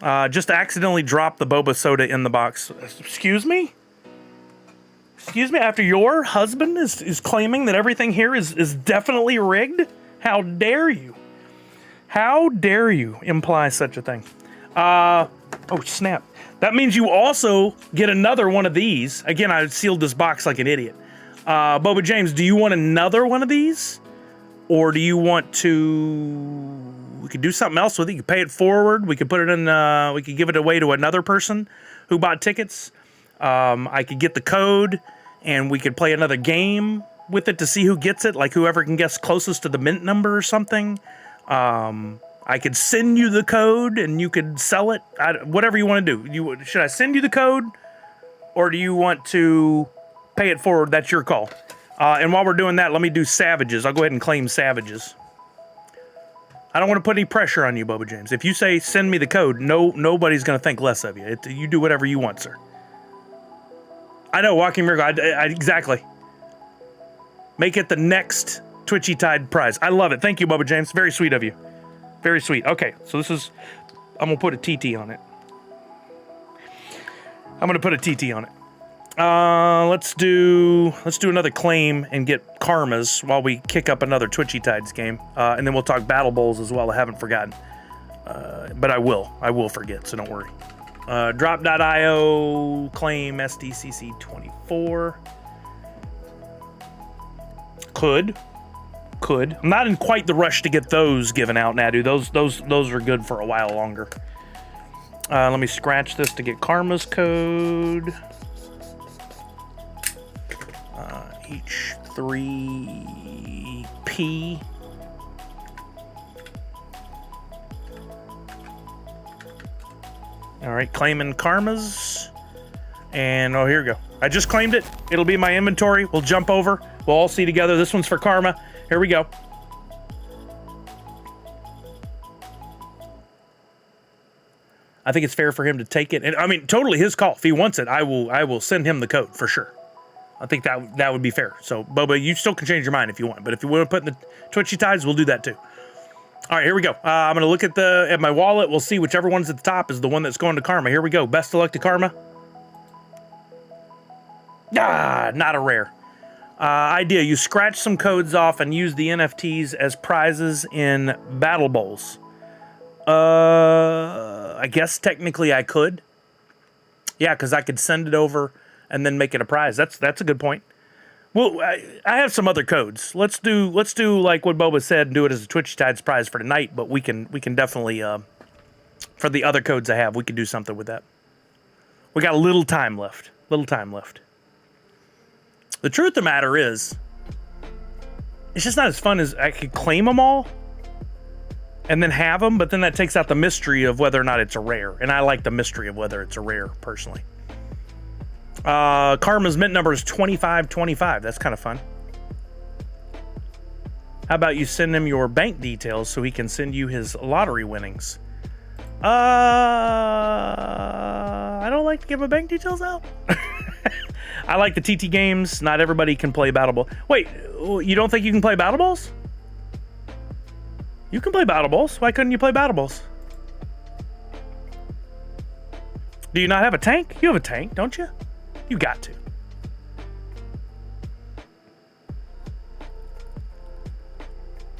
Just accidentally dropped the boba soda in the box. Excuse me? Excuse me? After your husband is claiming that everything here is definitely rigged? How dare you? How dare you imply such a thing? Oh, snap. That means you also get another one of these. Again, I sealed this box like an idiot. Boba James, do you want another one of these? Or do you want to... We could do something else with it. You could pay it forward. We could put it in... we could give it away to another person who bought tickets. I could get the code, and we could play another game with it to see who gets it. Like whoever can guess closest to the mint number or something. I could send you the code, and you could sell it. Whatever you want to do. Should I send you the code? Or do you want to pay it forward? That's your call. And while we're doing that, let me do Savages. I'll go ahead and claim Savages. I don't want to put any pressure on you, Boba James. If you say, send me the code, nobody's going to think less of you. You do whatever you want, sir. I know, Walking Miracle. Exactly. Make it the next Twitchy Tide prize. I love it. Thank you, Boba James. Very sweet of you. Very sweet. Okay, so this is... I'm going to put a TT on it. I'm going to put a TT on it. Let's do another claim and get karmas while we kick up another Twitchy Tides game. And then we'll talk Battle Bowls as well. I haven't forgotten. But I will forget, so don't worry. Drop.io claim SDCC24. Could. I'm not in quite the rush to get those given out, Nadu. Those are good for a while longer. Let me scratch this to get karma's code. H3P. All right, claiming karmas. And oh, here we go. I just claimed it. It'll be my inventory. We'll jump over. We'll all see together. This one's for karma. Here we go. I think it's fair for him to take it. And I mean, totally his call. If he wants it, I will send him the code for sure. I think that would be fair. So, Boba, you still can change your mind if you want. But if you want to put in the Twitchy Tides, we'll do that too. All right, here we go. I'm going to look at my wallet. We'll see whichever one's at the top is the one that's going to karma. Here we go. Best of luck to karma. Not a rare. Idea, you scratch some codes off and use the NFTs as prizes in Battle Bowls. I guess technically I could. Yeah, because I could send it over and then make it a prize. That's a good point. Well, I have some other codes. Let's do like what Boba said and do it as a Twitch Tides prize for tonight. But we can definitely for the other codes I have, we can do something with that. We got a little time left. The truth of the matter is, it's just not as fun as I could claim them all and then have them, but then that takes out the mystery of whether or not it's a rare. And I like the mystery of whether it's a rare, personally. Karma's mint number is 2525. That's kind of fun. How about you send him your bank details so he can send you his lottery winnings? I don't like to give my bank details out. I like the TT games. Not everybody can play Battle Ball. Wait, you don't think you can play Battle Balls? You can play Battle Balls. Why couldn't you play Battle Balls? Do you not have a tank? You have a tank, don't you? You got to.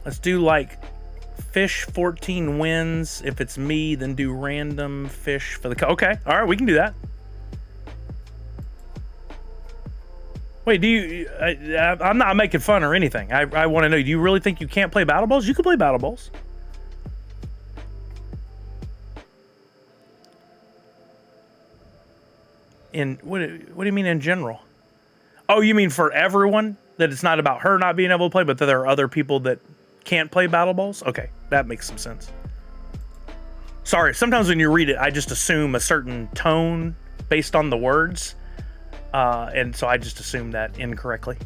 Let's do like fish 14 wins. If it's me, then do random fish for the... Okay, all right, we can do that. Wait, do you... I'm not making fun or anything. I want to know, do you really think you can't play Battle Balls? You can play Battle Balls. What do you mean in general? Oh, you mean for everyone? That it's not about her not being able to play, but that there are other people that can't play Battle Balls? Okay, that makes some sense. Sorry, sometimes when you read it, I just assume a certain tone based on the words. And so I just assumed that incorrectly.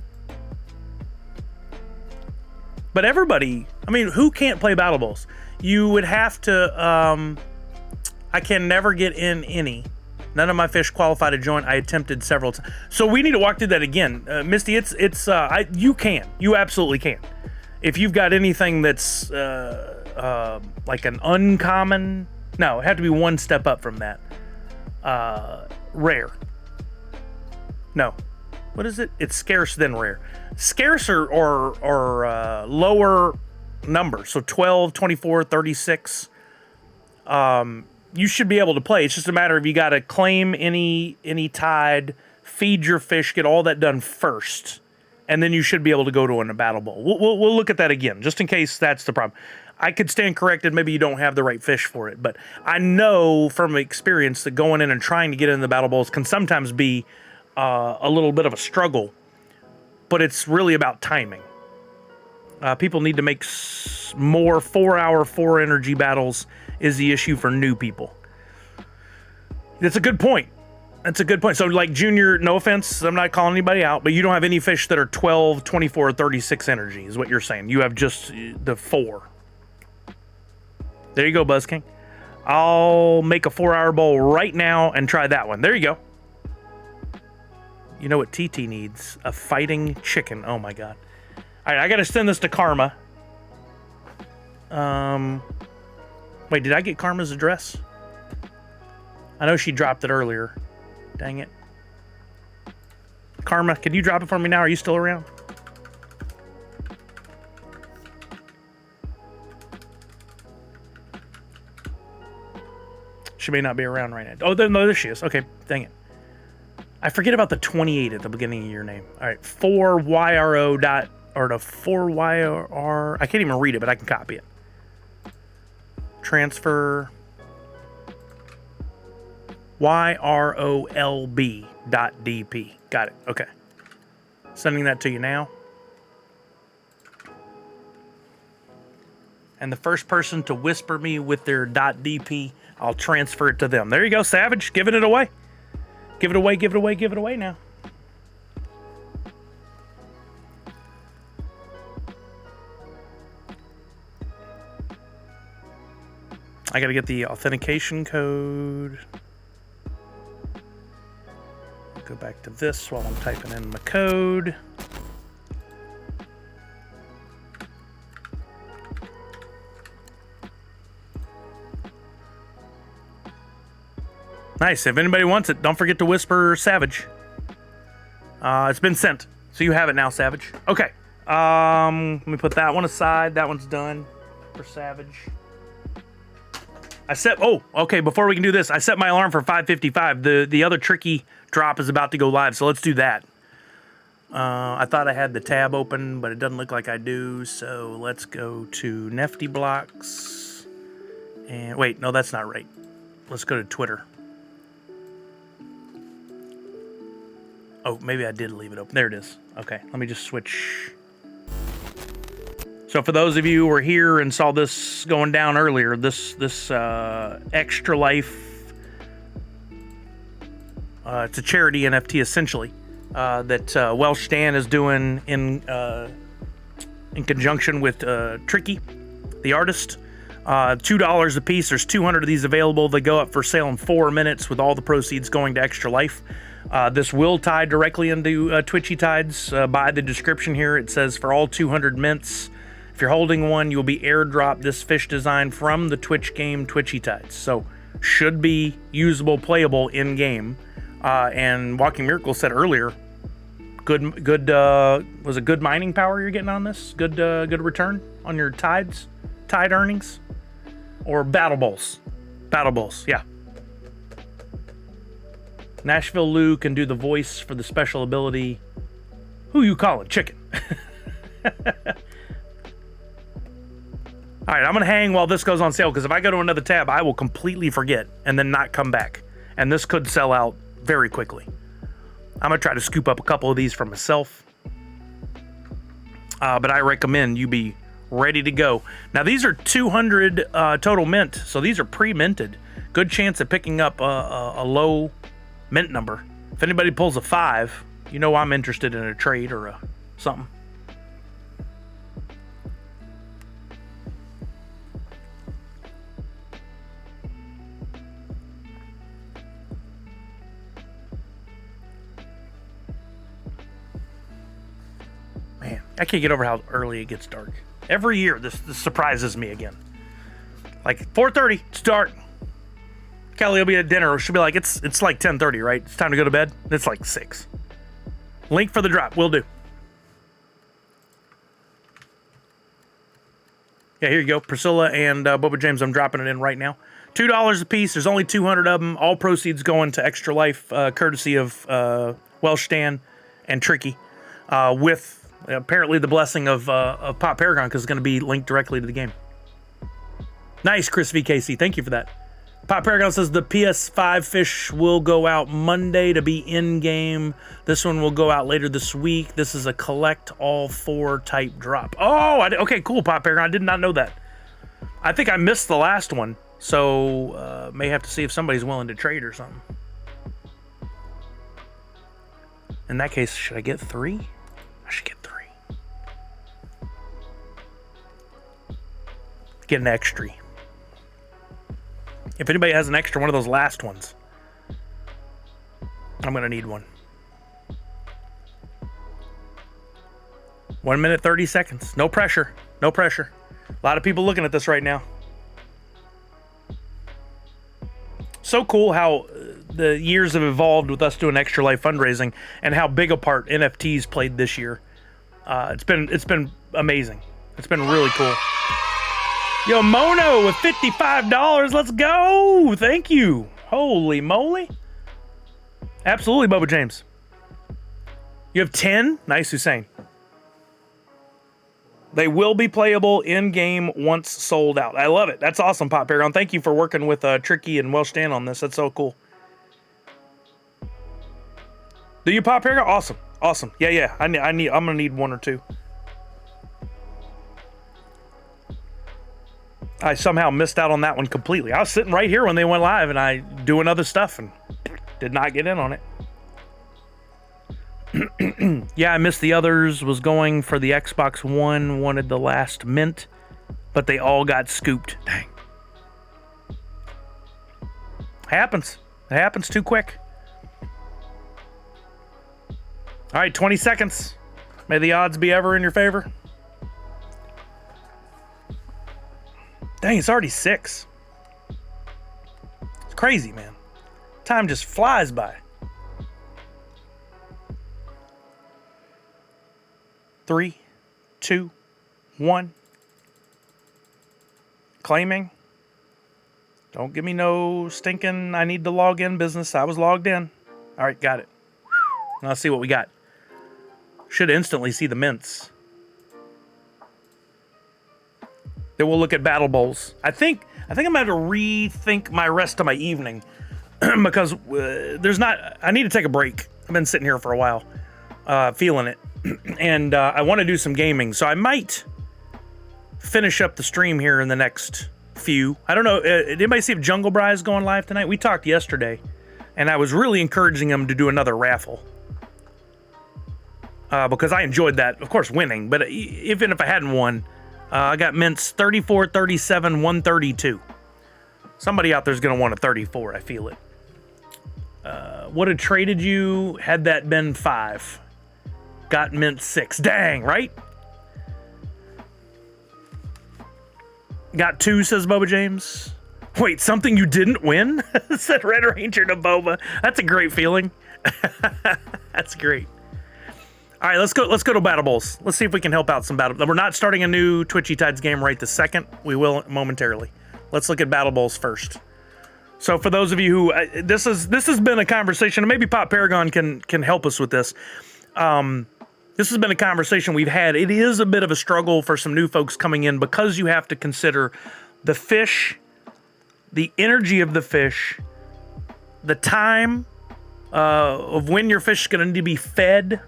But everybody, I mean, who can't play Battle Balls? You would have to, I can never get in any. None of my fish qualify to join. I attempted several times. So we need to walk through that again. Misty, you can. You absolutely can. If you've got anything that's like an uncommon, no, it had to be one step up from that. Rare. No. What is it? It's scarce then rare. Scarce or lower number. So 12, 24, 36. You should be able to play. It's just a matter of you got to claim any tide, feed your fish, get all that done first, and then you should be able to go to a battle bowl. We'll look at that again, just in case that's the problem. I could stand corrected. Maybe you don't have the right fish for it, but I know from experience that going in and trying to get in the battle bowls can sometimes be a little bit of a struggle, but it's really about timing. People need to make more 4-hour, 4-energy battles is the issue for new people. That's a good point. That's a good point. So like Junior, no offense, I'm not calling anybody out, but you don't have any fish that are 12, 24, or 36 energy is what you're saying. You have just the 4. There you go, Buzz King. I'll make a 4-hour bowl right now and try that one. There you go. You know what TT needs? A fighting chicken. Oh my God. All right, I got to send this to Karma. Wait, did I get Karma's address? I know she dropped it earlier. Dang it. Karma, can you drop it for me now? Are you still around? She may not be around right now. Oh, no, there she is. Okay, dang it. I forget about the 28 at the beginning of your name. All right, 4YRO dot, or the 4YR. I can't even read it, but I can copy it. Transfer YROLB.DP. Got it. Okay. Sending that to you now. And the first person to whisper me with their .DP, I'll transfer it to them. There you go, Savage, giving it away. Give it away, give it away, give it away now. I gotta get the authentication code. Go back to this while I'm typing in my code. Nice. If anybody wants it, don't forget to whisper Savage. It's been sent, so you have it now, Savage. Okay. Let me put that one aside. That one's done for Savage. Okay, before we can do this, I set my alarm for 5:55. The other tricky drop is about to go live, so let's do that. I thought I had the tab open, but it doesn't look like I do, so let's go to Nifty Blocks. And wait, no, that's not right. Let's go to Twitter. Oh, maybe I did leave it open. There it is. Okay, let me just switch. So for those of you who were here and saw this going down earlier, this Extra Life, it's a charity NFT essentially that Welsh Dan is doing in conjunction with Tricky, the artist. $2 a piece. There's 200 of these available. They go up for sale in 4 minutes with all the proceeds going to Extra Life. This will tie directly into Twitchy Tides. By the description here, it says for all 200 mints, if you're holding one, you'll be airdropped this fish design from the Twitch game Twitchy Tides. So should be usable, playable in game. And Walking Miracle said earlier, good was it good mining power you're getting on this? Good return on your tide earnings, or battle bowls, yeah. Nashville Lou can do the voice for the special ability. Who you calling chicken? All right, I'm gonna hang while this goes on sale, because if I go to another tab, I will completely forget and then not come back, and this could sell out very quickly. I'm gonna try to scoop up a couple of these for myself, but I recommend you be ready to go. Now these are 200 total mint, so these are pre-minted. Good chance of picking up a low mint number. If anybody pulls a 5, you know I'm interested in a trade or something. Man, I can't get over how early it gets dark. Every year, this surprises me again. Like 4:30, it's dark. Kelly will be at dinner. She'll be like, it's like 10:30, right? It's time to go to bed. It's like 6. Link for the drop, will do. Yeah, here you go. Priscilla and Boba James, I'm dropping it in right now. $2 a piece. There's only 200 of them. All proceeds going to Extra Life, courtesy of Welsh Stan and Tricky, with apparently the blessing of Pop Paragon, because it's going to be linked directly to the game. Nice, Chris VKC. Thank you for that. Pop Paragon says the PS5 fish will go out Monday to be in-game. This one will go out later this week. This is a collect all 4 type drop. Oh, okay, cool, Pop Paragon. I did not know that. I think I missed the last one, so may have to see if somebody's willing to trade or something. In that case, should I get 3? I should get 3. Get an extra. If anybody has an extra one of those last ones, I'm going to need one. 1 minute, 30 seconds. No pressure. No pressure. A lot of people looking at this right now. So cool how the years have evolved with us doing Extra Life fundraising, and how big a part NFTs played this year. It's been amazing. It's been really cool. Yo, Mono with $55. Let's go. Thank you. Holy moly. Absolutely, Boba James. You have 10? Nice, Hussein. They will be playable in-game once sold out. I love it. That's awesome, Pop Paragon. Thank you for working with Tricky and Welsh Stan on this. That's so cool. Do you, Pop Paragon? Awesome. Awesome. Yeah. I'm gonna need 1 or 2. I somehow missed out on that one completely. I was sitting right here when they went live, and I doing other stuff and did not get in on it. Yeah, I missed the others. Was going for the Xbox One. Wanted the last mint, but they all got scooped. Dang. Happens. It happens too quick. All right, 20 seconds. May the odds be ever in your favor. Dang, it's already 6. It's crazy, man. Time just flies by. 3, 2, 1. Claiming. Don't give me no stinking I need to log in business. I was logged in. All right, got it. Now let's see what we got. Should instantly see the mints. Then we'll look at battle bowls. I think I'm going to rethink my rest of my evening because I need to take a break. I've been sitting here for a while, feeling it, and I want to do some gaming. So I might finish up the stream here in the next few. I don't know. Did anybody see if Jungle Bry is going live tonight? We talked yesterday, and I was really encouraging him to do another raffle. Because I enjoyed that, of course, winning. But even if I hadn't won, I got mints 34, 37, 132. Somebody out there's going to want a 34. I feel it. Would have traded you had that been 5. Got mint 6. Dang, right? Got 2, says Boba James. Wait, something you didn't win? Said Red Ranger to Boba. That's a great feeling. That's great. All right, let's go to Battle Bowls. Let's see if we can help out some battle. We're not starting a new Twitchy Tides game right this second. We will momentarily. Let's look at Battle Bowls first. So for those of you who this has been a conversation, and maybe Pop Paragon can help us with this. This has been a conversation we've had. It is a bit of a struggle for some new folks coming in because you have to consider the fish, the energy of the fish, the time of when your fish is going to need to be fed,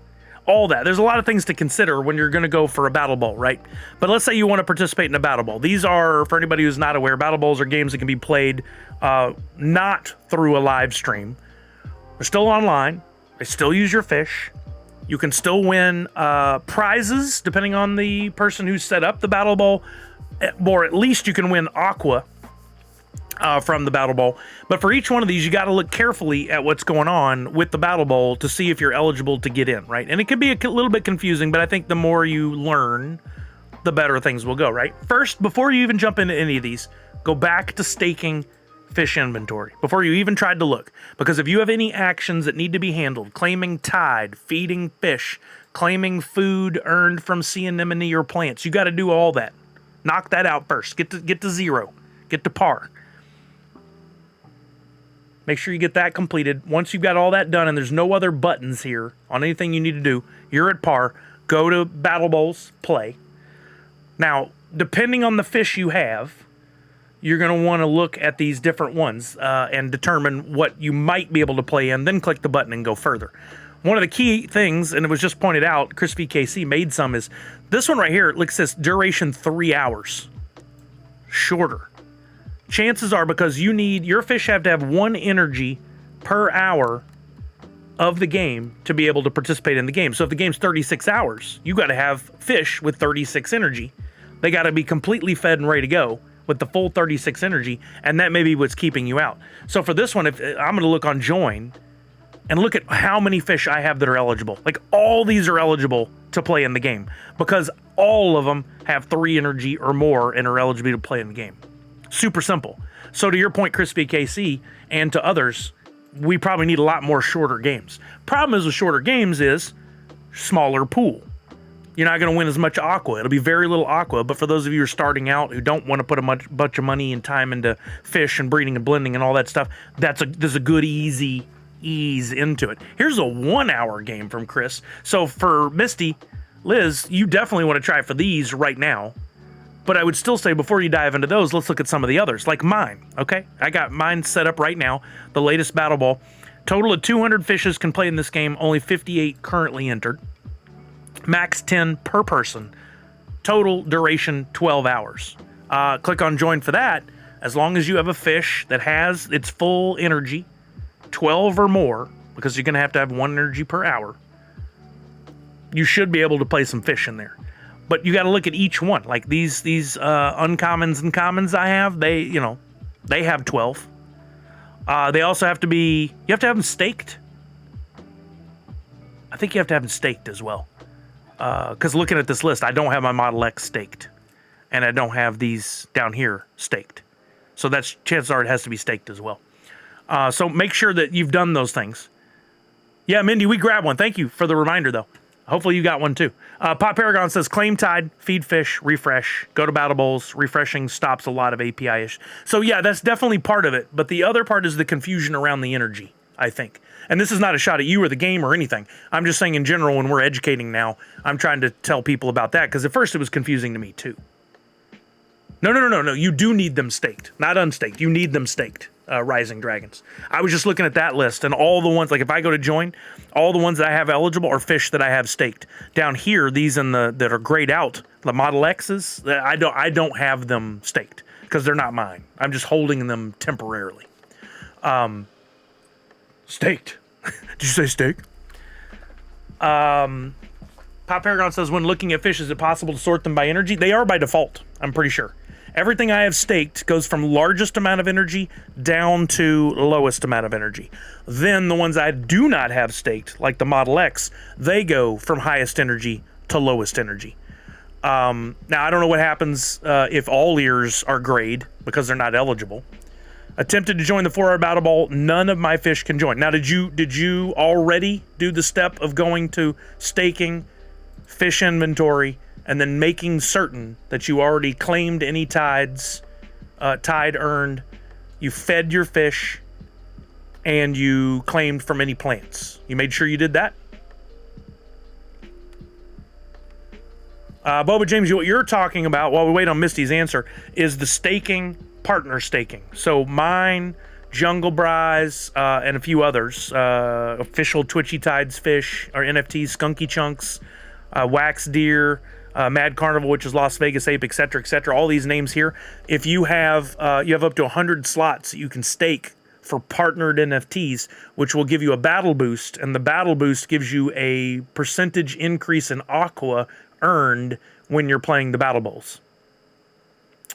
all that. There's a lot of things to consider when you're going to go for a battle bowl, right? But let's say you want to participate in a battle bowl. These are, for anybody who's not aware, battle bowls are games that can be played not through a live stream. They're still online. They still use your fish. You can still win prizes depending on the person who set up the battle bowl, or at least you can win aqua from the battle bowl. But for each one of these, you got to look carefully at what's going on with the battle bowl to see if you're eligible to get in, right? And it can be a little bit confusing, but I think the more you learn, the better things will go, right? First, before you even jump into any of these, go back to staking fish inventory before you even tried to look. Because if you have any actions that need to be handled, claiming tide, feeding fish, claiming food earned from sea anemone or plants, you got to do all that. Knock that out first. Get to 0. Get to par. Make sure you get that completed. Once you've got all that done and there's no other buttons here on anything you need to do, you're at par. Go to Battle Bowls, play. Now, depending on the fish you have, you're going to want to look at these different ones and determine what you might be able to play in, then click the button and go further. One of the key things, and it was just pointed out, Chris VKC made some, is this one right here. It looks says duration 3 hours. Shorter. Chances are because your fish have to have 1 energy per hour of the game to be able to participate in the game. So if the game's 36 hours, you got to have fish with 36 energy. They got to be completely fed and ready to go with the full 36 energy, and that may be what's keeping you out. So for this one, if I'm going to look on join and look at how many fish I have that are eligible. Like all these are eligible to play in the game because all of them have 3 energy or more and are eligible to play in the game. Super simple. So to your point, Chris VKC, and to others, we probably need a lot more shorter games. Problem is with shorter games is smaller pool. You're not going to win as much aqua. It'll be very little aqua, but for those of you who are starting out who don't want to put a bunch of money and time into fish and breeding and blending and all that stuff, there's a good ease into it. Here's a 1-hour game from Chris. So for Misty, Liz, you definitely want to try for these right now. But I would still say before you dive into those, let's look at some of the others, like mine, okay? I got mine set up right now, the latest Battle Ball. Total of 200 fishes can play in this game, only 58 currently entered. Max 10 per person. Total duration 12 hours. Click on join for that. As long as you have a fish that has its full energy, 12 or more, because you're going to have 1 energy per hour, you should be able to play some fish in there. But you got to look at each one. Like these uncommons and commons I have, they have 12. They also have to be, you have to have them staked. I think you have to have them staked as well. Because looking at this list, I don't have my Model X staked. And I don't have these down here staked. So that's, chances are it has to be staked as well. So make sure that you've done those things. Yeah, Mindy, we grabbed one. Thank you for the reminder, though. Hopefully you got one too. Pop Paragon says, claim tide, feed fish, refresh, go to Battle Bowls. Refreshing stops a lot of API-ish. So yeah, that's definitely part of it. But the other part is the confusion around the energy, I think. And this is not a shot at you or the game or anything. I'm just saying in general, when we're educating now, I'm trying to tell people about that. Because at first it was confusing to me too. No. You do need them staked, not unstaked. You need them staked. Rising Dragons. I was just looking at that list and all the ones, like if I go to join, all the ones that I have eligible are fish that I have staked. Down here, these that are grayed out, the Model X's, I don't have them staked because they're not mine. I'm just holding them temporarily. Staked. Did you say stake? Pop Paragon says, when looking at fish, is it possible to sort them by energy? They are by default, I'm pretty sure. Everything I have staked goes from largest amount of energy down to lowest amount of energy. Then the ones I do not have staked, like the Model X, they go from highest energy to lowest energy. Now, I don't know what happens if all ears are grayed because they're not eligible. Attempted to join the 4-hour battle ball. None of my fish can join. Now, did you already do the step of going to staking, fish inventory, and then making certain that you already claimed any tides, tide earned, you fed your fish, and you claimed from any plants? You made sure you did that? Boba James, what you're talking about, while we wait on Misty's answer, is the staking, partner staking. So mine, Jungle Bry's, and a few others, official Twitchy Tides fish, or NFTs, Skunky Chunks, Wax Deer, Mad Carnival, which is Las Vegas Ape, etc., all these names here. If you have up to 100 slots that you can stake for partnered NFTs, which will give you a battle boost, and the battle boost gives you a percentage increase in aqua earned when you're playing the battle bowls.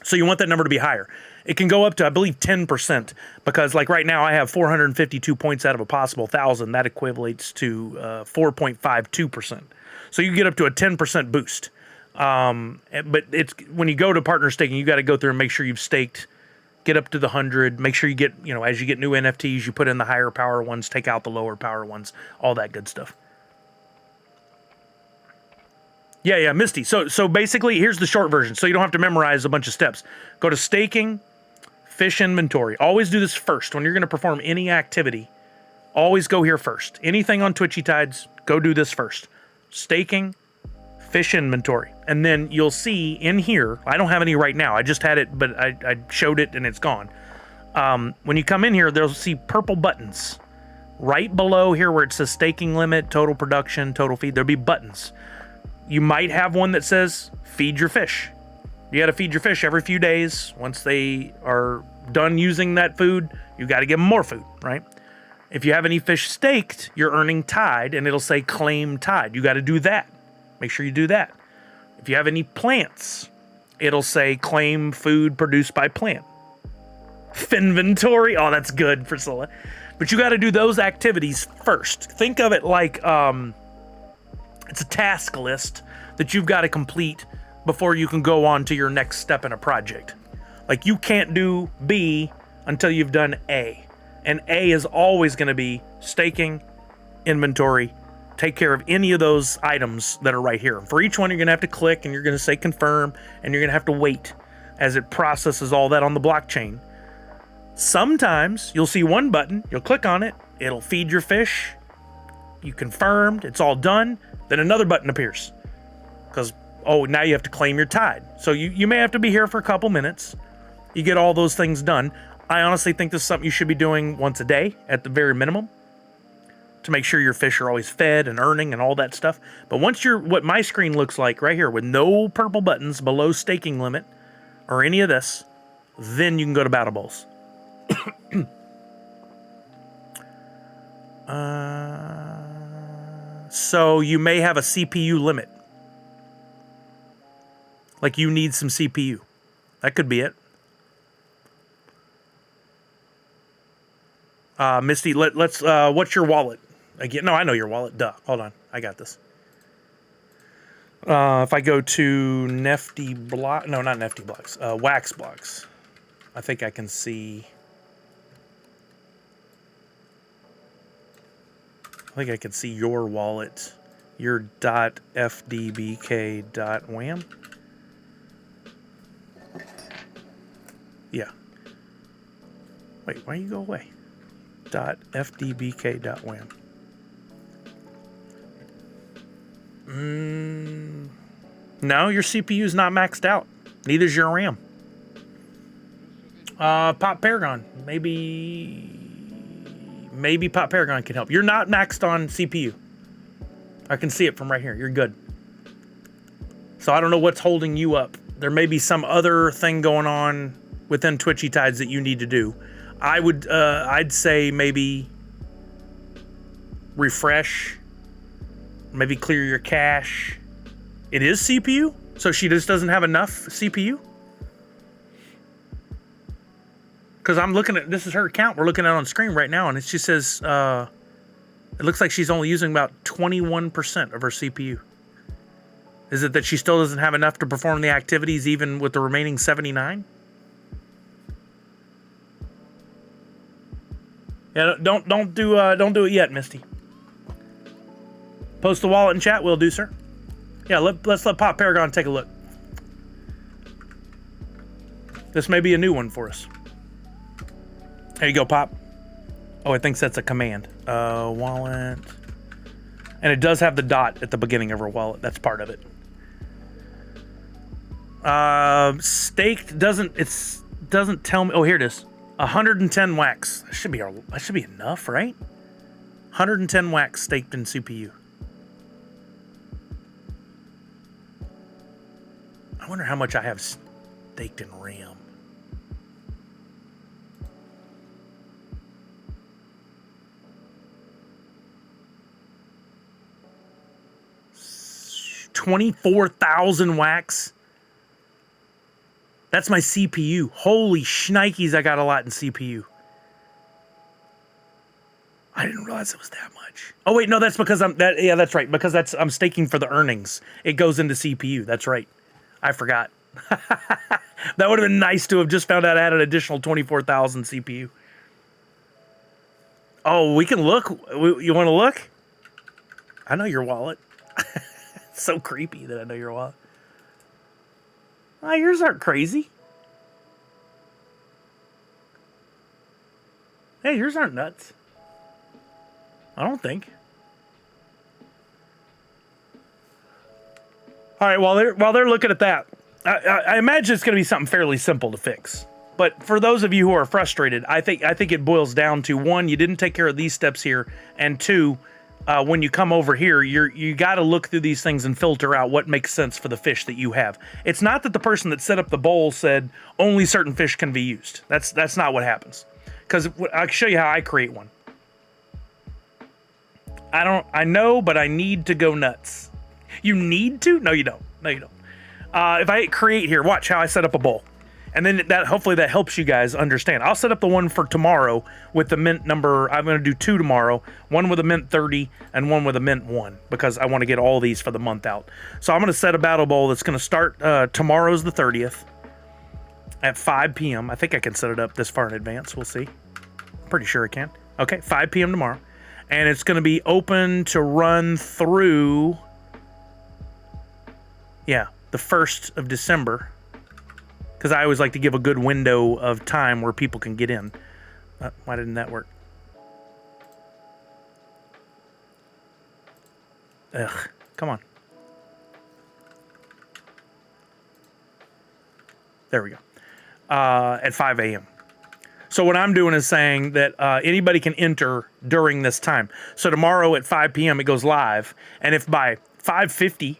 So you want that number to be higher. It can go up to, I believe, 10%, because like right now I have 452 points out of a possible 1,000. That equates to 4.52%. So you get up to a 10% boost. But it's when you go to partner staking, you got to go through and make sure you've staked, get up to the 100, make sure you get, as you get new NFTs, you put in the higher power ones, take out the lower power ones, all that good stuff. Yeah, Misty. So basically, here's the short version. So you don't have to memorize a bunch of steps. Go to staking, fish inventory. Always do this first. When you're going to perform any activity, always go here first. Anything on Twitchy Tides, go do this first. Staking, fish inventory. And then you'll see in here, I don't have any right now. I just had it, but I showed it and it's gone. When you come in here, they'll see purple buttons. Right below here where it says staking limit, total production, total feed, there'll be buttons. You might have one that says feed your fish. You got to feed your fish every few days. Once they are done using that food, you got to give them more food, right? If you have any fish staked, you're earning tide, and it'll say claim tide. You got to do that. Make sure you do that. If you have any plants, it'll say claim food produced by plant. Finventory. Oh, that's good, Priscilla. But you got to do those activities first. Think of it like it's a task list that you've got to complete before you can go on to your next step in a project. Like you can't do B until you've done A. And A is always going to be staking, inventory, take care of any of those items that are right here. For each one, you're going to have to click and you're going to say confirm, and you're going to have to wait as it processes all that on the blockchain. Sometimes you'll see one button, you'll click on it, it'll feed your fish, you confirmed, it's all done, then another button appears. Because, now you have to claim your tide. So you may have to be here for a couple minutes. You get all those things done. I honestly think this is something you should be doing once a day at the very minimum to make sure your fish are always fed and earning and all that stuff. But once what my screen looks like right here with no purple buttons below staking limit or any of this, then you can go to battle bowls. So you may have a CPU limit. Like you need some CPU. That could be it. Misty, let's what's your wallet? Again, no, I know your wallet. Duh. Hold on. I got this. If I go to Nifty Block, no, not Nifty Blocks, Wax Blocks, I think I can see. I think I can see your wallet, your .fdbk.wham. Yeah. Wait, why you go away? .fdbk.wham. No, your CPU is not maxed out. Neither is your RAM. Pop Paragon. Maybe Pop Paragon can help. You're not maxed on CPU. I can see it from right here. You're good. So I don't know what's holding you up. There may be some other thing going on within Twitchy Tides that you need to do. I'd say maybe refresh, maybe clear your cache. It is CPU? So she just doesn't have enough CPU? Because I'm looking at, this is her account we're looking at on screen right now, and she says, it looks like she's only using about 21% of her CPU. Is it that she still doesn't have enough to perform the activities even with the remaining 79? Yeah, don't do it yet, Misty. Post the wallet in chat, will do, sir. Yeah, let's let Pop Paragon take a look. This may be a new one for us. There you go, Pop. Oh, I think that's a command. Wallet. And it does have the dot at the beginning of her wallet. That's part of it. Staked doesn't tell me. Oh, here it is. 110 wax. That should be enough, right? 110 wax staked in CPU. I wonder how much I have staked in RAM. $24,000 wax. That's my CPU. Holy shnikes, I got a lot in CPU. I didn't realize it was that much. Oh wait, no, that's because yeah, that's right. Because I'm staking for the earnings. It goes into CPU. That's right. I forgot. That would have been nice to have just found out I had an additional 24,000 CPU. Oh, we can look. You want to look? I know your wallet. It's so creepy that I know your wallet. Oh, yours aren't crazy. Hey, yours aren't nuts. I don't think. All right, while they're looking at that, I imagine it's going to be something fairly simple to fix. But for those of you who are frustrated, I think it boils down to, one, you didn't take care of these steps here, and two, when you come over here, you got to look through these things and filter out what makes sense for the fish that you have. It's not that the person that set up the bowl said only certain fish can be used. That's not what happens. Because I can show you how I create one. I know, but I need to go nuts. You need to? No, you don't. No, you don't. If I hit create here, watch how I set up a bowl. And then hopefully that helps you guys understand. I'll set up the one for tomorrow with the mint number. I'm going to do 2 tomorrow. One with a mint 30 and one with a mint 1 because I want to get all these for the month out. So I'm going to set a battle bowl that's going to start tomorrow's the 30th at 5 p.m. I think I can set it up this far in advance. We'll see. Pretty sure I can. Okay, 5 p.m. tomorrow. And it's going to be open to run through, yeah, the 1st of December. Because I always like to give a good window of time where people can get in. Why didn't that work? Ugh, come on. There we go. At 5 a.m. So what I'm doing is saying that anybody can enter during this time. So tomorrow at 5 p.m. it goes live. And if by 5:50...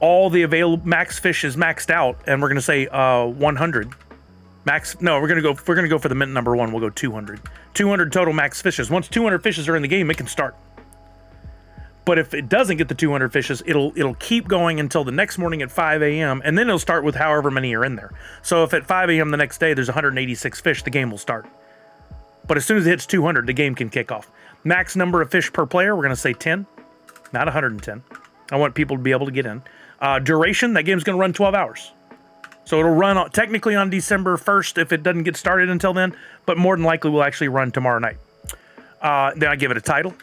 all the available max fish is maxed out, and we're gonna say 100 max. No, we're gonna go for the mint number 1. We'll go 200. 200 total max fishes. Once 200 fishes are in the game, it can start. But if it doesn't get the 200 fishes, it'll keep going until the next morning at 5 a.m. and then it'll start with however many are in there. So if at 5 a.m. the next day there's 186 fish, the game will start. But as soon as it hits 200, the game can kick off. Max number of fish per player, we're gonna say 10, not 110. I want people to be able to get in. Duration, that game's going to run 12 hours. So it'll run technically on December 1st if it doesn't get started until then, but more than likely will actually run tomorrow night. Then I give it a title.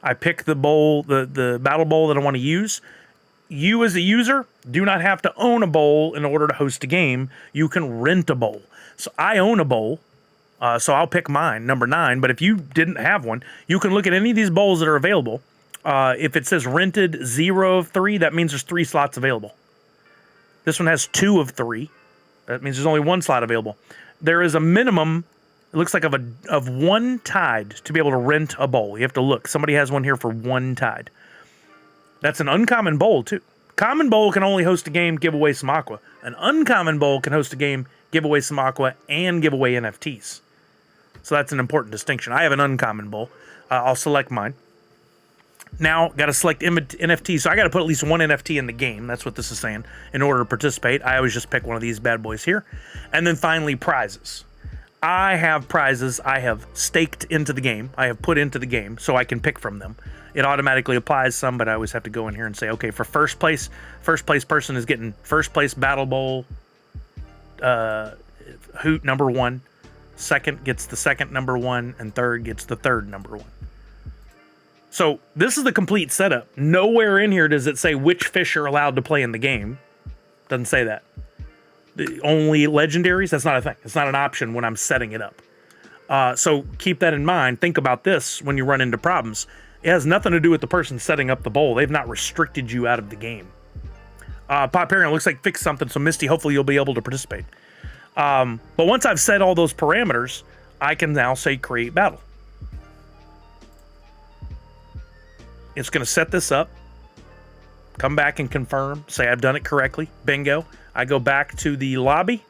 I pick the bowl, the battle bowl that I want to use. You as a user do not have to own a bowl in order to host a game. You can rent a bowl. So I own a bowl. So I'll pick mine, number 9. But if you didn't have one, you can look at any of these bowls that are available. If it says rented 0 of 3, that means there's 3 slots available. This one has 2 of 3. That means there's only 1 slot available. There is a minimum, it looks like of 1 tide to be able to rent a bowl. You have to look. Somebody has one here for 1 tide. That's an uncommon bowl, too. Common bowl can only host a game, give away some aqua. An uncommon bowl can host a game, give away some aqua, and give away NFTs. So that's an important distinction. I have an uncommon bowl. I'll select mine. Now, got to select NFT. So I got to put at least one NFT in the game. That's what this is saying. In order to participate, I always just pick one of these bad boys here. And then finally, prizes. I have prizes I have staked into the game. I have put into the game so I can pick from them. It automatically applies some, but I always have to go in here and say, okay, for first place person is getting first place Battle Bowl hoot number 1. Second gets the second number 1, and third gets the third number 1. So this is the complete setup. Nowhere in here does it say which fish are allowed to play in the game. Doesn't say that. Only legendaries? That's not a thing. It's not an option when I'm setting it up. So keep that in mind. Think about this when you run into problems. It has nothing to do with the person setting up the bowl. They've not restricted you out of the game. Pop Parent looks like fixed something, so Misty, hopefully you'll be able to participate. But once I've set all those parameters, I can now say create battle. It's going to set this up, come back and confirm, say I've done it correctly. Bingo. I go back to the lobby,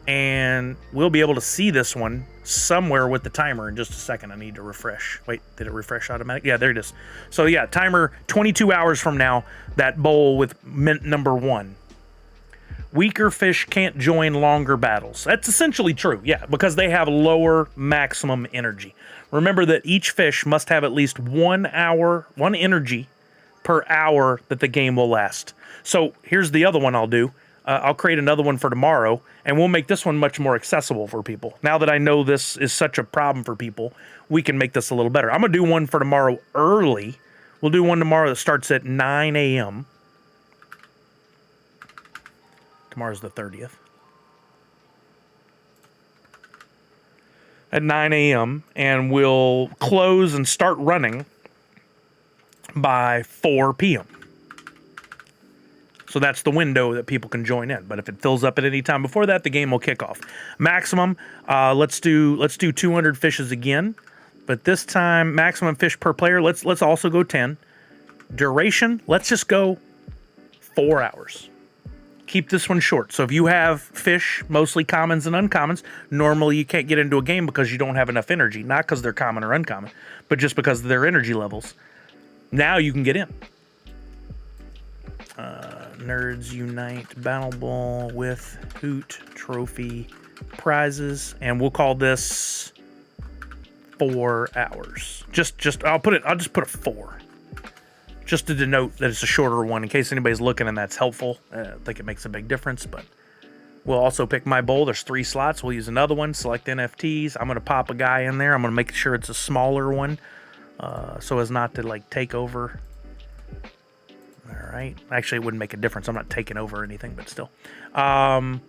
and we'll be able to see this one somewhere with the timer in just a second. I need to refresh. Wait, did it refresh automatic? Yeah, there it is. So yeah, timer 22 hours from now, that bowl with mint number 1. Weaker fish can't join longer battles. That's essentially true, yeah, because they have lower maximum energy. Remember that each fish must have at least 1 energy per hour that the game will last. So here's the other one I'll do. I'll create another one for tomorrow, and we'll make this one much more accessible for people. Now that I know this is such a problem for people, we can make this a little better. I'm going to do one for tomorrow early. We'll do one tomorrow that starts at 9 a.m. Tomorrow's the 30th. At 9 a.m. and we'll close and start running by 4 p.m. So that's the window that people can join in. But if it fills up at any time before that, the game will kick off. Maximum, let's do 200 fishes again. But this time, maximum fish per player, let's also go 10. Duration, let's just go 4 hours. Keep this one short. So if you have fish, mostly commons and uncommons, normally you can't get into a game because you don't have enough energy. Not because they're common or uncommon, but just because of their energy levels. Now you can get in. Nerds Unite Battle Bowl with Hoot Trophy prizes, and we'll call this 4 hours. I'll just put a 4. Just to denote that it's a shorter one in case anybody's looking and that's helpful. I think it makes a big difference, but we'll also pick my bowl. There's 3 slots. We'll use another one, select NFTs. I'm going to pop a guy in there. I'm going to make sure it's a smaller one so as not to like take over. All right. Actually, it wouldn't make a difference. I'm not taking over anything, but still. And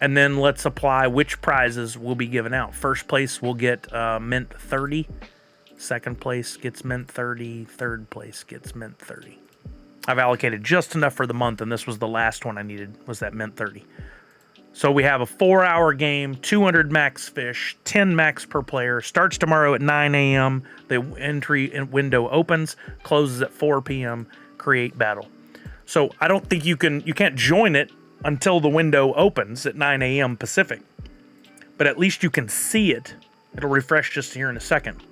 then let's apply which prizes will be given out. First place will get mint 30. Second place gets mint 30. Third place gets mint 30. I've allocated just enough for the month, and this was the last one I needed, was that mint 30. So we have a 4-hour game, 200 max fish, 10 max per player. Starts tomorrow at 9 a.m. The entry window opens, closes at 4 p.m. Create battle. So I don't think you can't join it until the window opens at 9 a.m. Pacific. But at least you can see it. It'll refresh just here in a second.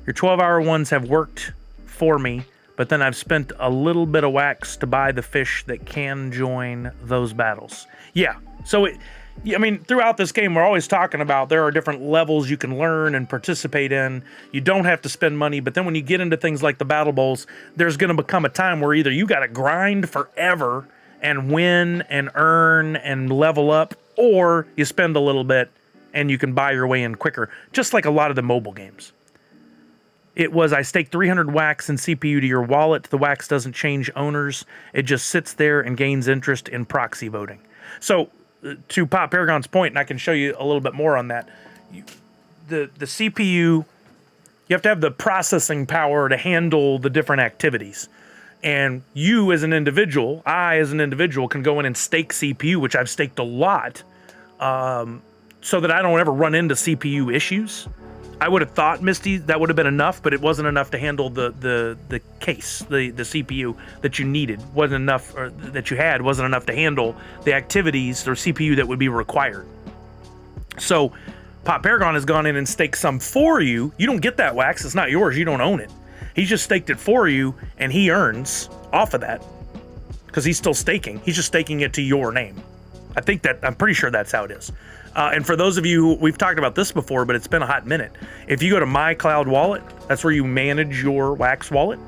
Your 12-hour ones have worked for me, but then I've spent a little bit of wax to buy the fish that can join those battles. Yeah, so throughout this game, we're always talking about there are different levels you can learn and participate in. You don't have to spend money, but then when you get into things like the battle bowls, there's going to become a time where either you got to grind forever and win and earn and level up, or you spend a little bit and you can buy your way in quicker, just like a lot of the mobile games. It was, I staked 300 wax and CPU to your wallet. The wax doesn't change owners. It just sits there and gains interest in proxy voting. So, to Pop Paragon's point, and I can show you a little bit more on that, the CPU, you have to have the processing power to handle the different activities. And you as an individual, I as an individual, can go in and stake CPU, which I've staked a lot, so that I don't ever run into CPU issues. I would have thought, Misty, that would have been enough, but it wasn't enough to handle the case, the CPU that you needed. Wasn't enough, or that you had wasn't enough to handle the activities or CPU that would be required. So Pop Paragon has gone in and staked some for you. You don't get that wax. It's not yours. You don't own it. He's just staked it for you, and he earns off of that because he's still staking. He's just staking it to your name. I'm pretty sure that's how it is. And for those of you, we've talked about this before, but it's been a hot minute. If you go to My Cloud Wallet, that's where you manage your wax wallet.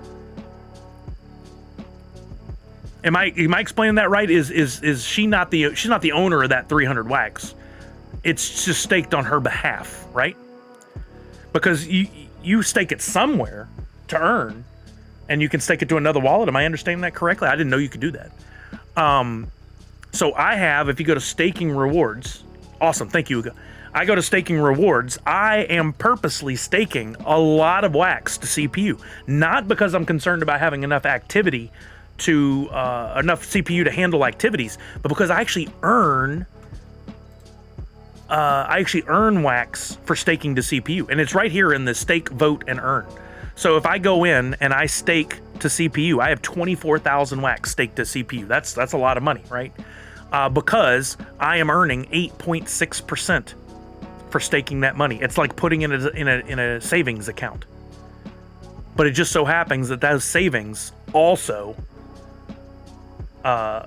Am I explaining that right? Is she's not the owner of that 300 wax? It's just staked on her behalf, right? Because you stake it somewhere to earn, and you can stake it to another wallet. Am I understanding that correctly? I didn't know you could do that. So I have, if you go to staking rewards, awesome, thank you, Uga. I go to staking rewards. I am purposely staking a lot of wax to CPU, not because I'm concerned about having enough activity to enough CPU to handle activities, but because I actually earn wax for staking to CPU, and it's right here in the stake, vote, and earn. So if I go in and I stake to CPU, I have 24,000 wax staked to CPU. That's a lot of money, right? Because I am earning 8.6% for staking that money. It's like putting it in a savings account. But it just so happens that those savings also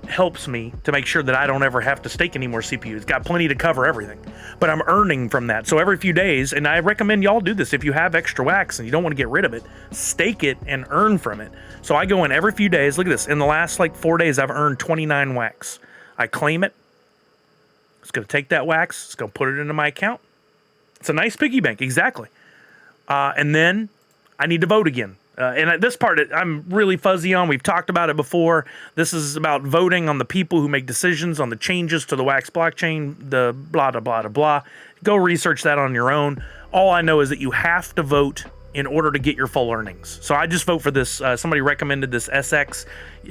helps me to make sure that I don't ever have to stake any more CPU. It's got plenty to cover everything, but I'm earning from that. So every few days, and I recommend y'all do this if you have extra wax and you don't want to get rid of it, stake it and earn from it. So I go in every few days. Look at this. In the last 4 days, I've earned 29 wax. I claim it. It's going to take that wax. It's going to put it into my account. It's a nice piggy bank. Exactly. And then I need to vote again. And this part I'm really fuzzy on. We've talked about it before. This is about voting on the people who make decisions on the changes to the wax blockchain, the blah, blah, blah, blah. Go research that on your own. All I know is that you have to vote in order to get your full earnings. So I just vote for this. Somebody recommended this SX.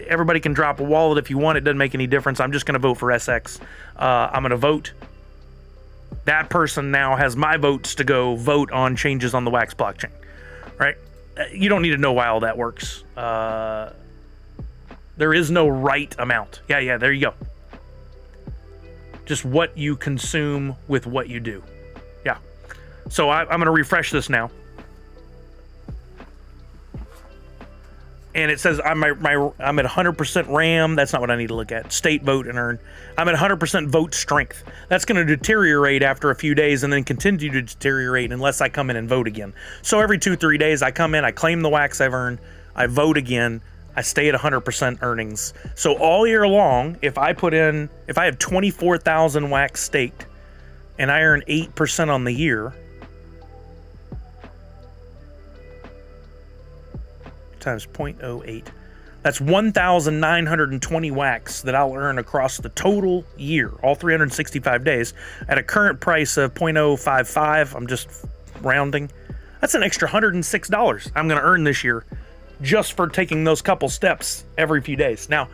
Everybody can drop a wallet if you want. It doesn't make any difference. I'm just going to vote for SX. I'm going to vote. That person now has my votes to go vote on changes on the wax blockchain, right? You don't need to know why all that works. There is no right amount. Yeah, there you go. Just what you consume with what you do. Yeah. So I'm going to refresh this now. And it says I'm at 100% RAM. That's not what I need to look at. State, vote, and earn. I'm at 100% vote strength. That's going to deteriorate after a few days and then continue to deteriorate unless I come in and vote again. So every 2-3 days, I come in, I claim the wax I've earned, I vote again, I stay at 100% earnings. So all year long, if I have 24,000 wax staked and I earn 8% on the year, times 0.08. That's 1,920 wax that I'll earn across the total year, all 365 days, at a current price of 0.055. I'm just rounding. That's an extra $106 I'm going to earn this year just for taking those couple steps every few days. Now,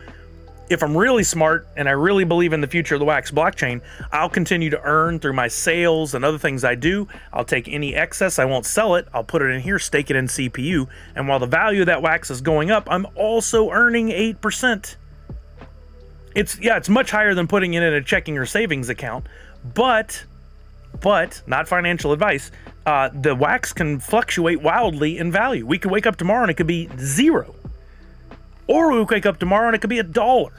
if I'm really smart and I really believe in the future of the wax blockchain, I'll continue to earn through my sales and other things I do. I'll take any excess, I won't sell it, I'll put it in here, stake it in CPU, and while the value of that wax is going up, I'm also earning 8%. It's much higher than putting it in a checking or savings account, but not financial advice, the wax can fluctuate wildly in value. We could wake up tomorrow and it could be zero. Or we wake up tomorrow and it could be $1.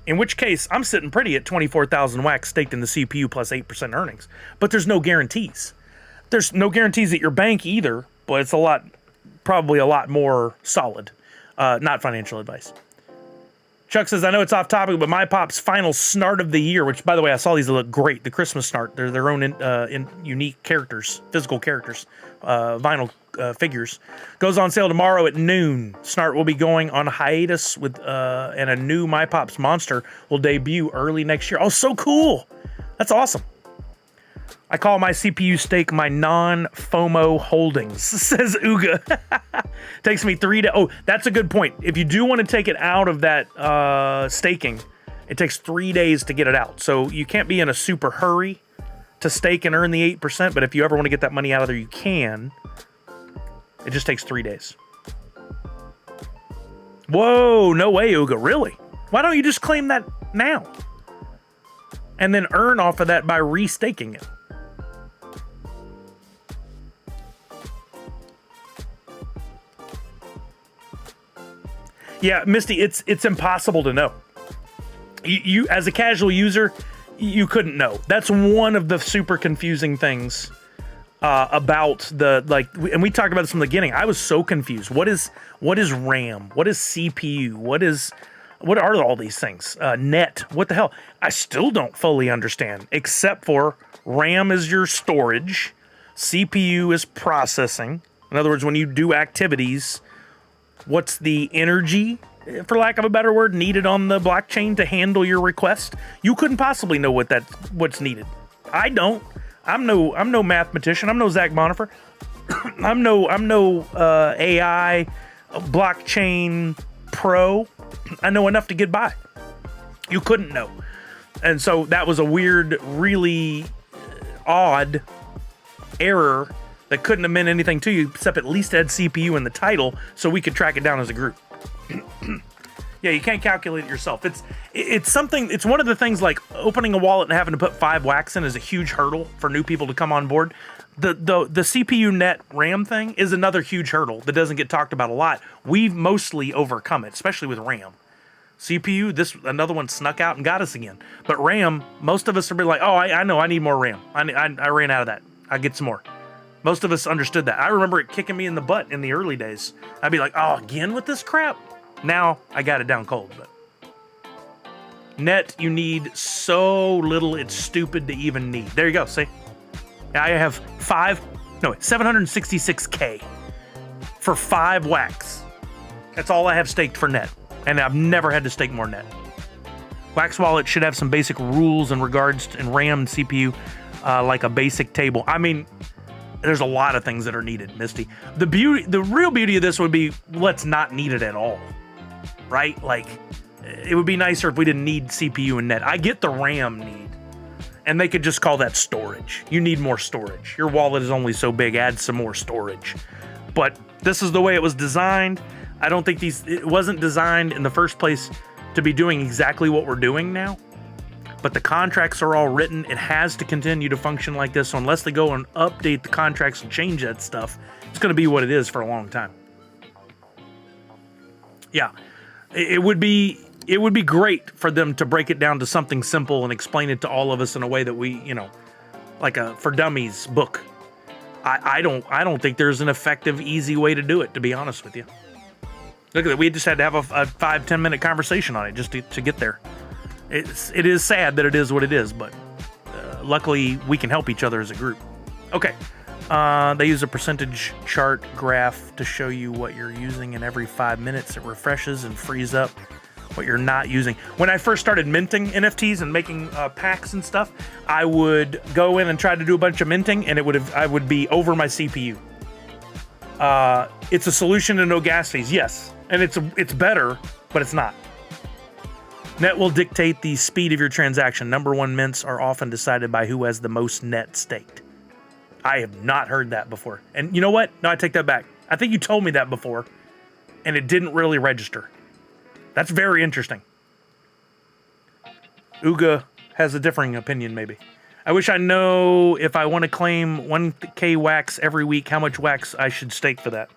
In which case, I'm sitting pretty at 24,000 wax staked in the CPU plus 8% earnings. But there's no guarantees. There's no guarantees at your bank either, but it's probably a lot more solid. Not financial advice. Chuck says, I know it's off topic, but my pop's final snart of the year, which, by the way, I saw these look great. The Christmas snart. They're their own unique characters, physical characters, vinyl figures. Goes on sale tomorrow at noon. Snart will be going on hiatus with and a new My Pops monster will debut early next year. Oh, so cool. That's awesome. I call my CPU stake my non-FOMO holdings, says Uga. Takes me 3 days. Oh, that's a good point. If you do want to take it out of that staking, it takes 3 days to get it out. So you can't be in a super hurry to stake and earn the 8%, but if you ever want to get that money out of there, you can. It just takes 3 days. Whoa, no way, Uga. Really? Why don't you just claim that now? And then earn off of that by restaking it. Yeah, Misty, it's impossible to know. You as a casual user, you couldn't know. That's one of the super confusing things about and we talked about this from the beginning. I was so confused. What is RAM? What is CPU? What are all these things? Net? What the hell? I still don't fully understand, except for RAM is your storage, CPU is processing. In other words, when you do activities, what's the energy, for lack of a better word, needed on the blockchain to handle your request? You couldn't possibly know what's needed. I don't. I'm no mathematician. I'm no Zach Bonifer. I'm no AI blockchain pro. I know enough to get by. You couldn't know. And so that was a weird, really odd error that couldn't have meant anything to you, except at least add CPU in the title so we could track it down as a group. Yeah, you can't calculate it yourself. It's something. It's one of the things, like opening a wallet and having to put 5 wax in is a huge hurdle for new people to come on board. The CPU net RAM thing is another huge hurdle that doesn't get talked about a lot. We've mostly overcome it, especially with RAM. CPU, another one snuck out and got us again. But RAM, most of us are like, oh, I know, I need more RAM. I ran out of that. I get some more. Most of us understood that. I remember it kicking me in the butt in the early days. I'd be like, oh, again with this crap? Now I got it down cold. But net, you need so little, it's stupid to even need. There you go, see? I have 766K for 5 wax. That's all I have staked for net. And I've never had to stake more net. Wax Wallet should have some basic rules in regards to RAM and CPU, like a basic table. I mean, there's a lot of things that are needed, Misty. The real beauty of this would be, let's not need it at all, right? Like, it would be nicer if we didn't need CPU and net. I get the RAM need, and they could just call that storage. You need more storage. Your wallet is only so big, add some more storage. But this is the way it was designed. I don't think it wasn't designed in the first place to be doing exactly what we're doing now. But the contracts are all written. It has to continue to function like this. So unless they go and update the contracts and change that stuff, it's going to be what it is for a long time. Yeah, it would be great for them to break it down to something simple and explain it to all of us in a way that we, like a for dummies book. I don't think there's an effective, easy way to do it, to be honest with you. Look at that. We just had to have a 5-10 minute conversation on it just to get there. It is sad that it is what it is, but luckily we can help each other as a group. Okay. They use a percentage chart graph to show you what you're using, and every 5 minutes it refreshes and frees up what you're not using. When I first started minting NFTs and making packs and stuff, I would go in and try to do a bunch of minting, and I would be over my CPU. It's a solution to no gas fees, yes, and it's better, but it's not. Net will dictate the speed of your transaction. Number 1 mints are often decided by who has the most net staked. I have not heard that before. And you know what? No, I take that back. I think you told me that before, and it didn't really register. That's very interesting. Uga has a differing opinion, maybe. I wish I know if I want to claim 1K wax every week, how much wax I should stake for that.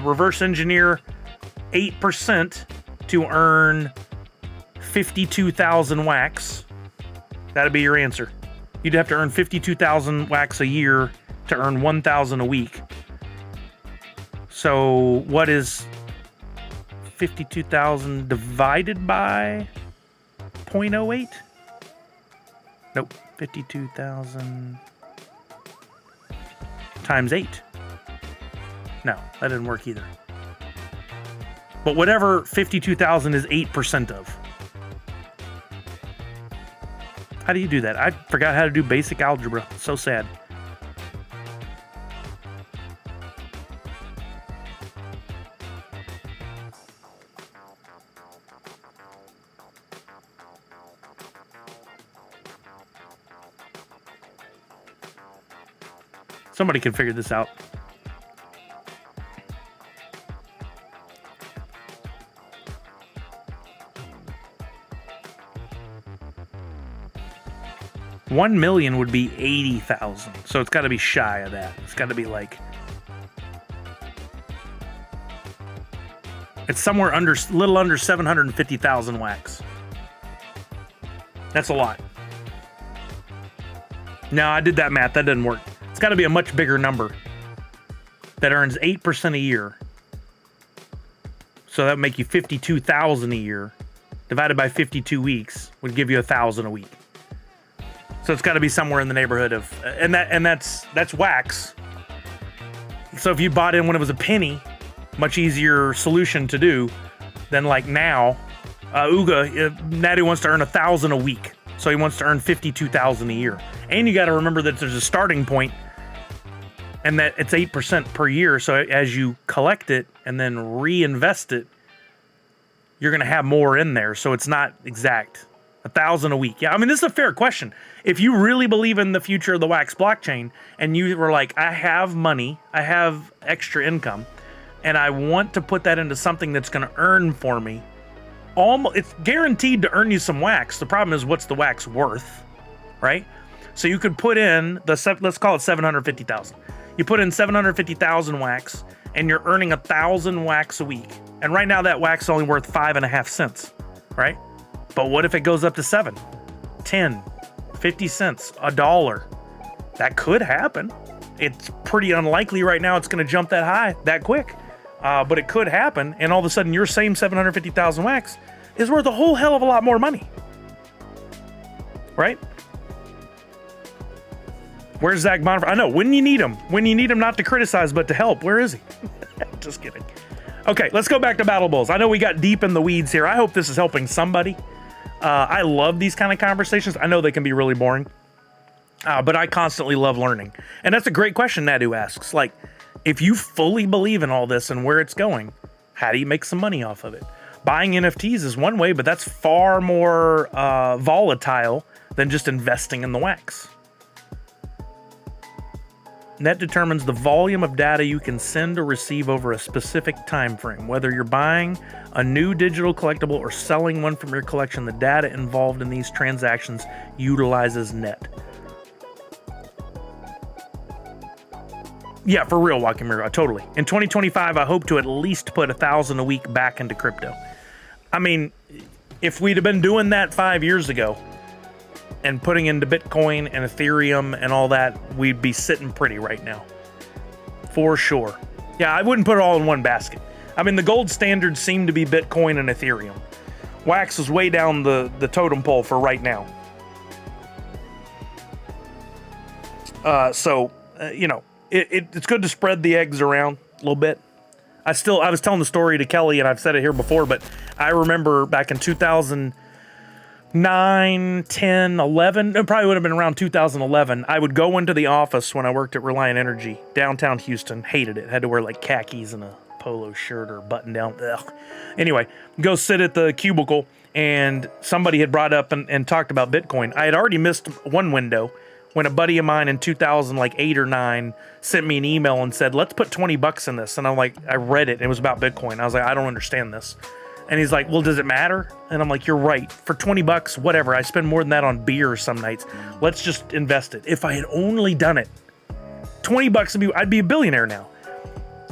Reverse engineer 8% to earn 52,000 wax. That'd be your answer. You'd have to earn 52,000 wax a year to earn 1,000 a week. So what is 52,000 divided by 0.08? Nope. 52,000 times 8. No, that didn't work either. But whatever 52,000 is 8% of. How do you do that? I forgot how to do basic algebra. So sad. Somebody can figure this out. $1 million would be 80,000. So it's got to be shy of that. It's got to be like It's somewhere little under 750,000 wax. That's a lot. No, I did that math. That doesn't work. It's got to be a much bigger number that earns 8% a year. So that would make you 52,000 a year. Divided by 52 weeks would give you 1,000 a week. So it's got to be somewhere in the neighborhood of, and that's wax. So if you bought in when it was a penny, much easier solution to do than like now. Natty wants to earn 1,000 a week, so he wants to earn 52,000 a year. And you got to remember that there's a starting point, and that it's 8% per year. So as you collect it and then reinvest it, you're going to have more in there. So it's not exact. 1,000 a week. Yeah, I mean, this is a fair question. If you really believe in the future of the wax blockchain and you were like, I have money, I have extra income, and I want to put that into something that's going to earn for me, it's guaranteed to earn you some wax. The problem is, what's the wax worth, right? So you could put in let's call it 750,000. You put in 750,000 wax, and you're earning 1,000 wax a week. And right now that wax is only worth 5.5 cents, right? But what if it goes up to 7, 10, 50 cents, $1? That could happen. It's pretty unlikely right now it's going to jump that high that quick. But it could happen, and all of a sudden your same 750,000 wax is worth a whole hell of a lot more money. Right? Where's Zach Bonifer? I know, when you need him. When you need him not to criticize, but to help. Where is he? Just kidding. Okay, let's go back to Battle Bulls. I know we got deep in the weeds here. I hope this is helping somebody. I love these kind of conversations. I know they can be really boring, but I constantly love learning. And that's a great question Nadu asks. Like, if you fully believe in all this and where it's going, how do you make some money off of it? Buying NFTs is one way, but that's far more volatile than just investing in the wax. And that determines the volume of data you can send or receive over a specific time frame. Whether you're buying a new digital collectible or selling one from your collection, the data involved in these transactions utilizes net. Yeah, for real, Joaquin Miro, totally. In 2025, I hope to at least put 1,000 a week back into crypto. I mean, if we'd have been doing that 5 years ago and putting into Bitcoin and Ethereum and all that, we'd be sitting pretty right now. For sure. Yeah, I wouldn't put it all in one basket. I mean, the gold standards seem to be Bitcoin and Ethereum. Wax is way down the totem pole for right now. You know, it's good to spread the eggs around a little bit. I was telling the story to Kelly, and I've said it here before, but I remember back in 2009, 10, 11, it probably would have been around 2011, I would go into the office when I worked at Reliant Energy, downtown Houston, hated it, had to wear like khakis and a polo shirt or button down. Ugh. Anyway, go sit at the cubicle, and somebody had brought up and talked about Bitcoin. I had already missed one window when a buddy of mine in 2008 or 9 sent me an email and said, let's put $20 in this. And I'm like, I read it, and it was about Bitcoin. I was like, I don't understand this. And he's like, well, does it matter? And I'm like, you're right. For $20, whatever. I spend more than that on beer some nights. Let's just invest it. If I had only done it, $20, I'd be a billionaire now.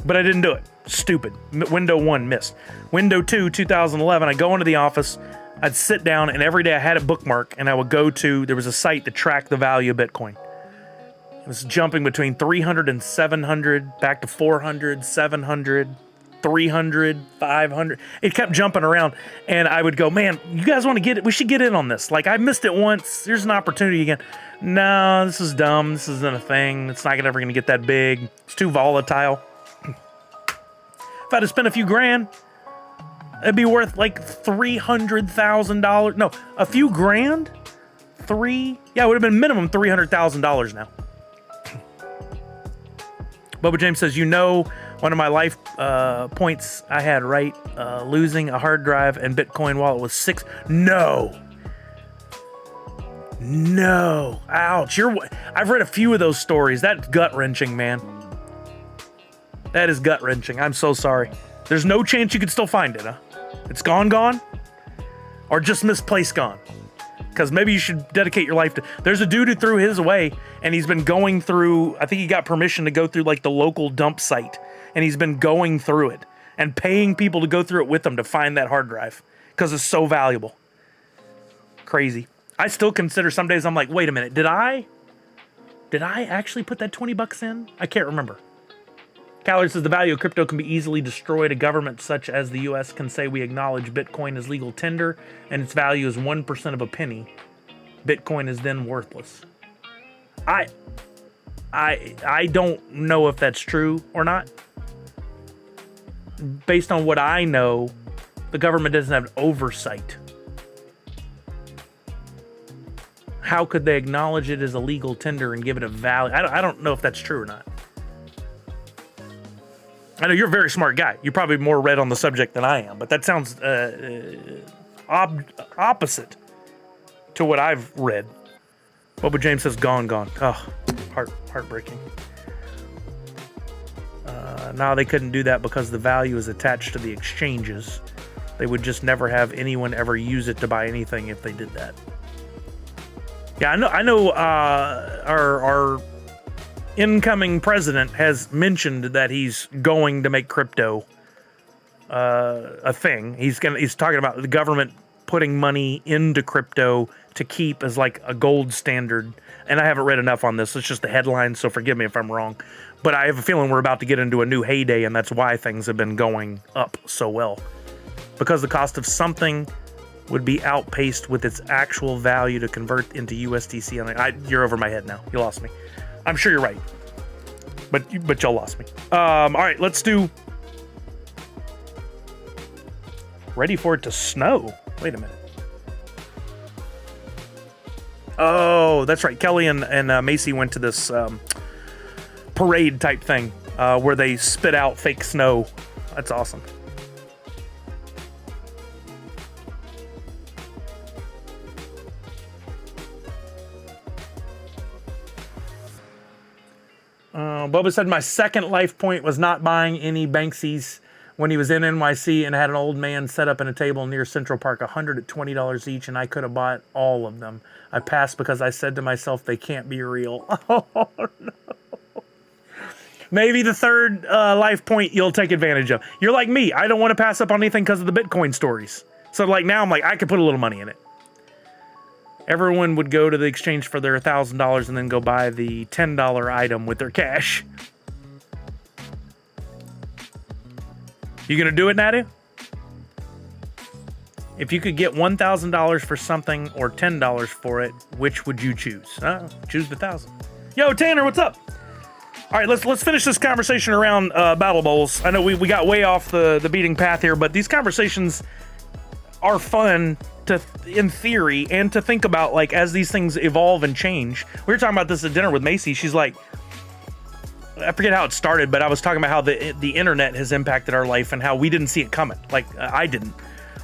But I didn't do it. Stupid. Window 1 missed. Window 2, 2011, I go into the office. I'd sit down, and every day I had a bookmark, and I would go to, there was a site to track the value of Bitcoin. It was jumping between 300 and 700, back to 400, 700, 300, 500. It kept jumping around, and I would go, man, you guys want to get it? We should get in on this. Like, I missed it once. There's an opportunity again. No, this is dumb. This isn't a thing. It's not ever going to get that big. It's too volatile. If I'd have spent a few grand, it'd be worth like $300,000. No, a few grand? Yeah, it would have been minimum $300,000 now. Bubba James says, you know, one of my life points I had right, losing a hard drive and Bitcoin while it was 6. No. Ouch. I've read a few of those stories. That's gut-wrenching, man. That is gut-wrenching. I'm so sorry. There's no chance you could still find it, huh? It's gone? Or just misplaced gone? Because maybe you should dedicate your life to... There's a dude who threw his away, and he's been going through... I think he got permission to go through, like, the local dump site, and he's been going through it. and paying people to go through it with them to find that hard drive because it's so valuable. Crazy. I still consider some days I'm like, wait a minute, did I actually put that $20 in? I can't remember. Callard says the value of crypto can be easily destroyed. A government such as the U.S. can say we acknowledge Bitcoin as legal tender and its value is 1% of a penny. Bitcoin is then worthless. I don't know if that's true or not. Based on what I know, the government doesn't have oversight. How could they acknowledge it as a legal tender and give it a value? I don't know if that's true or not. I know you're a very smart guy. You're probably more read on the subject than I am, but that sounds opposite to what I've read. Boba James says, gone. Oh, heartbreaking. No, they couldn't do that because the value is attached to the exchanges. They would just never have anyone ever use it to buy anything if they did that. Yeah, I know. Our incoming president has mentioned that he's going to make crypto a thing. He's talking about the government putting money into crypto to keep as like a gold standard. And I haven't read enough on this. It's just the headline, so forgive me if I'm wrong. But I have a feeling we're about to get into a new heyday, and that's why things have been going up so well. Because the cost of something would be outpaced with its actual value to convert into USDC. You're over my head now. You lost me. I'm sure you're right. But y'all lost me. All right, let's do... Ready for it to snow. Wait a minute. Oh, that's right. Kelly and Macy went to this parade type thing where they spit out fake snow. That's awesome. Boba said my second life point was not buying any Banksies when he was in NYC and had an old man set up in a table near Central Park, $100 at $20 each, and I could have bought all of them. I passed because I said to myself, they can't be real. Oh, no. Maybe the third life point you'll take advantage of. You're like me. I don't want to pass up on anything because of the Bitcoin stories. So like now I'm like, I could put a little money in it. Everyone would go to the exchange for their $1,000 and then go buy the $10 item with their cash. You gonna do it, Nadia? If you could get $1,000 for something or $10 for it, which would you choose? Choose the 1,000. Yo, Tanner, what's up? All right, let's finish this conversation around Battle Bowls. I know we got way off the beating path here, but these conversations are fun in theory and to think about, like, as these things evolve and change. We were talking about this at dinner with Macy. She's like, I forget how it started, but I was talking about how the internet has impacted our life and how we didn't see it coming. Like, I didn't.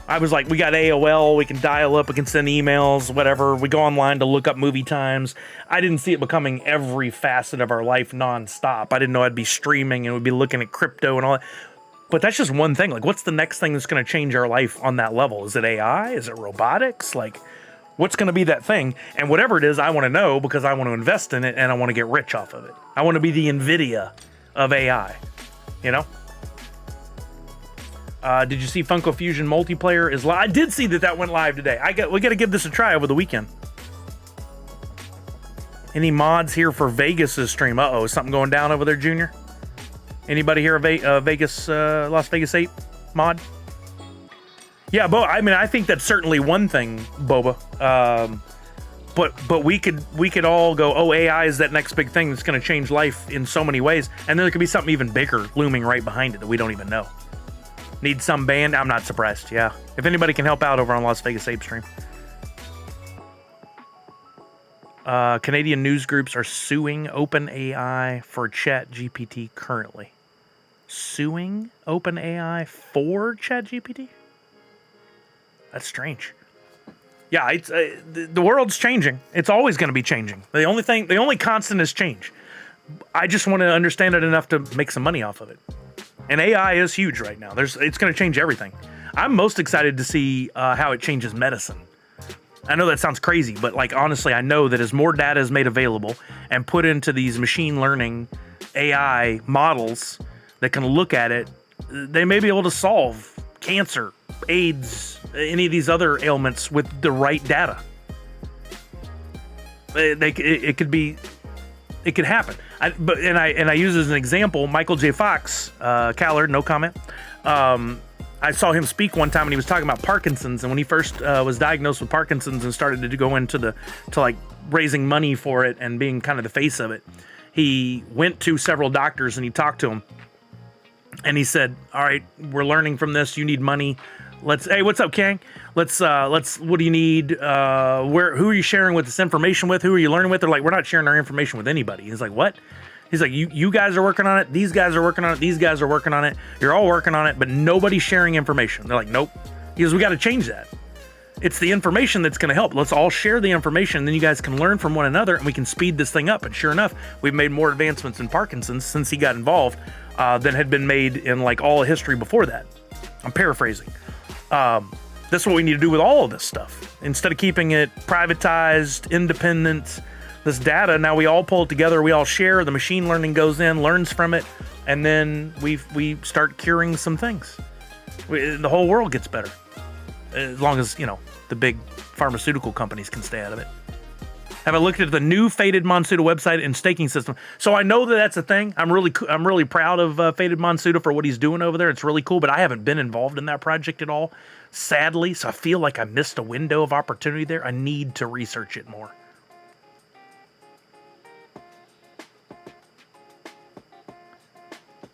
I was like, we got AOL, we can dial up, we can send emails, whatever. We go online to look up movie times. I didn't see it becoming every facet of our life nonstop. I didn't know I'd be streaming and we'd be looking at crypto and all that. But that's just one thing. Like, what's the next thing that's going to change our life on that level? Is it AI? Is it robotics? Like, what's going to be that thing? And whatever it is, I want to know because I want to invest in it and I want to get rich off of it. I want to be the NVIDIA of AI, you know? Did you see Funko Fusion multiplayer is live? I did see that went live today. We got to give this a try over the weekend. Any mods here for Vegas's stream? Uh-oh, is something going down over there, Junior? Anybody here a Vegas, Las Vegas 8 mod? Yeah, I mean, I think that's certainly one thing, Boba. But we could all go, oh, AI is that next big thing that's going to change life in so many ways, and then there could be something even bigger looming right behind it that we don't even know. Need some band? I'm not surprised. Yeah, if anybody can help out over on Las Vegas Ape stream. Canadian news groups are suing OpenAI for ChatGPT currently. Suing OpenAI for ChatGPT? That's strange. Yeah, it's the world's changing. It's always going to be changing. The only constant is change. I just want to understand it enough to make some money off of it. And AI is huge right now. It's going to change everything. I'm most excited to see how it changes medicine. I know that sounds crazy, but like honestly, I know that as more data is made available and put into these machine learning AI models that can look at it, they may be able to solve cancer, AIDS, any of these other ailments with the right data. It could happen. I use as an example Michael J. Fox, Callard, no comment. I saw him speak one time and he was talking about Parkinson's, and when he first was diagnosed with Parkinson's and started to go into like raising money for it and being kind of the face of it, he went to several doctors and he talked to them. And he said, all right, we're learning from this. You need money. Hey, what's up, Kang? What do you need? Who are you sharing with this information with? Who are you learning with? They're like, we're not sharing our information with anybody. He's like, what? He's like, you guys are working on it. These guys are working on it. These guys are working on it. You're all working on it, but nobody's sharing information. They're like, nope. He goes, we got to change that. It's the information that's going to help. Let's all share the information, and then you guys can learn from one another, and we can speed this thing up. And sure enough, we've made more advancements in Parkinson's since he got involved than had been made in like all of history before that. I'm paraphrasing. That's what we need to do with all of this stuff. Instead of keeping it privatized, independent, this data, now we all pull it together, we all share, the machine learning goes in, learns from it, and then we start curing some things. The whole world gets better. As long as, the big pharmaceutical companies can stay out of it. Have I looked at the new Faded Monsuda website and staking system? So I know that that's a thing. I'm really proud of Faded Monsuda for what he's doing over there. It's really cool, but I haven't been involved in that project at all, sadly. So I feel like I missed a window of opportunity there. I need to research it more.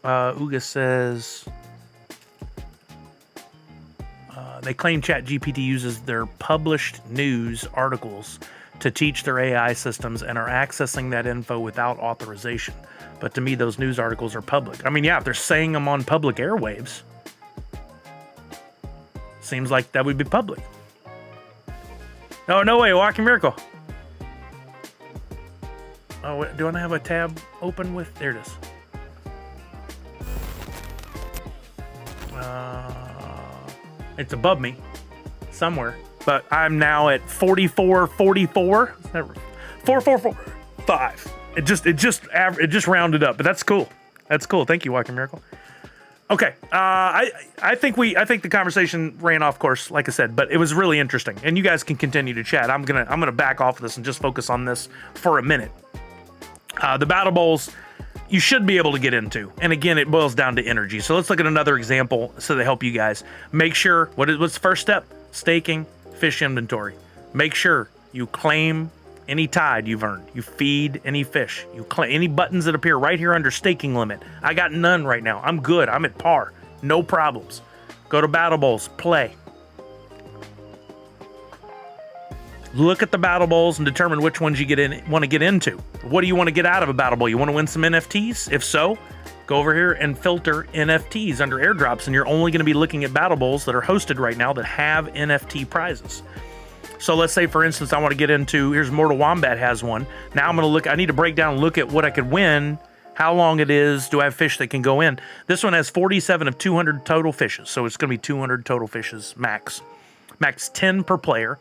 Uga says, they claim ChatGPT uses their published news articles to teach their AI systems and are accessing that info without authorization. But to me, those news articles are public. I mean, yeah, if they're saying them on public airwaves, seems like that would be public. Oh, no way, Walking Miracle. Oh, wait, do I have a tab open with? There it is. It's above me somewhere, but I'm now at 4444. 4445. It just rounded up, but that's cool. That's cool. Thank you, Walking Miracle. Okay, I think the conversation ran off course, like I said, but it was really interesting, and you guys can continue to chat. I'm gonna back off of this and just focus on this for a minute. The battle bowls, you should be able to get into. And again, it boils down to energy. So let's look at another example so to help you guys. Make sure, what's the first step? Staking fish inventory. Make sure you claim any tide you've earned. You feed any fish. You claim any buttons that appear right here under staking limit. I got none right now. I'm good. I'm at par. No problems. Go to Battle Bowls. Play. Look at the battle bowls and determine which ones you want to get into. What do you want to get out of a battle bowl? You want to win some NFTs? If so, go over here and filter NFTs under airdrops, and you're only going to be looking at battle bowls that are hosted right now that have NFT prizes. So let's say, for instance, I want to get into, here's Mortal Wombat has one. Now I'm going to look, I need to break down and look at what I could win, how long it is, do I have fish that can go in. This one has 47 of 200 total fishes, so it's going to be 200 total fishes max. Max 10 per player.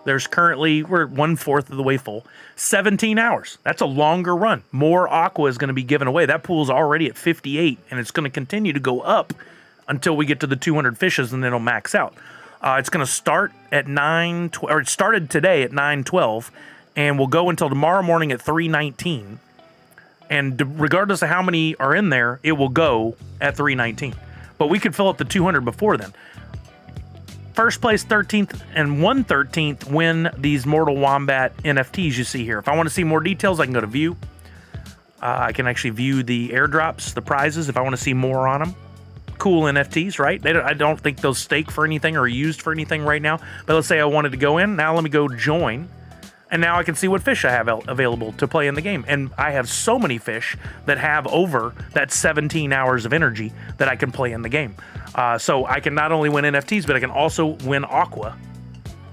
There's currently, we're 1/4 of the way full. 17 hours. That's a longer run. More aqua is going to be given away. That pool's already at 58, and it's going to continue to go up until we get to the 200 fishes, and then it'll max out. It's going to start at it started today at 9:12, and will go until tomorrow morning at 3:19. And regardless of how many are in there, it will go at 3:19. But we could fill up the 200 before then. First place 13th and 1/13th win these Mortal Wombat NFTs you see here. If I want to see more details, I can go to view. I can actually view the airdrops, the prizes, if I want to see more on them. Cool NFTs, right? I don't think those stake for anything or are used for anything right now. But let's say I wanted to go in. Now let me go join. And now I can see what fish I have available to play in the game. And I have so many fish that have over that 17 hours of energy that I can play in the game. So I can not only win NFTs, but I can also win aqua.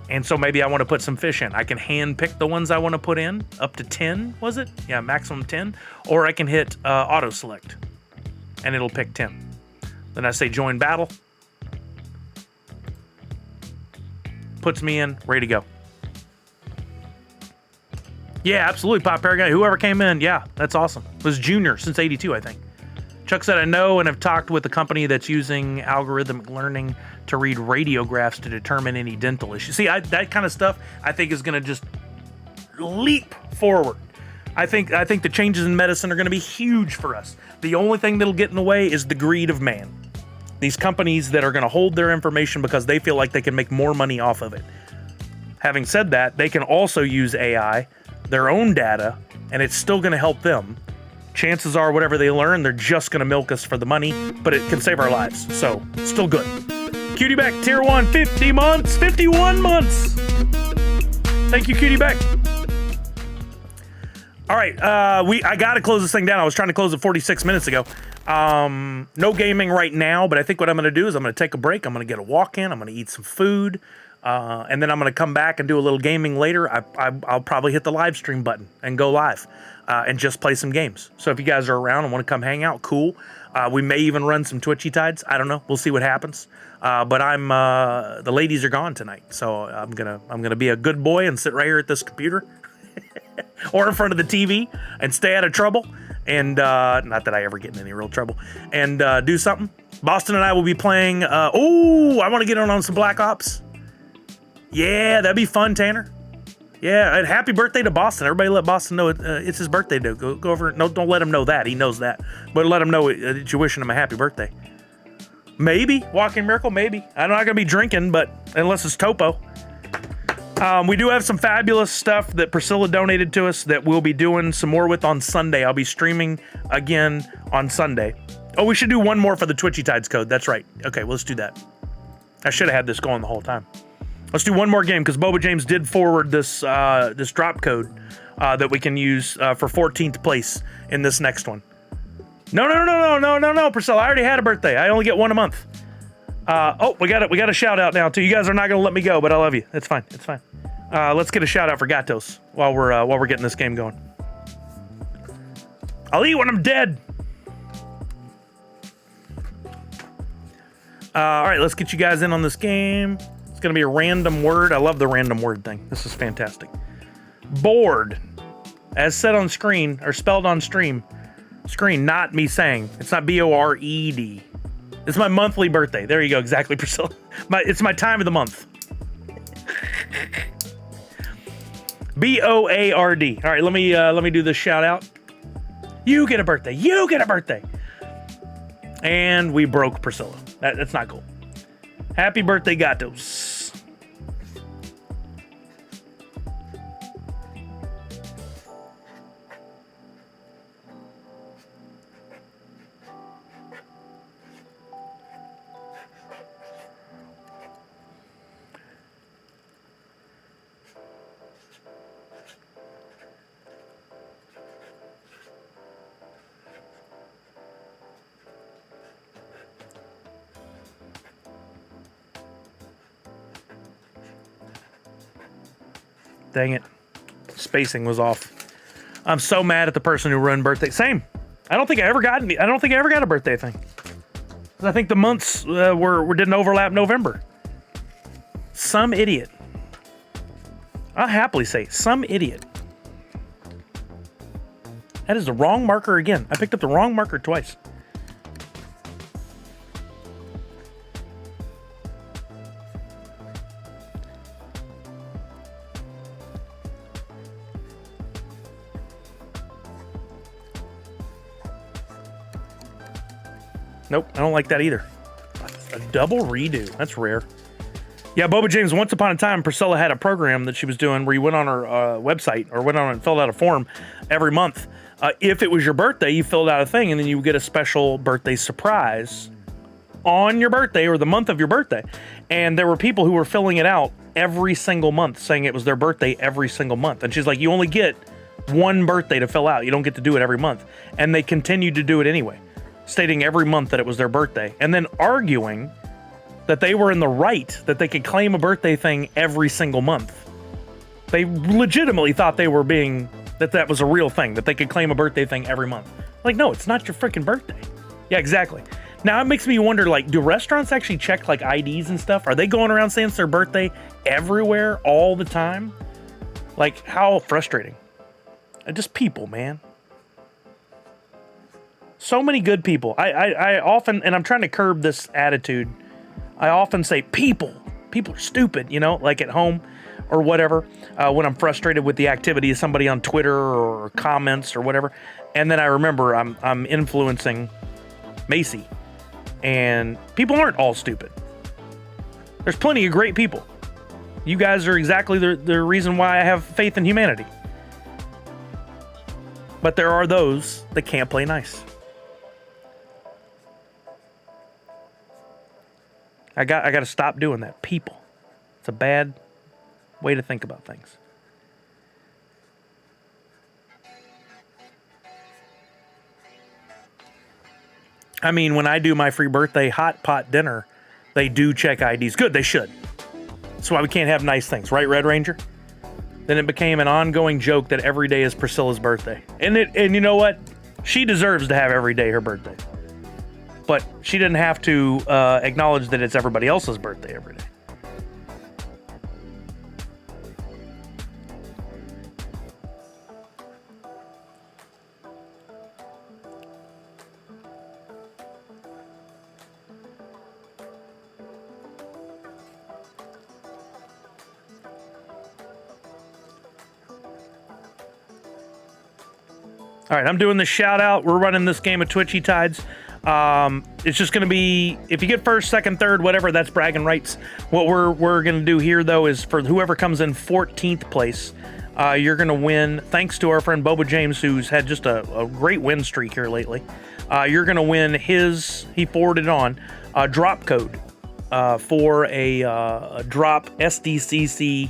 And so maybe I want to put some fish in. I can hand pick the ones I want to put in, up to 10, was it? Yeah, maximum 10. Or I can hit auto select, and it'll pick 10. Then I say join battle. Puts me in, ready to go. Yeah, absolutely, Pop Paragon. Whoever came in, yeah, that's awesome. It was Junior since 82, I think. Chuck said, I know and have talked with a company that's using algorithmic learning to read radiographs to determine any dental issues. See, that kind of stuff I think is going to just leap forward. I think the changes in medicine are going to be huge for us. The only thing that'll get in the way is the greed of man. These companies that are going to hold their information because they feel like they can make more money off of it. Having said that, they can also use AI, their own data, and it's still going to help them. Chances are whatever they learn, they're just going to milk us for the money, but it can save our lives. So, still good. Cutie Beck, tier 1, 50 months, 51 months. Thank you, Cutie Beck. All right, I got to close this thing down. I was trying to close it 46 minutes ago. No gaming right now, but I think what I'm going to do is I'm going to take a break. I'm going to get a walk in. I'm going to eat some food. And then I'm going to come back and do a little gaming later. I'll probably hit the live stream button and go live and just play some games. So if you guys are around and want to come hang out, cool. We may even run some Twitchy tides. I don't know. We'll see what happens. But the ladies are gone tonight. So I'm gonna be a good boy and sit right here at this computer or in front of the TV and stay out of trouble. And not that I ever get in any real trouble. And do something. Boston and I will be playing. I want to get on some Black Ops. Yeah, that'd be fun, Tanner. Yeah, and happy birthday to Boston. Everybody let Boston know it's his birthday. Go over. No, don't let him know that. He knows that. But let him know that you're wishing him a happy birthday. Maybe. Walking Miracle, maybe. I'm not going to be drinking, but unless it's Topo. We do have some fabulous stuff that Priscilla donated to us that we'll be doing some more with on Sunday. I'll be streaming again on Sunday. Oh, we should do one more for the Twitchy Tides code. That's right. Okay, well, let's do that. I should have had this going the whole time. Let's do one more game because Boba James did forward this drop code that we can use for 14th place in this next one. No, Priscilla. I already had a birthday. I only get one a month. We got a shout out now too. You guys are not gonna let me go, but I love you. It's fine. Let's get a shout out for Gatos while we're getting this game going. I'll eat when I'm dead. All right, let's get you guys in on this game. It's gonna be a random word. I love the random word thing. This is fantastic. Bored, as said on screen or spelled on screen, not me saying. It's not B-O-R-E-D. It's my monthly birthday. There you go. Exactly, Priscilla. It's my time of the month. B-O-A-R-D. All right, let me do this shout out. You get a birthday. And we broke Priscilla. That's not cool. Happy birthday, Gatos. Dang it. Spacing was off. I'm so mad at the person who ruined birthday. Same. I don't think I ever got a birthday thing. I think the months didn't overlap November. Some idiot. I'll happily say some idiot. That is the wrong marker again. I picked up the wrong marker twice. Nope, I don't like that either. A double redo. That's rare. Yeah, Boba James, once upon a time, Priscilla had a program that she was doing where you went on her website or went on and filled out a form every month. If it was your birthday, you filled out a thing and then you would get a special birthday surprise on your birthday or the month of your birthday. And there were people who were filling it out every single month saying it was their birthday every single month. And she's like, you only get one birthday to fill out. You don't get to do it every month. And they continued to do it anyway, stating every month that it was their birthday, and then arguing that they were in the right, that they could claim a birthday thing every single month. They legitimately thought they were that was a real thing, that they could claim a birthday thing every month. Like, no, it's not your freaking birthday. Yeah, exactly. Now it makes me wonder, like, do restaurants actually check like IDs and stuff? Are they going around saying it's their birthday everywhere all the time? Like, how frustrating. Just people, man. So many good people. I often, and I'm trying to curb this attitude, I often say people are stupid, you know, like at home or whatever, when I'm frustrated with the activity of somebody on Twitter or comments or whatever. And then I remember I'm influencing Macy, and people aren't all stupid. There's plenty of great people. You guys are exactly the reason why I have faith in humanity. But there are those that can't play nice. I got to stop doing that. People. It's a bad way to think about things. I mean, when I do my free birthday hot pot dinner, they do check IDs. Good, they should. That's why we can't have nice things, right, Red Ranger? Then it became an ongoing joke that every day is Priscilla's birthday. And you know what? She deserves to have every day her birthday. But she didn't have to acknowledge that it's everybody else's birthday every day. All right, I'm doing the shout out. We're running this game of Twitchy Tides. It's just going to be, if you get first, second, third, whatever, that's bragging rights. What we're going to do here, though, is for whoever comes in 14th place, you're going to win, thanks to our friend Boba James, who's had just a great win streak here lately. You're going to win he forwarded on, a drop code for a drop SDCC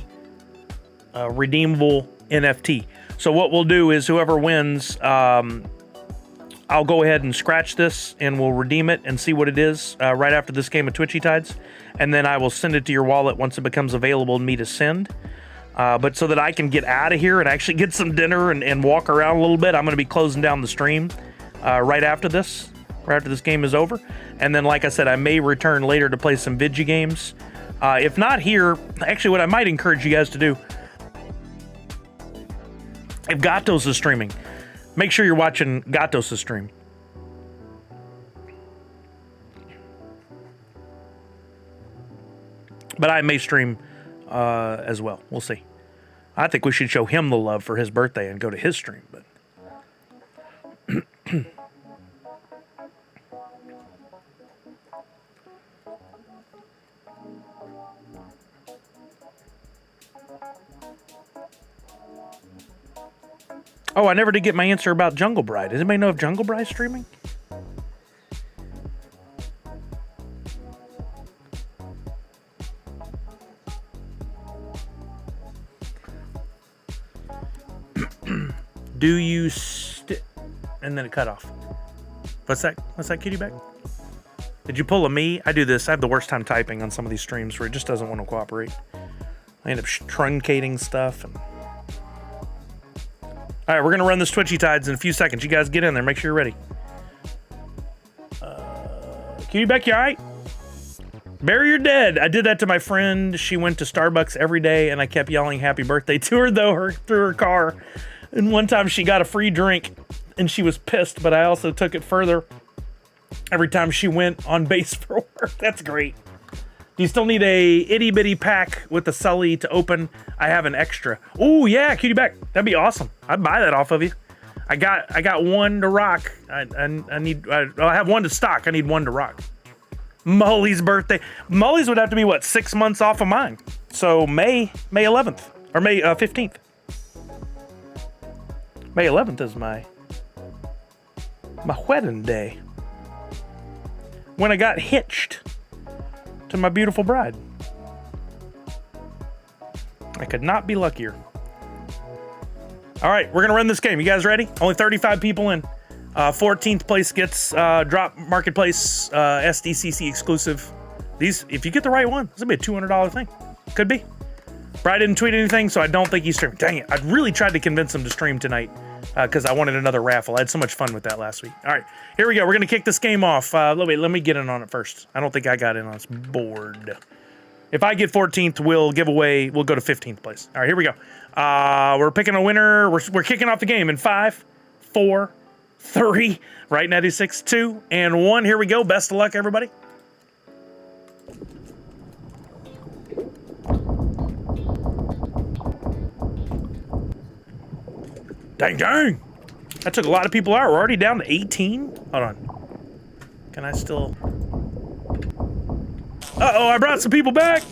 redeemable NFT. So what we'll do is whoever wins, I'll go ahead and scratch this and we'll redeem it and see what it is right after this game of Twitchy Tides. And then I will send it to your wallet once it becomes available to me to send. But so that I can get out of here and actually get some dinner and walk around a little bit, I'm going to be closing down the stream right after this game is over. And then, like I said, I may return later to play some Vigi games. If not here, actually what I might encourage you guys to do, if Gatos is streaming, make sure you're watching Gatos' stream. But I may stream as well. We'll see. I think we should show him the love for his birthday and go to his stream. But oh, I never did get my answer about Jungle Bride. Does anybody know if Jungle Bride's streaming? Do you and then it cut off. What's that? What's that, cutie back? Did you pull a me? I do this. I have the worst time typing on some of these streams where it just doesn't want to cooperate. I end up truncating stuff. And all right, we're going to run this Twitchy Tides in a few seconds. You guys get in there. Make sure you're ready. Cutie Beck, you all right? Bury your dead. I did that to my friend. She went to Starbucks every day, and I kept yelling happy birthday to her, through her car. And one time she got a free drink, and she was pissed, but I also took it further every time she went on base for work. That's great. Do you still need a itty-bitty pack with the Sully to open? I have an extra. Oh, yeah, cutie back. That'd be awesome. I'd buy that off of you. I got one to rock. I have one to stock. I need one to rock. Molly's birthday. Molly's would have to be, what, 6 months off of mine. So May 11th. Or May 15th. May 11th is my wedding day. When I got hitched to my beautiful bride. I could not be luckier. All right, we're going to run this game. You guys ready? Only 35 people in. 14th place gets drop marketplace SDCC exclusive. These, if you get the right one, this will be a $200 thing. Could be. Brad didn't tweet anything, so I don't think he's streaming. Dang it. I really tried to convince him to stream tonight because I wanted another raffle. I had so much fun with that last week. All right, here we go. We're going to kick this game off. Let me get in on it first. I don't think I got in on this board. If I get 14th, we'll go to 15th place. All right, here we go. We're picking a winner. We're kicking off the game in 5, 4, 3, right 96, 2, and 1. Here we go. Best of luck, everybody. Dang, dang. That took a lot of people out. We're already down to 18. Hold on. Can I still... Uh-oh, I brought some people back.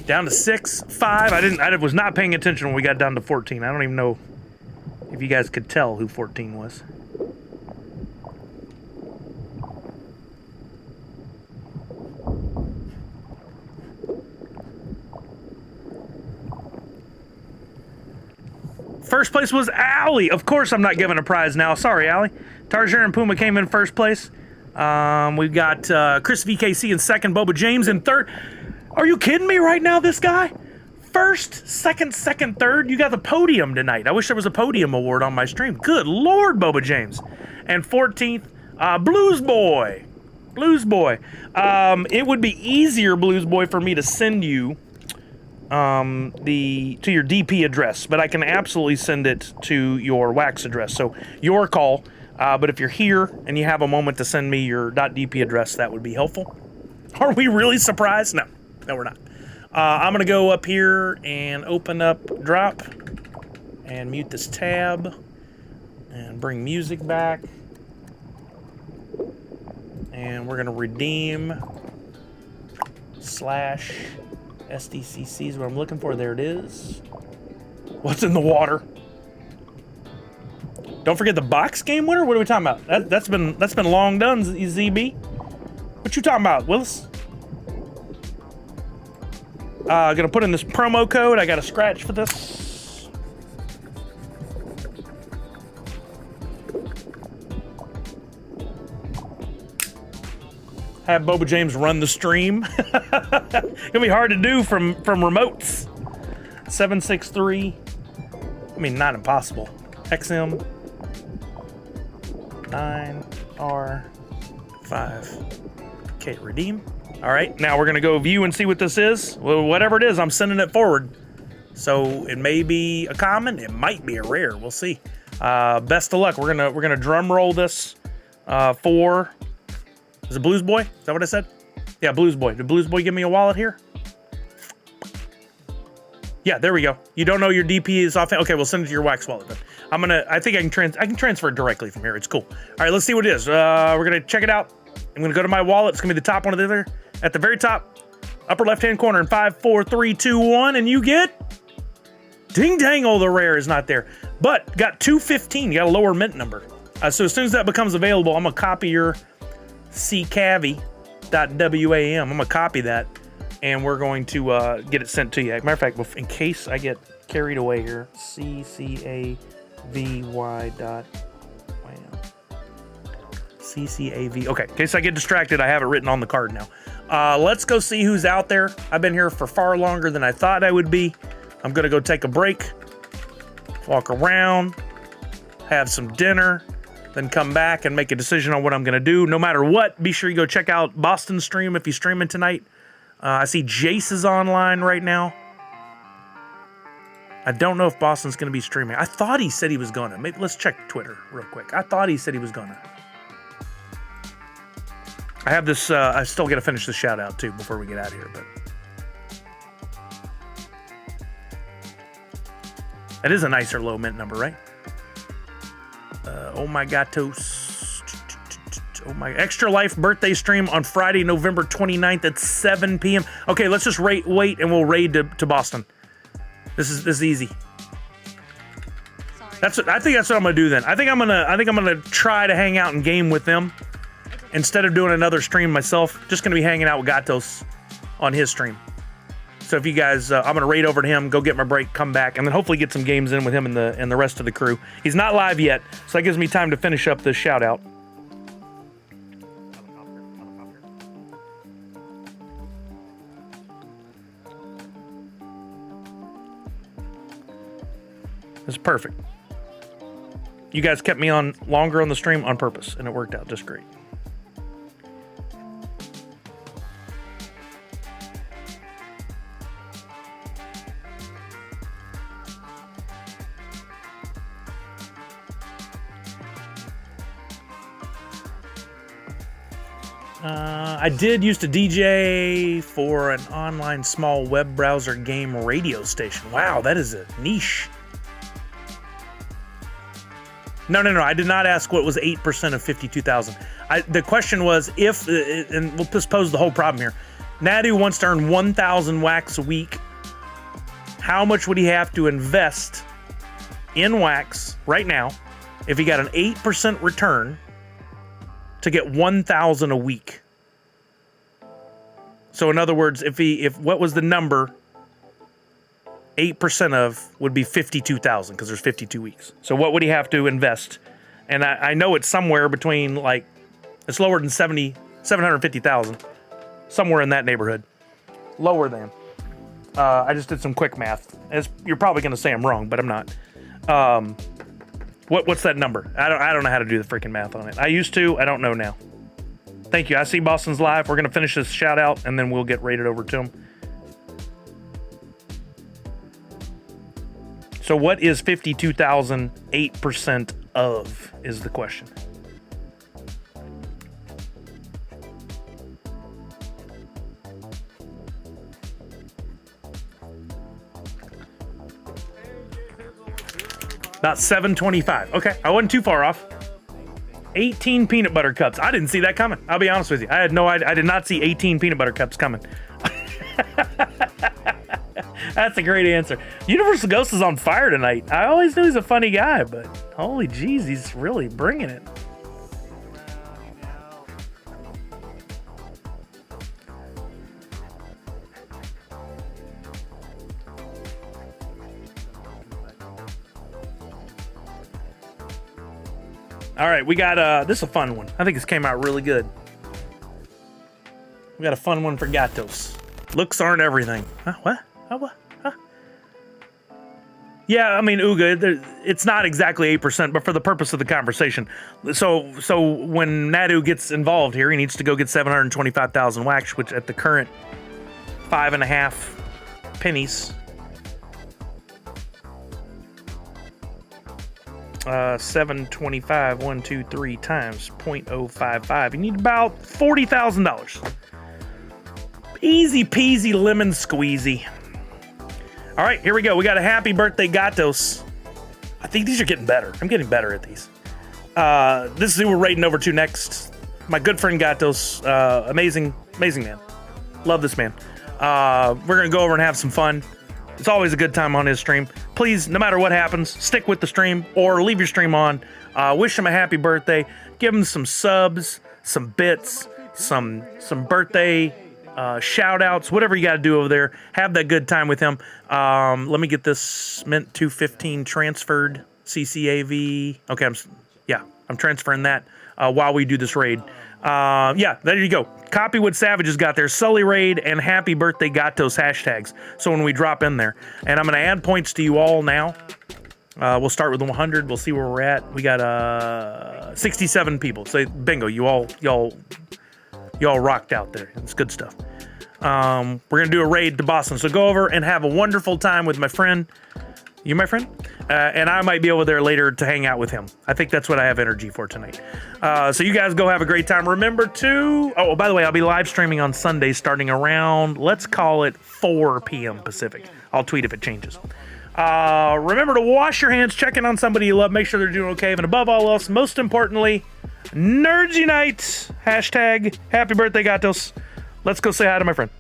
Down to 6, 5. I was not paying attention when we got down to 14. I don't even know if you guys could tell who 14 was. First place was Allie. Of course I'm not giving a prize now. Sorry, Allie. Tarjar and Puma came in first place. We've got Chris VKC in second, Boba James in third. Are you kidding me right now, this guy? First, second, third. You got the podium tonight. I wish there was a podium award on my stream. Good Lord, Boba James. And 14th, Blues Boy. Blues Boy. It would be easier, Blues Boy, for me to send you to your DP address, but I can absolutely send it to your wax address. So your call. But if you're here and you have a moment to send me your .dp address, that would be helpful. Are we really surprised? No. No, we're not. I'm going to go up here and open up Drop and mute this tab and bring music back. And we're going to redeem /SDCC is what I'm looking for. There it is. What's in the water? Don't forget the box game winner. What are we talking about? That's been long done, ZB. What you talking about, Willis? Gonna put in this promo code. I got a scratch for this. Have Boba James run the stream. It'll be hard to do from remotes. 763. I mean, not impossible. XM 9R5. Okay, redeem. All right, now we're gonna go view and see what this is. Well, whatever it is, I'm sending it forward. So it may be a common, it might be a rare. We'll see. Best of luck. We're gonna drum roll this for. Is it Blues Boy? Is that what I said? Yeah, Blues Boy. Did Blues Boy give me a wallet here? Yeah, there we go. You don't know your DP is off. Okay, we'll send it to your wax wallet. Then I think I can transfer it directly from here. It's cool. All right, let's see what it is. We're gonna check it out. I'm gonna go to my wallet. It's gonna be the top one of the other. At the very top, upper left-hand corner in 5, 4, 3, 2, 1, and you get ding dang. Oh, the rare is not there, but got 215. You got a lower mint number. So as soon as that becomes available, I'm gonna copy your ccavi.wam. I'm gonna copy that, and we're going to get it sent to you. As a matter of fact, in case I get carried away here, CCAVY. CCAV. Okay, in case I get distracted, I have it written on the card now. Let's go see who's out there. I've been here for far longer than I thought I would be. I'm gonna go take a break, walk around, have some dinner, then come back and make a decision on what I'm gonna do. No matter what, be sure you go check out Boston's stream if he's streaming tonight. I see Jace is online right now. I don't know if Boston's gonna be streaming. I thought he said he was gonna. Maybe let's check Twitter real quick. I thought he said he was gonna. I have this, I still got to finish the shout out too before we get out of here, but that is a nicer low mint number, right? Oh my gatos. Oh my, Extra Life birthday stream on Friday, November 29th at 7 p.m. Okay, let's just wait and we'll raid to Boston. This is easy. Sorry. I think that's what I'm gonna do then. I think I'm gonna try to hang out and game with them. Instead of doing another stream myself, just gonna be hanging out with Gatos on his stream. So if you guys, I'm gonna raid over to him, go get my break, come back, and then hopefully get some games in with him and the rest of the crew. He's not live yet, so that gives me time to finish up this shout out. It's perfect. You guys kept me on longer on the stream on purpose, and it worked out just great. I did used to DJ for an online small web browser game radio station. Wow, that is a niche. No. I did not ask what was 8% of 52,000. The question was if, and we'll just pose the whole problem here. Nadu wants to earn 1,000 wax a week. How much would he have to invest in wax right now if he got an 8% return to get 1,000 a week? So in other words, if what was the number? 8% of would be 52,000 because there's 52 weeks. So what would he have to invest? And I know it's somewhere between, like, it's lower than 750,000, somewhere in that neighborhood. Lower than. I just did some quick math. You're probably going to say I'm wrong, but I'm not. What's that number? I don't know how to do the freaking math on it. I used to. I don't know now. Thank you. I see Boston's live. We're going to finish this shout out and then we'll get rated over to him. So what is 52,000 8% of is the question. About 725. Okay, I wasn't too far off. 18 peanut butter cups. I didn't see that coming. I'll be honest with you. I did not see 18 peanut butter cups coming. That's a great answer. Universal Ghost is on fire tonight. I always knew he's a funny guy, but holy jeez, he's really bringing it. All right, we got this is a fun one. I think this came out really good. We got a fun one for gatos. Looks aren't everything. Huh? What? What? Huh? Yeah, I mean, Uga, it's not exactly 8%, but for the purpose of the conversation. So when Nadu gets involved here, he needs to go get 725,000 wax, which at the current 5.5 pennies. 725, 1, 2, 3 times 0.055. You need about $40,000. Easy peasy lemon squeezy. All right, here we go. We got a happy birthday gatos. I think these are getting better. I'm getting better at these. This is who we're rating over to next. My good friend Gatos. Amazing man. Love this man. We're going to go over and have some fun. It's always a good time on his stream. Please, no matter what happens, stick with the stream or leave your stream on. Wish him a happy birthday. Give him some subs, some bits, some birthday shout outs, whatever you got to do over there. Have that good time with him. Let me get this Mint 215 transferred. CCAV. Okay, I'm transferring that while we do this raid. Yeah, there you go. Copy what Savages got there. Sully Raid and Happy Birthday Gatos hashtags. So when we drop in there. And I'm going to add points to you all now. We'll start with 100. We'll see where we're at. We got 67 people. So bingo, y'all rocked out there. It's good stuff. We're going to do a raid to Boston. So go over and have a wonderful time with my friend. You my friend? And I might be over there later to hang out with him. I think that's what I have energy for tonight. So you guys go have a great time. Remember to... Oh, by the way, I'll be live streaming on Sunday starting around, let's call it 4 p.m. Pacific. I'll tweet if it changes. Remember to wash your hands, check in on somebody you love, make sure they're doing okay, and above all else, most importantly, Nerds Unite! Hashtag Happy Birthday Gatos. Let's go say hi to my friend.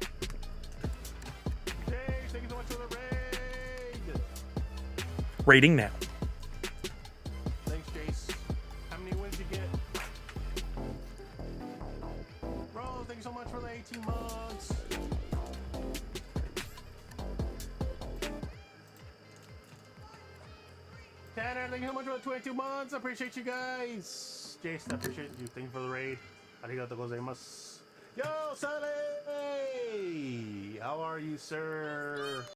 Rating now. Thanks, Jace. How many wins you get? Bro, thank you so much for the 18 months. Tanner, thank you so much for the 22 months. I appreciate you guys. Jace, I appreciate you. Thank you for the raid. Arigatou gozaimasu. Yo, Sally! How are you, sir?